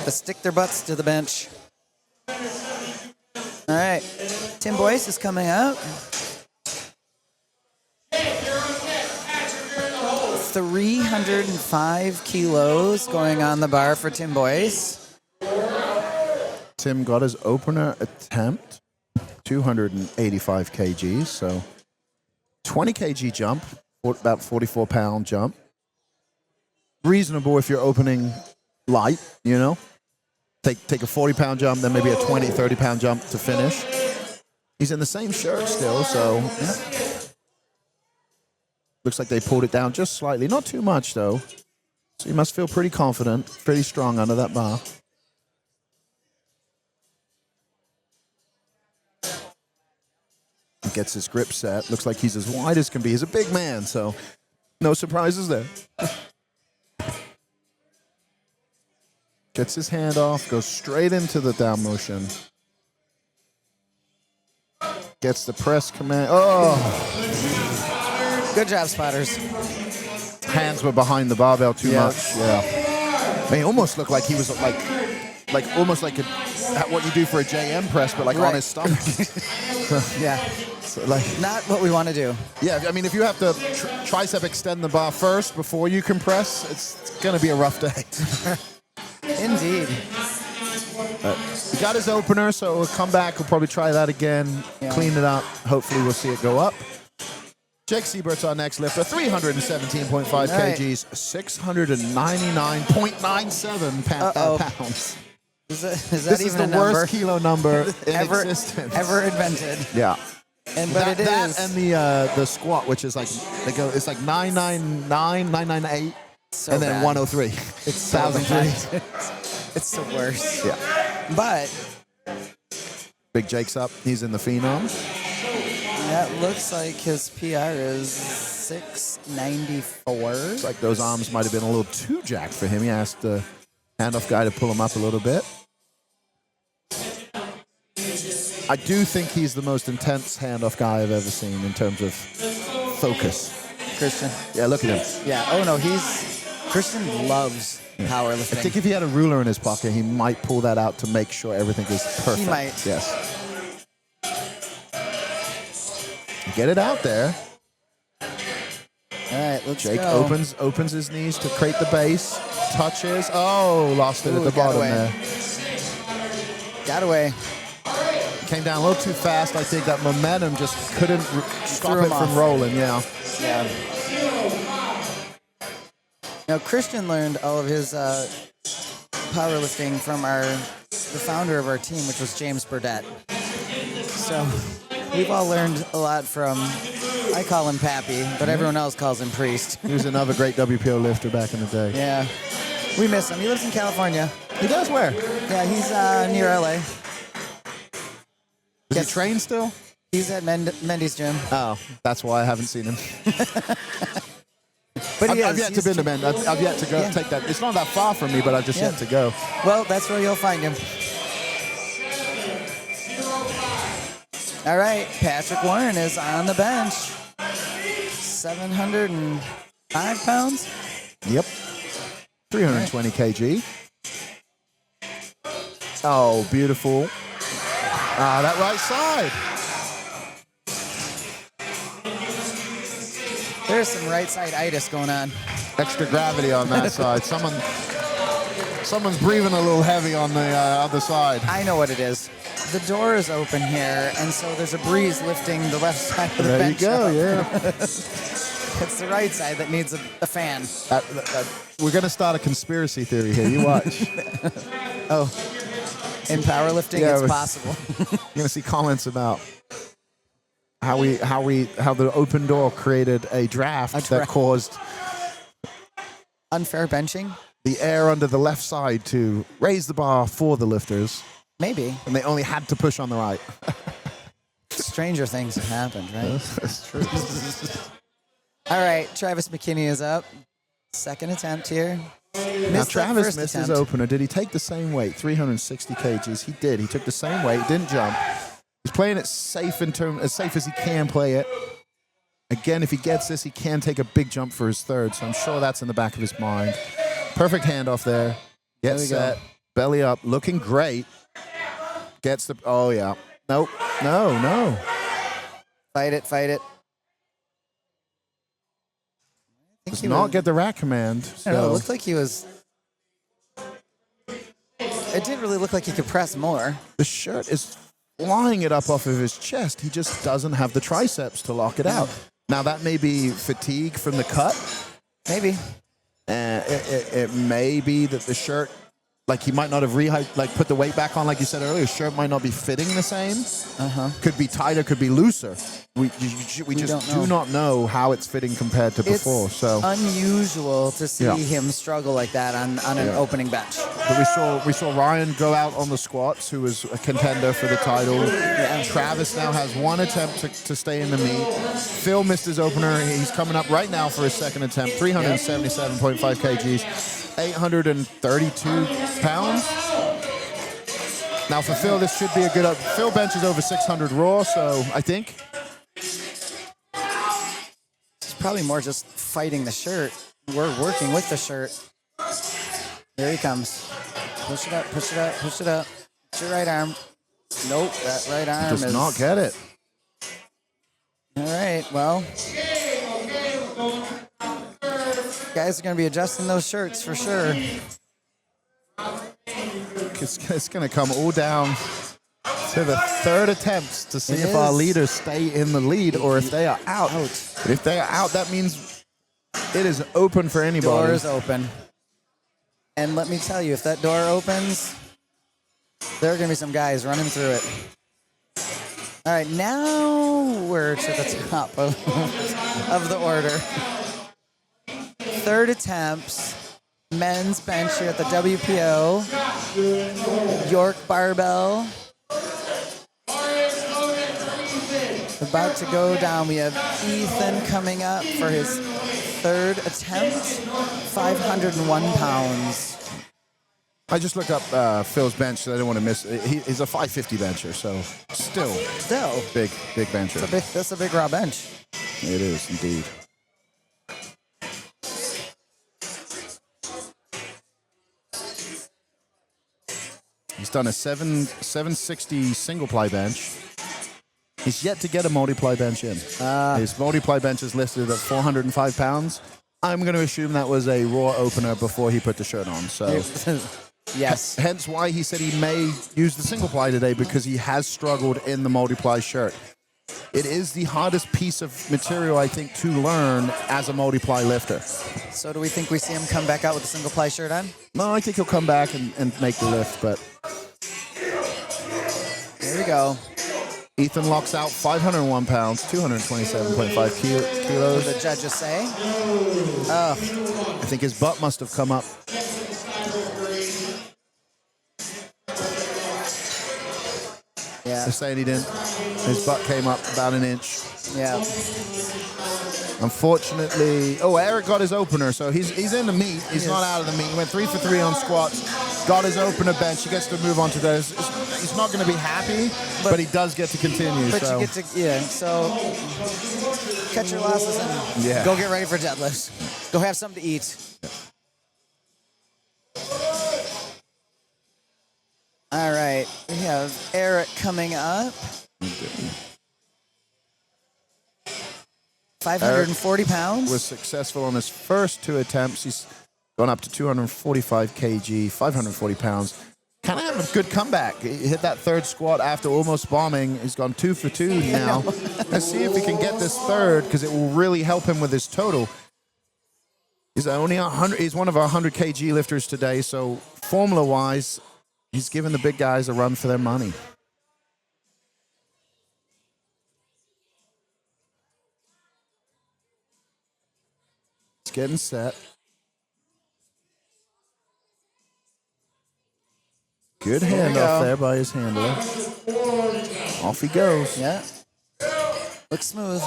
To stick their butts to the bench. All right. Tim Boyce is coming up. 305 kilos going on the bar for Tim Boyce. Tim got his opener attempt, 285 kgs, so 20 kg jump, about 44-pound jump. Reasonable if you're opening light, you know. Take a 40-pound jump, then maybe a 20, 30-pound jump to finish. He's in the same shirt still, so yeah. Looks like they pulled it down just slightly. Not too much, though. So you must feel pretty confident, pretty strong under that bar. He gets his grip set. Looks like he's as wide as can be. He's a big man, so no surprises there. Gets his hand off, goes straight into the down motion. Gets the press command. Oh! Good job, spotters. Hands were behind the barbell too much. Yeah. I mean, he almost looked like he was like almost like what you do for a JM press, but like on his stomach. Yeah. So like, not what we want to do. Yeah, I mean, if you have to tricep extend the bar first before you compress, it's going to be a rough day. Indeed. He got his opener, so we'll come back. We'll probably try that again, clean it up. Hopefully, we'll see it go up. Jake Siebert's our next lifter, 317.5 kgs, 699.97 pounds. Is that this even is the a number? worst kilo number in existence. Ever invented. Yeah. But it is. And the squat, which is like, it's like 999, 998, so and then bad. 103. It's 1,003. It's the worst. Yeah. But Big Jake's up. He's in the Phenom. that looks like his PR is 694. It's like those arms might have been a little too jacked for him. He asked the handoff guy to pull him up a little bit. I do think he's the most intense handoff guy I've ever seen in terms of focus. Christian. Yeah, look at him. Yeah. Oh no, Christian loves powerlifting. I think if he had a ruler in his pocket, he might pull that out to make sure everything is perfect. He might. Yes. Get it out there. right, let's Jake go. opens his knees to create the base. Touches. Oh, lost it at the bottom away. there. Got away. Came down a little too fast. I think that momentum just couldn't stop threw it him from off. rolling. Yeah. Yeah. Now Christian learned all of his powerlifting from the founder of our team, which was James Burdett. So we've all learned a lot from. I call him Pappy, but everyone else calls him Priest. He was another great WPO lifter back in the day. Yeah. We miss him. He lives in California. He does where? Yeah, he's near LA. Does he train still? He's at Mendy's gym. Oh, that's why I haven't seen him. But I've yet to been to Mendy. I've yet to go take that. It's not that far from me, but I've just yet to go. Well, that's where you'll find him. All right, Patrick Warren is on the bench. 705 pounds. Yep. 320 kg. Oh, beautiful. Ah, that right side. There's some right side itis going on. Extra gravity on that side. Someone's breathing a little heavy on the other side. I know what it is. The door is open here, and so there's a breeze lifting the left side of the There you bench. go, up. yeah. It's the right side that needs a fan. We're going to start a conspiracy theory here. You watch. Oh, in powerlifting, Yeah, it's possible. You're going to see comments about how the open door created a draft that caused Unfair benching? the air under the left side to raise the bar for the lifters, Maybe. and they only had to push on the right. Stranger things have happened, right? That's true. All right, Travis McKinney is up. Second attempt here. Now, Travis missed his opener. Did he take the same weight, 360 kgs? He did. He took the same weight, didn't jump. He's playing it safe as safe as he can play it. Again, if he gets this, he can take a big jump for his third, so I'm sure that's in the back of his mind. Perfect handoff there. Gets set, belly up, looking great. Gets the, oh yeah. Nope, no. Fight it. Does not get the rack command. I don't know, it So looked like he was... It didn't really look like he could press more. the shirt is flying it up off of his chest. He just doesn't have the triceps to lock it out. Now, that may be fatigue from the cut. Maybe. It may be that the shirt, like he might not have put the weight back on, like you said earlier. His shirt might not be fitting the same. Could be tighter, could be looser. We just do not know how it's fitting compared to before. It's So unusual to see him struggle like that on an opening bench. But we saw Ryan go out on the squats, who was a contender for the title. Travis now has one attempt to stay in the meet. Phil missed his opener. He's coming up right now for his second attempt, 377.5 kgs, 832 pounds. Now for Phil, this should be a good up. Phil benches over 600 raw, so I think. It's probably more just fighting the shirt. We're working with the shirt. There he comes. Push it up. Push your right arm. Nope, that right arm Does not get it. All right, well. Guys are going to be adjusting those shirts for sure. It's going to come all down to the third attempts to see if our leaders stay in the lead or if they are out. But if they are out, that means it is open for anybody. Door is open. And let me tell you, if that door opens, there are going to be some guys running through it. All right, now we're to the top of the order. Third attempts, men's bench here at the WPO. York barbell. About to go down. We have Ethan coming up for his third attempt, 501 pounds. I just looked up Phil's bench, so I didn't want to miss it. He's a 550 bencher, so still big bencher. That's a big raw bench. It is indeed. He's done a 760 single ply bench. He's yet to get a multiply bench in. His multiply bench is listed at 405 pounds. I'm going to assume that was a Raw opener before he put the shirt on. So, yes. hence why he said he may use the single ply today, because he has struggled in the multiply shirt. It is the hardest piece of material, I think, to learn as a multiply lifter. So do we think we see him come back out with a single ply shirt on? No, I think he'll come back and make the lift, but Here we go. Ethan locks out 501 pounds, 227.5 What kilos. did the judges say? I think his butt must have come up. Yeah. They're saying he didn't. His butt came up about an inch. Yeah. Unfortunately, Eric got his opener, so he's in the meet. He's not out of the meet. He went 3 for 3 on squats, got his opener bench. He gets to move on to those. He's not going to be happy, but he does get to continue. But so. you get to, so cut your losses and go get ready for deadlifts. Go have something to eat. All right, we have Eric coming up. 540 pounds. Was successful on his first 2 attempts. He's gone up to 245 kg, 540 pounds. Kind of having a good comeback. He hit that 3rd squat after almost bombing. He's gone 2 for 2 now. Let's see if he can get this 3rd, because it will really help him with his total. He's only 100. He's one of our 100 kg lifters today. So formula-wise, he's giving the big guys a run for their money. It's getting set. Good handoff there by his handler. Off he goes. Yeah. Looks smooth.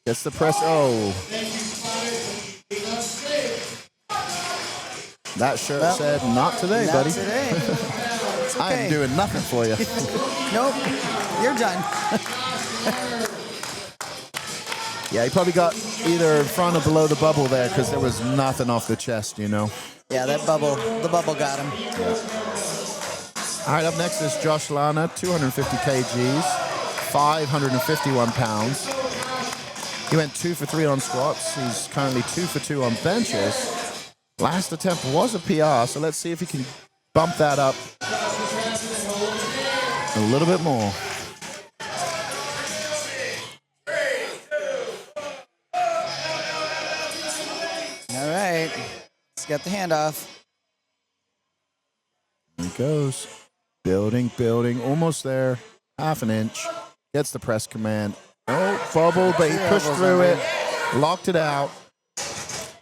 Gets the press. Oh. That shirt said, not today, buddy. Not today. It's okay. I am doing nothing for you. Nope. You're done. Yeah, he probably got either in front or below the bubble there, because there was nothing off the chest, you know. Yeah, the bubble got him. All right, up next is Josh Lana, 250 kgs, 551 pounds. He went 2 for 3 on squats. He's currently 2 for 2 on benches. Last attempt was a PR, so let's see if he can bump that up a little bit more. All right. Let's get the handoff. Here he goes. Building, almost there. Half an inch. Gets the press command. Oh, bubble, but he pushed through it. Locked it out.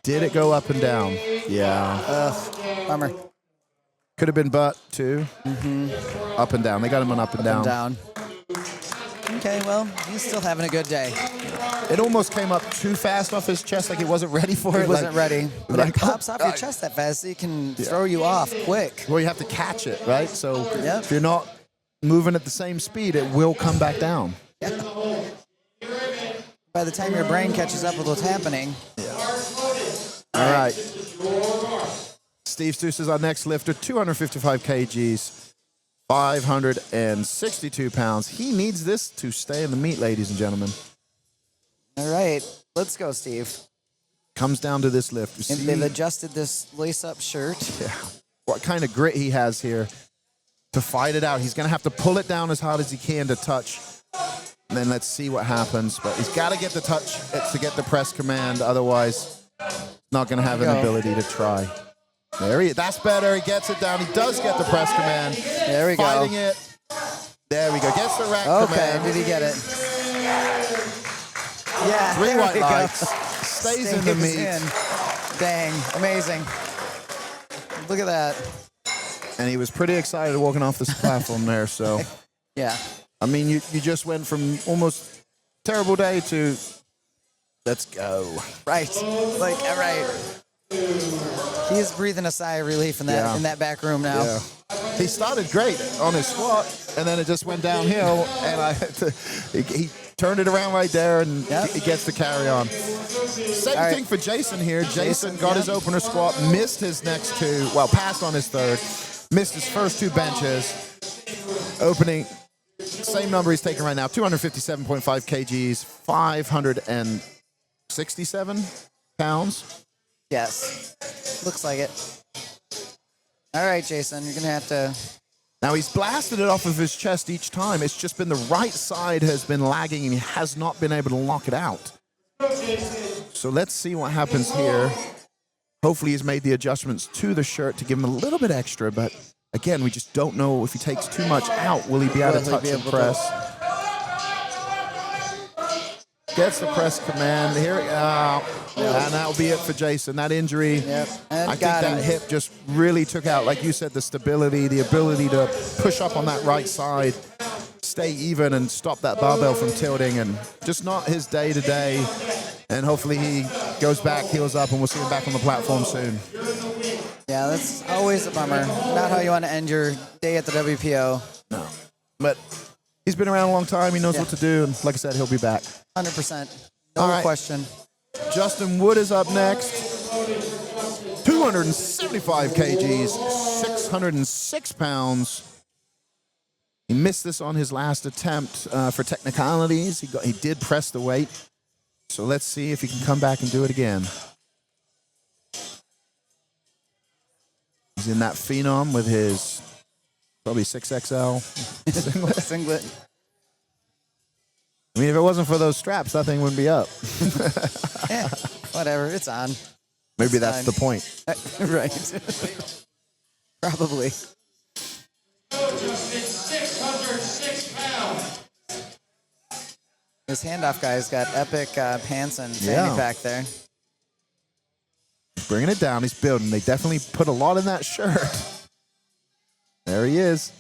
Did it go up and down? Yeah. Bummer. Could have been butt, too. Up and down. They got him on up and down. Okay, well, he's still having a good day. It almost came up too fast off his chest, like he wasn't ready for it. He wasn't ready. But like, it pops off oh, your chest that fast, it can throw you off quick. Well, you have to catch it, right? So if you're not moving at the same speed, it will come back down. Yeah. By the time your brain catches up with what's happening. All right. Steve Seuss is our next lifter, 255 kgs, 562 pounds. He needs this to stay in the meet, ladies and gentlemen. All right, let's go, Steve. Comes down to this lift. You And see they've adjusted this lace-up shirt. what kind of grit he has here to fight it out. He's going to have to pull it down as hard as he can to touch. And then let's see what happens. But he's got to get the touch to get the press command. Otherwise, not going to have an ability to try. There he is. That's better. He gets it down. He does get the press command. There we go. Fighting it. There we go. Gets the rack command. Okay, did he get it? Yeah. 3 there white we go. lights. Stays in the meet. Dang, amazing. Look at that. And he was pretty excited walking off this platform there. So, Yeah. I mean, you just went from almost terrible day to let's go. Right. Like, all right. He is breathing a sigh of relief in that back room now. Yeah. He started great on his squat, and then it just went downhill, and he turned it around right there, and he gets to carry on. Same thing for Jason here. Jason got his opener squat, missed his next 2, passed on his 3rd, missed his first 2 benches. Opening same number he's taking right now, 257.5 kgs, 567 pounds. Yes. Looks like it. All right, Jason, you're going to have to... Now, he's blasted it off of his chest each time. It's just been the right side has been lagging, and he has not been able to lock it out. So let's see what happens here. Hopefully he's made the adjustments to the shirt to give him a little bit extra, but again, we just don't know if he takes too much out, will he be able to touch the press? Gets the press command. Here, and that'll be it for Jason. That injury, I think that hip just really took out, like you said, the stability, the ability to push up on that right side, stay even and stop that barbell from tilting, and just not his day to day. And hopefully he goes back, heals up, and we'll see him back on the platform soon. Yeah, that's always a bummer. Not how you want to end your day at the WPO. No. But he's been around a long time. He knows what to do. And like I said, he'll be back. 100%. No question. Justin Wood is up next. 275 kgs, 606 pounds. He missed this on his last attempt for technicalities. He did press the weight. So let's see if he can come back and do it again. He's in that phenom with his probably 6XL singlet. I mean, if it wasn't for those straps, that thing wouldn't be up. Yeah, whatever. It's on. Maybe that's the point. Right. Probably. 606 pounds. This handoff guy's got epic pants and fanny pack there. He's bringing it down. He's building. They definitely put a lot in that shirt. There he is.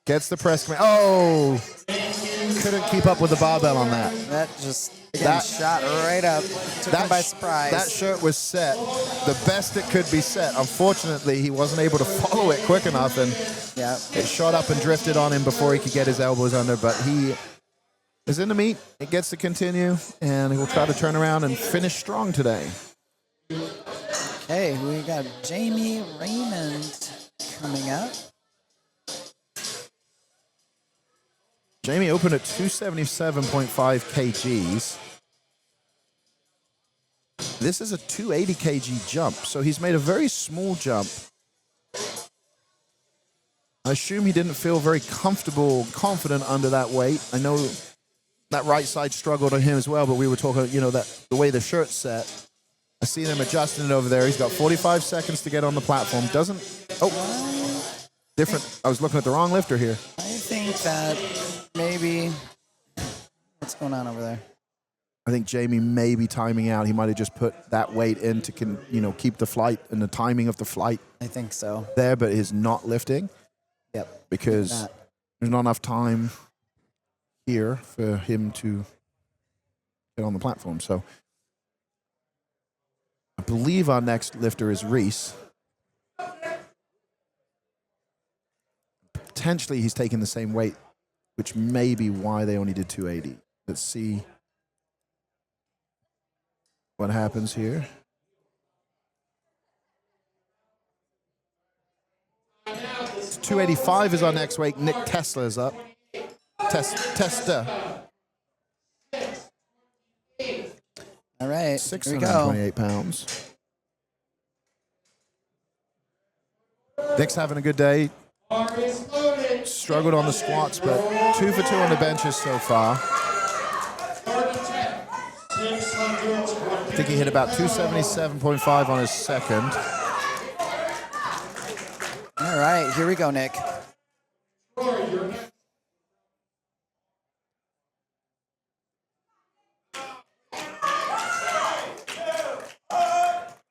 Gets the press command. Oh! Couldn't keep up with the barbell on that. That just shot right up. Took him by surprise. That shirt was set the best it could be set. Unfortunately, he wasn't able to follow it quick enough, and it shot up and drifted on him before he could get his elbows under, but he is in the meet. It gets to continue, and he will try to turn around and finish strong today. Okay, we got Jamie Raymond coming up. Jamie opened at 277.5 kgs. This is a 280 kg jump, so he's made a very small jump. I assume he didn't feel very comfortable, confident under that weight. I know that right side struggled on him as well, but we were talking, that the way the shirt's set. I see him adjusting it over there. He's got 45 seconds to get on the platform. Different. I was looking at the wrong lifter here. I think that maybe... What's going on over there? I think Jamie may be timing out. He might have just put that weight in to keep the flight and the timing of the flight. I think so. There, but is not lifting. Yep. Because there's not enough time here for him to get on the platform. So I believe our next lifter is Reese. Potentially he's taking the same weight, which may be why they only did 280. Let's see what happens here. It's 285 is our next weight. Nick Tesla is up. Testa. All right, 628 pounds. Nick's having a good day. Struggled on the squats, but 2 for 2 on the benches so far. I think he hit about 277.5 on his second. All right, here we go, Nick.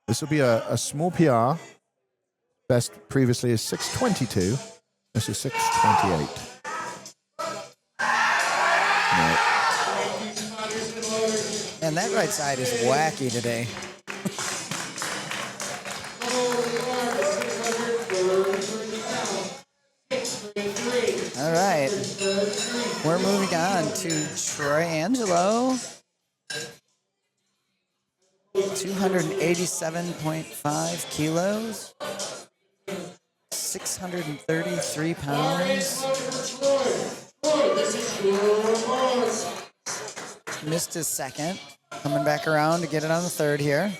This will be a small PR. Best previously is 622. This is 628. No. And that right side is wacky today. All right. We're moving on to Troy Angelo. 287.5 kilos. 633 pounds. Missed his second. Coming back around to get it on the third here.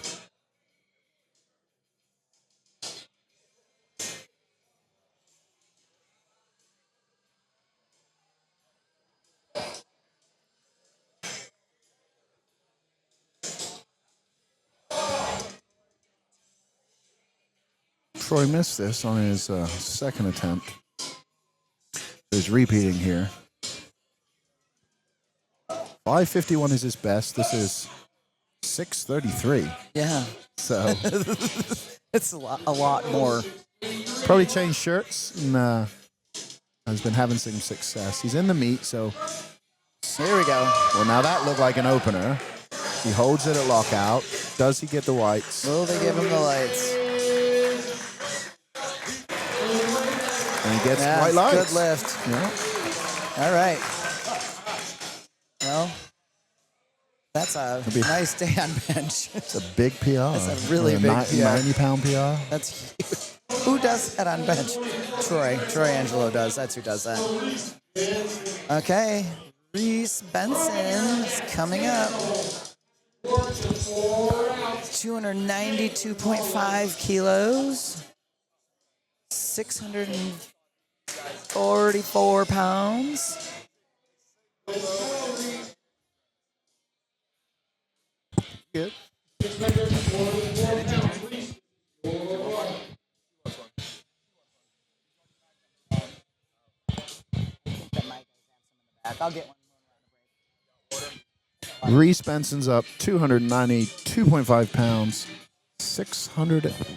Troy missed this on his second attempt. He's repeating here. 551 is his best. This is 633. Yeah. So It's a lot more. probably changed shirts and has been having some success. He's in the meet, so Here we go. well, now that looked like an opener. He holds it at lockout. Does he get the whites? Will they give him the lights? And he gets Yeah, white lights. good lift. Yeah. All right. Well, that's a be- nice day on bench. It's a big PR. That's a really Or big PR. 90-pound PR. That's huge. Who does that on bench? Troy. Troy Angelo does. That's who does that. Okay. Reese Benson is coming up. 292.5 kilos. 644 pounds. Good. I'll get one. Reese Benson's up 292.5 pounds, 644.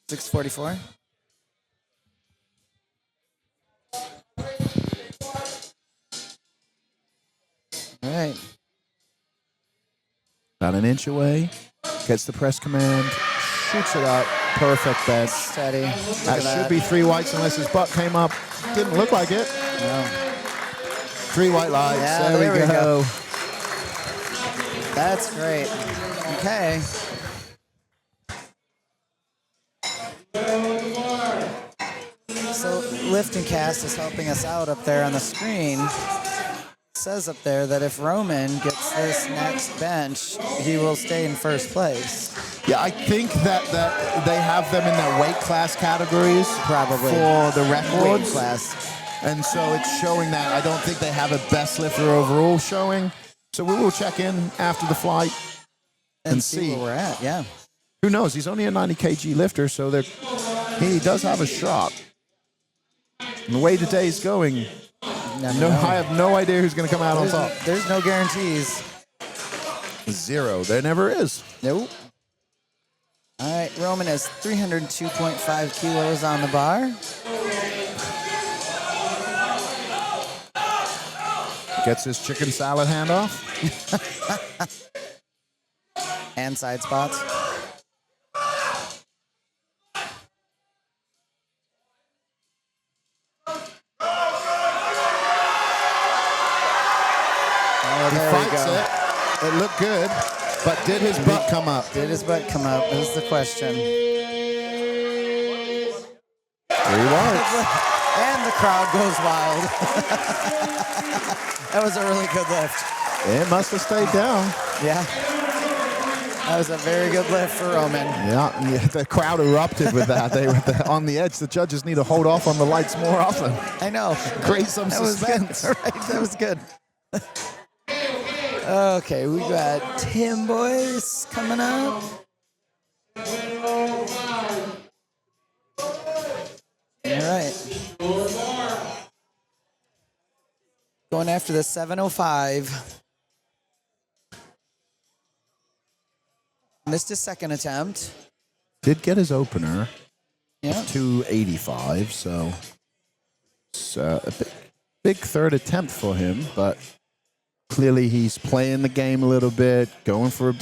644. All right. About an inch away. Gets the press command. Shoots it up. Perfect bench. Steady. Look That at should be 3 whites unless his butt came up. Didn't look like it. No. 3 white lights. Yeah, there we there we go. That's great. Okay. So Lift and Cast is helping us out up there on the screen. It says up there that if Roman gets this next bench, he will stay in first place. Yeah, I think that they have them in their weight class categories. Probably. For the Weight records. class. And so it's showing that. I don't think they have a best lifter overall showing. So we will check in after the flight and see. where we're at. Yeah. Who knows? He's only a 90 kg lifter, so he does have a shot. And the way today's going, I have no idea who's going to come out on top. There's no guarantees. 0. There never is. Nope. All right, Roman has 302.5 kilos on the bar. Gets his chicken salad handoff. And side spots. Oh, He there we fights go. it. It looked good, but did his butt come up? Did his butt come up? Is the question. 3 whites. And the crowd goes wild. That was a really good lift. It must have stayed down. Yeah. That was a very good lift for Roman. Yeah, and the crowd erupted with that. They were on the edge. The judges need to hold off on the lights more often. I know. Create some That was suspense. good. Right, that was good. Okay, we got Tim Boyce coming up. All right. Going after the 705. Missed his second attempt. Did get his opener. Yeah. 285, so it's a big third attempt for him, but clearly he's playing the game a little bit, going for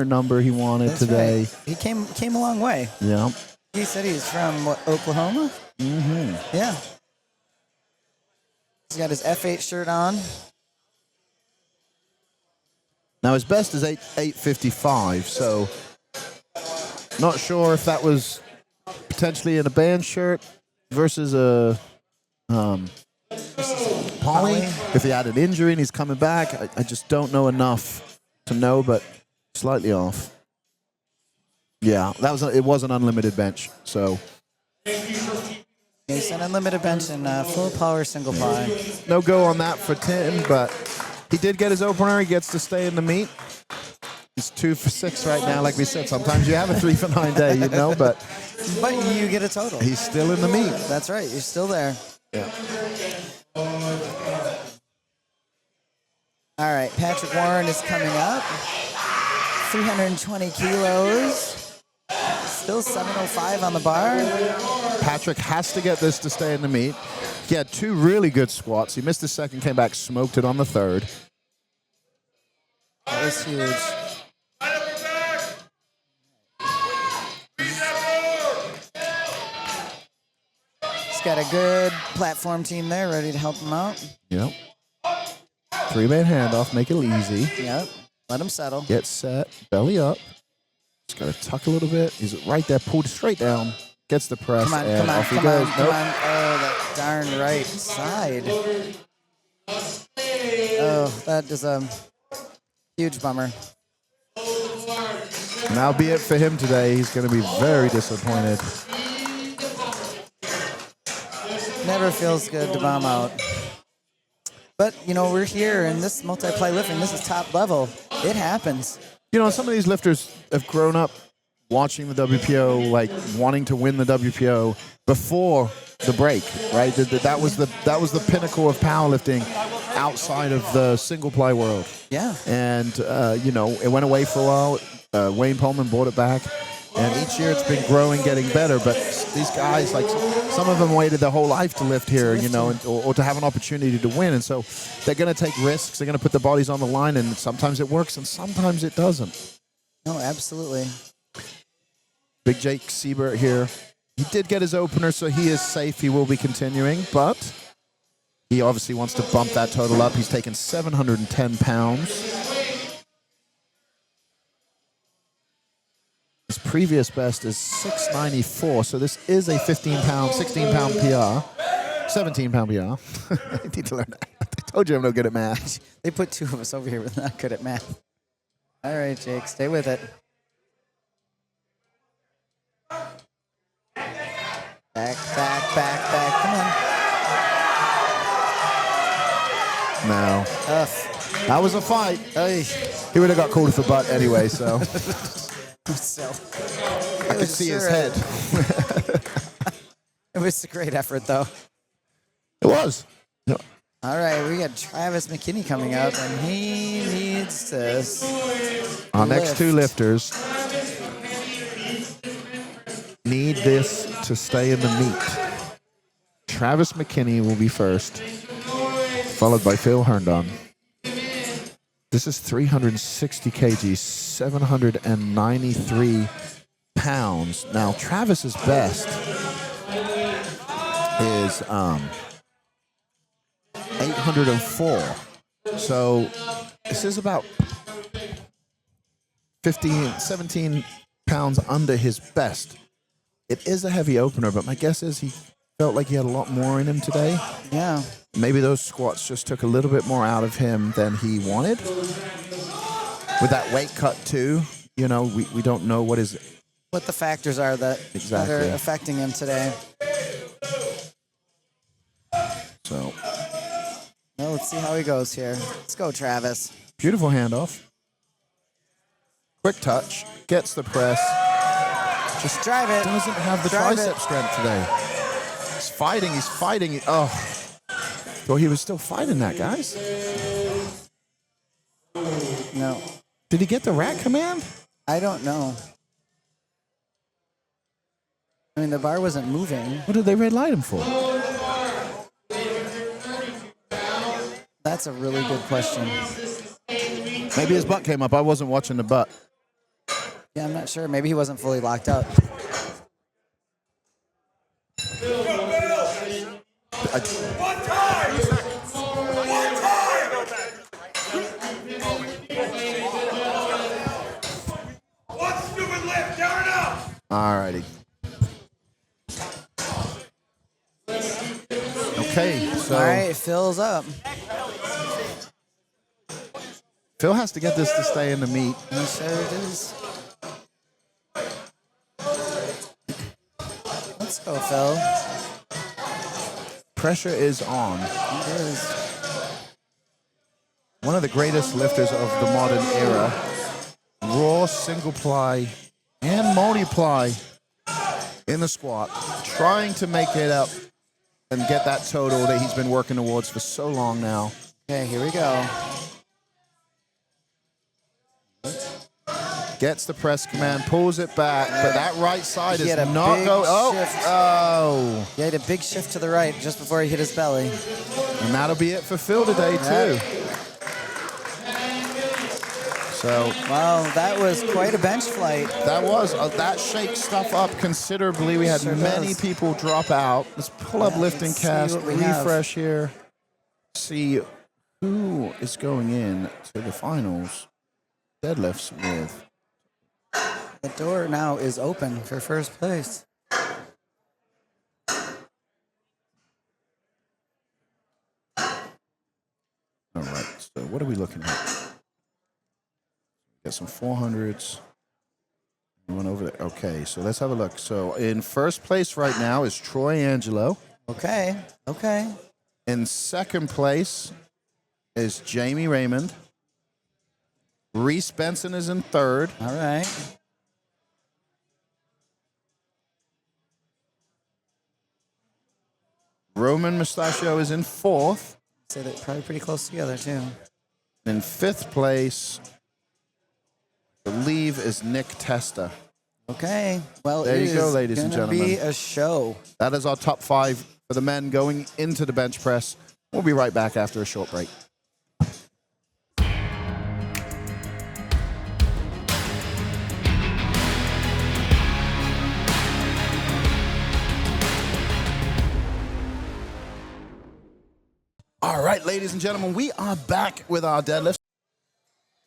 a number he wanted That's today. right. He came a long way. Yeah. He said he's from what, Oklahoma? Mm-hmm. Yeah. He's got his F8 shirt on. Now his best is 855, so not sure if that was potentially in a band shirt versus a poly. If he had an injury and he's coming back, I just don't know enough to know, but slightly off. Yeah, it was an unlimited bench, so. It's an unlimited bench and full power single ply. No go on that for Tim, but he did get his opener. He gets to stay in the meet. He's 2 for 6 right now, like we said. Sometimes you have a 3 for 9 day, you know, but you get a total. he's still in the meet. That's right. You're still there. Yeah. All right. Patrick Warren is coming up. 320 kilos. Still 705 on the bar. Patrick has to get this to stay in the meet. He had 2 really good squats. He missed the second, came back, smoked it on the third. That was huge. He's got a good platform team there ready to help him out. Yep. 3-man handoff, make it easy. Yep. Let him settle. Get set, belly up. Just got to tuck a little bit. He's right there, pulled straight down. Gets the press, Come on, and come on, off he come goes. on, come on. Oh, that darn right side. Oh, that is a huge bummer. And that'll be it for him today. He's going to be very disappointed. Never feels good to bomb out. But, you know, we're here in this multiply lifting. This is top level. It happens. You know, some of these lifters have grown up watching the WPO, like wanting to win the WPO before the break, right? That was the pinnacle of powerlifting outside of the single ply world. Yeah. And you know, it went away for a while. Wayne Pullman brought it back, and each year it's been growing, getting better. But these guys, like some of them, waited their whole life to lift here, you know, or to have an opportunity to win. And so they're going to take risks. They're going to put their bodies on the line, and sometimes it works, and sometimes it doesn't. No, absolutely. Big Jake Siebert here. He did get his opener, so he is safe. He will be continuing, but he obviously wants to bump that total up. He's taken 710 pounds. His previous best is 694, so this is a 16-pound PR, 17-pound PR. I need to learn that. I told you I'm no good at math. They put 2 of us over here with not good at math. All right, Jake, stay with it. Back, back, back, back. Come on. No. Ugh. That was a fight. Oy. He would have got called for butt anyway, so. So, I could see his head. It was a great effort, though. It was. No. All right, we got Travis McKinney coming up, and he needs this. Our next 2 lifters need this to stay in the meet. Travis McKinney will be first, followed by Phil Herndon. This is 360 kgs, 793 pounds. Now, Travis's best is 804. So this is about 17 pounds under his best. It is a heavy opener, but my guess is he felt like he had a lot more in him today. Yeah. Maybe those squats just took a little bit more out of him than he wanted. With that weight cut too, you know, we don't know what the factors are that are affecting him today. So. Well, let's see how he goes here. Let's go, Travis. Beautiful handoff. Quick touch. Gets the press. Just drive it. Doesn't have the tricep strength today. He's fighting. Oh. Thought he was still fighting that, guys. No. Did he get the rack command? I don't know. I mean, the bar wasn't moving. What did they red light him for? That's a really good question. Maybe his butt came up. I wasn't watching the butt. Yeah, I'm not sure. Maybe he wasn't fully locked up. One time! One stupid lift, down and up! Alrighty. Okay, so All right, Phil's up. Phil has to get this to stay in the meat. He sure does. Let's go, Phil. Pressure is on. It is. One of the greatest lifters of the modern era. Raw, single ply, and multiply in the squat. Trying to make it up and get that total that he's been working towards for so long now. Okay, here we go. Gets the press command, pulls it back, but that right side He is had a not big going. Oh, shift. oh. He had a big shift to the right just before he hit his belly. And that'll be it for Phil today, too. So, Wow, that was quite a bench flight. that shakes stuff up considerably. We had Sure many does. people drop out. Let's pull up Yeah, lifting let's see cast, what we have. refresh here. See who is going in to the finals deadlifts with. The door now is open for first place. All right, so what are we looking at? Got some 400s. One over there. Okay, so let's have a look. So in first place right now is Troy Angelo. Okay, okay. In second place is Jamie Raymond. Reese Benson is in third. All right. Roman Mustachio is in fourth. So they're probably pretty close together, too. In fifth place, I believe, is Nick Testa. Okay. Well, There it you go, is ladies and gonna be gentlemen. a show. That is our top 5 for the men going into the bench press. We'll be right back after a short break. All right, ladies and gentlemen, we are back with our deadlift.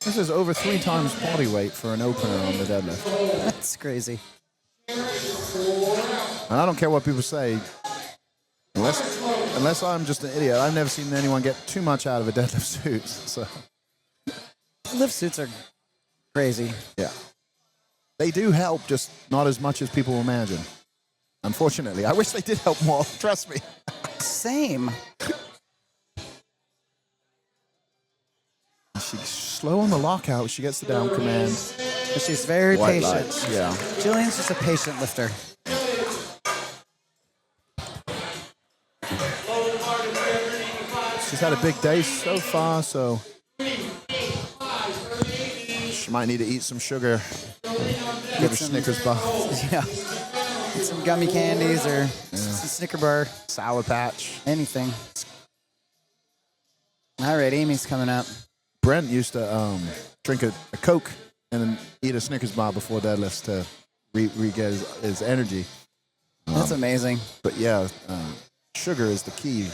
This is over 3 times body weight for an opener on the deadlift. That's crazy. And I don't care what people say, unless I'm just an idiot. I've never seen anyone get too much out of a deadlift suit. So Lift suits are crazy. yeah, they do help, just not as much as people imagine. Unfortunately, I wish they did help more. Trust me. Same. She's slow on the lockout. She gets the down command. But she's very White patient. lights, yeah. Jillian's just a patient lifter. She's had a big day so far, so she might need to eat some sugar. Get her some- Snickers bar, Yeah. Get some gummy candies or some Snicker bar, Sour Patch. anything. All right, Amy's coming up. Brent used to drink a Coke and then eat a Snickers bar before deadlifts to re-get his energy. That's amazing. But yeah, sugar is the key.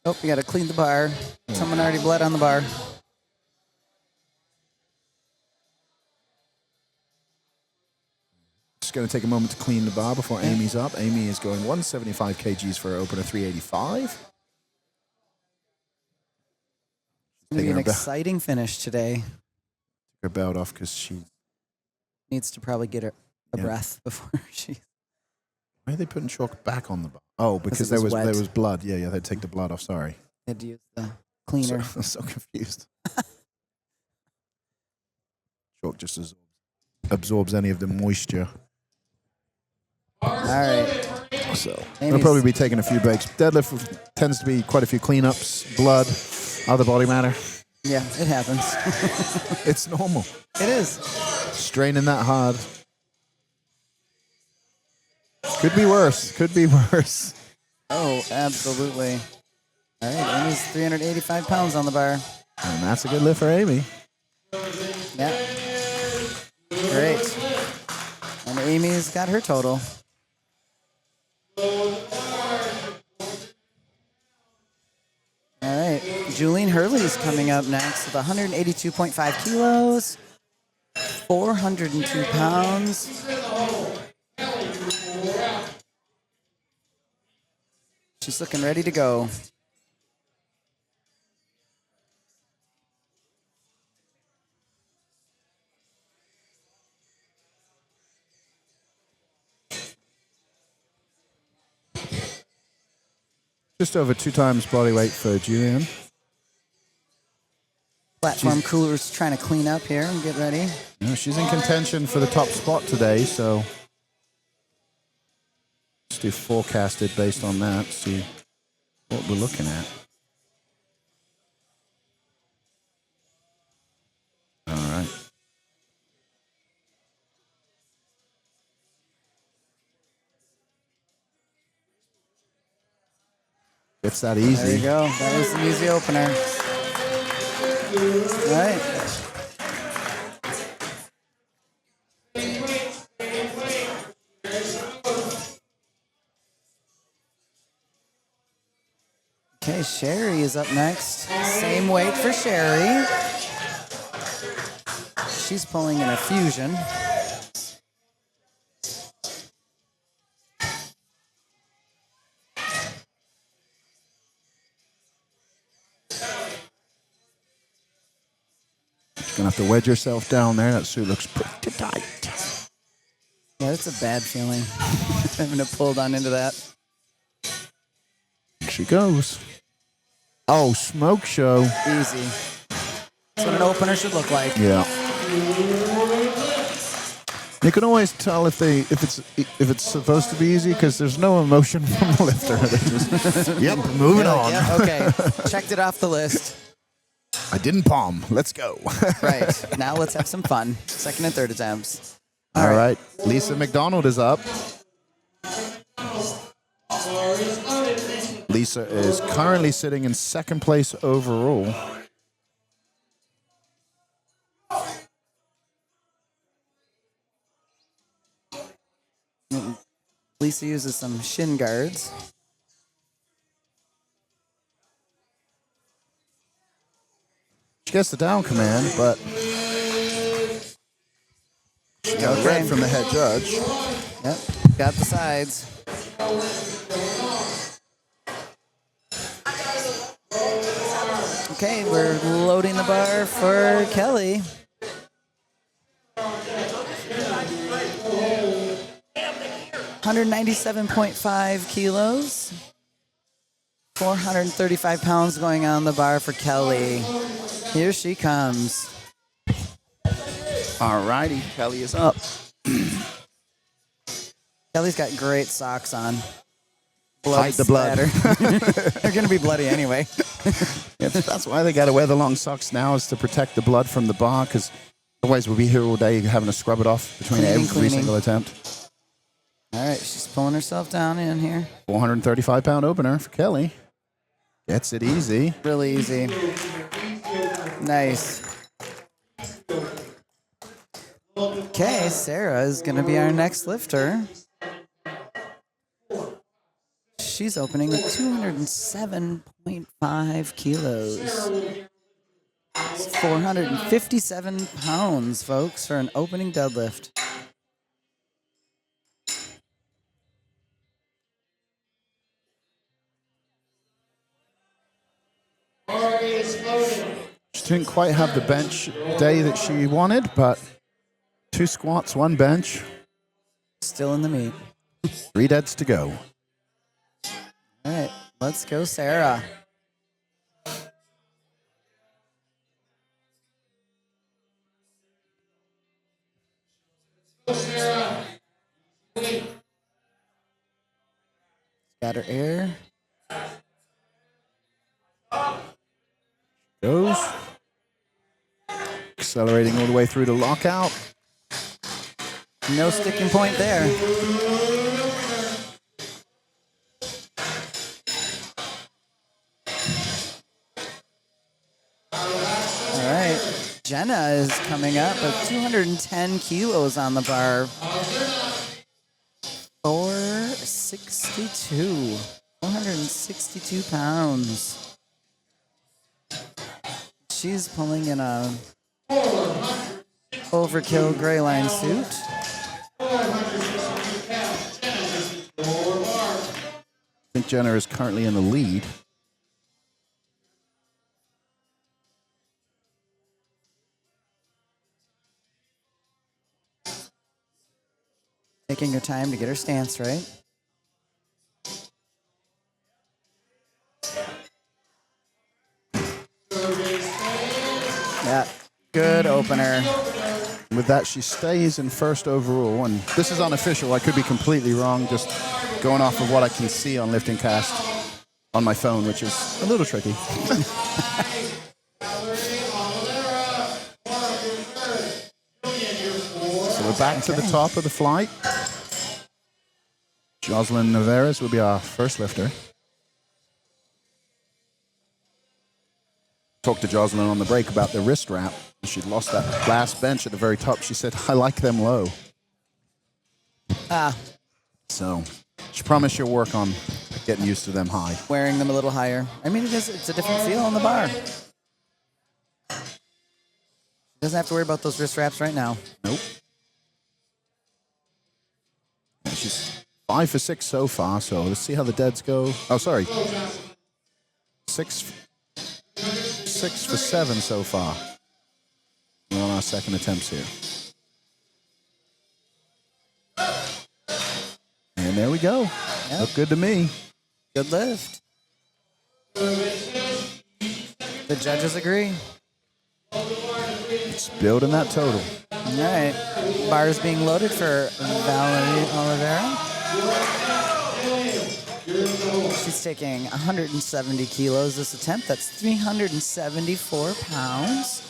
Oh, we got to clean the bar. Someone already bled on the bar. Just going to take a moment to clean the bar before Amy's up. Amy is going 175 kgs for her opener 385. It's going to be Taking an her exciting finish today. her belt off because she. Needs to probably get her a Yeah. breath before she... Why are they putting chalk back on the bar? Oh, because it there was was wet. there was blood. Yeah, they'd take the blood off. Sorry. had to use the cleaner. I'm so confused. Chalk just absorbs any of the moisture. All right. So Amy's- we'll probably be taking a few breaks. Deadlift tends to be quite a few cleanups, blood, other body matter. Yeah, it happens. It's normal. It is. Straining that hard. Could be worse. Could be worse. Oh, absolutely. All right, Amy's 385 pounds on the bar. And that's a good lift for Amy. Yeah. Great. And Amy's got her total. All right. Julene Hurley's coming up next with 182.5 kilos, 402 pounds. She's looking ready to go. Just over 2 times body weight for Julian. Platform cooler's trying to clean up here and get ready. Yeah, she's in contention for the top spot today, so let's do forecasted based on that, see what we're looking at. All right. It's that easy. There you go. That was an easy opener. All right. Okay, Sherry is up next. Same weight for Sherry. She's pulling in a fusion. You're gonna have to wedge yourself down there. That suit looks pretty tight. Yeah, that's a bad feeling. Having to pull down into that. Here she goes. Oh, smoke show. Easy. That's what an opener should look like. Yeah. You can always tell if it's supposed to be easy because there's no emotion from the lifter. They just, yep, moving on. Yeah, okay. Checked it off the list. I didn't palm. Let's go. Right. Now let's have some fun. Second and third attempts. All right. Lisa McDonald is up. Lisa is currently sitting in second place overall. Lisa uses some shin guards. She gets the down command, but she got a red from the head judge. Yep. Got the sides. Okay, we're loading the bar for Kelly. $197.5 kilos. 435 pounds going on the bar for Kelly. Here she comes. All righty, Kelly is up. Kelly's got great socks on. Fight the blood. Splatter. They're going to be bloody anyway. Yeah, that's why they got to wear the long socks now, is to protect the blood from the bar, because otherwise we'll be here all day having to scrub it off between every single attempt. All right, she's pulling herself down in here. 435-pound opener for Kelly. Gets it easy. Really easy. Nice. Okay, Sarah is going to be our next lifter. She's opening with 207.5 kilos. It's 457 pounds, folks, for an opening deadlift. She didn't quite have the bench day that she wanted, but 2 squats, 1 bench. Still in the meet. 3 deads to go. All right, let's go, Sarah. Got her air. Goes. Accelerating all the way through to lockout. No sticking point there. All right. Jenna is coming up with 210 kilos on the bar. 462. 462 pounds. She's pulling in a overkill gray line suit. I think Jenna is currently in the lead. Taking her time to get her stance right. Yeah, good opener. With that, she stays in first overall. And this is unofficial. I could be completely wrong, just going off of what I can see on Lifting Cast on my phone, which is a little tricky. So we're back to the top of the flight. Jocelyn Navarez will be our first lifter. Talked to Jocelyn on the break about the wrist wrap. She'd lost that last bench at the very top. She said, I like them low. So she promised she'll work on getting used to them high. Wearing them a little higher. I mean, it's a different feel on the bar. Doesn't have to worry about those wrist wraps right now. Nope. Yeah, she's 5 for 6 so far, so let's see how the deads go. Oh, sorry. 6 for 7 so far. We're on our second attempts here. And there we go. Yep. Look good to me. Good lift. The judges agree. It's building that total. All right. Bar is being loaded for Valerie Oliveira. She's taking 170 kilos this attempt. That's 374 pounds.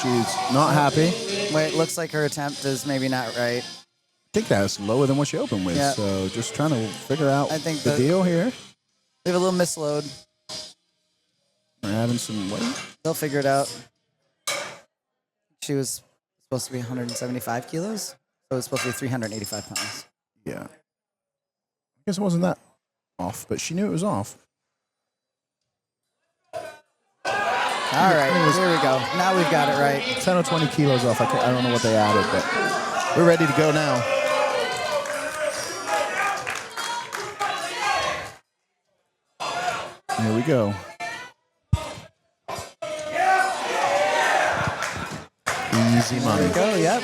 She's not happy. Wait, looks like her attempt is maybe not right. I think that's lower than what she opened with. Yeah. So just trying to figure out I think the deal here. We have a little misload. We're adding some weight. They'll figure it out. She was supposed to be 175 kilos, so it was supposed to be 385 pounds. Yeah. I guess it wasn't that off, but she knew it was off. All right, here we go. Now we've got it right. 10 or 20 kilos off. I don't know what they added, but we're ready to go now. Here we go. Easy money. There we go, yep.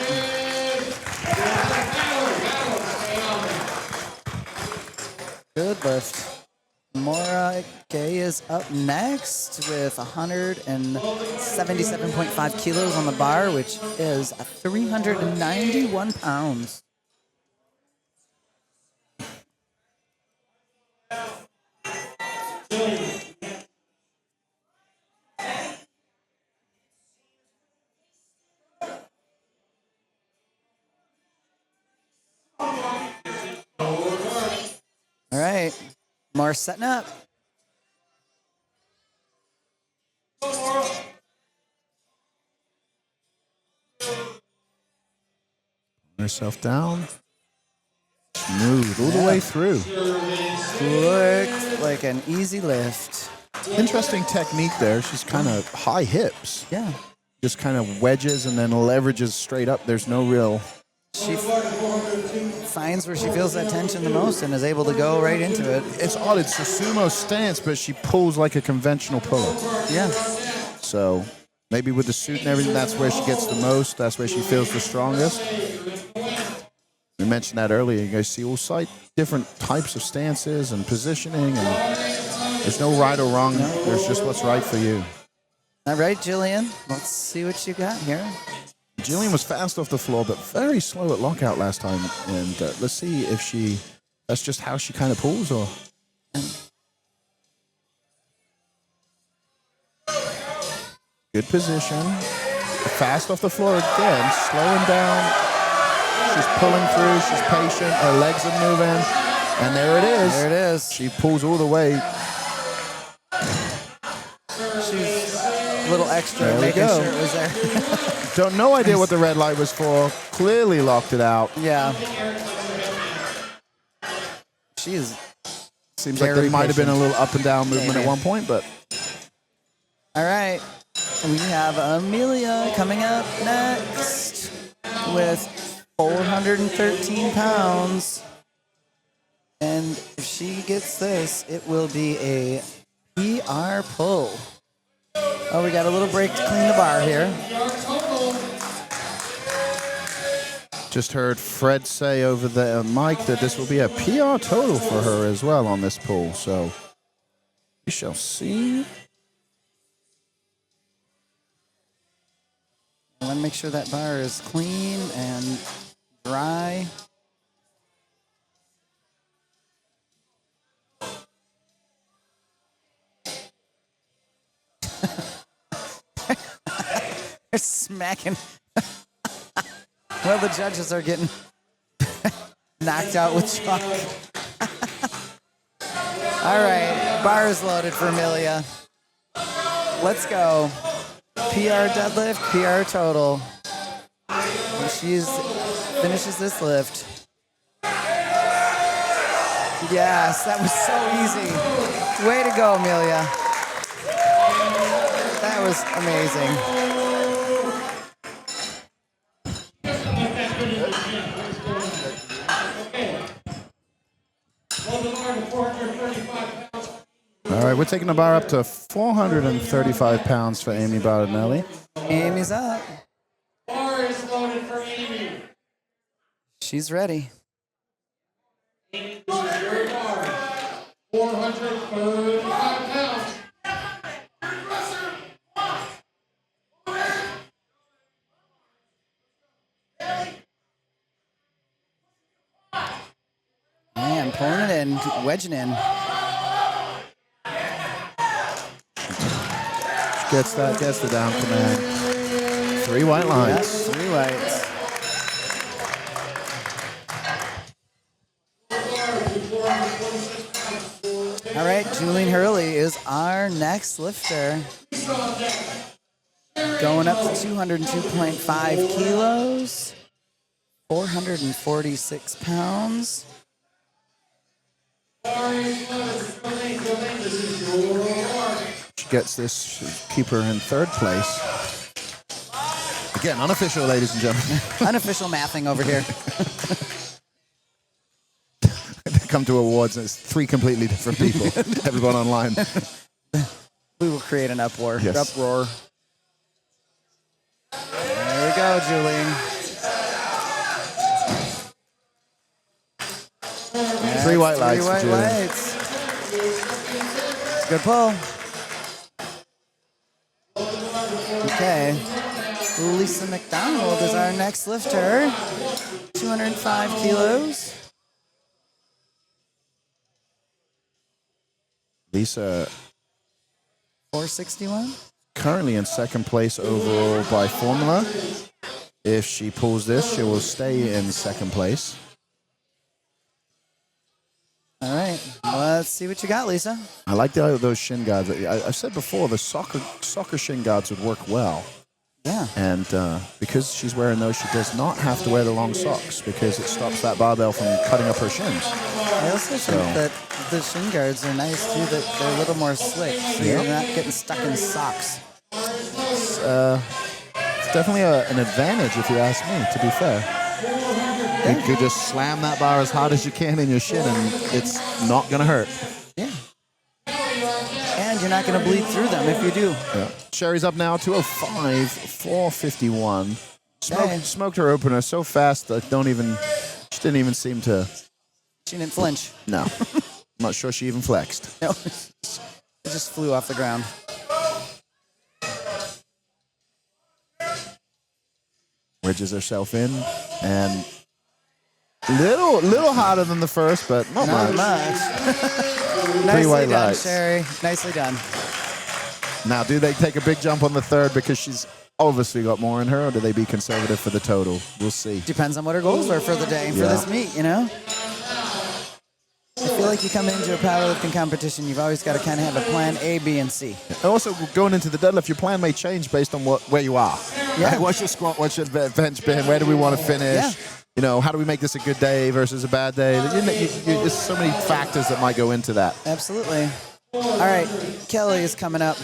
Good lift. Maura Gay is up next with 177.5 kilos on the bar, which is 391 pounds. All right, Mars setting up. Herself down. Smooth all the way through. Looked like an easy lift. Interesting technique there. She's kind of high hips. Yeah. Just kind of wedges and then leverages straight up. There's no real... She finds where she feels that tension the most and is able to go right into it. It's odd. It's a sumo stance, but she pulls like a conventional puller. Yeah. So maybe with the suit and everything, that's where she gets the most. That's where she feels the strongest. We mentioned that earlier. You guys see all different types of stances and positioning, and there's no right or wrong. There's just what's right for you. All right, Jillian. Let's see what you got here. Jillian was fast off the floor, but very slow at lockout last time. And let's see if that's just how she kind of pulls, or... Good position. Fast off the floor again, slowing down. She's pulling through, she's patient, her legs are moving. And there it is. There it is. She pulls all the way. She's a little extra, There we making go. sure it was there. No idea what the red light was for. Clearly locked it out. Yeah. She is. Seems like Very there might have been a patient. little up and down movement Maybe. at one point, but All right. We have Amelia coming up next with 413 pounds. And if she gets this, it will be a PR pull. Oh, we got a little break to clean the bar here. Just heard Fred say over there on mic that this will be a PR total for her as well on this pull. So we shall see. I want to make sure that bar is clean and dry. They're smacking. Well, the judges are getting knocked out with chalk. All right, bar is loaded for Amelia. Let's go. PR deadlift, PR total. And she finishes this lift. Yes, that was so easy. Way to go, Amelia. That was amazing. All right, we're taking the bar up to 435 pounds for Amy Bardinelli. Amy's up. Bar is loaded for Amy. She's ready. Amy, this is your bar. 435 pounds. Man, pulling it in, wedging in. Gets the down command. 3 white lines. Yep, 3 whites. All right, Julian Hurley is our next lifter. Going up to 202.5 kilos, 446 pounds. She gets this, should keep her in 3rd place. Again, unofficial, ladies and gentlemen. Unofficial mathing over here. They come to awards and it's 3 completely different people. Everyone online. We will create an uproar. Yes. Uproar. There we go, Julian. 3 white lights. 3 white Julian. lights. Good pull. Okay. Lisa McDonald is our next lifter. 205 kilos. Lisa 461. currently in 2nd place overall by formula. If she pulls this, she will stay in 2nd place. All right. Let's see what you got, Lisa. I like those shin guards. I've said before, the soccer shin guards would work well. Yeah. And because she's wearing those, she does not have to wear the long socks because it stops that barbell from cutting up her shins. I also think that the shin guards are nice too, that they're a little more slick, so you're not getting stuck in socks. It's definitely an advantage if you ask me, to be fair. You could just slam that bar as hard as you can in your shin and it's not going to hurt. Yeah. And you're not going to bleed through them if you do. Yeah. Sherry's up now, 205, 451. Smoked her opener so fast that she didn't even seem to. She didn't flinch. No. I'm not sure she even flexed. No. It just flew off the ground. Wedges herself in and little harder than the first, but not much. Nicely white done, lights. Sherry. Nicely done. Now, do they take a big jump on the 3rd because she's obviously got more in her, or do they be conservative for the total? We'll see. Depends on what her goals were for the day and for this meet, you know? I feel like you come into a powerlifting competition, you've always got to kind of have a plan A, B, and C. And also, going into the deadlift, your plan may change based on where you are. Yeah. Right? What's your squat? What's your bench bend? Where do we want to finish? Yeah. You know, how do we make this a good day versus a bad day? There's so many factors that might go into that. Absolutely. All right, Kelly is coming up.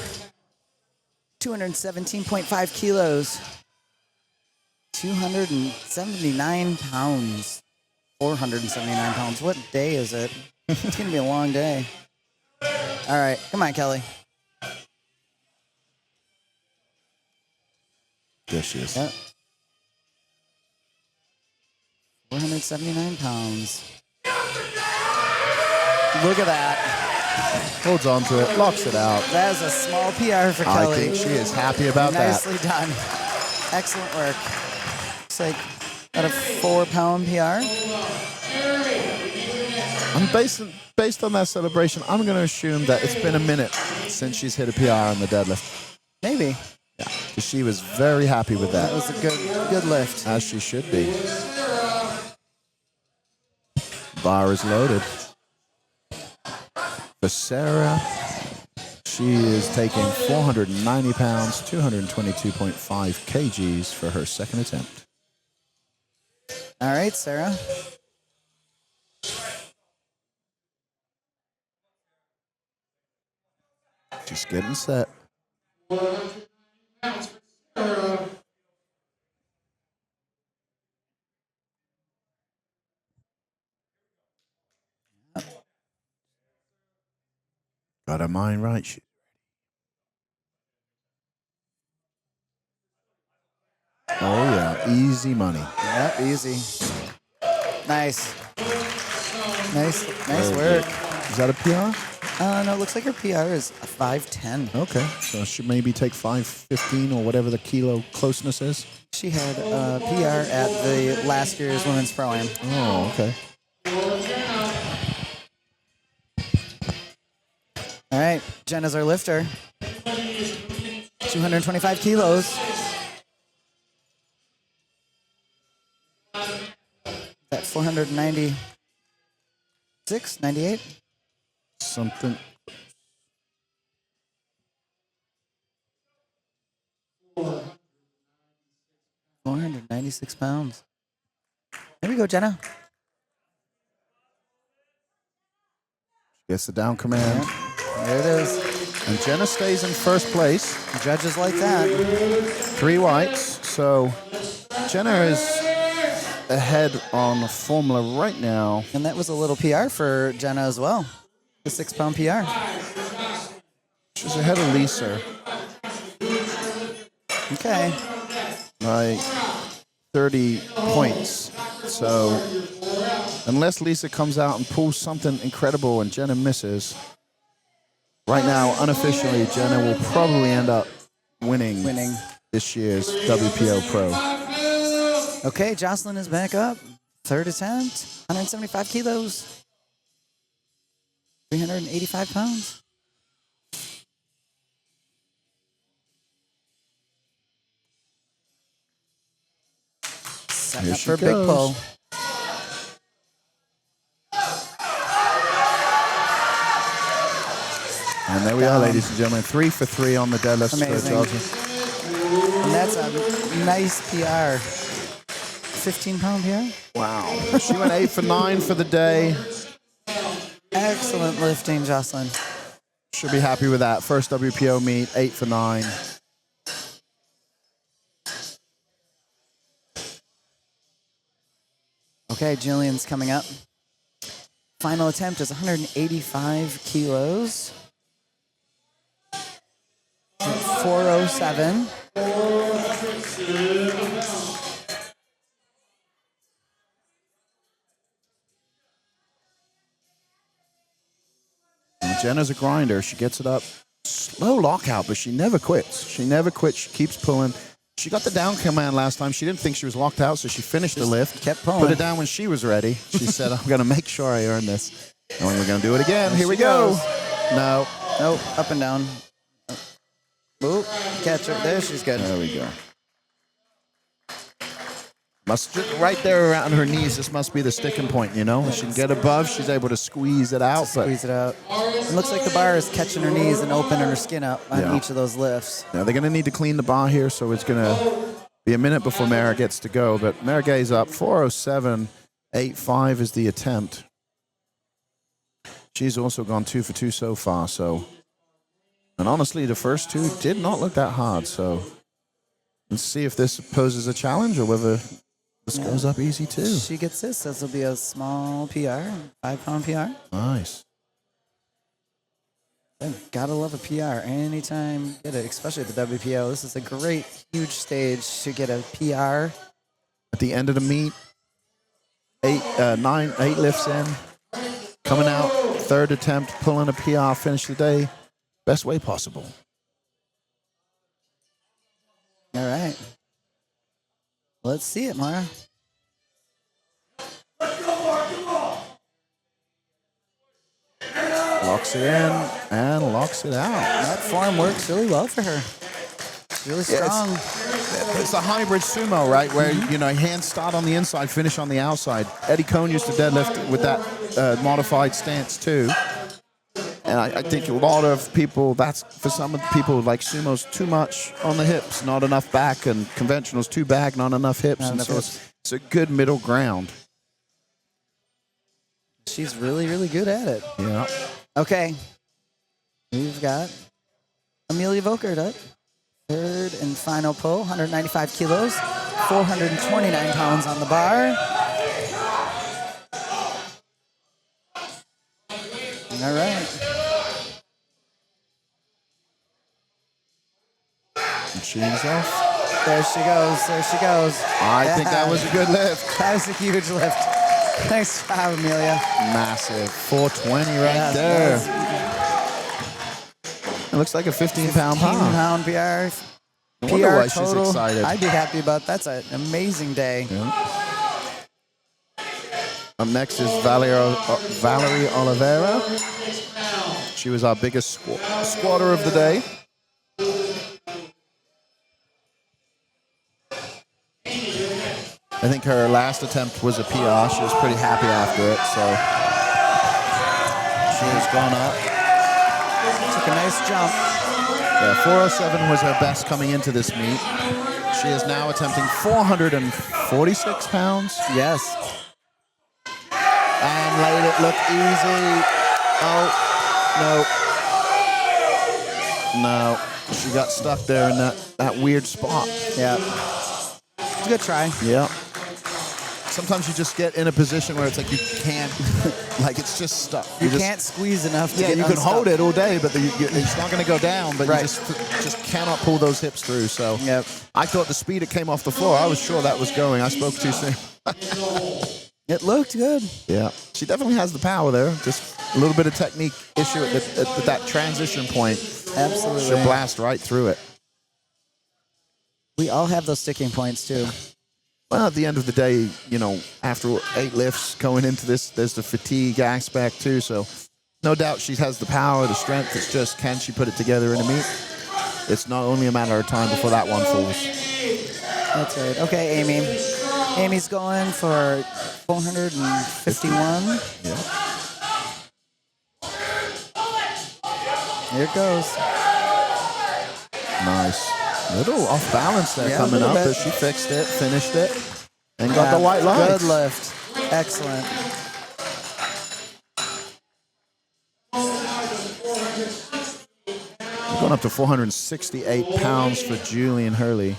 217.5 kilos. 279 pounds. 479 pounds. What day is it? It's going to be a long day. All right, come on, Kelly. There she is. Yep. 479 pounds. Look at that. Holds on to it, locks it out. That is a small PR for I Kelly. think she is happy about Nicely done. Excellent work. Looks like about a 4-pound PR. And based on that celebration, I'm going to assume that it's been a minute since she's hit a PR on the deadlift. Maybe. Yeah, 'cause she was very happy with that. That was a good lift. As she should be. Bar is loaded. For Sarah, she is taking 490 pounds, 222.5 kgs for her second attempt. All right, Sarah. Just getting set. Got her mind right. Oh yeah, easy money. Yep, easy. Nice. Nice work. Is that a PR? No, it looks like her PR is a 5'10". Okay, so she maybe take 515 or whatever the kilo closeness is. She had a PR at the last year's Women's Pro-Am. Oh, okay. All right, Jenna's our lifter. 225 kilos. At 496, 98. Something. £496. There we go, Jenna. Gets the down command. There it is. And Jenna stays in first place. Judges like that. 3 whites. So Jenna is ahead on the formula right now. And that was a little PR for Jenna as well. The 6-pound PR. She's ahead of Lisa Okay. by 30 points. So unless Lisa comes out and pulls something incredible and Jenna misses, right now, unofficially, Jenna will probably end up winning this year's WPO Pro. Okay, Jocelyn is back up. Third attempt, 175 kilos. 385 pounds. Setting Here up she for a big goes. pull. And there we are, ladies and gentlemen. 3 for 3 on the deadlift. Amazing. Jocelyn. And that's a nice PR. 15-pound PR. Wow. She went 8 for 9 for the day. Excellent lifting, Jocelyn. Should be happy with that. First WPO meet, 8 for 9. Okay, Jillian's coming up. Final attempt is 185 kilos. 407. And Jenna's a grinder. She gets it up. Slow lockout, but she never quits. She never quits. She keeps pulling. She got the down command last time. She didn't think she was locked out, so she finished the lift. Kept pulling. Put it down when she was ready. She said, I'm going to make sure I earn this. And we're going to do it again. Here we go. No. Nope, up and down. Oop, catch her. There, she's good. There we go. Must right there around her knees. This must be the sticking point, you know. She can get above. She's able to squeeze it out. Squeeze it out. It looks like the bar is catching her knees and opening her skin up on each of those lifts. Now they're going to need to clean the bar here, so it's going to be a minute before Mara gets to go. But Mara Gay's up 407.85 is the attempt. She's also gone 2 for 2 so far. So, and honestly, the first two did not look that hard. So let's see if this poses a challenge or whether this goes up easy too. She gets this. This will be a small PR, 5-pound PR. Nice. Gotta love a PR anytime you get it, especially at the WPO. This is a great, huge stage to get a PR. At the end of the meet, 8 lifts in, coming out, third attempt, pulling a PR, finish the day best way possible. All right. Let's see it, Mara. Locks it in and locks it out. That form works really well for her. It's really strong. It's a hybrid sumo, right? Where, you know, hands start on the inside, finish on the outside. Eddie Cohn used to deadlift with that modified stance too. And I think a lot of people, that's for some of the people, like sumo's too much on the hips, not enough back, and conventional's too back, not enough hips. Not and enough so hips. it's a good middle ground. She's really, really good at it. Yeah. Okay. We've got Amelia Volkert up. Third and final pull, 195 kilos, 429 pounds on the bar. All right. Machines off. There she goes. There she goes. I think that was a good lift. That was a huge lift. Nice job, Amelia. Massive. 420 right Yeah, there. that It looks like a 15-pound 15-pound PR. I wonder why she's total. excited. I'd be happy about that. That's an amazing day. Yeah. Up next is Valerie Oliveira. She was our biggest squatter of the day. I think her last attempt was a PR. She was pretty happy after it, so she has gone up. Took a nice jump. Yeah, 407 was her best coming into this meet. She is now attempting 446 pounds. Yes. And made it look easy. Oh, no. No. She got stuck there in that weird spot. Yeah. It's a good try. Yeah. Sometimes you just get in a position where it's like you can't, like it's just stuck. You can't squeeze enough to Yeah, get you can unstuck. hold it all day, but it's not going to go down, but Right. you just cannot pull those hips through. So Yep. I thought the speed it came off the floor, I was sure that was going. I spoke too soon. It looked good. Yeah, she definitely has the power there. Just a little bit of technique issue at that transition point. Absolutely. She'll blast right through it. We all have those sticking points too. Well, at the end of the day, you know, after 8 lifts going into this, there's the fatigue aspect too. So no doubt she has the power, the strength. It's just, can she put it together in a meet? It's not only a matter of time before that one falls. That's right. Okay, Amy. Amy's going for 451. Yeah. Here it goes. Nice. Little off balance there Yeah, a coming little up, bit. but she fixed it, finished it, and got the white lights. Good lift. Excellent. We're going up to 468 pounds for Julian Hurley.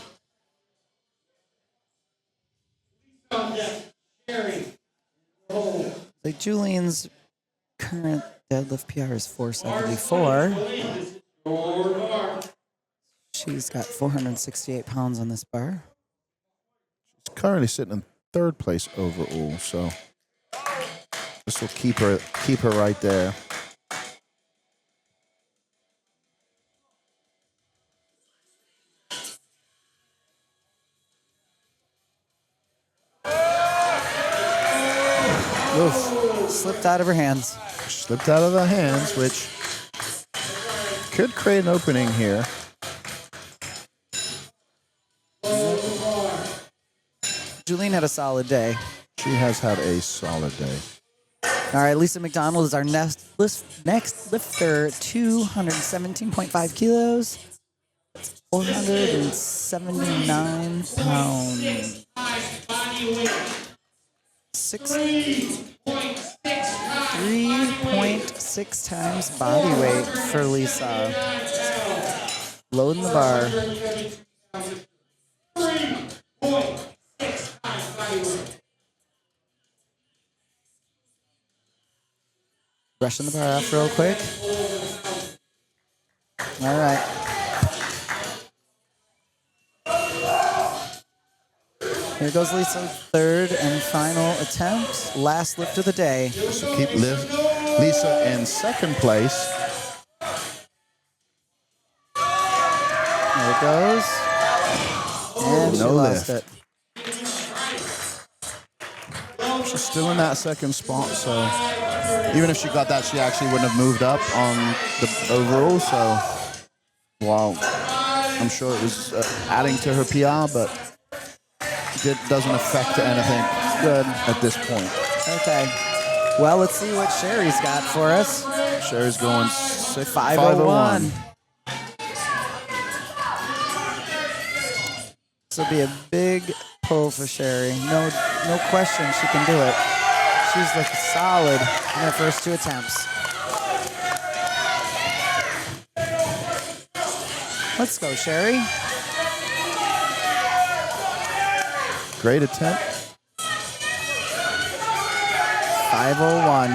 Like Julian's current deadlift PR is 474. She's got 468 pounds on this bar. She's currently sitting in 3rd place overall, so this will keep her right there. Oof. Slipped out of her hands. Slipped out of the hands, which could create an opening here. Julian had a solid day. She has had a solid day. All right, Lisa McDonald is our next lifter, 217.5 kilos, 479 pounds. 3.6 times body weight for Lisa. Loading the bar. Brushing the bar off real quick. All right. Here goes Lisa, third and final attempt. Last lift of the day. So keep Lisa in second place. There it goes. And she No lost lift. it. She's still in that second spot, so even if she got that, she actually wouldn't have moved up on the overall. So, wow, I'm sure it was adding to her PR, but it doesn't affect anything good at this point. Okay. Well, let's see what Sherry's got for us. Sherry's going 501. This will be a big pull for Sherry. No question she can do it. She's looked solid in her first 2 attempts. Let's go, Sherry. Great attempt. 501.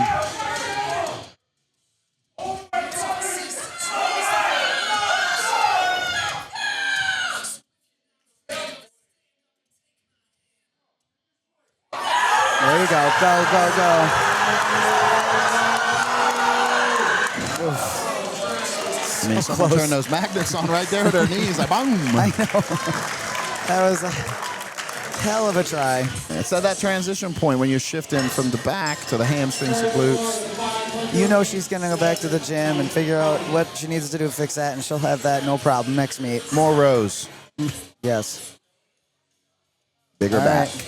There you go. Go, go, go. I mean, someone close. turned those magnets on right there at her knees. Like, boom. I know. That was a hell of a try. It's at that transition point when you're shifting from the back to the hamstrings to glutes. You know she's going to go back to the gym and figure out what she needs to do to fix that, and she'll have that no problem next meet. More rows. Yes. Bigger All back. right.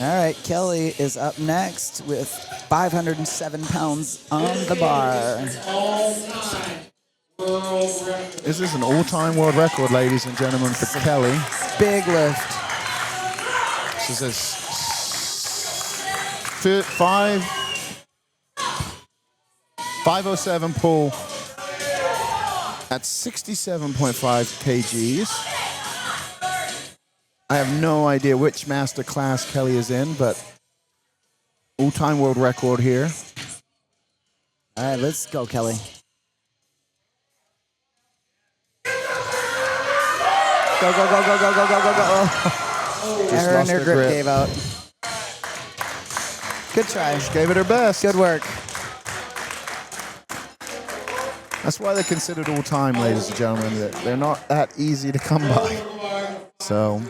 All right, Kelly is up next with 507 pounds on the bar. This is an all-time world record, ladies and gentlemen, for Kelly. Big lift. This is a 507 pull at 67.5 kgs. I have no idea which master class Kelly is in, but all-time world record here. All right, let's go, Kelly. Go, go, go, go, go, go, go, go, go. Oh. Just Her and lost her her grip grip. gave out. Good try. She gave it her best. Good work. That's why they're considered all-time, ladies and gentlemen. They're not that easy to come by. So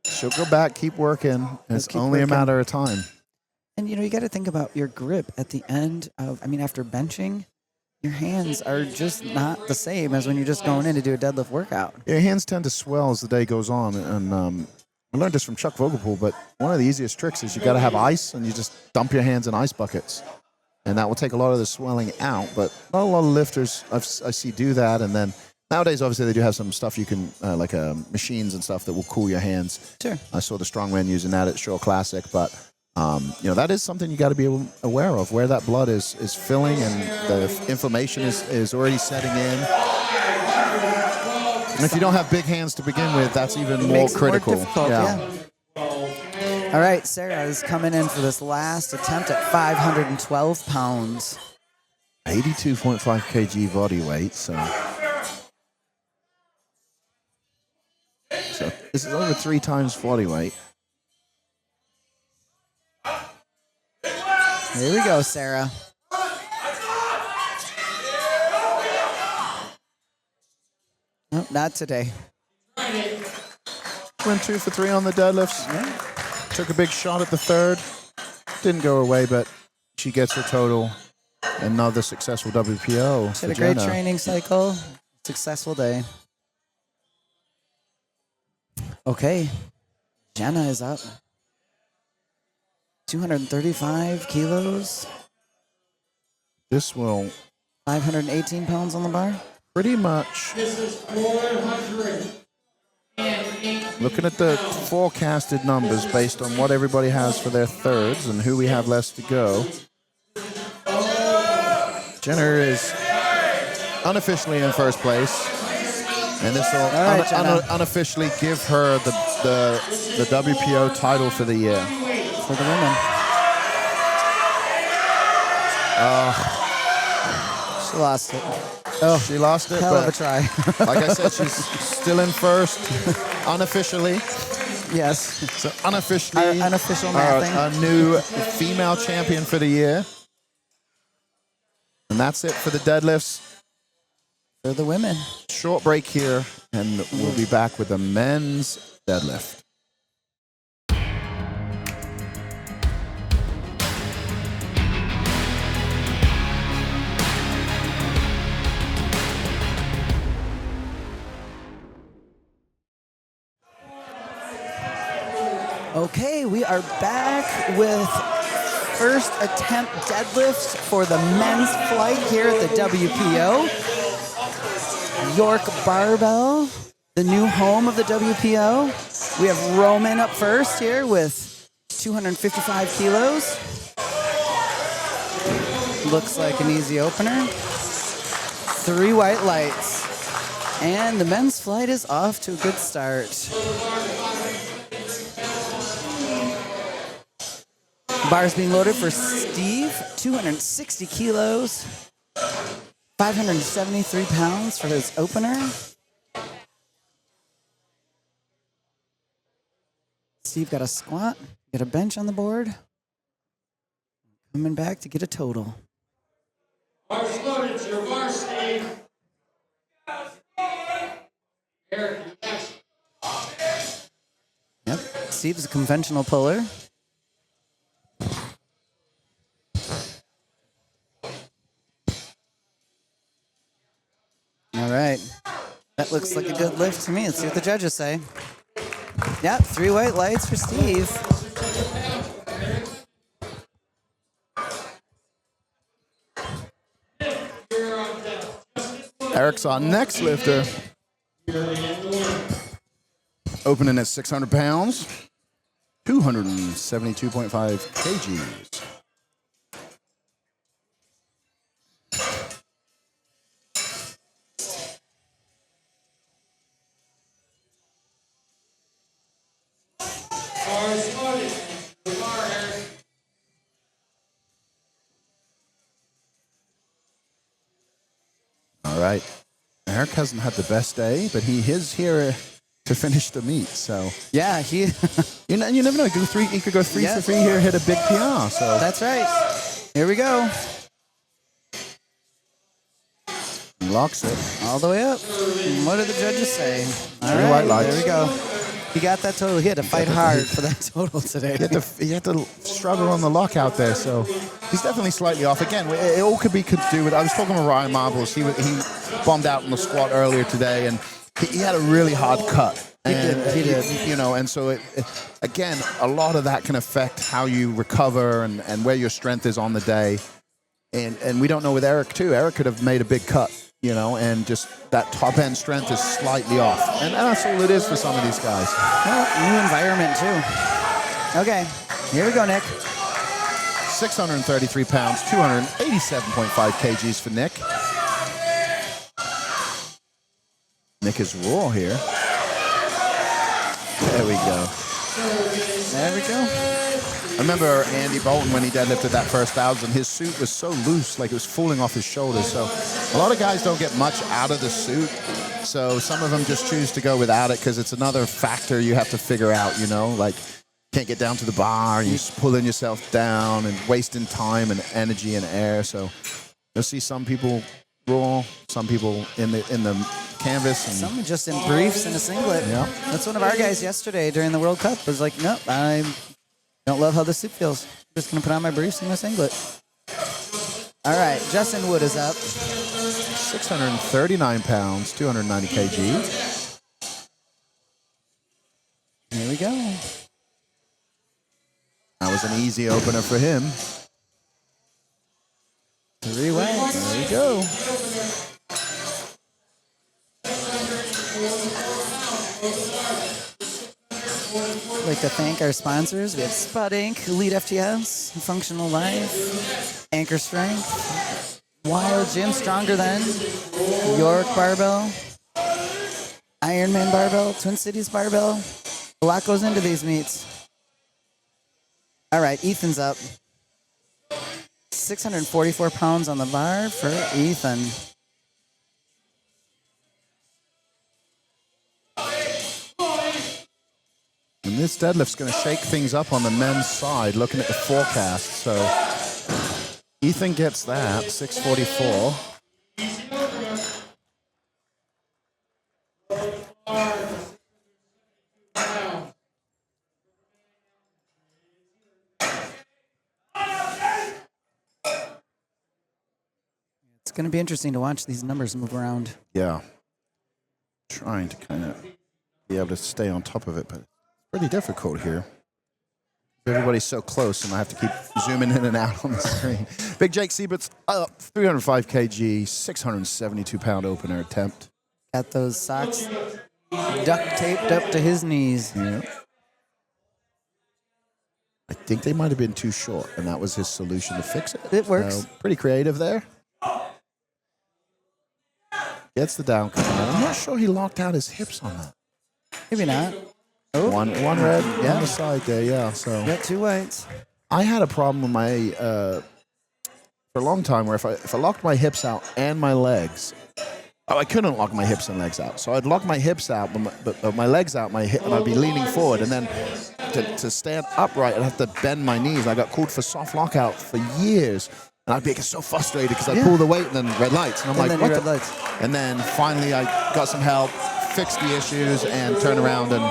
she'll go back, keep working. It's keep only working. a matter of time. And you know, you got to think about your grip at the end of, I mean, after benching, your hands are just not the same as when you're just going in to do a deadlift workout. Your hands tend to swell as the day goes on. And I learned this from Chuck Vogelpool, but one of the easiest tricks is you got to have ice and you just dump your hands in ice buckets. And that will take a lot of the swelling out. But not a lot of lifters I see do that. And then nowadays, obviously, they do have some stuff you can, like machines and stuff that will cool your hands. Sure. I saw the strongman using that at Shore Classic. But, you know, that is something you got to be aware of, where that blood is filling and the inflammation is already setting in. And if you don't have big hands to begin with, that's even more Makes it critical. more difficult, yeah. All right, Sarah is coming in for this last attempt at 512 pounds. 82.5 kg body weight, so this is over 3 times body weight. Here we go, Sarah. Nope, not today. Went 2 for 3 on the deadlifts. Took a big shot at the third. Didn't go away, but she gets her total. Another successful WPO. She had a great training cycle. Successful day. Okay. Jenna is up. 235 kilos. This will 518 pounds on the bar. pretty much, This is 400. looking at the forecasted numbers based on what everybody has for their thirds and who we have left to go. Jenner is unofficially in first place. And this will right, Jenna. unofficially give her the WPO title for the year. For the women. She lost it. She lost it, Hell of a but try. like I said, she's still in first. unofficially. Yes. So unofficially, Our unofficial mathing. a new female champion for the year. And that's it for the deadlifts. For the women. Short break here, and we'll be back with the men's deadlift. Okay, we are back with first attempt deadlifts for the men's flight here at the WPO. York Barbell, the new home of the WPO. We have Roman up first here with 255 kilos. Looks like an easy opener. 3 white lights. And the men's flight is off to a good start. Bars being loaded for Steve, 260 kilos, 573 pounds for his opener. Steve got a squat, got a bench on the board. Coming back to get a total. Bars loaded, it's your bar, Steve. Eric, you next. Yep, Steve's a conventional puller. All right. That looks like a good lift to me. Let's see what the judges say. Yep, 3 white lights for Steve. Eric's our next lifter. Opening at 600 pounds, 272.5 kgs. Bars loaded, your bar, Eric. All right. Eric hasn't had the best day, but he is here to finish the meet. So Yeah, he. you never know. He could go 3 Yeah. for 3 here, hit a big PR. So That's right. Here we go. locks it. All the way up. What did the judges say? All Three right, white lights. there we go. He got that total. He had to fight hard for that total today. He had to struggle on the lock out there, so he's definitely slightly off. Again, it all could do with. I was talking with Ryan Marbles. He bombed out on the squat earlier today, and he had a really hard cut. He did. You know, and so again, a lot of that can affect how you recover and where your strength is on the day. And we don't know with Eric too. Eric could have made a big cut, you know, and just that top end strength is slightly off. And that's all it is for some of these guys. Well, new environment too. Okay, here we go, Nick. 633 pounds, 287.5 kgs for Nick. Nick is raw here. There we go. There we go. I remember Andy Bolton when he deadlifted that first 1,000, his suit was so loose, like it was falling off his shoulders. So a lot of guys don't get much out of the suit. So some of them just choose to go without it because it's another factor you have to figure out, you know, like can't get down to the bar, you're just pulling yourself down and wasting time and energy and air. So you'll see some people raw, some people in the canvas. And Some just in briefs and a singlet. Yeah. That's one of our guys yesterday during the World Cup was like, nope, I don't love how this suit feels. I'm just going to put on my briefs and my singlet. All right, Justin Wood is up. 639 pounds, 290 kg. Here we go. That was an easy opener for him. 3 whites. There we go. I'd like to thank our sponsors. We have Spud Inc., Elite FTS, Functional Life, Anchor Strength, Wild Gym, Stronger Than, York Barbell, Ironman Barbell, Twin Cities Barbell. A lot goes into these meets. All right, Ethan's up. 644 pounds on the bar for Ethan. this deadlift's going to shake things up on the men's side, looking at the forecast. So Ethan gets that, 644. It's going to be interesting to watch these numbers move around. Yeah. Trying to kind of be able to stay on top of it, but it's pretty difficult here. Everybody's so close, and I have to keep zooming in and out on the screen. Big Jake Siebert's up, 305 kg, 672-pound opener attempt. Got those socks duct taped up to his knees. Yeah. I think they might have been too short, and that was his solution to fix it. It works. So, pretty creative there. Gets the down cut. I'm not sure he locked out his hips on that. Maybe not. Oh. One red on the side there, yeah. So Got 2 whites. I had a problem with my for a long time where if I locked my hips out and my legs, I couldn't lock my hips and legs out. So I'd lock my hips out, but my legs out, and I'd be leaning forward, and then to stand upright, I'd have to bend my knees. I got called for soft lockout for years. And I'd be so frustrated because I'd pull the weight and then red lights. And I'm like, what red lights. And then finally I got some help, fixed the issues, and turned around and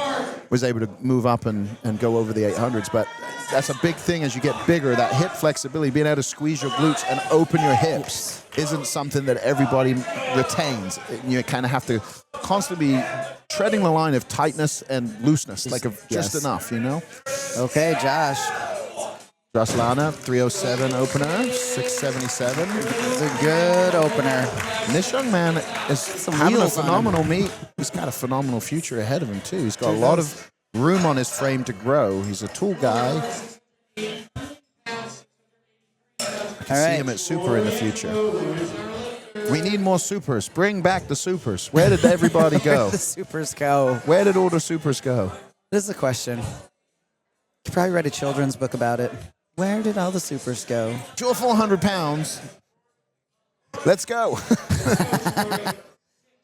was able to move up and go over the 800s. But that's a big thing as you get bigger, that hip flexibility, being able to squeeze your glutes and open your hips isn't something that everybody retains. You kind of have to constantly be treading the line of tightness and looseness, just enough, you know? Okay, Josh. Lana, 307 opener, 677. It's a good opener. And this young man is having a phenomenal meet. He's got a phenomenal future ahead of him, too. He's got a lot of room on his frame to grow. He's a tall guy. I can see him at Super in the future. We need more supers. Bring back the supers. Where did everybody go? Where did the supers go? Where did all the supers go? This is a question. You could probably write a children's book about it. Where did all the supers go? You're 400 pounds. Let's go.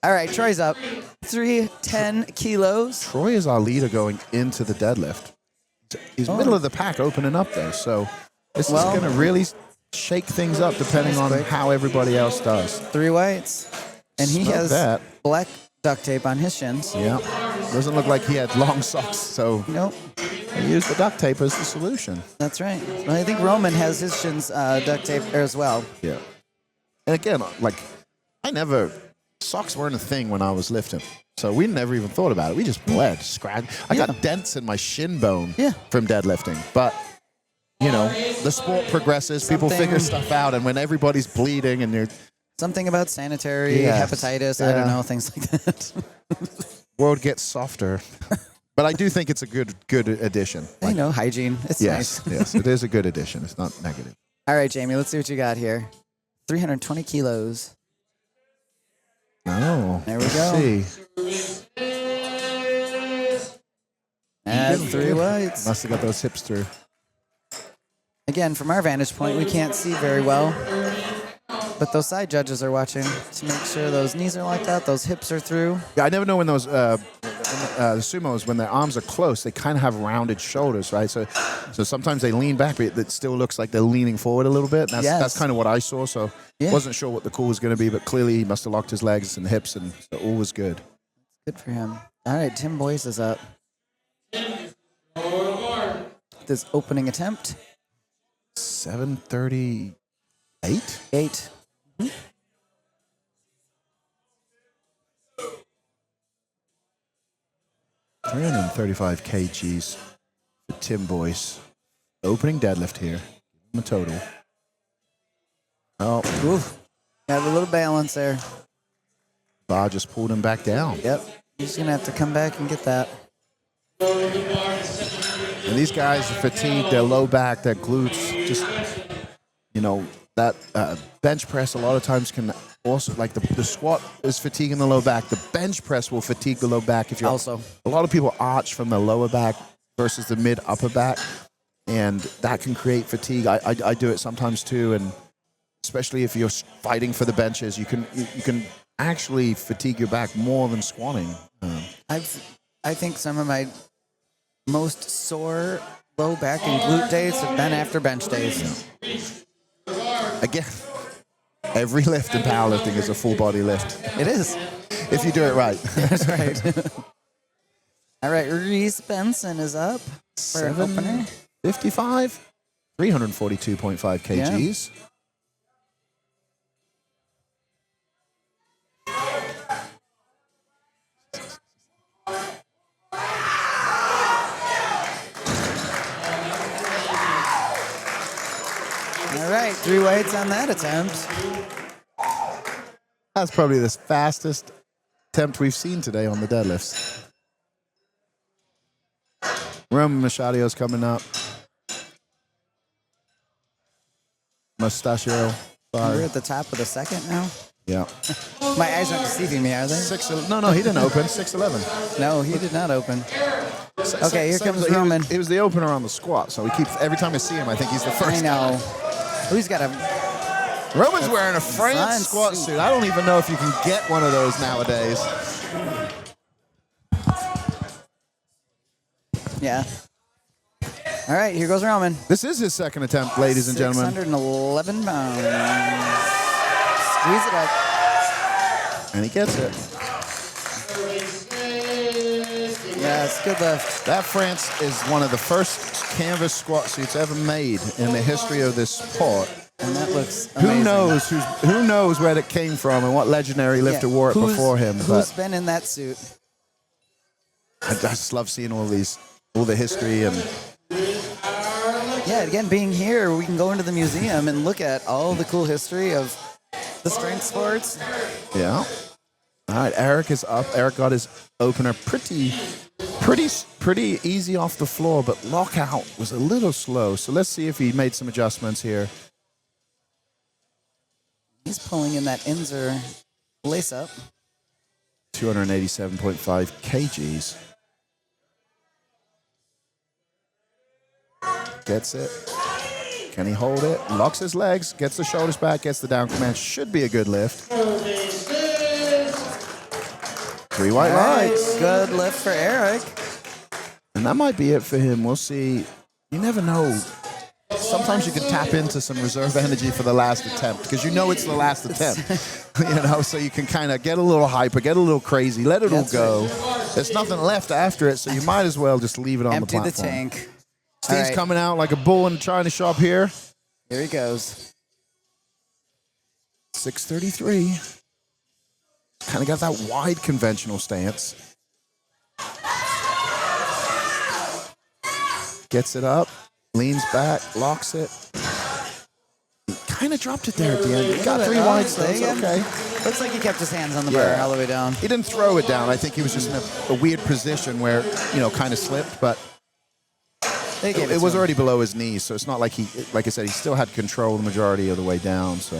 All right, Troy's up. 310 kilos. Troy is our leader going into the deadlift. He's middle of the pack opening up there, so this is going to really shake things up depending on how everybody else does. 3 whites. And he has black duct tape on his shins. Yeah. Doesn't look like he had long socks, so nope. He used the duct tape as the solution. That's right. Well, I think Roman has his shins duct tape as well. Yeah. And again, socks weren't a thing when I was lifting. So we never even thought about it. We just bled, scratched. I got dents in my shin bone from deadlifting. But, the sport progresses. People figure stuff out. And when everybody's bleeding and you're... Something about sanitary, hepatitis, I don't know, things like that. World gets softer. But I do think it's a good addition. Hygiene. It's nice. Yes, it is a good addition. It's not negative. All right, Jamie, let's see what you got here. 320 kilos. Oh, there we go. See. And 3 whites. Must have got those hips through. Again, from our vantage point, we can't see very well. But those side judges are watching to make sure those knees are locked out, those hips are through. Yeah, I never know when those the sumos, when their arms are close, they kind of have rounded shoulders, right? So sometimes they lean back, but it still looks like they're leaning forward a little bit. That's kind of what I saw. So wasn't sure what the call was going to be, but clearly he must have locked his legs and hips, and so all was good. Good for him. All right, Tim Boyce is up. This opening attempt. 738? 8. 335 kgs for Tim Boyce. Opening deadlift here. Give him a total. Oh, oof. Have a little balance there. Bar just pulled him back down. Yep. He's going to have to come back and get that. And these guys are fatigued, their low back, their glutes, just, that bench press a lot of times can also, like the squat is fatiguing the low back. The bench press will fatigue the low back. If you also, a lot of people arch from the lower back versus the mid upper back, and that can create fatigue. I do it sometimes too, and especially if you're fighting for the benches, you can actually fatigue your back more than squatting. I think some of my most sore low back and glute days have been after bench days. Again, every lift in powerlifting is a full body lift. It is. If you do it right. That's right. All right, Reese Benson is up for an opener. 55, 342.5 kgs. All right, 3 weights on that attempt. That's probably the fastest attempt we've seen today on the deadlifts. Roman Machadio's coming up. Mustachio. We're at the top of the second now. Yeah. My eyes aren't deceiving me, are they? No, he didn't open. 6'11". No, he did not open. Okay, here comes He Roman. was the opener on the squat, so we keep every time I see him, I think he's the first. I know. Who's got a... Roman's wearing a France France squat suit. suit. I don't even know if you can get one of those nowadays. Yeah. All right, here goes Roman. This is his second attempt, ladies and gentlemen. 611 pounds. Squeeze it up. And he gets it. Yes, good lift. That France is one of the first canvas squat suits ever made in the history of this sport. And that looks amazing. Who knows where it came from and what legendary lifter wore it before him? Who's been in that suit? I just love seeing all the history and Yeah, again, being here, we can go into the museum and look at all the cool history of the strength sports. yeah. All right, Eric is up. Eric got his opener pretty easy off the floor, but lockout was a little slow. So let's see if he made some adjustments here. He's pulling in that Inzer lace up. 287.5 kgs. Gets it. Can he hold it? Locks his legs, gets the shoulders back, gets the down command. Should be a good lift. 3 white lights. Good lift for Eric. And that might be it for him. We'll see. You never know. Sometimes you can tap into some reserve energy for the last attempt because you know it's the last attempt. So you can kind of get a little hyper, get a little crazy, let it all go. There's nothing left after it, so you might as well just leave it on the platform. Empty the tank. Steve's coming out like a bull in a china shop here. Here he goes. 633. Kind of got that wide conventional stance. Gets it up, leans back, locks it. He kind of dropped it there at the end. He got 3 wides, so it's okay. Looks like he kept his hands on the bar all the way down. He didn't throw it down. I think he was just in a weird position where, kind of slipped, but it was already below his knees, so it's not like like I said, he still had control the majority of the way down, so.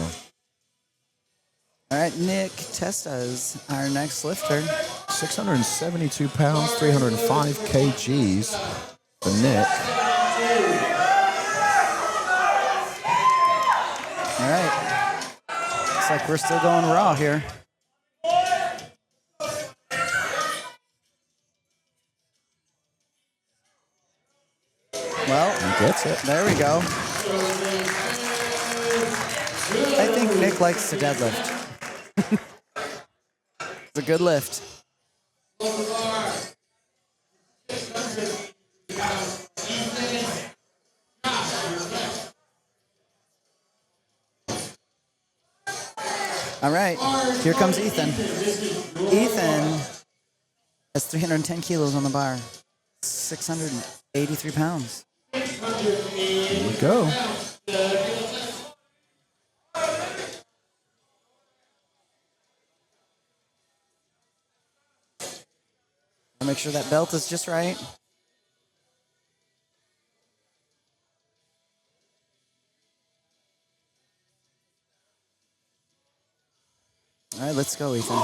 All right, Nick Testa is our next lifter. 672 pounds, 305 kgs for Nick. All right. Looks like we're still going raw here. Well, He gets it. there we go. I think Nick likes to deadlift. It's a good lift. All right, here comes Ethan. Ethan has 310 kilos on the bar, 683 pounds. Here we go. Make sure that belt is just right. All right, let's go, Ethan.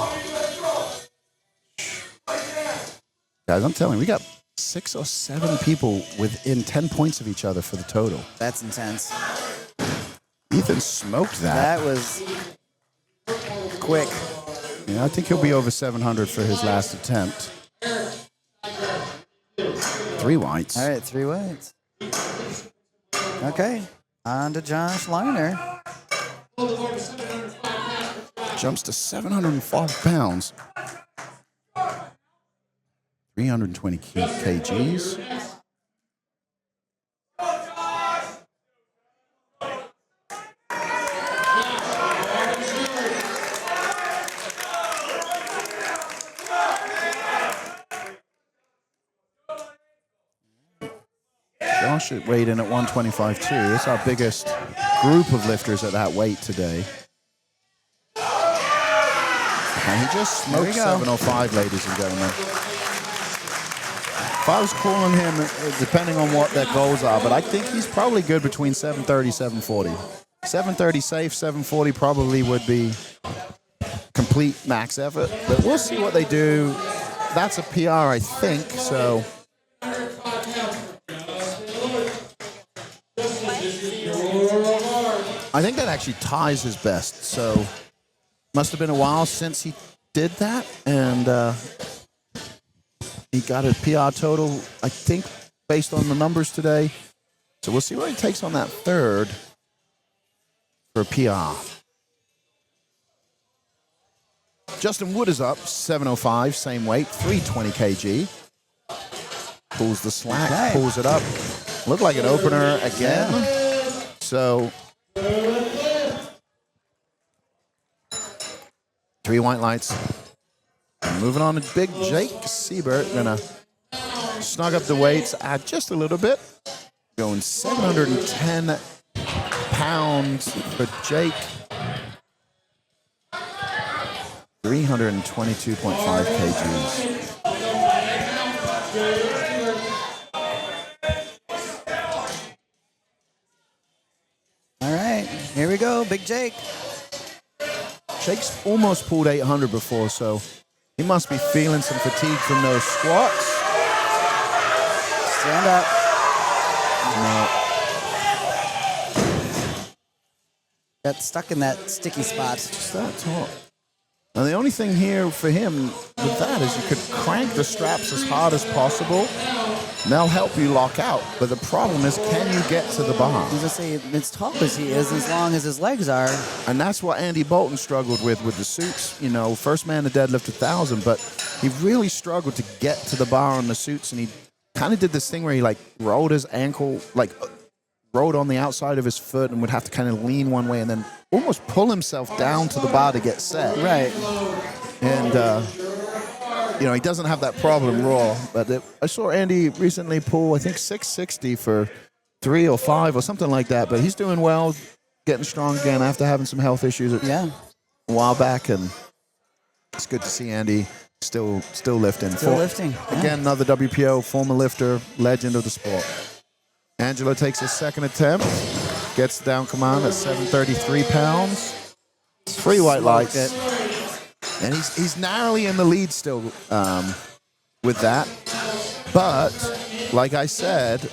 Guys, I'm telling you, we got 6 or 7 people within 10 points of each other for the total. That's intense. Ethan smoked that. That was quick. Yeah, I think he'll be over 700 for his last attempt. 3 whites. All right, 3 whites. Okay, on to Josh Lerner. Jumps to 705 pounds. 320 kgs. Josh weighed in at 125 too. It's our biggest group of lifters at that weight today. And he just smoked 705, ladies and gentlemen. If I was calling him, depending on what their goals are, but I think he's probably good between 730, 740. 730 safe, 740 probably would be complete max effort. But we'll see what they do. That's a PR, I think, so... I think that actually ties his best, so must have been a while since he did that, and he got a PR total, I think, based on the numbers today. So we'll see what he takes on that third for a PR. Justin Wood is up, 705, same weight, 320 kg. Pulls the slack, pulls it up. Looked like an opener again. Yeah. So... 3 white lights. Moving on to Big Jake Siebert. Gonna snug up the weights, add just a little bit. Going 710 pounds for Jake. 322.5 kgs. All right, here we go, Big Jake. Jake's almost pulled 800 before, so he must be feeling some fatigue from those squats. Stand up. No. Got stuck in that sticky spot. Just that top. Now, the only thing here for him with that is you could crank the straps as hard as possible, and they'll help you lock out. But the problem is, can you get to the bar? I was going to say, as tall as he is, as long as his legs are. And that's what Andy Bolton struggled with the suits. You know, first man to deadlift 1,000, but he really struggled to get to the bar on the suits, and he kind of did this thing where he, like, rolled his ankle, like, rode on the outside of his foot and would have to kind of lean one way and then almost pull himself down to the bar to get set. Right. And, you know, he doesn't have that problem raw. But I saw Andy recently pull, I think, 660 for 3 or 5 or something like that. But he's doing well, getting strong again after having some health issues a while back. And it's good to see Andy still lifting. Still lifting. Yeah. Again, another WPO, former lifter, legend of the sport. Angelo takes his second attempt, gets down command at 733 pounds. 3 white lights. And he's narrowly in the lead still with that. But, like I said,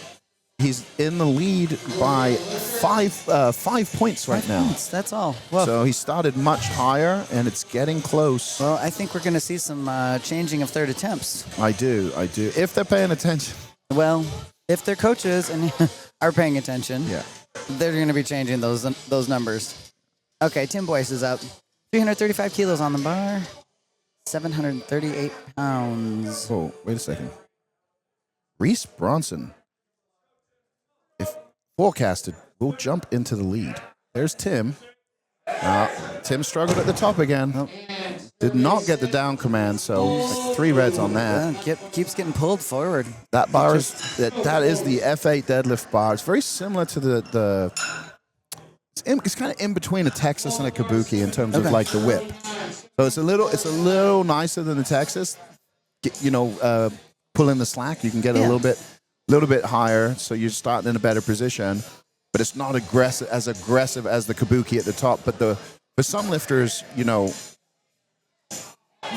he's in the lead by 5 points right now. That's all. Well, so he started much higher, and it's getting close. Well, I think we're going to see some changing of third attempts. I do. If they're paying attention. Well, if their coaches and are paying attention, they're going to be changing those numbers. Okay, Tim Boyce is up. 335 kilos on the bar, 738 pounds. Oh, wait a second. Reese Bronson, if forecasted, will jump into the lead. There's Tim. Tim struggled at the top again. Did not get the down command, so like 3 reds on that. Keeps getting pulled forward. That bar is that is the F8 deadlift bar. It's very similar to the it's kind of in between a Texas and a Kabuki in terms of like the whip. So it's a little nicer than the Texas. You know, pulling the slack, you can get a little bit higher, so you're starting in a better position. But it's not as aggressive as the Kabuki at the top. But for some lifters, you know,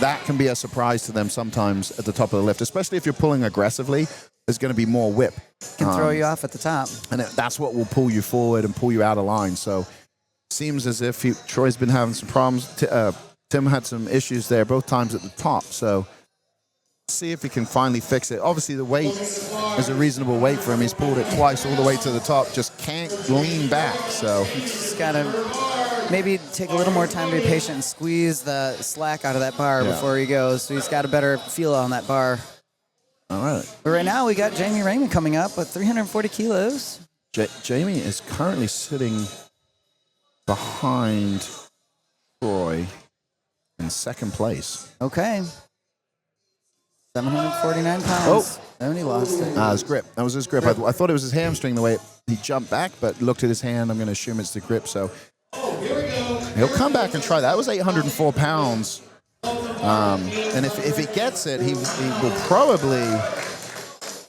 that can be a surprise to them sometimes at the top of the lift, especially if you're pulling aggressively. There's going to be more whip. Can throw you off at the top. And that's what will pull you forward and pull you out of line. So seems as if Troy's been having some problems. Tim had some issues there both times at the top. So see if he can finally fix it. Obviously, the weight is a reasonable weight for him. He's pulled it twice all the way to the top, just can't lean back. So Just got to maybe take a little more time to be patient and squeeze the slack out of that bar before he goes. So he's got a better feel on that bar. all right. But right now, we got Jamie Raymond coming up with 340 kilos. Jamie is currently sitting behind Troy in second place. Okay. 749 pounds. Oh. And he lost it. His grip. That was his grip. I thought it was his hamstring the way he jumped back, but looked at his hand. I'm going to assume it's the grip. So he'll come back and try that. That was 804 pounds. And if he gets it, he will probably...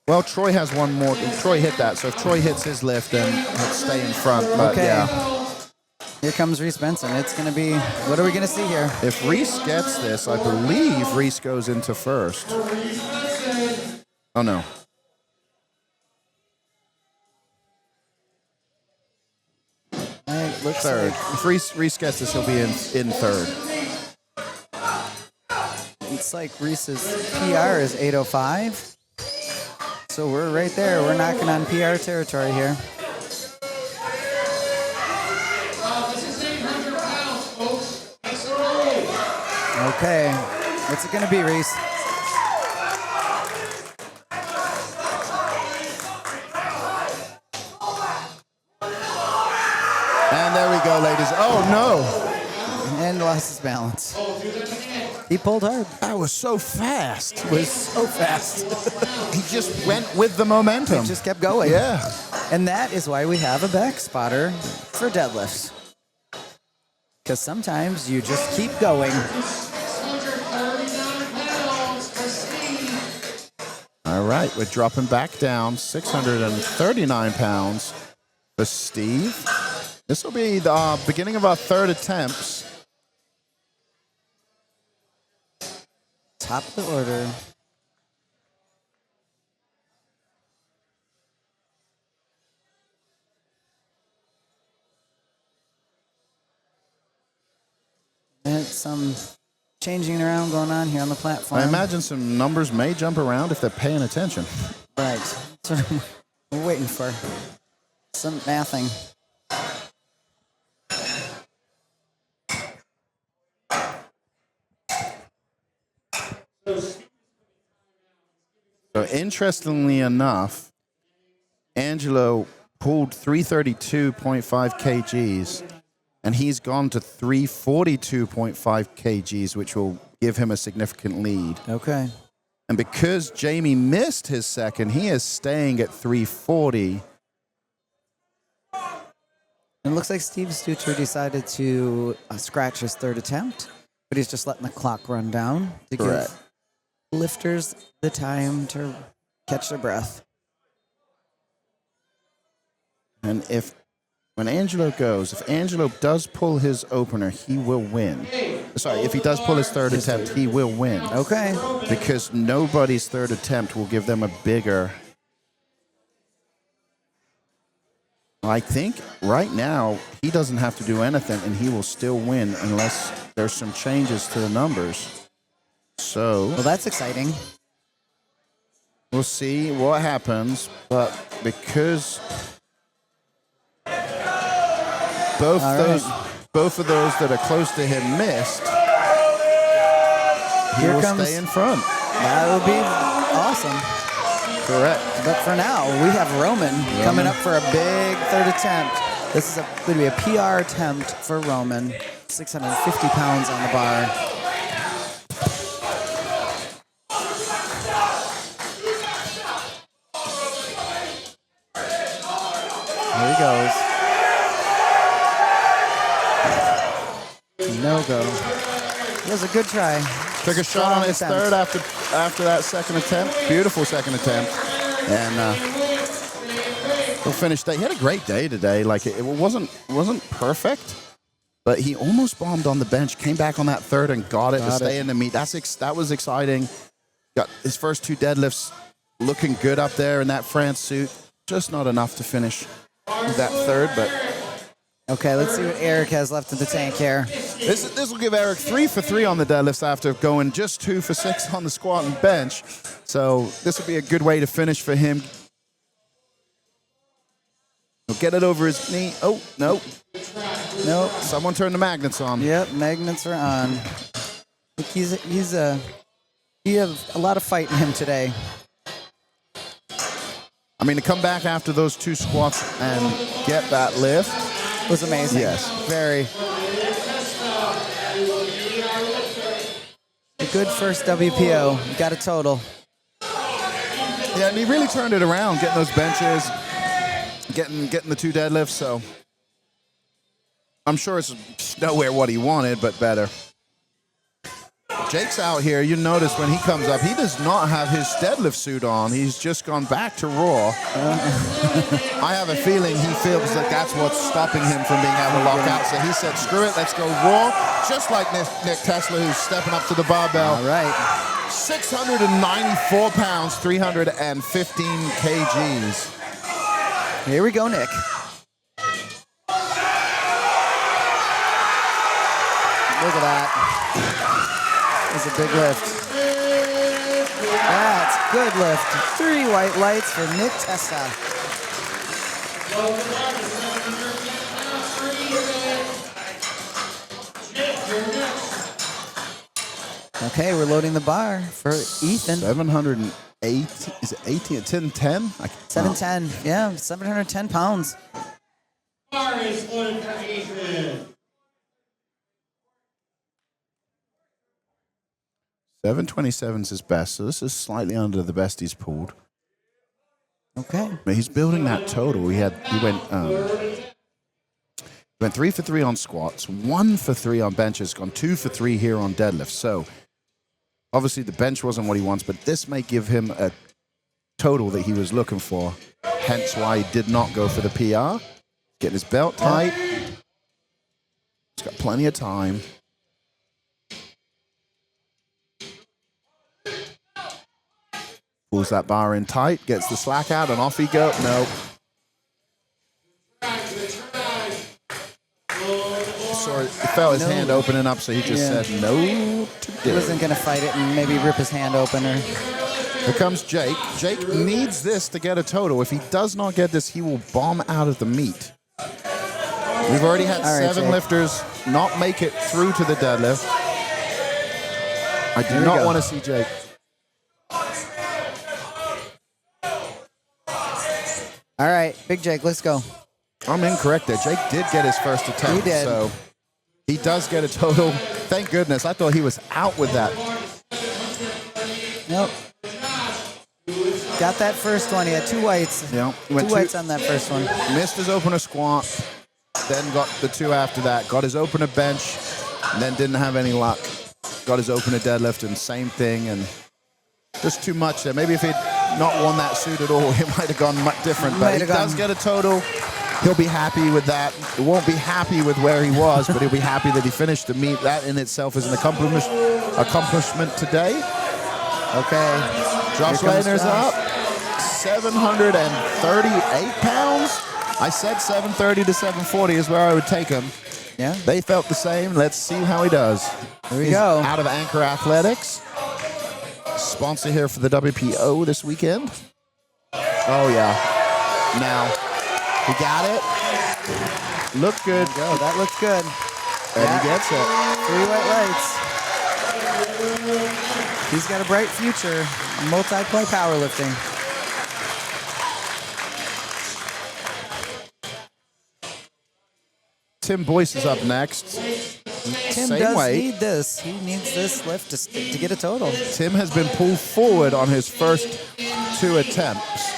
Well, Troy has one more. Troy hit that. So if Troy hits his lift, then he'll stay in front. But Okay. yeah. Here comes Reese Benson. It's going to be... What are we going to see here? If Reese gets this, I believe Reese goes into first. Oh, no. Looks Third. like If Reese gets this, he'll be in third. it's like Reese's PR is 805. So we're right there. We're knocking on PR territory here. This is 800 pounds, folks. That's the roll. Okay. What's it going to be, Reese? And there we go, ladies. Oh, no. And lost his balance. He pulled hard. That was so fast. It was so fast. He just went with the momentum. Just kept going. Yeah. And that is why we have a back spotter for deadlifts. Because sometimes you just keep going. 639 pounds for Steve. All right, we're dropping back down. 639 pounds for Steve. This will be the beginning of our third attempts. Top of the order. And some changing around going on here on the platform. I imagine some numbers may jump around if they're paying attention. Right. That's what we're waiting for. Some mathing. So interestingly enough, Angelo pulled 332.5 kgs, and he's gone to 342.5 kgs, which will give him a significant lead. Okay. And because Jamie missed his second, he is staying at 340. It looks like Steve Stutcher decided to scratch his third attempt, but he's just letting the clock run down to Correct. give lifters the time to catch their breath. And when Angelo goes, if Angelo does pull his opener, he will win. Sorry, if he does pull his third attempt, he will win. Okay. Because nobody's third attempt will give them a bigger... I think right now he doesn't have to do anything and he will still win unless there's some changes to the numbers. So Well, that's exciting. we'll see what happens, but because both of those that are close to him missed, he Here will comes- stay in front. That would be awesome. Correct. But for now, we have Roman coming up for a big third attempt. This is going to be a PR attempt for Roman. 650 pounds on the bar. Here he goes. No go. It was a good try. Took a shot on his Strong attempt. third after that second attempt. Beautiful second attempt. And he'll finish day. He had a great day today. Like it wasn't perfect, but he almost bombed on the bench. Came back on that third and got it to stay in the meet. That was exciting. Got his first two deadlifts looking good up there in that France suit. Just not enough to finish that third, but Okay, let's see what Eric has left in the tank here. this will give Eric 3 for 3 on the deadlifts after going just 2 for 6 on the squat and bench. So this will be a good way to finish for him. He'll get it over his knee. Oh, no. Nope. Someone turned the magnets on. Yep, magnets are on. I think he has a lot of fight in him today. I mean, to come back after those 2 squats and get that lift Was amazing. Yes. Very. A good first WPO. You got a total. Yeah, and he really turned it around, getting those benches, getting the 2 deadlifts. So I'm sure it's nowhere what he wanted, but better. Jake's out here. You notice when he comes up, he does not have his deadlift suit on. He's just gone back to Raw. I have a feeling he feels that that's what's stopping him from being able to lock out. So he said, screw it, let's go Raw. Just like Nick Tesla, who's stepping up to the barbell. All right. 694 pounds, 315 kgs. Here we go, Nick. Look at that. That's a big lift. That's good lift. 3 white lights for Nick Testa. Okay, we're loading the bar for Ethan. 708, is it 18, 10? 710, yeah, 710 pounds. Bar is loaded for Ethan. 727 is his best, so this is slightly under the best he's pulled. Okay. But he's building that total. He went 3 for 3 on squats, 1 for 3 on benches, gone 2 for 3 here on deadlifts. So obviously the bench wasn't what he wants, but this may give him a total that he was looking for. Hence why he did not go for the PR. Getting his belt tight. He's got plenty of time. Pulls that bar in tight, gets the slack out, and off he goes. Nope. Sorry, he felt his hand opening up, so he just said no He today. wasn't going to fight it and maybe rip his hand open or... Here comes Jake. Jake needs this to get a total. If he does not get this, he will bomb out of the meet. We've already had All right, 7 Jake. lifters not make it through to the deadlift. I do Here we not go. want to see Jake. All right, Big Jake, let's go. I'm incorrect there. Jake did get his first attempt. He did. So he does get a total. Thank goodness. I thought he was out with that. Nope. Got that first one. He had 2 whites. Yeah. He 2 went whites on that first one. missed his opener squat, then got the 2 after that. Got his opener bench, and then didn't have any luck. Got his opener deadlift, and same thing, and just too much there. Maybe if he'd not won that suit at all, it might have gone much different. But he does get a total. He'll be happy with that. He won't be happy with where he was, but he'll be happy that he finished the meet. That in itself is an accomplishment today. Okay. Josh Here comes Lehner's Josh. up. 738 pounds. I said 730 to 740 is where I would take him. Yeah. They felt the same. Let's see how he does. Here we He's go. out of Anchor Athletics. Sponsor here for the WPO this weekend. Oh, yeah. Now, he got it. Looked good. There we go. That looks good. And he gets it. 3 white lights. He's got a bright future. Multi-point powerlifting. Tim Boyce is up next. Tim Same does weight. need this. He needs this lift to get a total. Tim has been pulled forward on his first 2 attempts.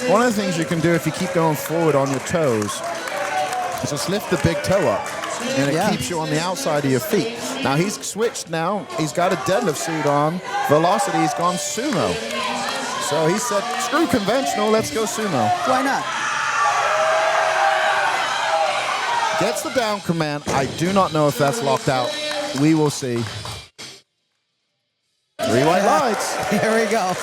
One of the things you can do if you keep going forward on your toes is just lift the big toe up, and it Yeah. keeps you on the outside of your feet. Now he's switched now. He's got a deadlift suit on. Velocity, he's gone sumo. So he said, screw conventional, let's go sumo. Why not? Gets the down command. I do not know if that's locked out. We will see. 3 white lights. Here we go.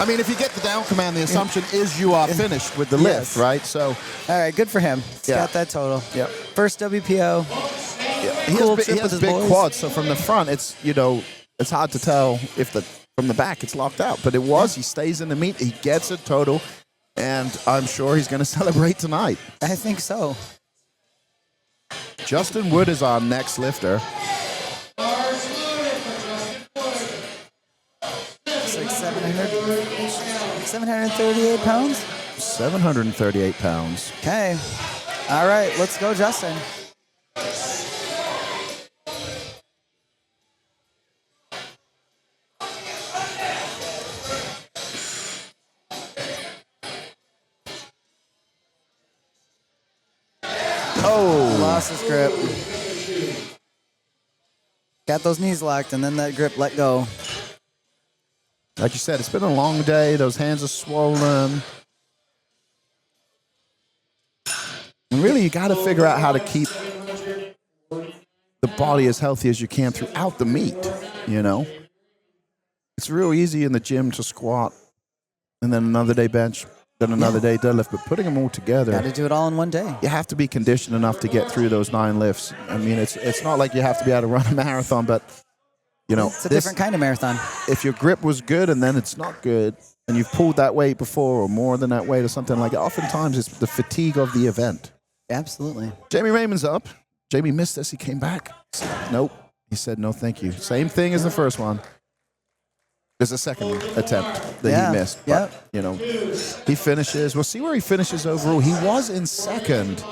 I mean, if you get the down command, the assumption is you are finished with the lift, Yes. right? So All right, good for him. He's Yeah. got that total. Yep. First WPO. he Cool has, trip he has with his big boys. quads, so from the front, it's, it's hard to tell if the from the back. It's locked out. But it was. He stays in the meet. He gets a total. And I'm sure he's going to celebrate tonight. I think so. Justin Wood is our next lifter. It's like 738 pounds? 738 pounds. Okay. All right, let's go, Justin. Oh. Lost his grip. Got those knees locked, and then that grip let go. Like you said, it's been a long day. Those hands are swollen. And really, you got to figure out how to keep the body as healthy as you can throughout the meet, you know? It's real easy in the gym to squat and then another day bench, then another day deadlift, but putting them all together, Got to do it all in one day. you have to be conditioned enough to get through those 9 lifts. I mean, it's not like you have to be able to run a marathon, but, you know, It's a different kind of marathon. if your grip was good and then it's not good, and you've pulled that weight before or more than that weight or something like that, oftentimes it's the fatigue of the event. Absolutely. Jamie Raymond's up. Jamie missed this. He came back. Nope. He said, no, thank you. Same thing as the first one. There's a second attempt that he missed. But, you know, he finishes. We'll see where he finishes overall. He was in second,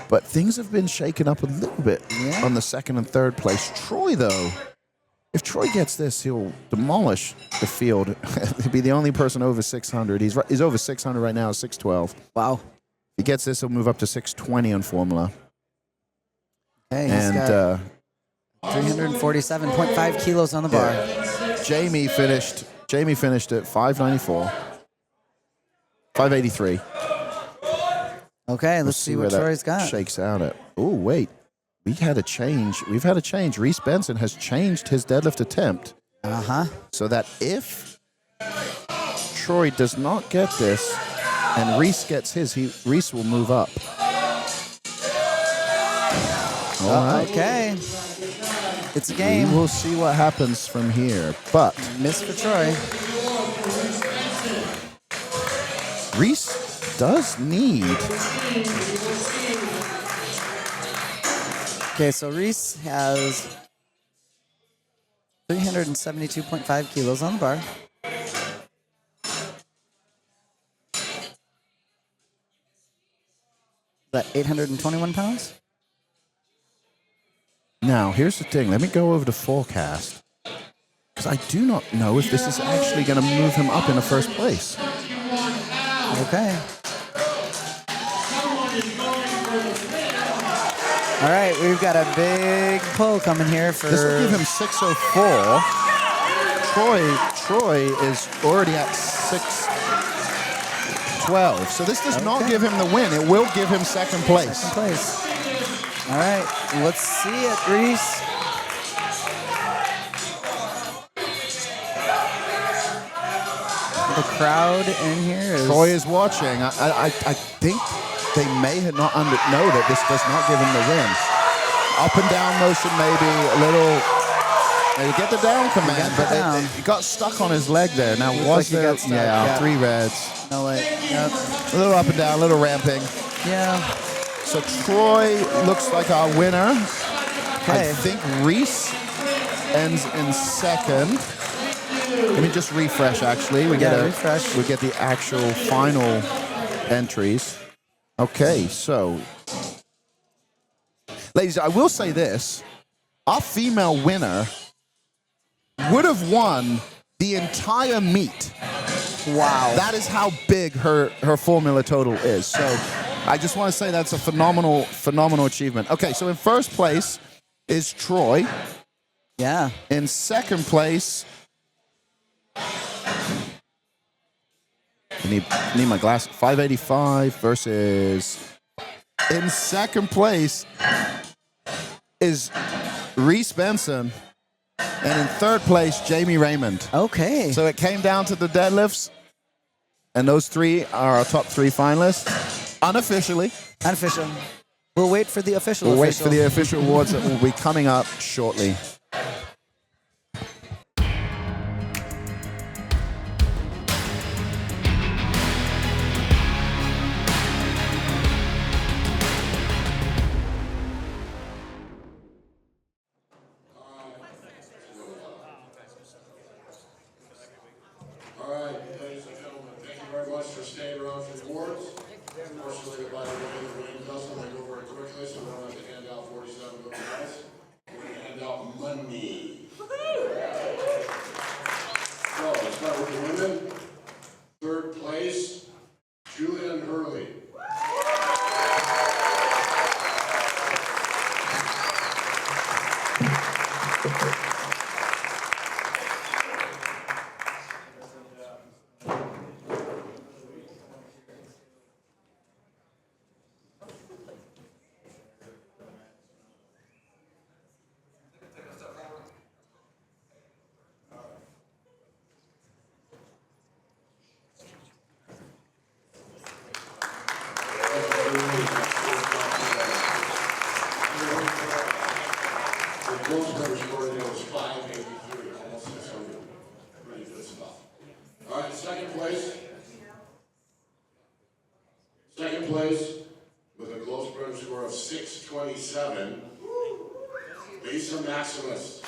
but things have been shaken up a little bit on the second and third place. Troy, though, if Troy gets this, he'll demolish the field. He'll be the only person over 600. He's over 600 right now, 612. Wow. If he gets this, he'll move up to 620 on formula. Hey, he's And got 347.5 kilos on the bar. Jamie finished at 594, 583. Okay, let's see what that Troy's got. shakes out at. Oh, wait. We've had a change. Reese Benson has changed his deadlift attempt. Uh-huh. So that if Troy does not get this and Reese gets his, Reese will move up. All right. Okay. It's a We game. will see what happens from here. But Miss for Troy. Reese does need. Okay, so Reese has 372.5 kilos on the bar. Is that 821 pounds? Now, here's the thing. Let me go over the forecast. Because I do not know if this is actually going to move him up in the first place. Okay. All right, we've got a big pull coming here for... This will give him 604. Troy is already at 612. So this does not give him the win. It will give him second place. Second place. All right, let's see it, Reese. The crowd in here is... Troy is watching. I think they may not know that this does not give him the win. Up and down motion, maybe a little. They get the down command, but it got stuck on his leg there. Now was like he there? got stuck, Yeah, yeah. 3 reds. No, wait. Yep. A little up and down, a little ramping. Yeah. So Troy looks like our winner. Okay. I think Reese ends in second. Let me just refresh. Actually, we get refresh. We get the actual final entries. Okay, so, ladies, I will say this. Our female winner would have won the entire meet. Wow. That is how big her formula total is. So I just want to say that's a phenomenal achievement. Okay, so in first place is Troy. Yeah. In second place, I need my glass. 585 versus. In second place is Reese Benson. And in third place, Jamie Raymond. Okay. So it came down to the deadlifts. And those 3 are our top 3 finalists. Unofficially. Unofficial. We'll wait for the official. We'll wait for the official awards that will be coming up shortly. money. So let's start with the women. Third place, Julian Hurley. The gold medal score there was 583, almost 600. Pretty good stuff. All right, second place. Second place with a close medal score of 627, Lisa Maximus.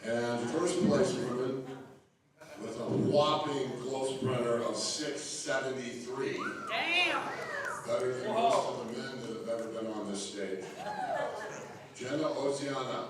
And first place women with a whopping close runner of 673. Damn! Better than most of the men that have ever been on this stage. Jenna Oziana.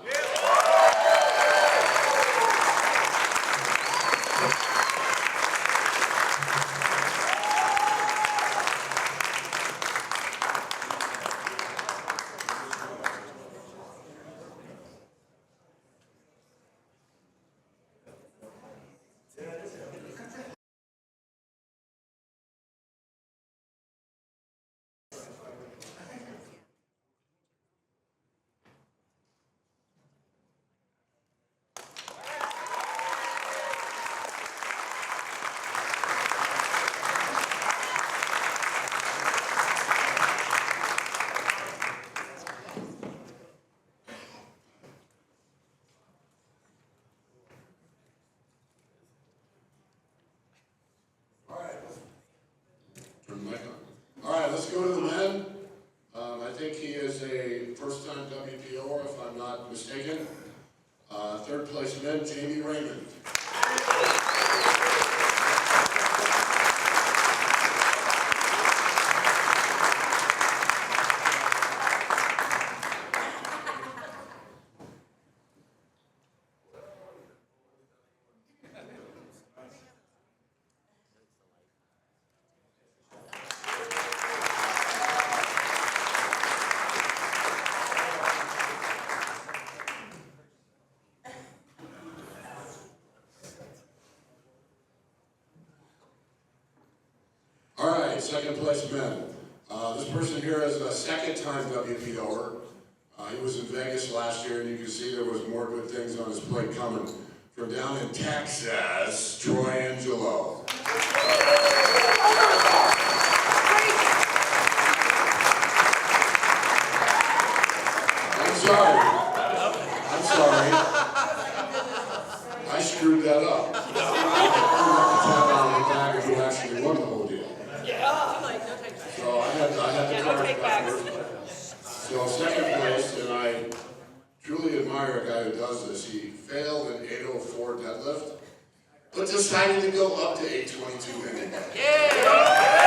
All right, let's go to the men. I think he is a first-time WPOer, if I'm not mistaken. Third place men, Jamie Raymond. All right, second place men. This person here is a second-time WPOer. He was in Vegas last year, and you can see there was more good things on his plate coming. From down in Texas, Troy Angelo. I'm sorry. I screwed that up. Who actually won the whole deal. So I had to correct that first. So second place, and I truly admire a guy who does this. He failed an 804 deadlift, but decided to go up to 822 anyway. Yeah!